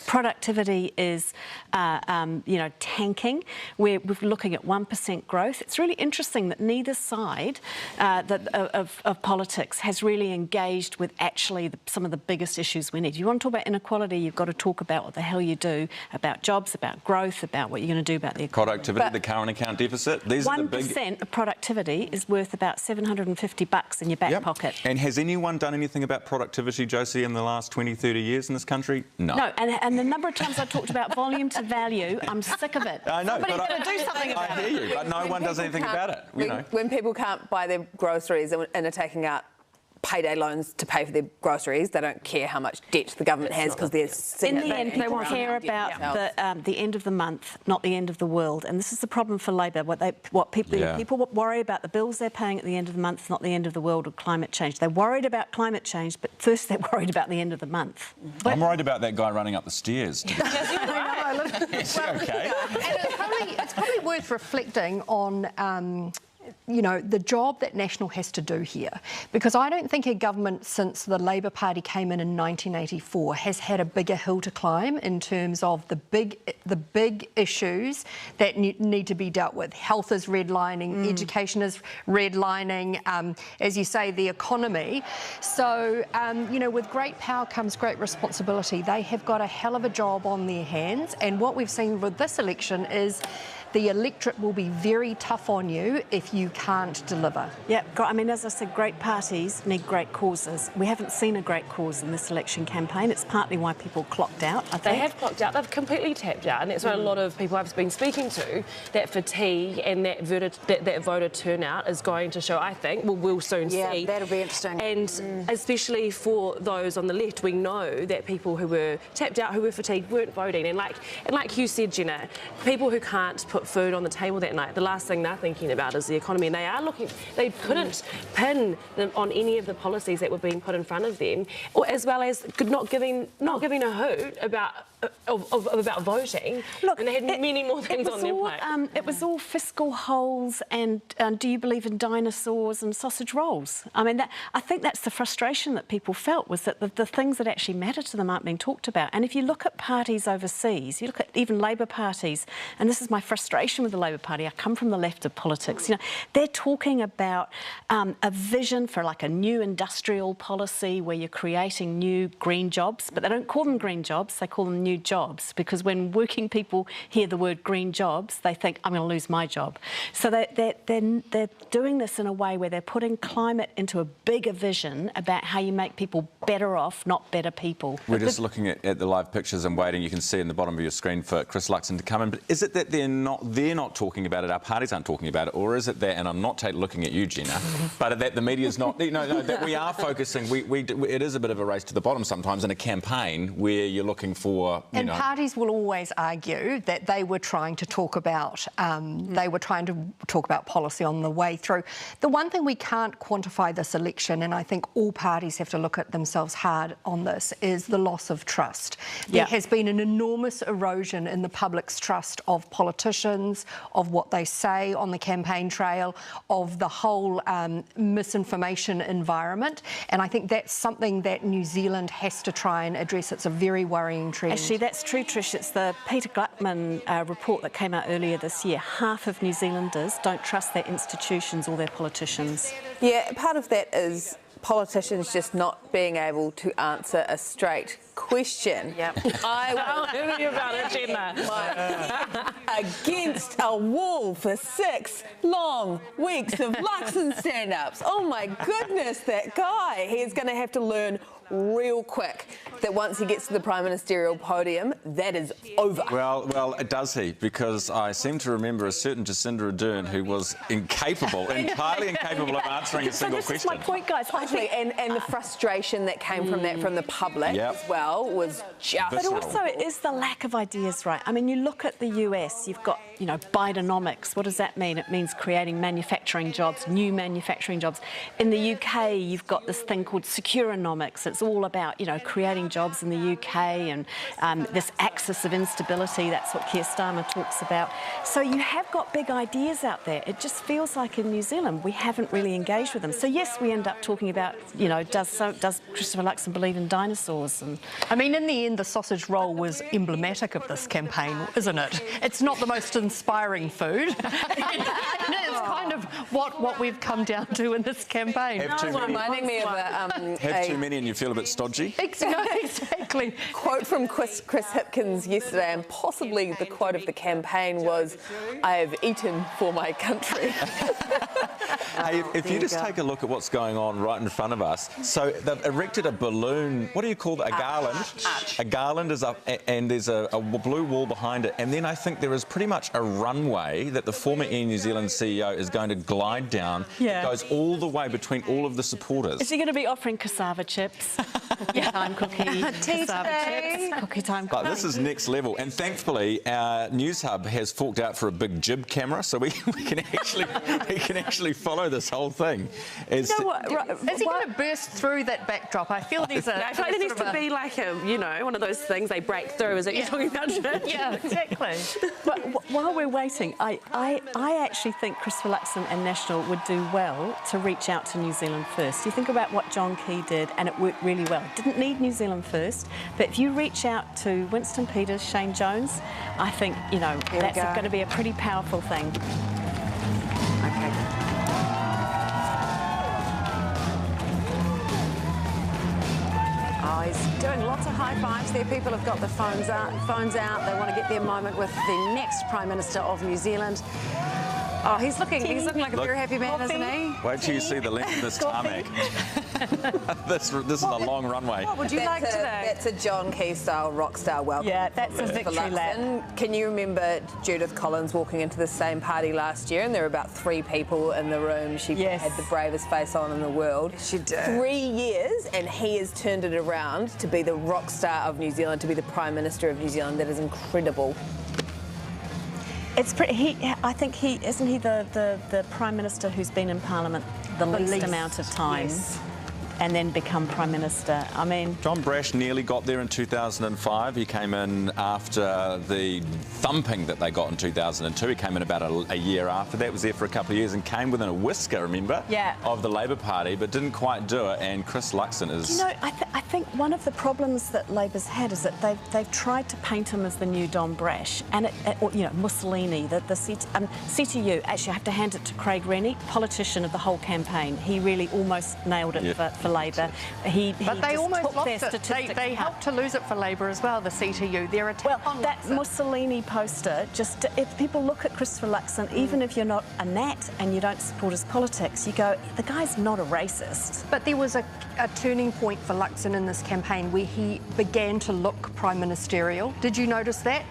Productivity is, tanking. We're looking at 1% growth. It's really interesting that neither side of politics has really engaged with actually some of the biggest issues we need. You want to talk about inequality, you've got to talk about what the hell you do about jobs, about growth, about what you're going to do about the economy. Productivity, the current account deficit. These are the big... 1% of productivity is worth about $750 in your back pocket. And has anyone done anything about productivity, Josie, in the last 20, 30 years in this country? No. No, and the number of times I talked about volume to value, I'm sick of it. I know, Somebody's got to do something about it. I hear you, but no one does anything about it. When people can't buy their groceries and are taking out payday loans to pay for their groceries, they don't care how much debt the government has because they're seeing in the end, people care about the end of the month, not the end of the world. And this is the problem for Labor. People worry about the bills they're paying at the end of the month, not the end of the world or climate change. They're worried about climate change, but first they're worried about the end of the month. I'm worried about that guy running up the stairs. Is he okay? And it's probably worth reflecting on the job that National has to do here, because I don't think a government since the Labour Party came in 1984 has had a bigger hill to climb in terms of the big issues that need to be dealt with. Health is redlining, education is redlining, as you say, the economy. So, with great power comes great responsibility. They have got a hell of a job on their hands, and what we've seen with this election is the electorate will be very tough on you if you can't deliver. Yeah, I mean, as I said, great parties need great causes. We haven't seen a great cause in this election campaign. It's partly why people clocked out, I think. They have clocked out. They've completely tapped out. And that's what a lot of people I've been speaking to, that fatigue and that voter turnout is going to show, I think, we'll soon see. Yeah, that'll be interesting. And especially for those on the left, we know that people who were tapped out, who were fatigued, weren't voting. And like you said, Jenna, people who can't put food on the table that night, the last thing they're thinking about is the economy, and they couldn't pin them on any of the policies that were being put in front of them, or as well as not giving a hoot about voting. Look, and they had many more things on their plate. It was all fiscal holes and do you believe in dinosaurs and sausage rolls? I mean, I think that's the frustration that people felt, was that the things that actually matter to them aren't being talked about. And if you look at parties overseas, you look at even Labour parties, and this is my frustration frustration with the Labour Party. I come from the left of politics. You know, they're talking about a vision for like a new industrial policy where you're creating new green jobs, but they don't call them green jobs, they call them new jobs, because when working people hear the word green jobs, they think, I'm going to lose my job. So they're doing this in a way where they're putting climate into a bigger vision about how you make people better off, not better people. We're just looking at the live pictures and waiting. You can see in the bottom of your screen for Chris Luxon to come in. But is it that they're not talking about it, our parties aren't talking about it, or is it that, and I'm not looking at you, Gina, but that the media's not, no, that we are focusing, it is a bit of a race to the bottom sometimes in a campaign where you're looking for, And parties will always argue that they were trying to talk about policy on the way through. The one thing we can't quantify this election, and I think all parties have to look at themselves hard on this, is the loss of trust. There has been an enormous erosion in the public's trust of politicians, of what they say on the campaign trail, of the whole misinformation environment, and I think that's something that New Zealand has to try and address. It's a very worrying trend. Actually, that's true, Trish. It's the Peter Gluckman report that came out earlier this year. Half of New Zealanders don't trust their institutions or their politicians. Yeah, part of that is politicians just not being able to answer a straight question. Yep. I'll tell you about it, Gina. Against a wall for 6 long weeks of Luxon stand-ups. Oh my goodness, that guy. He's going to have to learn real quick that once he gets to the prime ministerial podium, that is over. Well, does he? Because I seem to remember a certain Jacinda Ardern who was entirely incapable of answering a single question. This is my point, guys. And the frustration that came from that from the public as well was just... But also it is the lack of ideas, right? I mean, you look at the US, you've got, Bidenomics. What does that mean? It means creating manufacturing jobs, new manufacturing jobs. In the UK, you've got this thing called Securonomics. It's all about, creating jobs in the UK and this axis of instability. That's what Keir Starmer talks about. So you have got big ideas out there. It just feels like in New Zealand we haven't really engaged with them. So yes, we end up talking about, does Christopher Luxon believe in dinosaurs? And I mean, in the end, the sausage roll was emblematic of this campaign, isn't it? It's not the most inspiring food. It's kind of what we've come down to in this campaign. Reminding me of have too many and you feel a bit stodgy. Exactly. Quote from Chris Hipkins yesterday, and possibly the quote of the campaign was, "I have eaten for my country." Hey, if you just take a look at what's going on right in front of us, so they've erected a balloon, what do you call that, a garland? Arch. A garland is up and there's a blue wall behind it, and then I think there is pretty much a runway that the former Air New Zealand CEO is going to glide down. It goes all the way between all of the supporters. is he going to be offering cassava chips? Cookie time cookie, cassava chips, cookie time cookie. But this is next level, and thankfully our Newshub has forked out for a big jib camera, so we can actually follow this whole thing. Is he going to burst through that backdrop? I feel there's a... I feel like there needs to be like one of those things they break through. Is that you're talking about? Yeah, exactly. But while we're waiting, I actually think Christopher Luxon and National would do well to reach out to New Zealand first. You think about what John Key did, and it worked really well. Didn't need New Zealand first, but if you reach out to Winston Peters, Shane Jones, I think, that's going to be a pretty powerful thing. Okay. Oh, he's doing lots of high fives there. People have got the phones out. They want to get their moment with the next Prime Minister of New Zealand. Oh, he's looking like a very happy man, isn't he? Wait till you see the length of this tarmac. this is a long runway. What would you like today? That's a John Key style rock star welcome. Yeah, that's a victory lap. Can you remember Judith Collins walking into the same party last year, and there were about 3 people in the room? She had the bravest face on in the world. She did. 3 years, and he has turned it around to be the rock star of New Zealand, to be the Prime Minister of New Zealand. That is incredible. It's pretty. I think isn't he the Prime Minister who's been in Parliament the least amount of time. Yes. and then become Prime Minister. I mean... John Brash nearly got there in 2005. He came in after the thumping that they got in 2002. He came in about a year after that, was there for a couple of years and came within a whisker, remember, of the Labour Party, but didn't quite do it. And Chris Luxon is... You know, I think one of the problems that Labour's had is that they've tried to paint him as the new Don Brash, and you know, Mussolini, the CTU. Actually, I have to hand it to Craig Rennie, politician of the whole campaign. He really almost nailed it for Labour. But they almost lost it. They helped to lose it for Labour as well, the CTU. Their attack on that Mussolini poster, just if people look at Christopher Luxon, even if you're not a Nat and you don't support his politics, you go, the guy's not a racist. But there was a turning point for Luxon in this campaign where he began to look prime ministerial. Did you notice that?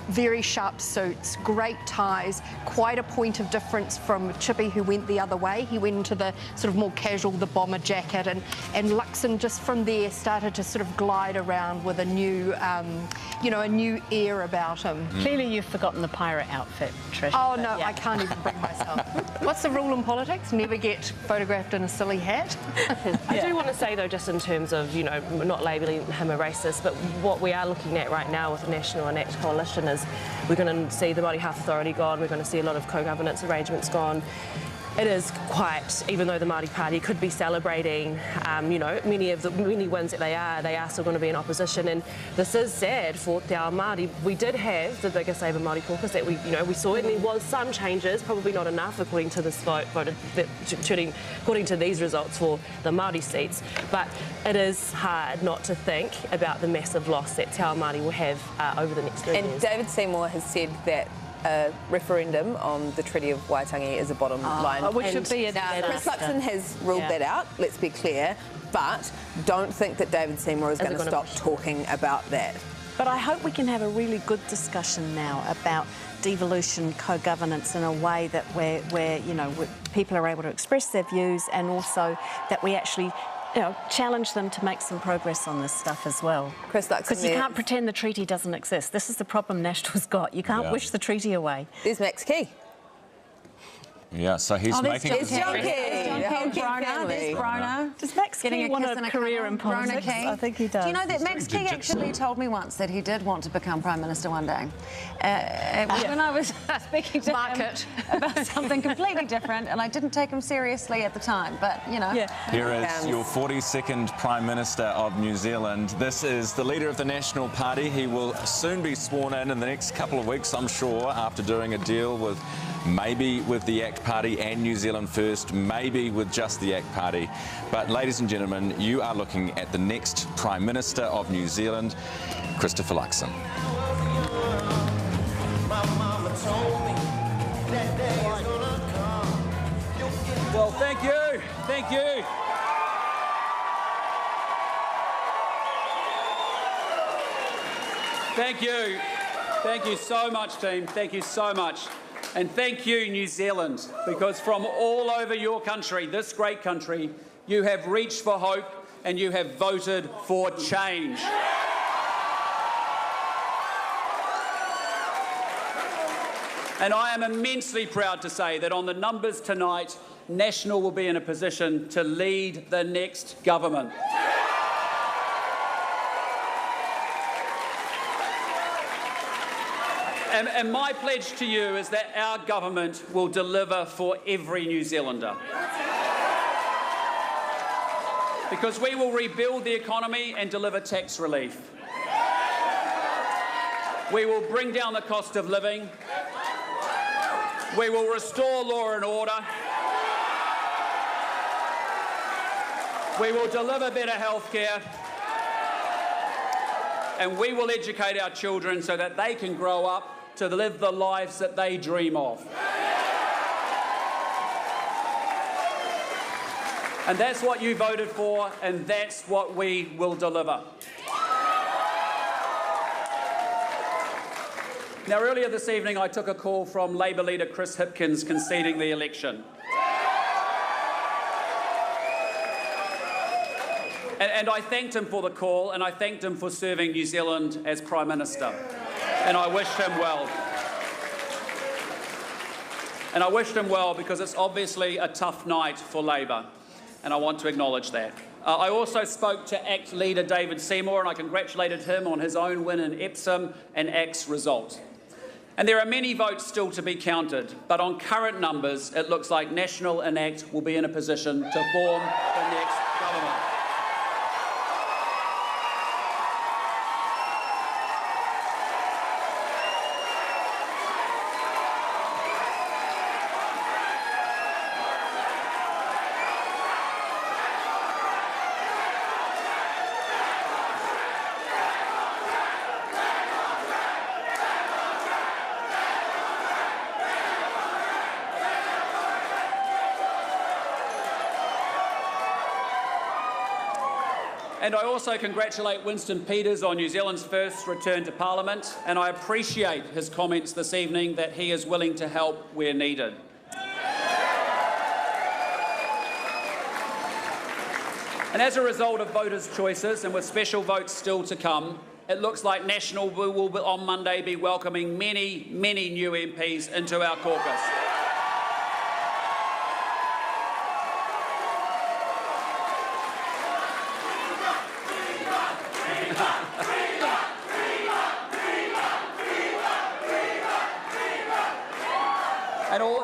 Very sharp suits, great ties, quite a point of difference from Chippy, who went the other way. He went into the sort of more casual, the bomber jacket, and Luxon just from there started to sort of glide around with a new, you know, a new air about him. Clearly you've forgotten the pirate outfit, Trish. Oh no, I can't even bring myself. What's the rule in politics? Never get photographed in a silly hat. I do want to say though, just in terms of, you know, not labelling him a racist, but what we are looking at right now with the National and ACT coalition is we're going to see the Māori Health Authority gone, we're going to see a lot of co-governance arrangements gone. It is quite, even though the Māori Party could be celebrating, you know, many wins that they are still going to be in opposition, and this is sad for Te Ao Māori. We did have the biggest Labour Māori caucus that we saw, and there was some changes, probably not enough according to this according to these results for the Māori seats. But it is hard not to think about the massive loss that Te Ao Māori will have over the next 3 years. And David Seymour has said that a referendum on the Treaty of Waitangi is a bottom line. Which should be a Chris Luxon has ruled that out, let's be clear, but don't think that David Seymour is going to stop talking about that. But I hope we can have a really good discussion now about devolution, co-governance in a way that where you know, people are able to express their views, and also that we actually, you know, challenge them to make some progress on this stuff as well. Chris Luxon, because you can't pretend the treaty doesn't exist. This is the problem National's got. You can't wish the treaty away. There's Max Key. Yeah, so he's making... There's John Key. There's Brona. Does Max Key want a career in politics? I think he does. Do you know that Max Key actually told me once that he did want to become Prime Minister one day? When I was speaking to him about something completely different, and I didn't take him seriously at the time, but, you know. Here is your 42nd Prime Minister of New Zealand. This is the leader of the National Party. He will soon be sworn in the next couple of weeks, I'm sure, after doing a deal with maybe with the ACT Party and New Zealand First, maybe with just the ACT Party. But ladies and gentlemen, you are looking at the next Prime Minister of New Zealand, Christopher Luxon. Well, thank you. Thank you. Thank you. Thank you so much, team. Thank you so much. And thank you, New Zealand, because from all over your country, this great country, you have reached for hope and you have voted for change. And I am immensely proud to say that on the numbers tonight, National will be in a position to lead the next government. And my pledge to you is that our government will deliver for every New Zealander. Because we will rebuild the economy and deliver tax relief. We will bring down the cost of living. We will restore law and order. We will deliver better health care. And we will educate our children so that they can grow up to live the lives that they dream of. And that's what you voted for, and that's what we will deliver. Now, earlier this evening, I took a call from Labour leader Chris Hipkins conceding the election. And I thanked him for the call, and I thanked him for serving New Zealand as Prime Minister. And I wished him well. And I wished him well because it's obviously a tough night for Labour, and I want to acknowledge that. I also spoke to ACT leader David Seymour, and I congratulated him on his own win in Epsom and ACT's result. And there are many votes still to be counted, but on current numbers, it looks like National and ACT will be in a position to form the next government. And I also congratulate Winston Peters on New Zealand's first return to Parliament, and I appreciate his comments this evening that he is willing to help where needed. And as a result of voters' choices, and with special votes still to come, it looks like National will on Monday be welcoming many, many new MPs into our caucus.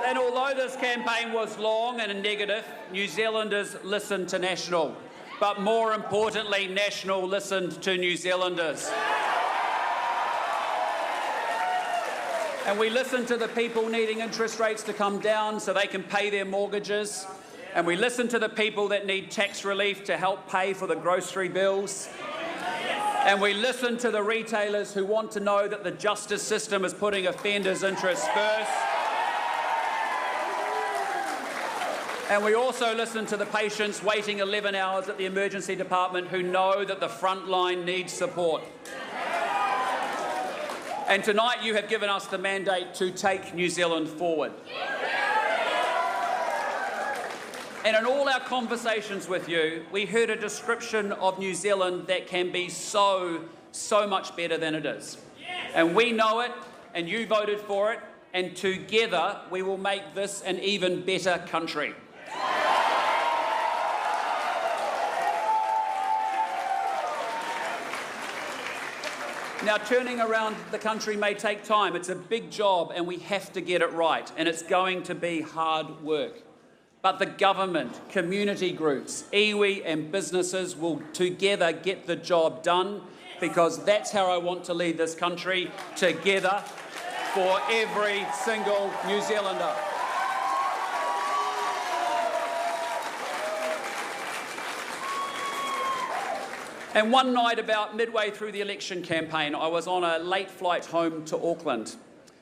And although this campaign was long and negative, New Zealanders listened to National. But more importantly, National listened to New Zealanders. And we listened to the people needing interest rates to come down so they can pay their mortgages. And we listened to the people that need tax relief to help pay for the grocery bills. And we listened to the retailers who want to know that the justice system is putting offenders' interests first. And we also listen to the patients waiting 11 hours at the emergency department who know that the front line needs support. And tonight you have given us the mandate to take New Zealand forward. And in all our conversations with you, we heard a description of New Zealand that can be so much better than it is. And we know it, and you voted for it, and together we will make this an even better country. Now, turning around the country may take time. It's a big job and we have to get it right, and it's going to be hard work. But the government, community groups, iwi and businesses will together get the job done, because that's how I want to lead this country, together for every single New Zealander. And one night about midway through the election campaign, I was on a late flight home to Auckland,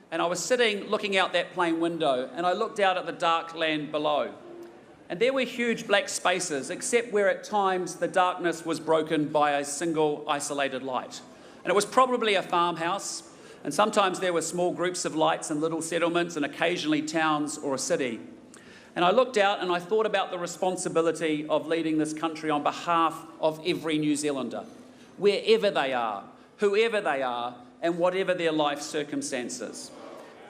and I was sitting looking out that plane window, and I looked out at the dark land below. And there were huge black spaces, except where at times the darkness was broken by a single isolated light. And it was probably a farmhouse, and sometimes there were small groups of lights in little settlements and occasionally towns or a city. And I looked out and I thought about the responsibility of leading this country on behalf of every New Zealander, wherever they are, whoever they are, and whatever their life circumstances.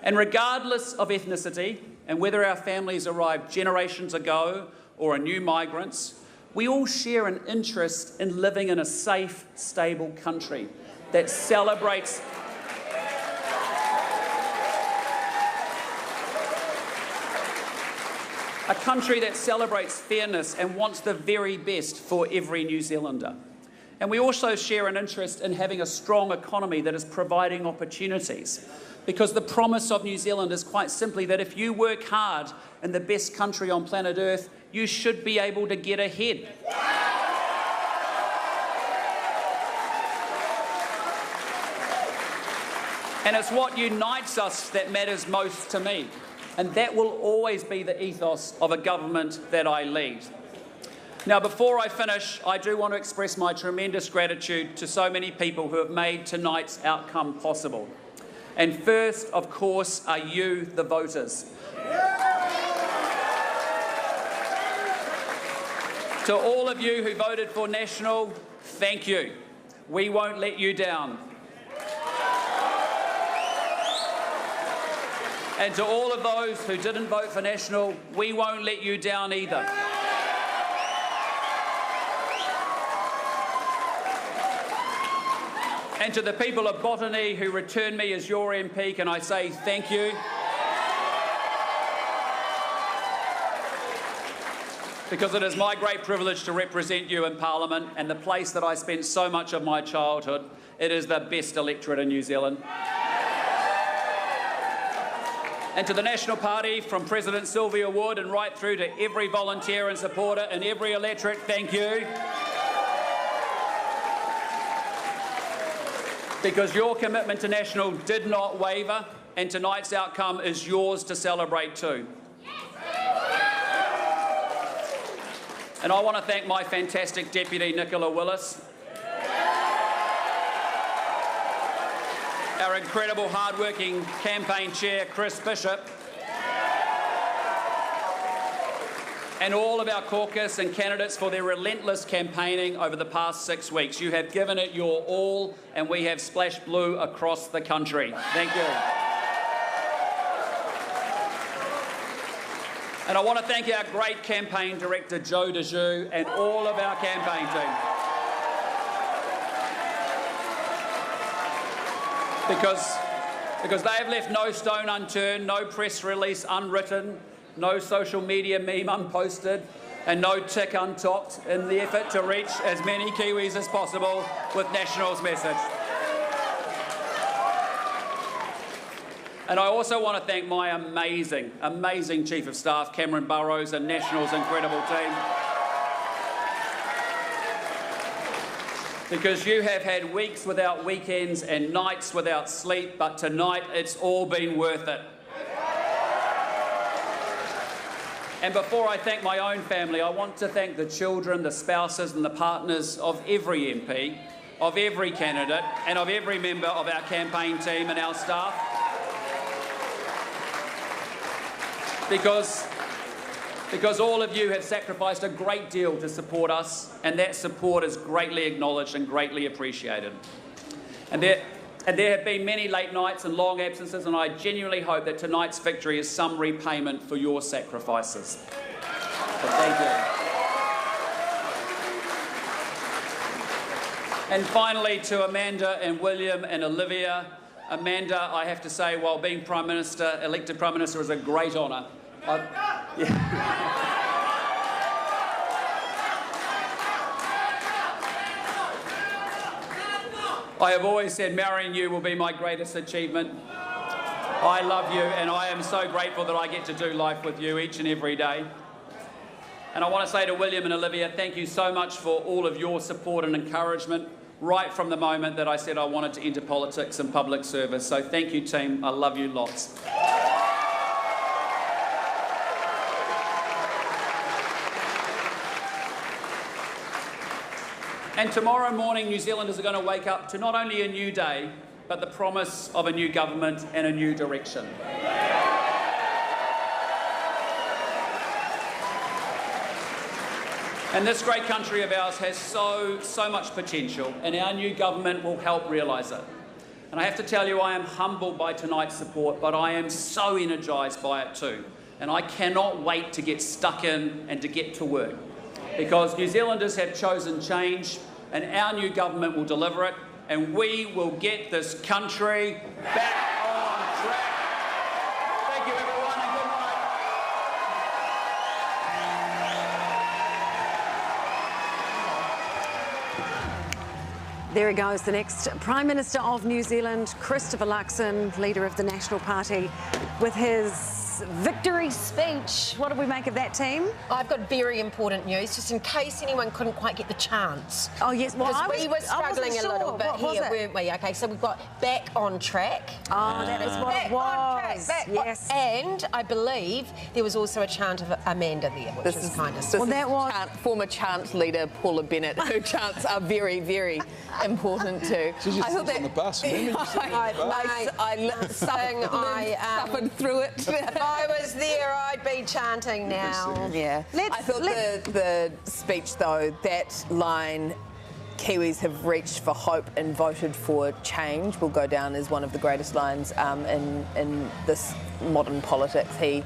And regardless of ethnicity, and whether our families arrived generations ago or are new migrants, we all share an interest in living in a safe, stable country that celebrates fairness and wants the very best for every New Zealander. And we also share an interest in having a strong economy that is providing opportunities, because the promise of New Zealand is quite simply that if you work hard in the best country on planet Earth, you should be able to get ahead. And it's what unites us that matters most to me. And that will always be the ethos of a government that I lead. Now, before I finish, I do want to express my tremendous gratitude to so many people who have made tonight's outcome possible. And first, of course, are you, the voters. To all of you who voted for National, thank you. We won't let you down. And to all of those who didn't vote for National, we won't let you down either. And to the people of Botany who returned me as your MP, can I say thank you? Because it is my great privilege to represent you in Parliament, and the place that I spent so much of my childhood. It is the best electorate in New Zealand. And to the National Party, from President Sylvia Wood and right through to every volunteer and supporter in every electorate, thank you. Because your commitment to National did not waver, and tonight's outcome is yours to celebrate too. And I want to thank my fantastic Deputy Nicola Willis, our incredible hard-working campaign chair Chris Bishop, and all of our caucus and candidates for their relentless campaigning over the past 6 weeks. You have given it your all, and we have splashed blue across the country. Thank you. And I want to thank our great campaign director, Joe DeJoux, and all of our campaign team. Because they have left no stone unturned, no press release unwritten, no social media meme unposted, and no tick untopped in the effort to reach as many Kiwis as possible with National's message. And I also want to thank my amazing, amazing Chief of Staff, Cameron Burrows, and National's incredible team. Because you have had weeks without weekends and nights without sleep, but tonight it's all been worth it. And before I thank my own family, I want to thank the children, the spouses and the partners of every MP, of every candidate, and of every member of our campaign team and our staff. Because all of you have sacrificed a great deal to support us, and that support is greatly acknowledged and greatly appreciated. And there have been many late nights and long absences, and I genuinely hope that tonight's victory is some repayment for your sacrifices. So thank you. And finally, to Amanda and William and Olivia. Amanda, I have to say, while being Prime Minister, elected Prime Minister is a great honour. I have always said marrying you will be my greatest achievement. I love you, and I am so grateful that I get to do life with you each and every day. And I want to say to William and Olivia, thank you so much for all of your support and encouragement right from the moment that I said I wanted to enter politics and public service. So thank you, team. I love you lots. And tomorrow morning, New Zealanders are going to wake up to not only a new day, but the promise of a new government and a new direction. And this great country of ours has so much potential, and our new government will help realise it. And I have to tell you, I am humbled by tonight's support, but I am so energised by it too. And I cannot wait to get stuck in and to get to work. Because New Zealanders have chosen change, and our new government will deliver it, and we will get this country back on track. Thank you, everyone, and good night. There he goes, the next Prime Minister of New Zealand, Christopher Luxon, leader of the National Party, with his victory speech. What do we make of that, team? I've got very important news, just in case anyone couldn't quite get the chance. Oh, yes. Well, we were struggling a little bit here, weren't we? Okay, so we've got back on track. Oh, that is what it was. Yes. And I believe there was also a chant of Amanda there, which is kind of... Well, that was former chant leader Paula Bennett, who chants are very, very important too. She just sits on the bus, remember? I suffered through it. If I was there, I'd be chanting now. Yeah. I thought the speech, though, that line, Kiwis have reached for hope and voted for change, will go down as one of the greatest lines in this modern politics. He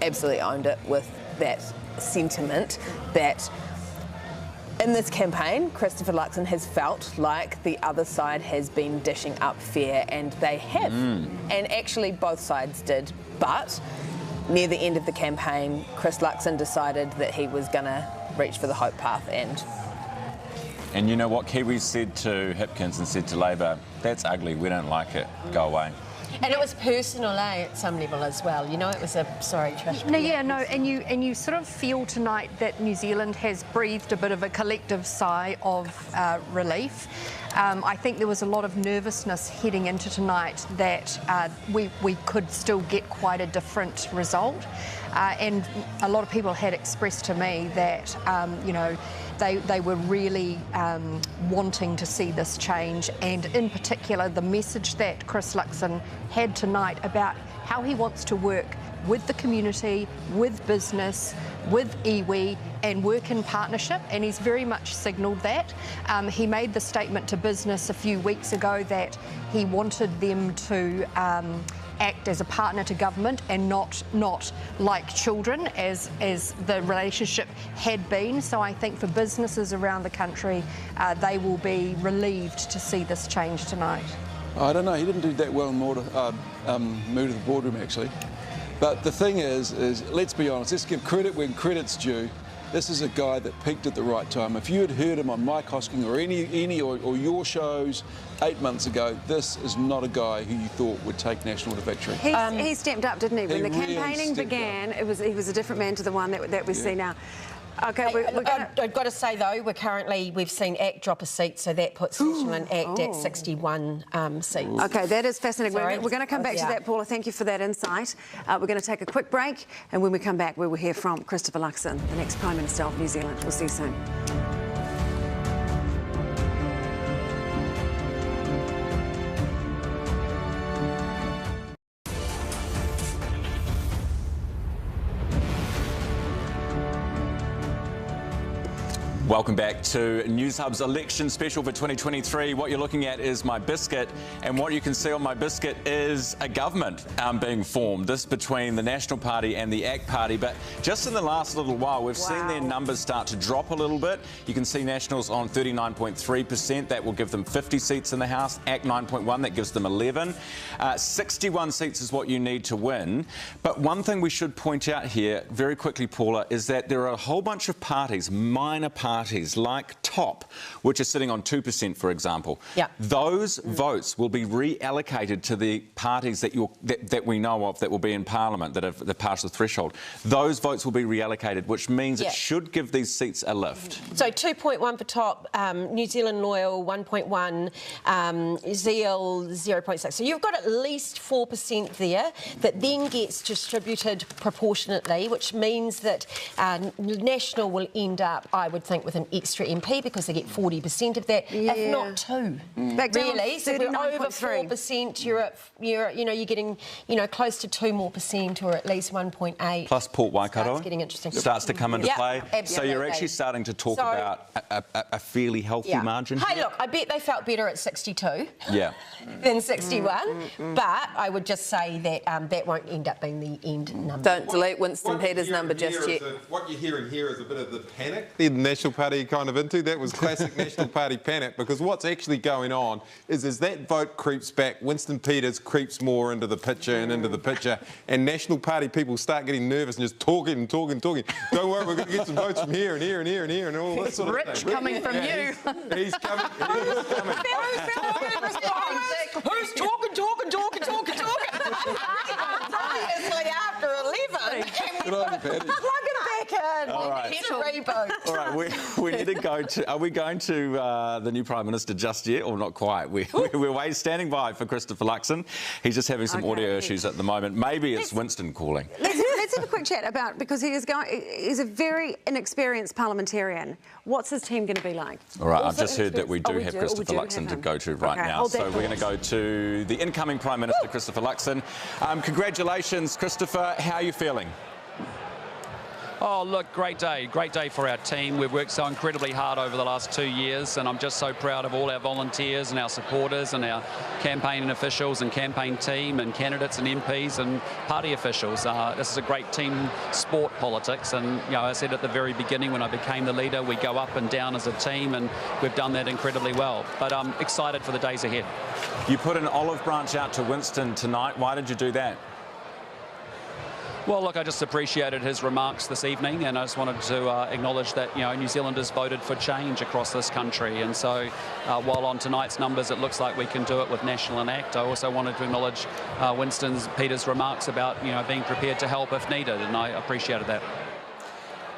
absolutely owned it with that sentiment that In this campaign, Christopher Luxon has felt like the other side has been dishing up fare, and they have. And actually both sides did. But near the end of the campaign, Chris Luxon decided that he was going to reach for the hope path. And you know what? Kiwis said to Hipkins and said to Labor, that's ugly, we don't like it, go away. And it was personal, at some level as well. You know, it was a Trish. No, yeah, no, and you sort of feel tonight that New Zealand has breathed a bit of a collective sigh of relief. I think there was a lot of nervousness heading into tonight that we could still get quite a different result. And a lot of people had expressed to me that, you know, they were really wanting to see this change, and in particular the message that Chris Luxon had tonight about how he wants to work with the community, with business, with iwi, and work in partnership, and he's very much signalled that. He made the statement to business a few weeks ago that he wanted them to act as a partner to government and not like children as the relationship had been. So I think for businesses around the country, they will be relieved to see this change tonight. I don't know, he didn't do that well in Mood of the Boardroom, actually. But the thing is let's be honest, let's give credit when credit's due. This is a guy that peaked at the right time. If you had heard him on Mike Hosking or any or your shows 8 months ago, this is not a guy who you thought would take National to victory. He stepped up, didn't he? When the really campaigning began, he was a different man to the one that we see now. Okay, I've got to say though, we've seen ACT drop a seat, so that puts National and ACT at 61 seats. Okay, that is fascinating. Sorry. We're going to come back to that, Paula. Thank you for that insight. We're going to take a quick break, and when we come back, we will hear from Christopher Luxon, the next Prime Minister of New Zealand. We'll see you soon. Welcome back to Newshub's election special for 2023. What you're looking at is my biscuit, and what you can see on my biscuit is a government being formed, this between the National Party and the ACT Party. But just in the last little while, we've seen their numbers start to drop a little bit. You can see Nationals on 39.3%. That will give them 50 seats in the House. ACT 9.1, that gives them 11. 61 seats is what you need to win. But one thing we should point out here, very quickly, Paula, is that there are a whole bunch of parties, minor parties, like TOP, which are sitting on 2%, for example. Those votes will be reallocated to the parties that we know of that will be in Parliament, that have passed the threshold. Those votes will be reallocated, which means it should give these seats a lift. So 2.1 for TOP, New Zealand Loyal 1.1, Zeal 0.6. So you've got at least 4% there that then gets distributed proportionately, which means that National will end up, I would think, with an extra MP because they get 40% of that, if not two. Really, so if you're over 4%, you're getting close to 2% more, or at least 1.8. Plus Port Waikato getting interesting. starts to come into play. Absolutely. So you're actually starting to talk about a fairly healthy margin. Hey, look, I bet they felt better at 62 than 61, but I would just say that that won't end up being the end number. Don't delete Winston Peters' number just yet. What you're hearing here is a bit of the panic the National Party kind of into. That was classic National Party panic, because what's actually going on is as that vote creeps back, Winston Peters creeps more into the picture and National Party people start getting nervous and just talking. Don't worry, we're going to get some votes from here and here and here and here and all this sort of thing. Rich coming from you. He's coming. Who's talking? Obviously after 11. Good on you, Patty. Plug it back in. All right, we need to go to. Are we going to the new Prime Minister just yet, or not quite? We're standing by for Christopher Luxon. He's just having some audio issues at the moment. Maybe it's Winston calling. Let's have a quick chat about, because he's a very inexperienced parliamentarian. What's his team going to be like? All right, I've just heard that we do have Christopher Luxon to go to right now. So we're going to go to the incoming Prime Minister, Christopher Luxon. Congratulations, Christopher. How are you feeling? Oh, look, great day for our team. We've worked so incredibly hard over the last 2 years, and I'm just so proud of all our volunteers and our supporters and our campaign officials and campaign team and candidates and MPs and party officials. This is a great team sport, politics, and I said at the very beginning when I became the leader, we go up and down as a team, and we've done that incredibly well. But I'm excited for the days ahead. You put an olive branch out to Winston tonight. Why did you do that? Well, look, I just appreciated his remarks this evening, and I just wanted to acknowledge that, New Zealanders voted for change across this country. And so while on tonight's numbers it looks like we can do it with National Enact, I also wanted to acknowledge Winston Peters' remarks about, being prepared to help if needed, and I appreciated that.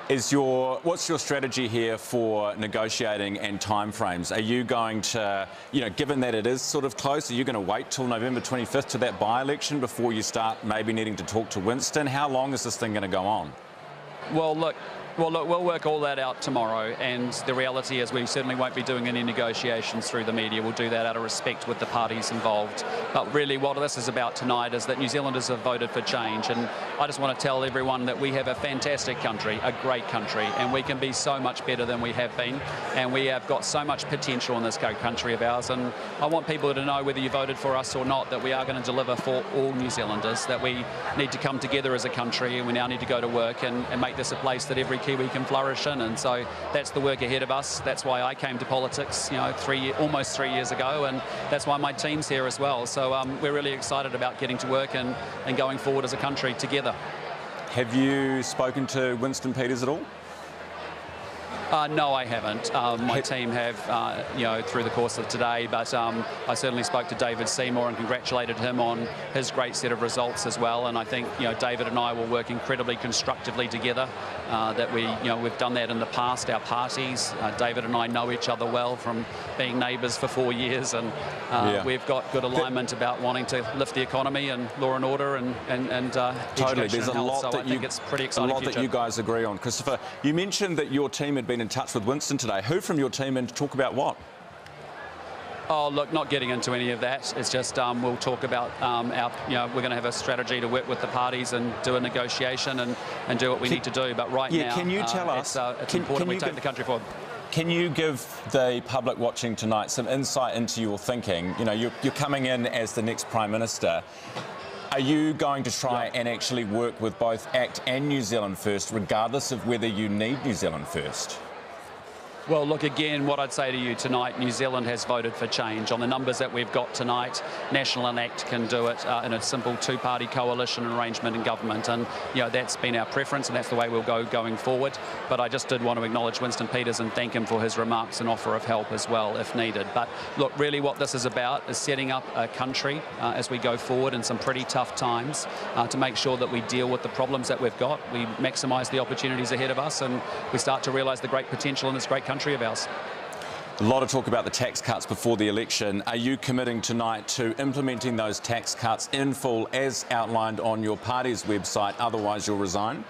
What's your strategy here for negotiating and timeframes? Are you going to, given that it is sort of close, are you going to wait till November 25th to that by-election before you start maybe needing to talk to Winston? How long is this thing going to go on? Well, look, we'll work all that out tomorrow, and the reality is we certainly won't be doing any negotiations through the media. We'll do that out of respect with the parties involved. But really what this is about tonight is that New Zealanders have voted for change, and I just want to tell everyone that we have a fantastic country, a great country, and we can be so much better than we have been, and we have got so much potential in this country of ours, and I want people to know, whether you voted for us or not, that we are going to deliver for all New Zealanders, that we need to come together as a country, and we now need to go to work and make this a place that every Kiwi can flourish in, and so that's the work ahead of us. That's why I came to politics, almost 3 years ago, and that's why my team's here as well. So we're really excited about getting to work and going forward as a country together. Have you spoken to Winston Peters at all? No, I haven't. My team have, through the course of today, but I certainly spoke to David Seymour and congratulated him on his great set of results as well. And I think, David and I will work incredibly constructively together. That we've done that in the past, our parties. David and I know each other well from being neighbours for 4 years, and we've got good alignment about wanting to lift the economy and law and order and totally. There's a lot that it's pretty exciting that you guys agree on. Christopher, you mentioned that your team had been in touch with Winston today. Who from your team, and to talk about what? Oh, look, not getting into any of that. It's just we'll talk about we're going to have a strategy to work with the parties and do a negotiation and do what we need to do. But right now, can you tell us? It's important we take the country forward. Can you give the public watching tonight some insight into your thinking? You're coming in as the next Prime Minister. Are you going to try and actually work with both ACT and New Zealand First, regardless of whether you need New Zealand First? Well, look, again, what I'd say to you tonight, New Zealand has voted for change. On the numbers that we've got tonight, National Enact can do it in a simple two-party coalition arrangement in government. And, that's been our preference, and that's the way we'll go going forward. But I just did want to acknowledge Winston Peters and thank him for his remarks and offer of help as well, if needed. But, look, really what this is about is setting up a country as we go forward in some pretty tough times to make sure that we deal with the problems that we've got, we maximise the opportunities ahead of us, and we start to realise the great potential in this great country of ours. A lot of talk about the tax cuts before the election. Are you committing tonight to implementing those tax cuts in full as outlined on your party's website? Otherwise, you'll resign?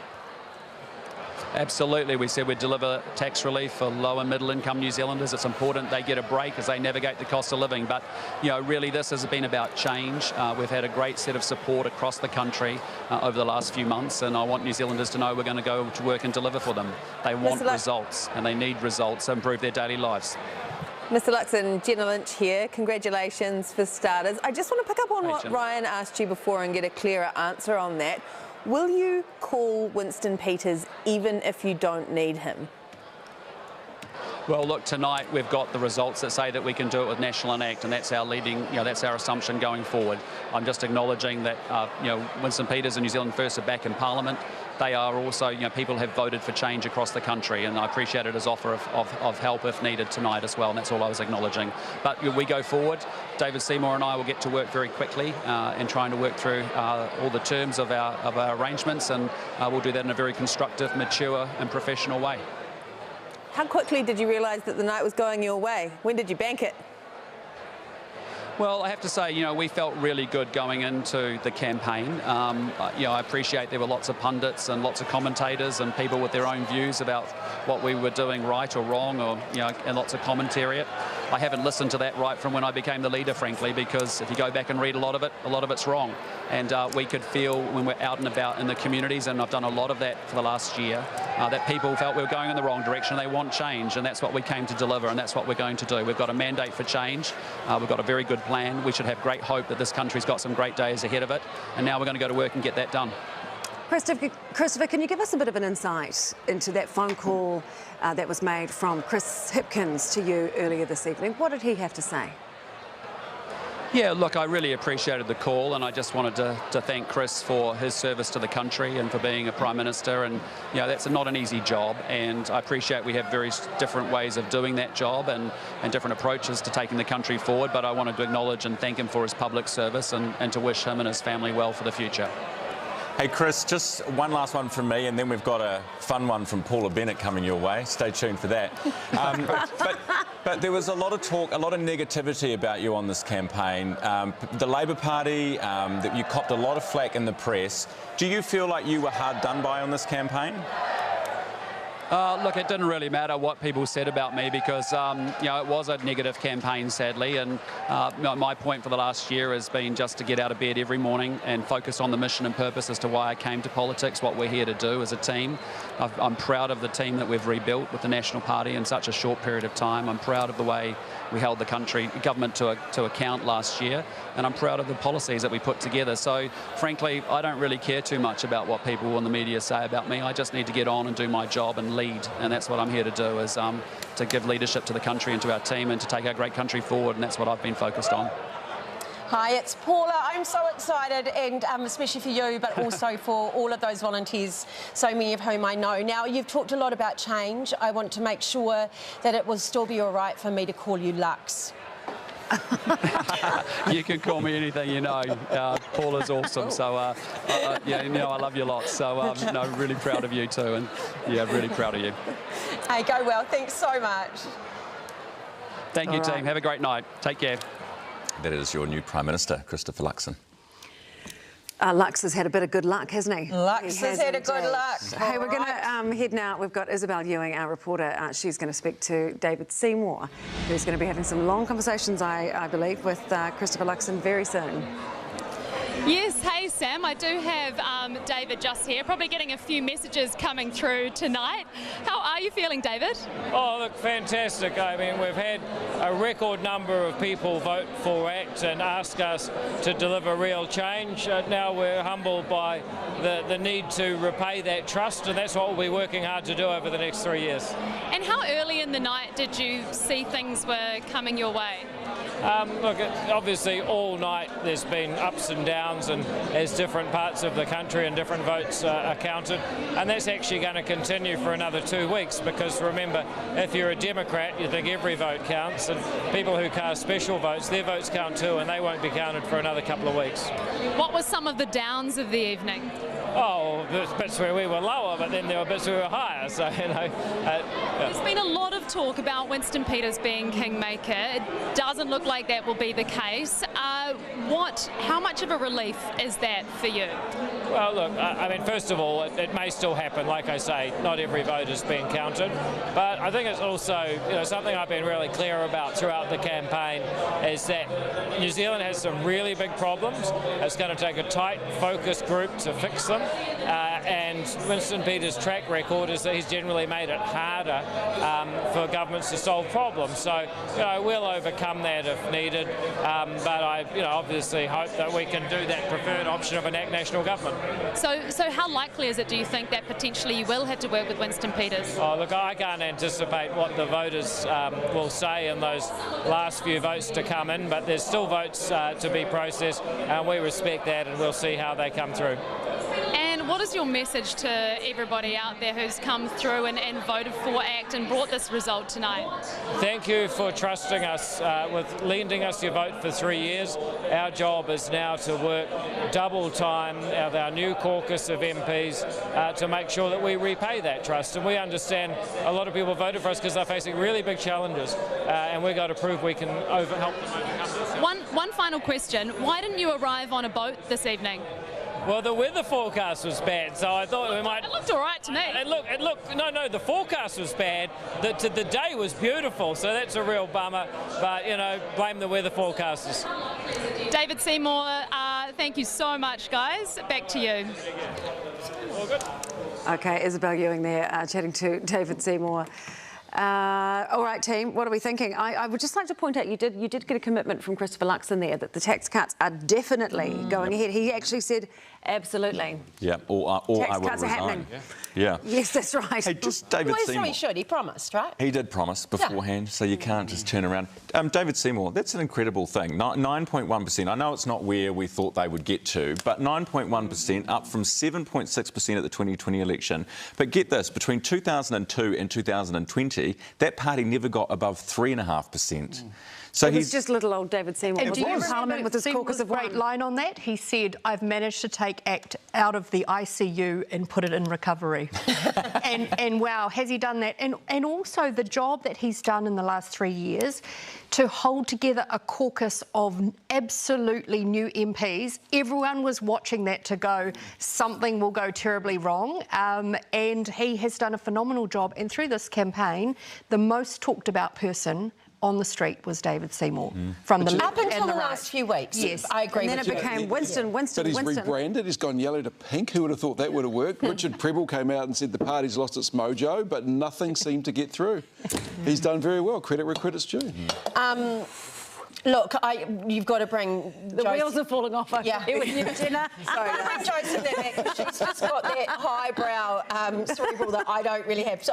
Absolutely. We said we'd deliver tax relief for low and middle income New Zealanders. It's important they get a break as they navigate the cost of living. But, really this has been about change. We've had a great set of support across the country over the last few months, and I want New Zealanders to know we're going to go to work and deliver for them. They want results, and they need results to improve their daily lives. Mr. Luxon, Jenna Lynch here. Congratulations for starters. I just want to pick up on what Ryan asked you before and get a clearer answer on that. Will you call Winston Peters even if you don't need him? Well, look, tonight we've got the results that say that we can do it with National Enact, and that's our leading, that's our assumption going forward. I'm just acknowledging that, Winston Peters and New Zealand First are back in Parliament. They are also, people have voted for change across the country, and I appreciated his offer of help if needed tonight as well, and that's all I was acknowledging. But we go forward. David Seymour and I will get to work very quickly in trying to work through all the terms of our arrangements, and we'll do that in a very constructive, mature and professional way. How quickly did you realise that the night was going your way? When did you bank it? Well, I have to say, we felt really good going into the campaign. I appreciate there were lots of pundits and lots of commentators and people with their own views about what we were doing right or wrong, or and lots of commentary. I haven't listened to that right from when I became the leader, frankly, because if you go back and read a lot of it's wrong. And we could feel when we're out and about in the communities, and I've done a lot of that for the last year, that people felt we were going in the wrong direction. They want change, and that's what we came to deliver, and that's what we're going to do. We've got a mandate for change. We've got a very good plan. We should have great hope that this country's got some great days ahead of it, and now we're going to go to work and get that done. Christopher, can you give us a bit of an insight into that phone call that was made from Chris Hipkins to you earlier this evening? What did he have to say? Yeah, look, I really appreciated the call, and I just wanted to thank Chris for his service to the country and for being a Prime Minister. And, you know, that's not an easy job, and I appreciate we have very different ways of doing that job and different approaches to taking the country forward, but I wanted to acknowledge and thank him for his public service and to wish him and his family well for the future. Hey Chris, just one last one from me, and then we've got a fun one from Paula Bennett coming your way. Stay tuned for that. But there was a lot of talk, a lot of negativity about you on this campaign. The Labour Party, that you copped a lot of flack in the press. Do you feel like you were hard done by on this campaign? Look, it didn't really matter what people said about me because, you know, it was a negative campaign, sadly. And my point for the last year has been just to get out of bed every morning and focus on the mission and purpose as to why I came to politics, what we're here to do as a team. I'm proud of the team that we've rebuilt with the National Party in such a short period of time. I'm proud of the way we held the government to account last year, and I'm proud of the policies that we put together. So, frankly, I don't really care too much about what people in the media say about me. I just need to get on and do my job and lead, and that's what I'm here to do, is to give leadership to the country and to our team and to take our great country forward, and that's what I've been focused on. Hi, it's Paula. I'm so excited, and especially for you, but also for all of those volunteers, so many of whom I know. Now, you've talked a lot about change. I want to make sure that it will still be all right for me to call you Lux. You can call me anything, you know. Paula's awesome, so yeah, you know, I love you lots. So no, really proud of you too, and yeah, really proud of you. Hey, go well. Thanks so much. Thank you, team. Have a great night. Take care. That is your new Prime Minister, Christopher Luxon. Lux has had a bit of good luck, hasn't he? Lux has had a good luck. Hey, we're going to head now. We've got Isabel Ewing, our reporter. She's going to speak to David Seymour, who's going to be having some long conversations, I believe, with Christopher Luxon very soon. Yes, hey Sam, I do have David just here, probably getting a few messages coming through tonight. How are you feeling, David? Oh, look, fantastic. I mean, we've had a record number of people vote for ACT and ask us to deliver real change. Now we're humbled by the need to repay that trust, and that's what we'll be working hard to do over the next 3 years. And how early in the night did you see things were coming your way? Look, obviously all night there's been ups and downs, and as different parts of the country and different votes are counted, and that's actually going to continue for another 2 weeks, because remember, if you're a Democrat you think every vote counts, and people who cast special votes, their votes count too, and they won't be counted for another couple of weeks. What were some of the downs of the evening? Oh, there's bits where we were lower, but then there were bits where we were higher, so, you know. There's been a lot of talk about Winston Peters being Kingmaker. It doesn't look like that will be the case. How much of a relief is that for you? Well, look, I mean, first of all, it may still happen. Like I say, not every vote is being counted. But I think it's also, you know, something I've been really clear about throughout the campaign is that New Zealand has some really big problems. It's going to take a tight, focused group to fix them. And Winston Peters' track record is that he's generally made it harder for governments to solve problems. So, you know, we'll overcome that if needed. But I, you know, obviously hope that we can do that preferred option of an ACT national government. So how likely is it, do you think, that potentially you will have to work with Winston Peters? Oh, look, I can't anticipate what the voters will say in those last few votes to come in, but there's still votes to be processed, and we respect that, and we'll see how they come through. And what is your message to everybody out there who's come through and voted for ACT and brought this result tonight? Thank you for trusting us with lending us your vote for 3 years. Our job is now to work double time with our new caucus of MPs to make sure that we repay that trust. And we understand a lot of people voted for us because they're facing really big challenges, and we've got to prove we can help them overcome this. One final question. Why didn't you arrive on a boat this evening? Well, the weather forecast was bad, so I thought we might... It looked all right to me. It looked... No, the forecast was bad. The day was beautiful, so that's a real bummer. But, you know, blame the weather forecasters. David Seymour, thank you so much, guys. Back to you. All good. Okay, Isabel Ewing there chatting to David Seymour. All right, team, what are we thinking? I would just like to point out you did get a commitment from Christopher Luxon there that the tax cuts are definitely going ahead. He actually said absolutely. Yeah, or tax I will cuts are resign. happening. Yeah. Yes, that's right. Hey, just David Seymour. He should. He promised, right? He did promise beforehand, so you can't just turn around. David Seymour, that's an incredible thing. 9.1%. I know it's not where we thought they would get to, but 9.1% up from 7.6% at the 2020 election. But get this, between 2002 and 2020, that party never got above 3.5%. So it was just little old David Seymour. And do you in remember Parliament with his caucus of great one. line on that? He said, "I've managed to take ACT out of the ICU and put it in recovery." and wow, has he done that? And also the job that he's done in the last 3 years to hold together a caucus of absolutely new MPs. Everyone was watching that to go, something will go terribly wrong. And he has done a phenomenal job. And through this campaign, the most talked about person on the street was David Seymour from the left up until and the right. last few weeks. Yes, I agree. And then with it you. became Winston. But he's rebranded. He's gone yellow to pink. Who would have thought that would have worked? Richard Prebble came out and said the party's lost its mojo, but nothing seemed to get through. He's done very well. Credit where credit's due. Look, you've got to bring... The wheels are falling off over here with you, Jenna. Sorry, I've got to bring Josie there back. She's just got that highbrow cerebral that I don't really have. So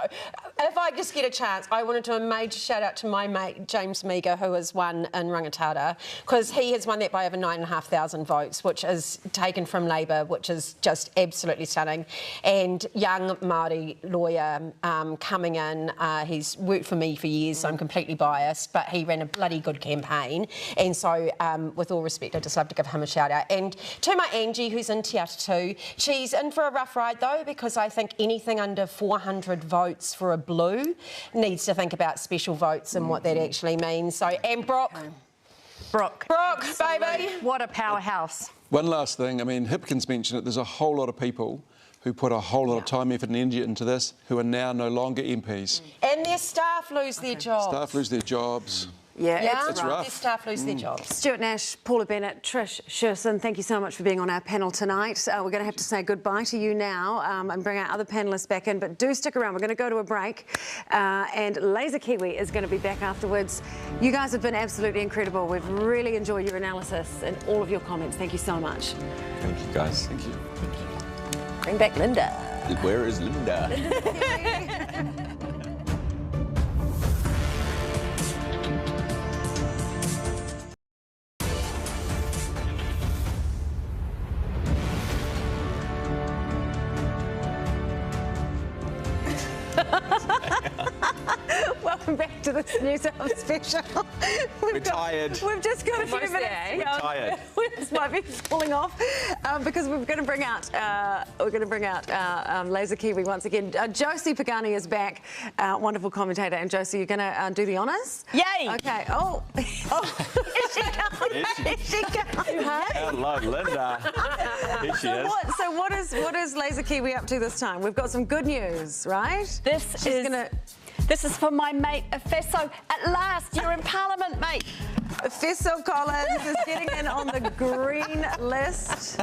if I just get a chance, I wanted to do a major shout-out to my mate, James Meager, who has won in Rangitata, because he has won that by over 9,500 votes, which is taken from Labour, which is just absolutely stunning. And young Māori lawyer coming in, he's worked for me for years, so I'm completely biased, but he ran a bloody good campaign. And so, with all respect, I'd just love to give him a shout out. And to my Angie, who's in Te Ata too, she's in for a rough ride though, because I think anything under 400 votes for a blue needs to think about special votes and what that actually means. So, and Brock, baby. What a powerhouse. One last thing. I mean, Hipkins mentioned it. There's a whole lot of people who put a whole lot of time, effort and energy into this who are now no longer MPs. And their staff lose their jobs. Staff lose their jobs. Yeah, it's rough. Their staff lose their jobs. Stuart Nash, Paula Bennett, Trish Sherson, thank you so much for being on our panel tonight. We're going to have to say goodbye to you now and bring our other panellists back in, but do stick around. We're going to go to a break and Laser Kiwi is going to be back afterwards. You guys have been absolutely incredible. We've really enjoyed your analysis and all of your comments. Thank you so much. Thank you, guys. Thank you. Bring back Linda. Where is Linda? Welcome back to this Newshub special. We're tired. We've just got a few minutes. We're tired. This might be falling off because we're going to bring out Laser Kiwi once again. Josie Pagani is back, wonderful commentator. And Josie, you're going to do the honours? Yay! Okay. Oh, here she comes. Here she comes. Hello, Linda. Here she is. So what is Laser Kiwi up to this time? We've got some good news, right? This is for my mate Efeso. At last, you're in Parliament, mate. Efeso Collins is getting in on the green list.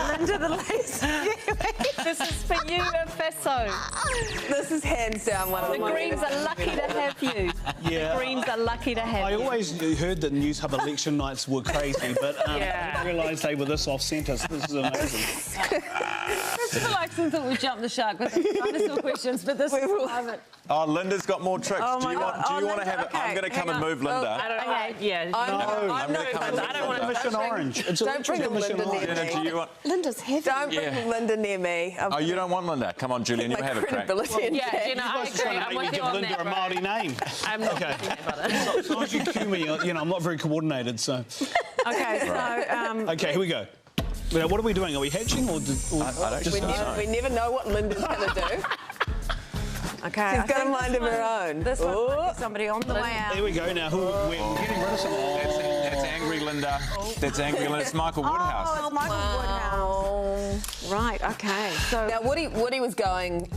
Linda the Laser. This is for you, Efeso. This is hands down one of The Greens are lucky to have you. Yeah. The Greens are lucky to have you. I always heard that Newshub election nights were crazy, but I didn't realise they were this off-centre. So this is amazing. Christopher Luxon thought we'd jump the shark with the dinosaur questions, but this is private. Oh, Linda's got more tricks. Oh do you want Linda, to have it? okay, I'm going to come and move Linda. I'm gonna come and I don't want to Mission Orange. It's Don't bring Linda near Jenna, do me. you want? Linda's heavy. Don't bring Linda near me. Oh, you don't want Linda? Come on, Julian, you have a crack. Yeah, Jenna, I agree. Trying to I'm make me with you give on Linda that, a right? Māori name. I'm not Okay. thinking about it. As long as you cue me, I'm not very coordinated, so... Okay, so... Okay, here we go. Now, what are we doing? Are we hatching or... I don't know. We never know what Linda's going to do. Okay, She's got a mind of her own. This one, somebody on the way out. Here we go now. We're getting rid of some... That's angry, Linda. That's angry, Linda. It's Michael Woodhouse. Oh, it's Michael Woodhouse. Right, okay. So now Woody was going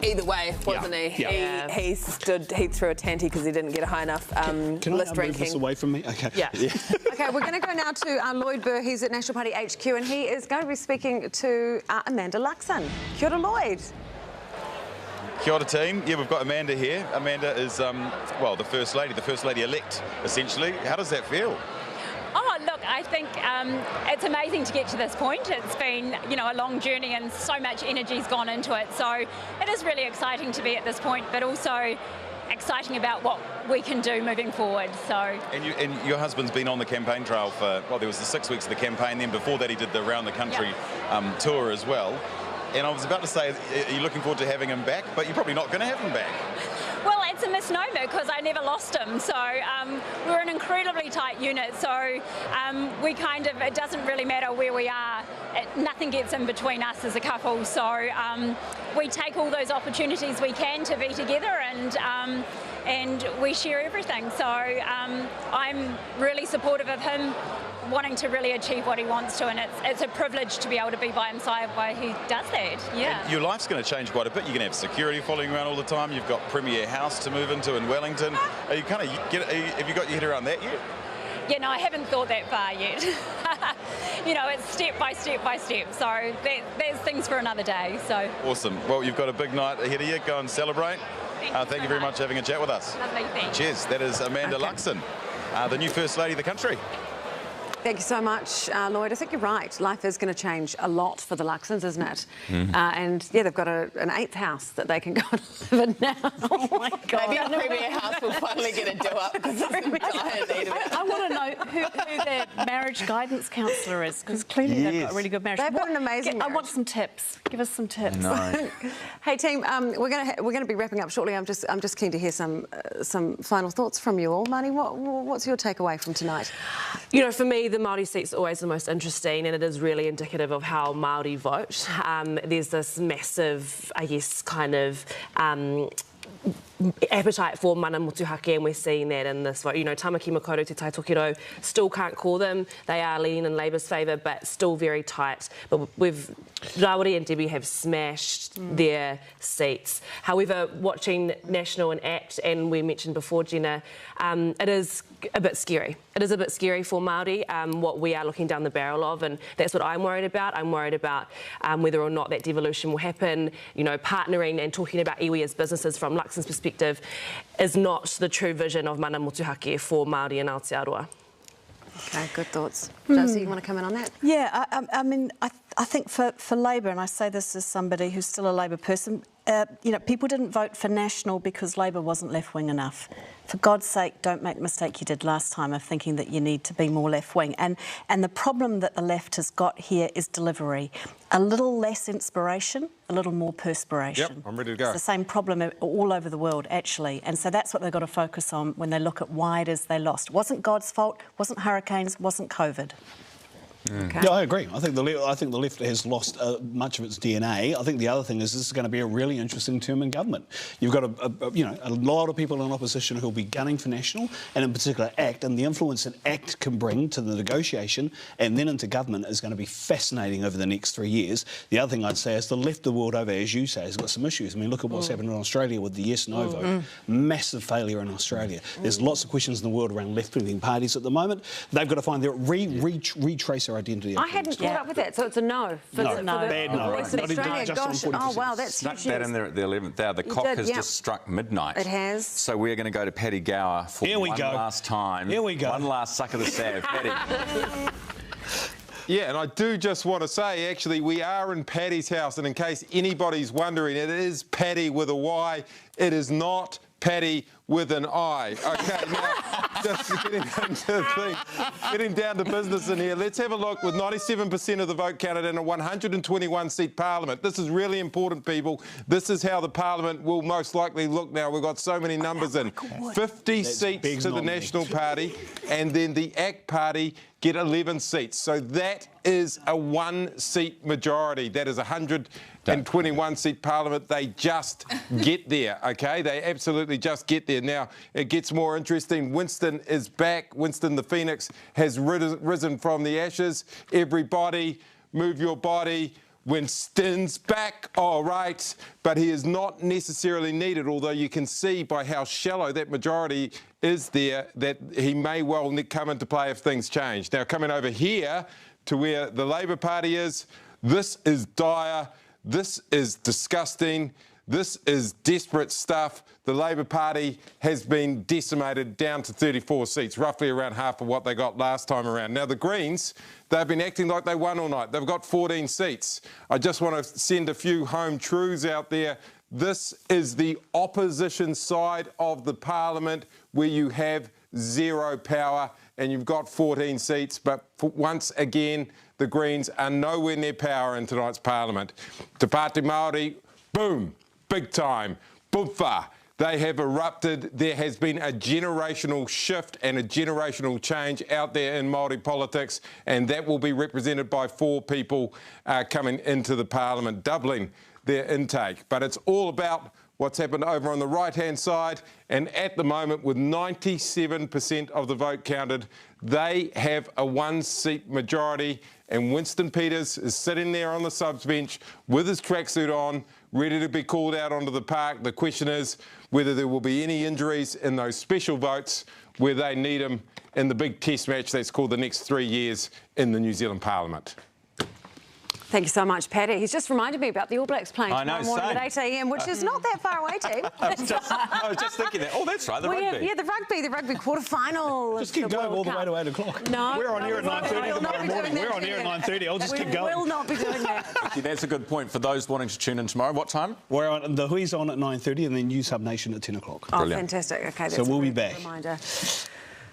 either way, wasn't he? Yeah. He threw a tanty because he didn't get a high enough Can list I move ranking. this away from me? Okay. Yeah. Okay, we're going to go now to Lloyd Burr. He's at National Party HQ, and he is going to be speaking to Amanda Luxon. Kia ora, Lloyd. Kia ora, team. Yeah, we've got Amanda here. Amanda is, well, the First Lady-elect, essentially. How does that feel? Oh, look, I think it's amazing to get to this point. It's been, you know, a long journey and so much energy's gone into it. So it is really exciting to be at this point, but also exciting about what we can do moving forward. So. And your husband's been on the campaign trail for, well, there was the 6 weeks of the campaign, then before that he did the round the country tour as well. And I was about to say, are you looking forward to having him back? But you're probably not going to have him back. Well, it's a misnomer because I never lost him. So we're an incredibly tight unit. So we kind of, it doesn't really matter where we are. Nothing gets in between us as a couple. So we take all those opportunities we can to be together, and we share everything. So I'm really supportive of him wanting to really achieve what he wants to, and it's a privilege to be able to be by his side while he does that. Yeah. And your life's going to change quite a bit. You're going to have security following around all the time. You've got Premier House to move into in Wellington. Are you have you got your head around that yet? Yeah, no, I haven't thought that far yet. You know, it's step by step by step. So there's things for another day. So Awesome. Well, you've got a big night ahead of you. Go and celebrate. Thank you very much for having a chat with us. Lovely, thanks. Cheers. That is Amanda Luxon, the new First Lady of the country. Thank you so much, Lloyd. I think you're right. Life is going to change a lot for the Luxons, isn't it? And yeah, they've got an 8th house that they can go and live in now. Oh my God! Maybe the Premier House will finally get a do up because it's in dire need of it. I want to know who their marriage guidance counsellor is, because clearly they've got a really good marriage. They've got an amazing I want some tips. Give us some tips. No. Hey team, we're going to be wrapping up shortly. I'm just keen to hear some final thoughts from you all. Marnie, what's your takeaway from tonight? You know, for me, the Māori seat's always the most interesting, and it is really indicative of how Māori vote. There's this massive, I guess, kind of appetite for mana motuhake, and we're seeing that in this vote. You know, Tamaki Makaurau Te Tai Tokiro still can't call them. They are leaning in Labour's favour, but still very tight. But Rawiri and Debbie have smashed their seats. However, watching National and ACT, and we mentioned before, Jenna, it is a bit scary. It is a bit scary for Māori, what we are looking down the barrel of, and that's what I'm worried about. I'm worried about whether or not that devolution will happen. You know, partnering and talking about iwi as businesses from Luxon's perspective is not the true vision of mana motuhake for Māori and Aotearoa. Okay, good thoughts. Josie, you want to come in on that? Yeah, I mean, I think for Labor, and I say this as somebody who's still a Labor person, you know, people didn't vote for National because Labor wasn't left-wing enough. For God's sake, don't make the mistake you did last time of thinking that you need to be more left-wing. And the problem that the left has got here is delivery. A little less inspiration, a little more perspiration. Yep, I'm ready to go. It's the same problem all over the world, actually. And so that's what they've got to focus on when they look at why it is they lost. It wasn't God's fault, wasn't hurricanes, wasn't COVID. Okay. Yeah, I agree. I think the left has lost much of its DNA. I think the other thing is this is going to be a really interesting term in government. You've got a lot of people in opposition who will be gunning for National, and in particular ACT, and the influence that ACT can bring to the negotiation and then into government is going to be fascinating over the next 3 years. The other thing I'd say is the left the world over, as you say, has got some issues. I mean, look at what's happened in Australia with the yes/no vote. Massive failure in Australia. There's lots of questions in the world around left-wing parties at the moment. They've got to find their retrace their identity. I hadn't caught up with that, so it's a no. Bad no. Australia. Gosh, oh wow, that's Snuck huge that news. in there at the 11th hour. The cock has just struck midnight. It has. So we're going to go to Paddy Gower for one last time. Here we go. One last suck of the salve. Paddy. Yeah, and I do just want to say, actually, we are in Paddy's house, and in case anybody's wondering, it is Paddy with a Y. It is not Paddy with an I. Okay, now, just getting down to business in here. Let's have a look with 97% of the vote counted in a 121-seat parliament. This is really important, people. This is how the parliament will most likely look now. We've got so many numbers in. 50 seats to the National Party, and then the ACT Party get 11 seats. So that is a one-seat majority. That is 121-seat parliament. They just get there, okay? They absolutely just get there. Now, it gets more interesting. Winston is back. Winston the Phoenix has risen from the ashes. Everybody, move your body. Winston's back, all right, but he is not necessarily needed, although you can see by how shallow that majority is there that he may well come into play if things change. Now, coming over here to where the Labour Party is, this is dire, this is disgusting, this is desperate stuff. The Labour Party has been decimated down to 34 seats, roughly around half of what they got last time around. Now, the Greens, they've been acting like they won all night. They've got 14 seats. I just want to send a few home truths out there. This is the opposition side of the parliament where you have zero power and you've got 14 seats. But once again, the Greens are nowhere near power in tonight's parliament. Te Pāti Māori, boom, big time, bumfa. They have erupted. There has been a generational shift and a generational change out there in Māori politics, and that will be represented by 4 people coming into the parliament, doubling their intake. But it's all about what's happened over on the right-hand side, and at the moment, with 97% of the vote counted, they have a one-seat majority, and Winston Peters is sitting there on the subs bench with his tracksuit on, ready to be called out onto the park. The question is whether there will be any injuries in those special votes where they need him in the big test match that's called the next 3 years in the New Zealand Parliament. Thank you so much, Paddy. He's just reminded me about the All Blacks playing tomorrow morning same. at 8 a.m, which is not that far away, team. I was just thinking that. Oh, that's right, the rugby. Yeah, the rugby quarter-final. Just keep going all the way to 8 o'clock. No. We're on here at 9:30 tomorrow morning. We're on here at 9:30. I'll just keep going. We will not be doing that. That's a good point for those wanting to tune in tomorrow. What time? We're on, the Hui's on at 9:30 and then Newshub Nation at 10 o'clock. Oh, fantastic. Okay, that's so we'll a be good back. Reminder.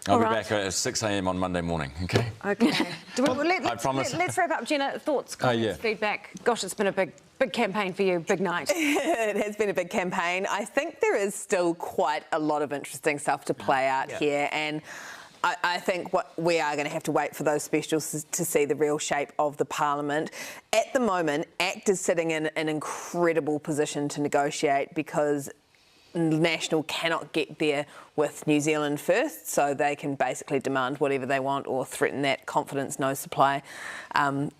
I'll be back at 6 a.m. on Monday morning, okay? Okay. I promise. Let's wrap up, Jenna. Thoughts, comments, feedback? Gosh, it's been a big campaign for you, big night. It has been a big campaign. I think there is still quite a lot of interesting stuff to play out here, and I think what we are going to have to wait for those specials to see the real shape of the parliament. At the moment, ACT is sitting in an incredible position to negotiate because National cannot get there with New Zealand first, so they can basically demand whatever they want or threaten that confidence no supply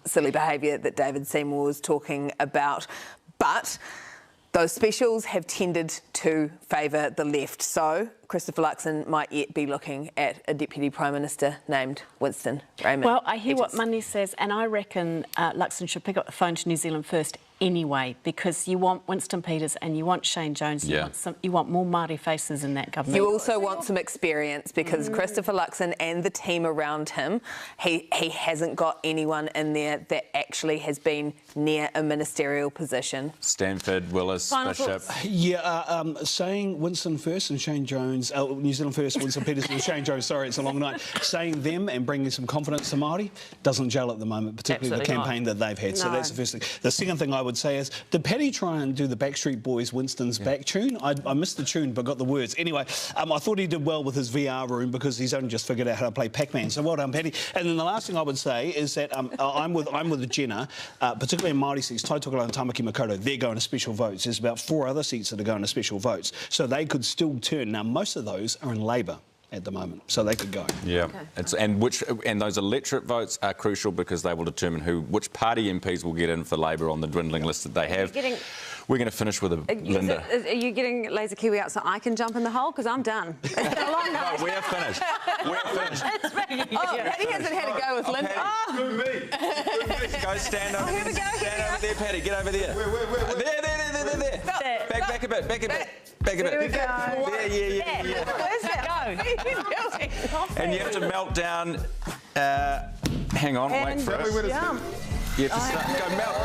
silly behaviour that David Seymour was talking about. But those specials have tended to favour the left, so Christopher Luxon might yet be looking at a Deputy Prime Minister named Winston Raymond. Well, I hear what Money says, and I reckon Luxon should pick up the phone to New Zealand First anyway, because you want Winston Peters and you want Shane Jones, you want more Māori faces in that government. You also want some experience, because Christopher Luxon and the team around him, he hasn't got anyone in there that actually has been near a ministerial position. Stanford, Willis, Bishop. Yeah, saying Winston First and Shane Jones, New Zealand First, Winston Peters and Shane Jones, sorry, it's a long night, saying them and bringing some confidence to Māori doesn't gel at the moment, particularly the campaign that they've had. So that's the first thing. The second thing I would say is, did Paddy try and do the Backstreet Boys Winston's back tune? I missed the tune but got the words. Anyway, I thought he did well with his VR room because he's only just figured out how to play Pac-Man. So well done, Paddy. And then the last thing I would say is that I'm with Jenna, particularly in Māori seats, Tautokala and Tamaki Makaurau, they're going to special votes. There's about 4 other seats that are going to special votes. So they could still turn. Now, most of those are in Labour at the moment, so they could go. Yeah, and those electorate votes are crucial because they will determine which party MPs will get in for Labour on the dwindling list that they have. We're going to finish with Linda. Are you getting Laser Kiwi out so I can jump in the hole? Because I'm done. It's been a long night. No, we're finished. We're finished. Paddy hasn't had a go with Linda. Paddy, me. Go stand over there. Stand over there, Paddy. Get over there. There. Back a bit. Back a bit. There we go. Yeah. Where's that? Go. And you have to melt down. Hang on, wait for it. You have to start. Go melt.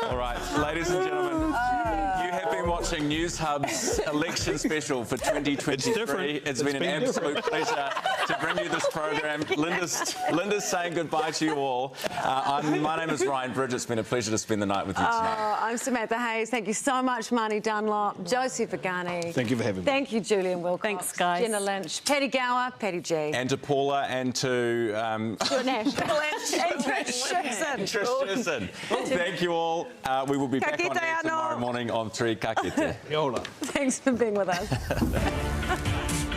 All right, ladies and gentlemen, you have been watching News Newshub's election special for 2023. It's been an absolute pleasure to bring you this program. Linda's saying goodbye to you all. My name is Ryan Bridge. It's been a pleasure to spend the night with you tonight. I'm Samantha Hayes. Thank you so much, Marnie Dunlop, Josie Vagani. Thank you for having me. Thank you, Julian Wilcox. Thanks, guys. Jenna Lynch, Patty Gower, Patty G. And to Paula and to Stuart Nash. and Trish Shipson. Thank you all. We will be back on air tomorrow morning on 3 Ka Kite. Thanks for being with us.